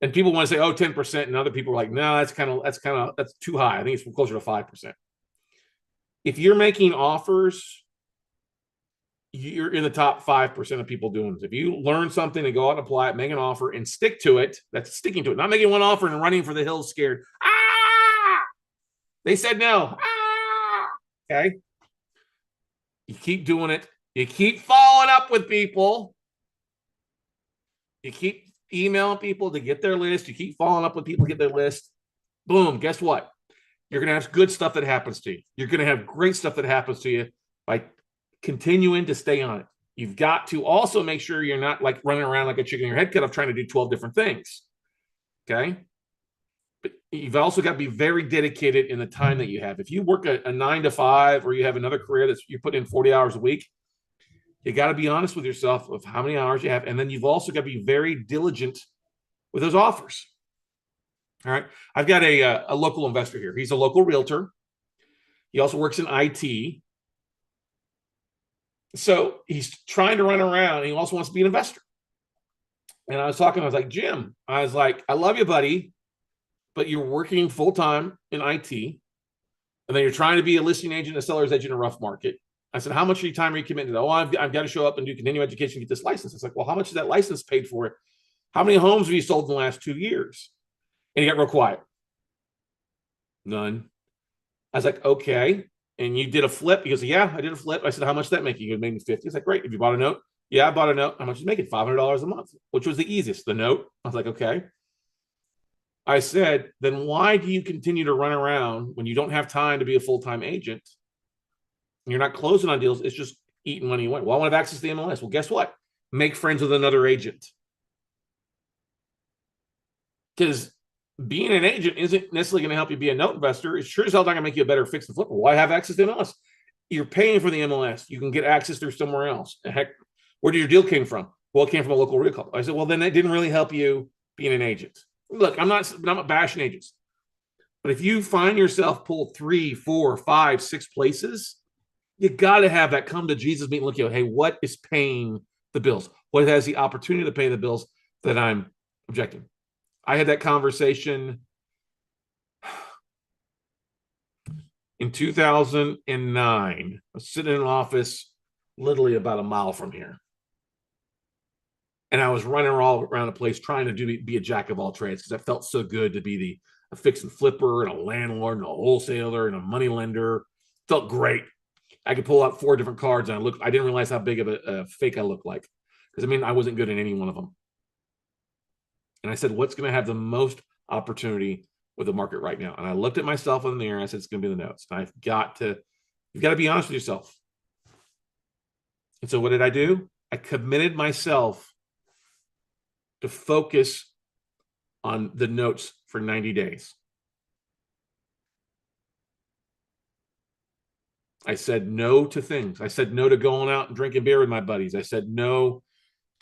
A: And people want to say, 10%, and other people are like, no, that's too high. I think it's closer to 5%. If you're making offers, you're in the top 5% of people doing this. If you learn something and go out and apply it, make an offer and stick to it, that's sticking to it. Not making one offer and running for the hills scared. They said no. Okay. You keep doing it. You keep following up with people. You keep emailing people to get their list. You keep following up with people to get their list. Boom. Guess what? You're going to have good stuff that happens to you. You're going to have great stuff that happens to you by continuing to stay on it. You've got to also make sure you're not like running around like a chicken in your head cut off trying to do 12 different things. Okay. But you've also got to be very dedicated in the time that you have. If you work a 9 to 5, or you have another career that you put in 40 hours a week, you got to be honest with yourself of how many hours you have. And then you've also got to be very diligent with those offers. All right. I've got a local investor here. He's a local realtor. He also works in IT. So he's trying to run around. And he also wants to be an investor. And I was talking, I was like, Jim, I was like, I love you, buddy, but you're working full time in IT. And then you're trying to be a listing agent, a seller's agent in a rough market. I said, how much of your time are you committed to? Oh, I've got to show up and do continuing education to get this license. It's like, well, how much is that license paid for? How many homes have you sold in the last 2 years? And he got real quiet. None. I was like, okay. And you did a flip? He goes, yeah, I did a flip. I said, how much did that make you? He goes, made me 50. He's like, great. Have you bought a note? Yeah, I bought a note. How much is it making? $500 a month, which was the easiest. The note. I was like, okay. I said, then why do you continue to run around when you don't have time to be a full-time agent? You're not closing on deals. It's just eating money away. Well, I want to have access to the MLS. Well, guess what? Make friends with another agent. Because being an agent isn't necessarily going to help you be a note investor. It sure as hell not going to make you a better fix and flipper. Why have access to MLS? You're paying for the MLS. You can get access through somewhere else. Heck, where did your deal came from? Well, it came from a local real company. I said, well, then that didn't really help you being an agent. Look, I'm not bashing agents, but if you find yourself pulled 3, 4, 5, 6 places, you got to have that come to Jesus meeting. Look, hey, what is paying the bills? What has the opportunity to pay the bills that I'm objecting? I had that conversation in 2009. I was sitting in an office literally about a mile from here. And I was running all around the place trying to be a jack of all trades because I felt so good to be a fix and flipper and a landlord and a wholesaler and a money lender. Felt great. I could pull out 4 different cards and I didn't realize how big of a fake I looked like. Because I wasn't good in any one of them. And I said, what's going to have the most opportunity with the market right now? And I looked at myself in the mirror and I said, it's going to be the notes. And you've got to be honest with yourself. And so what did I do? I committed myself to focus on the notes for 90 days. I said no to things. I said no to going out and drinking beer with my buddies. I said no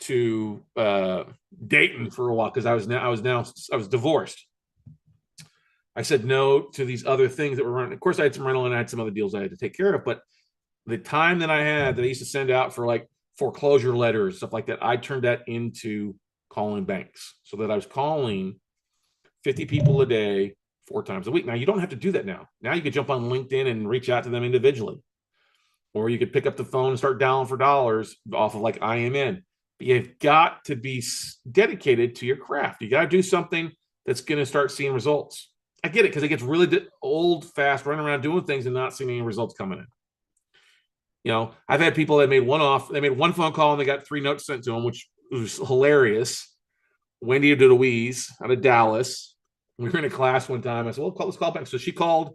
A: to dating for a while because I was divorced. I said no to these other things that were running. Of course, I had some rental and I had some other deals I had to take care of. But the time that I had that I used to send out for like foreclosure letters, stuff like that, I turned that into calling banks so that I was calling 50 people a day, 4 times a week. Now, you don't have to do that now. Now you could jump on LinkedIn and reach out to them individually. Or you could pick up the phone and start dialing for dollars off of like IMN. But you've got to be dedicated to your craft. You got to do something that's going to start seeing results. I get it because it gets really old, fast, running around doing things and not seeing any results coming in. I've had people that made they made 1 phone call and they got 3 notes sent to them, which was hilarious. Wendy DeLuise out of Dallas. We were in a class one time. I said, well, let's call back. So she called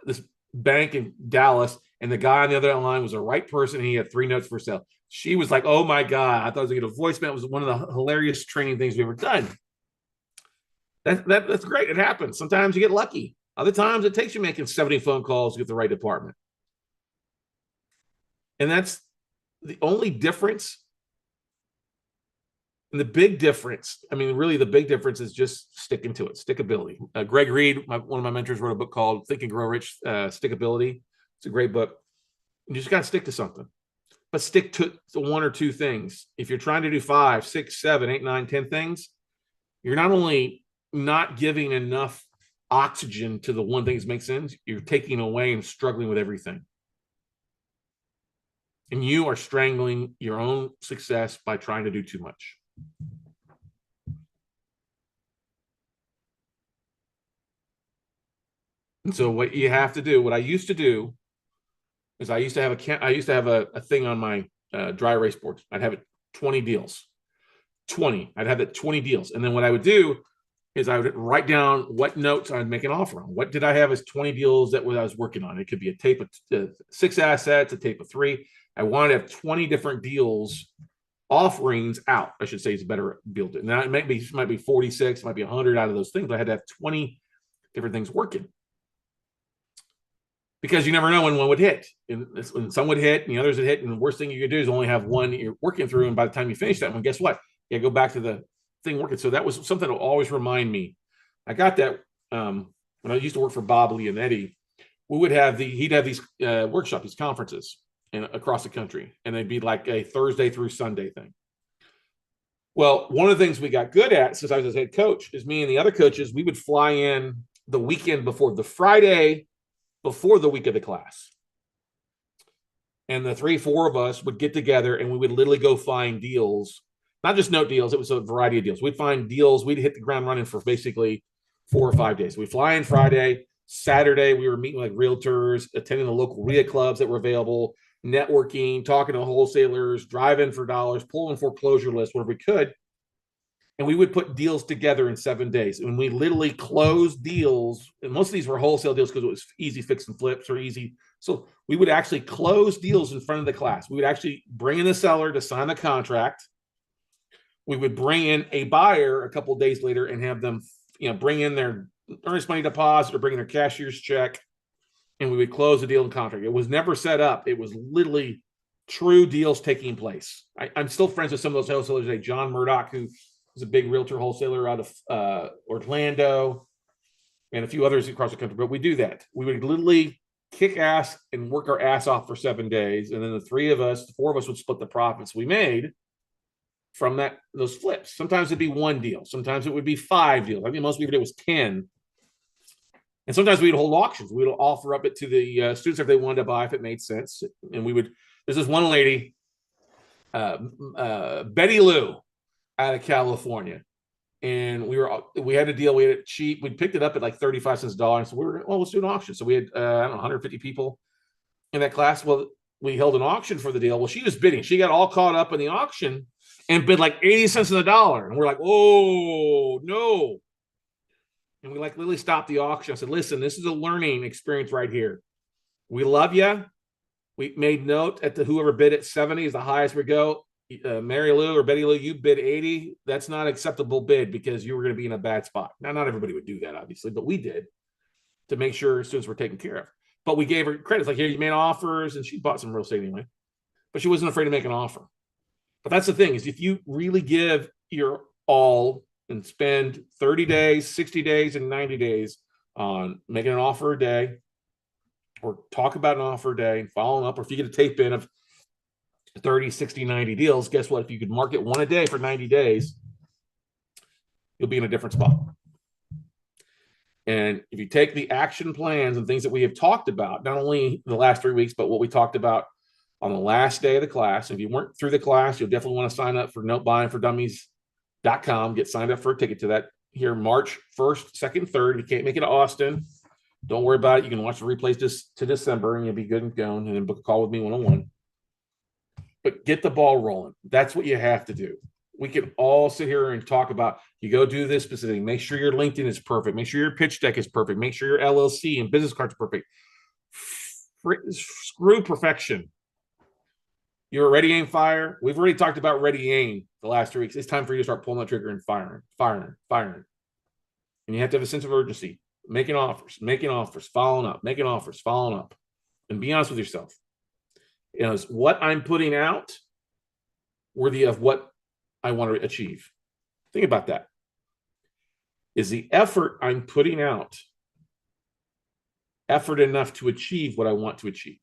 A: this bank in Dallas, and the guy on the other line was the right person, and he had 3 notes for sale. She was like, oh, my God. I thought I was going to get a voicemail. It was one of the hilarious training things we've ever done. That's great. It happens. Sometimes you get lucky. Other times it takes you making 70 phone calls to get the right department. And that's the only difference. And the big difference, really the big difference is just sticking to it, stickability. Greg Reed, one of my mentors, wrote a book called Think and Grow Rich, Stickability. It's a great book. You just got to stick to something, but stick to 1 or 2 things. If you're trying to do 5, 6, 7, 8, 9, 10 things, you're not only not giving enough oxygen to the one thing that makes sense, you're taking away and struggling with everything. And you are strangling your own success by trying to do too much. And so what you have to do, what I used to do is I used to have a thing on my dry erase board. I'd have it 20 deals. 20. I'd have it 20 deals. And then what I would do is I would write down what notes I'd make an offer on. What did I have as 20 deals that I was working on? It could be a tape of 6 assets, a tape of 3. I wanted to have 20 different deals, offerings out, I should say, is better built. And now it might be 46, it might be 100 out of those things, but I had to have 20 different things working. Because you never know when one would hit. And some would hit and the others would hit. And the worst thing you could do is only have one you're working through. And by the time you finish that one, guess what? You go back to the thing working. So that was something that will always remind me. I got that when I used to work for Bob Leonetti. He'd have these workshops, these conferences across the country. And they'd be like a Thursday through Sunday thing. Well, one of the things we got good at since I was a head coach is me and the other coaches, we would fly in the weekend before, the Friday before the week of the class. And the 3, 4 of us would get together and we would literally go find deals, not just note deals. It was a variety of deals. We'd find deals. We'd hit the ground running for basically 4 or 5 days. We fly in Friday. Saturday, we were meeting with like realtors, attending the local RIA clubs that were available, networking, talking to wholesalers, driving for dollars, pulling foreclosure lists, whatever we could. And we would put deals together in 7 days. And we literally closed deals. And most of these were wholesale deals because it was easy fix and flips or easy. So we would actually close deals in front of the class. We would actually bring in the seller to sign the contract. We would bring in a buyer a couple of days later and have them, bring in their earnest money deposit or bring in their cashier's check. And we would close the deal and contract. It was never set up. It was literally true deals taking place. I'm still friends with some of those wholesalers today. John Murdoch, who is a big realtor wholesaler out of Orlando, and a few others across the country. But we do that. We would literally kick ass and work our ass off for 7 days. And then the 4 of us would split the profits we made from those flips. Sometimes it'd be 1 deal. Sometimes it would be 5 deals. I mean, most people did was 10. And sometimes we'd hold auctions. We'd offer up it to the students if they wanted to buy, if it made sense. And there's this one lady, Betty Lou, out of California. And we had a deal. We had it cheap. We picked it up at like 35 cents a dollar. And so let's do an auction. So we had, 150 people in that class. Well, we held an auction for the deal. Well, she was bidding. She got all caught up in the auction and bid like 80 cents on the dollar. And we're like, oh, no. And we literally stopped the auction. I said, listen, this is a learning experience right here. We love you. We made note at whoever bid at 70 is the highest we go. Mary Lou or Betty Lou, you bid 80. That's not acceptable bid because you were going to be in a bad spot. Now, not everybody would do that, obviously, but we did to make sure students were taken care of. But we gave her credit. It's like, here, you made offers, and she bought some real estate anyway. But she wasn't afraid to make an offer. But that's the thing, is if you really give your all and spend 30 days, 60 days, and 90 days on making an offer a day, or talk about an offer a day and following up, or if you get a tape in of 30, 60, 90 deals, guess what? If you could market 1 a day for 90 days, you'll be in a different spot. And if you take the action plans and things that we have talked about, not only the last 3 weeks, but what we talked about on the last day of the class, if you weren't through the class, you'll definitely want to sign up for notebuyingfordummies.com. Get signed up for a ticket to that here March 1st, 2nd, 3rd. If you can't make it to Austin, don't worry about it. You can watch the replays to December and you'll be good and going, and then book a call with me one-on-one. But get the ball rolling. That's what you have to do. We can all sit here and talk about, you go do this specific. Make sure your LinkedIn is perfect. Make sure your pitch deck is perfect. Make sure your LLC and business cards are perfect. Screw perfection. You're ready, aim, fire. We've already talked about ready, aim the last 3 weeks. It's time for you to start pulling the trigger and firing. And you have to have a sense of urgency. Making offers, following up, making offers, following up. And be honest with yourself. Is what I'm putting out worthy of what I want to achieve? Think about that. Is the effort I'm putting out effort enough to achieve what I want to achieve?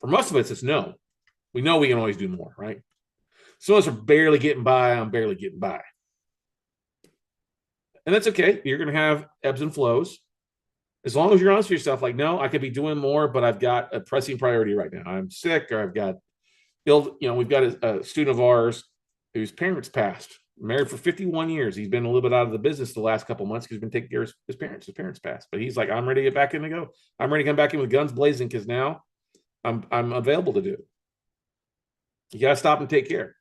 A: For most of us, it's no. We know we can always do more, right? Some of us are barely getting by. I'm barely getting by. And that's okay. You're going to have ebbs and flows. As long as you're honest with yourself, like, no, I could be doing more, but I've got a pressing priority right now. I'm sick, or I've got ill. We've got a student of ours whose parents passed, married for 51 years. He's been a little bit out of the business the last couple of months because he's been taking care of his parents. His parents passed, but he's like, I'm ready to get back in to go. I'm ready to come back in with guns blazing because now I'm available to do it. You got to stop and take care.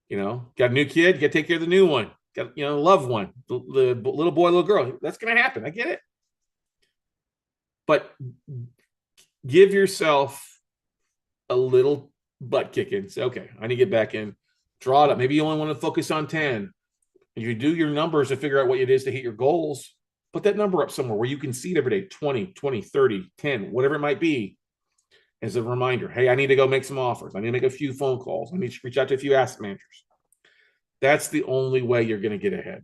A: Got a new kid, you got to take care of the new one. Got a loved one, the little boy, little girl. That's going to happen. I get it. But give yourself a little butt kicking. Say, okay, I need to get back in. Draw it up. Maybe you only want to focus on 10. And you do your numbers to figure out what it is to hit your goals. Put that number up somewhere where you can see it every day, 20, 30, 10, whatever it might be, as a reminder. Hey, I need to go make some offers. I need to make a few phone calls. I need to reach out to a few asset managers. That's the only way you're going to get ahead.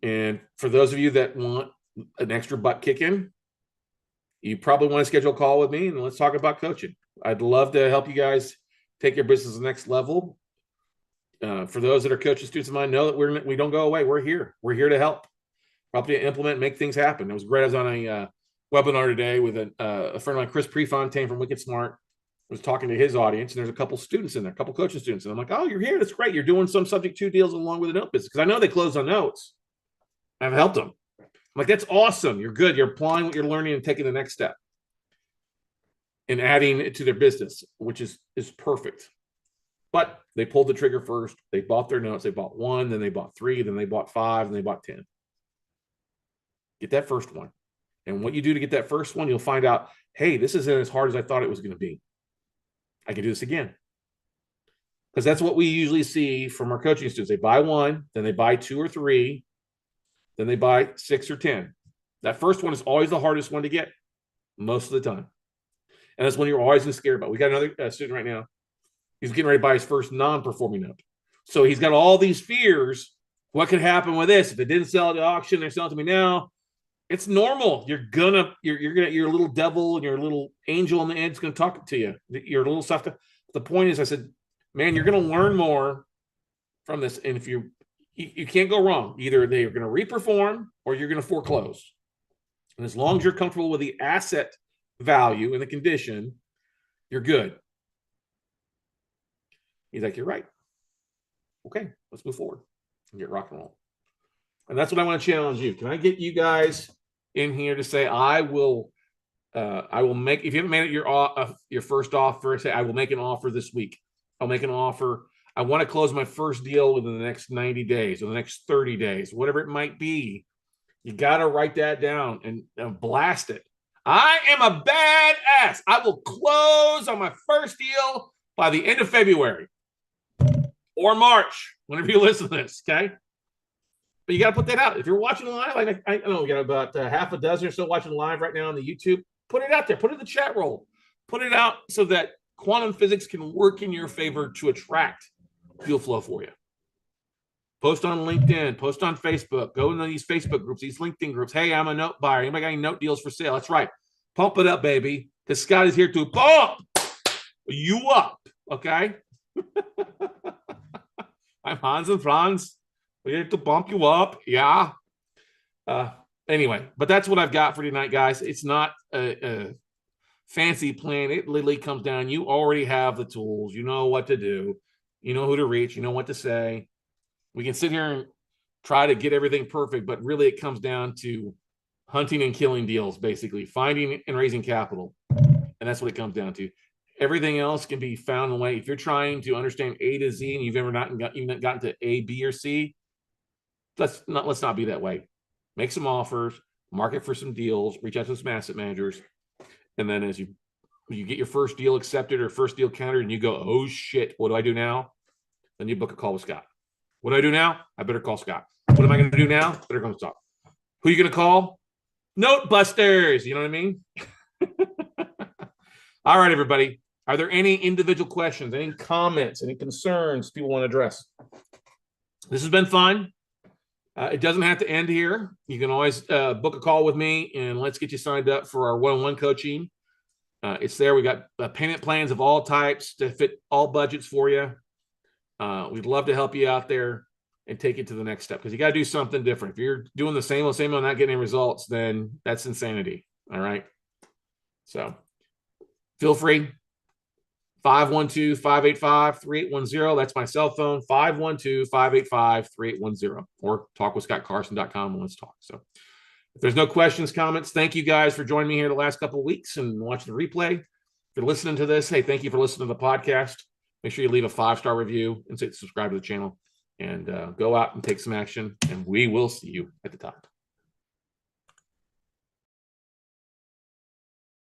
A: And for those of you that want an extra butt kicking, you probably want to schedule a call with me and let's talk about coaching. I'd love to help you guys take your business to the next level. For those that are coaches, students of mine, know that we don't go away. We're here. We're here to help, probably to implement and make things happen. It was great. I was on a webinar today with a friend of mine, Chris Prefontaine from Wicked Smart. I was talking to his audience, and there's a couple students in there, a couple coaching students. And I'm like, oh, you're here. That's great. You're doing some subject to deals along with the note business. Because I know they close on notes. I've helped them. I'm like, that's awesome. You're good. You're applying what you're learning and taking the next step and adding it to their business, which is perfect. But they pulled the trigger first. They bought their notes. They bought 1, then they bought 3, then they bought 5, and they bought 10. Get that first one. And what you do to get that first one, you'll find out, hey, this isn't as hard as I thought it was going to be. I can do this again. Because that's what we usually see from our coaching students. They buy 1, then they buy 2 or 3, then they buy 6 or 10. That first one is always the hardest one to get most of the time. And that's when you're always scared about. We got another student right now. He's getting ready to buy his first non-performing note. So he's got all these fears. What could happen with this? If it didn't sell at the auction, they're selling to me now. It's normal. Your little devil and your little angel on the end is going to talk to you. Your little stuff. The point is, I said, man, you're going to learn more from this. And if you can't go wrong, either they're going to reperform or you're going to foreclose. And as long as you're comfortable with the asset value and the condition, you're good. He's like, you're right. Okay, let's move forward and get rock and roll. And that's what I want to challenge you. Can I get you guys in here to say, I will make, if you haven't made it your first offer, say, I will make an offer this week. I'll make an offer. I want to close my first deal within the next 90 days or the next 30 days, whatever it might be. You got to write that down and blast it. I am a badass. I will close on my first deal by the end of February or March, whenever you listen to this, okay? But you got to put that out. If you're watching live, like I know we got about half a dozen or so watching live right now on the YouTube. Put it out there. Put it in the chat roll. Put it out so that quantum physics can work in your favor to attract deal flow for you. Post on LinkedIn. Post on Facebook. Go into these Facebook groups, these LinkedIn groups. Hey, I'm a note buyer. Anybody got any note deals for sale? That's right. Pump it up, baby. Because Scott is here to pump you up. Okay? I'm Hans and Franz. We're here to bump you up. Yeah. Anyway, but that's what I've got for tonight, guys. It's not a fancy plan. It literally comes down. You already have the tools. You know what to do. You know who to reach. You know what to say. We can sit here and try to get everything perfect, but really it comes down to hunting and killing deals, basically. Finding and raising capital. And that's what it comes down to. Everything else can be found in a way. If you're trying to understand A to Z and you've ever not gotten to A, B, or C, let's not be that way. Make some offers, market for some deals, reach out to some asset managers, and then as you get your first deal accepted or first deal countered, and you go, oh shit, what do I do now? Then you book a call with Scott. What do I do now? I better call Scott. What am I going to do now? Better come talk. Who are you going to call? Note busters. You know what I mean? All right, everybody. Are there any individual questions, any comments, any concerns people want to address? This has been fun. It doesn't have to end here. You can always book a call with me, and let's get you signed up for our one-on-one coaching. It's there. We got payment plans of all types to fit all budgets for you. We'd love to help you out there and take it to the next step because you got to do something different. If you're doing the same old, not getting any results, then that's insanity. All right. So feel free. 512-585-3810. That's my cell phone, 512-585-3810, or talkwithscottcarson.com and let's talk. So if there's no questions, comments, thank you guys for joining me here the last couple of weeks and watching the replay. If you're listening to this, hey, thank you for listening to the podcast. Make sure you leave a 5-star review and subscribe to the channel and go out and take some action, and we will see you at the top.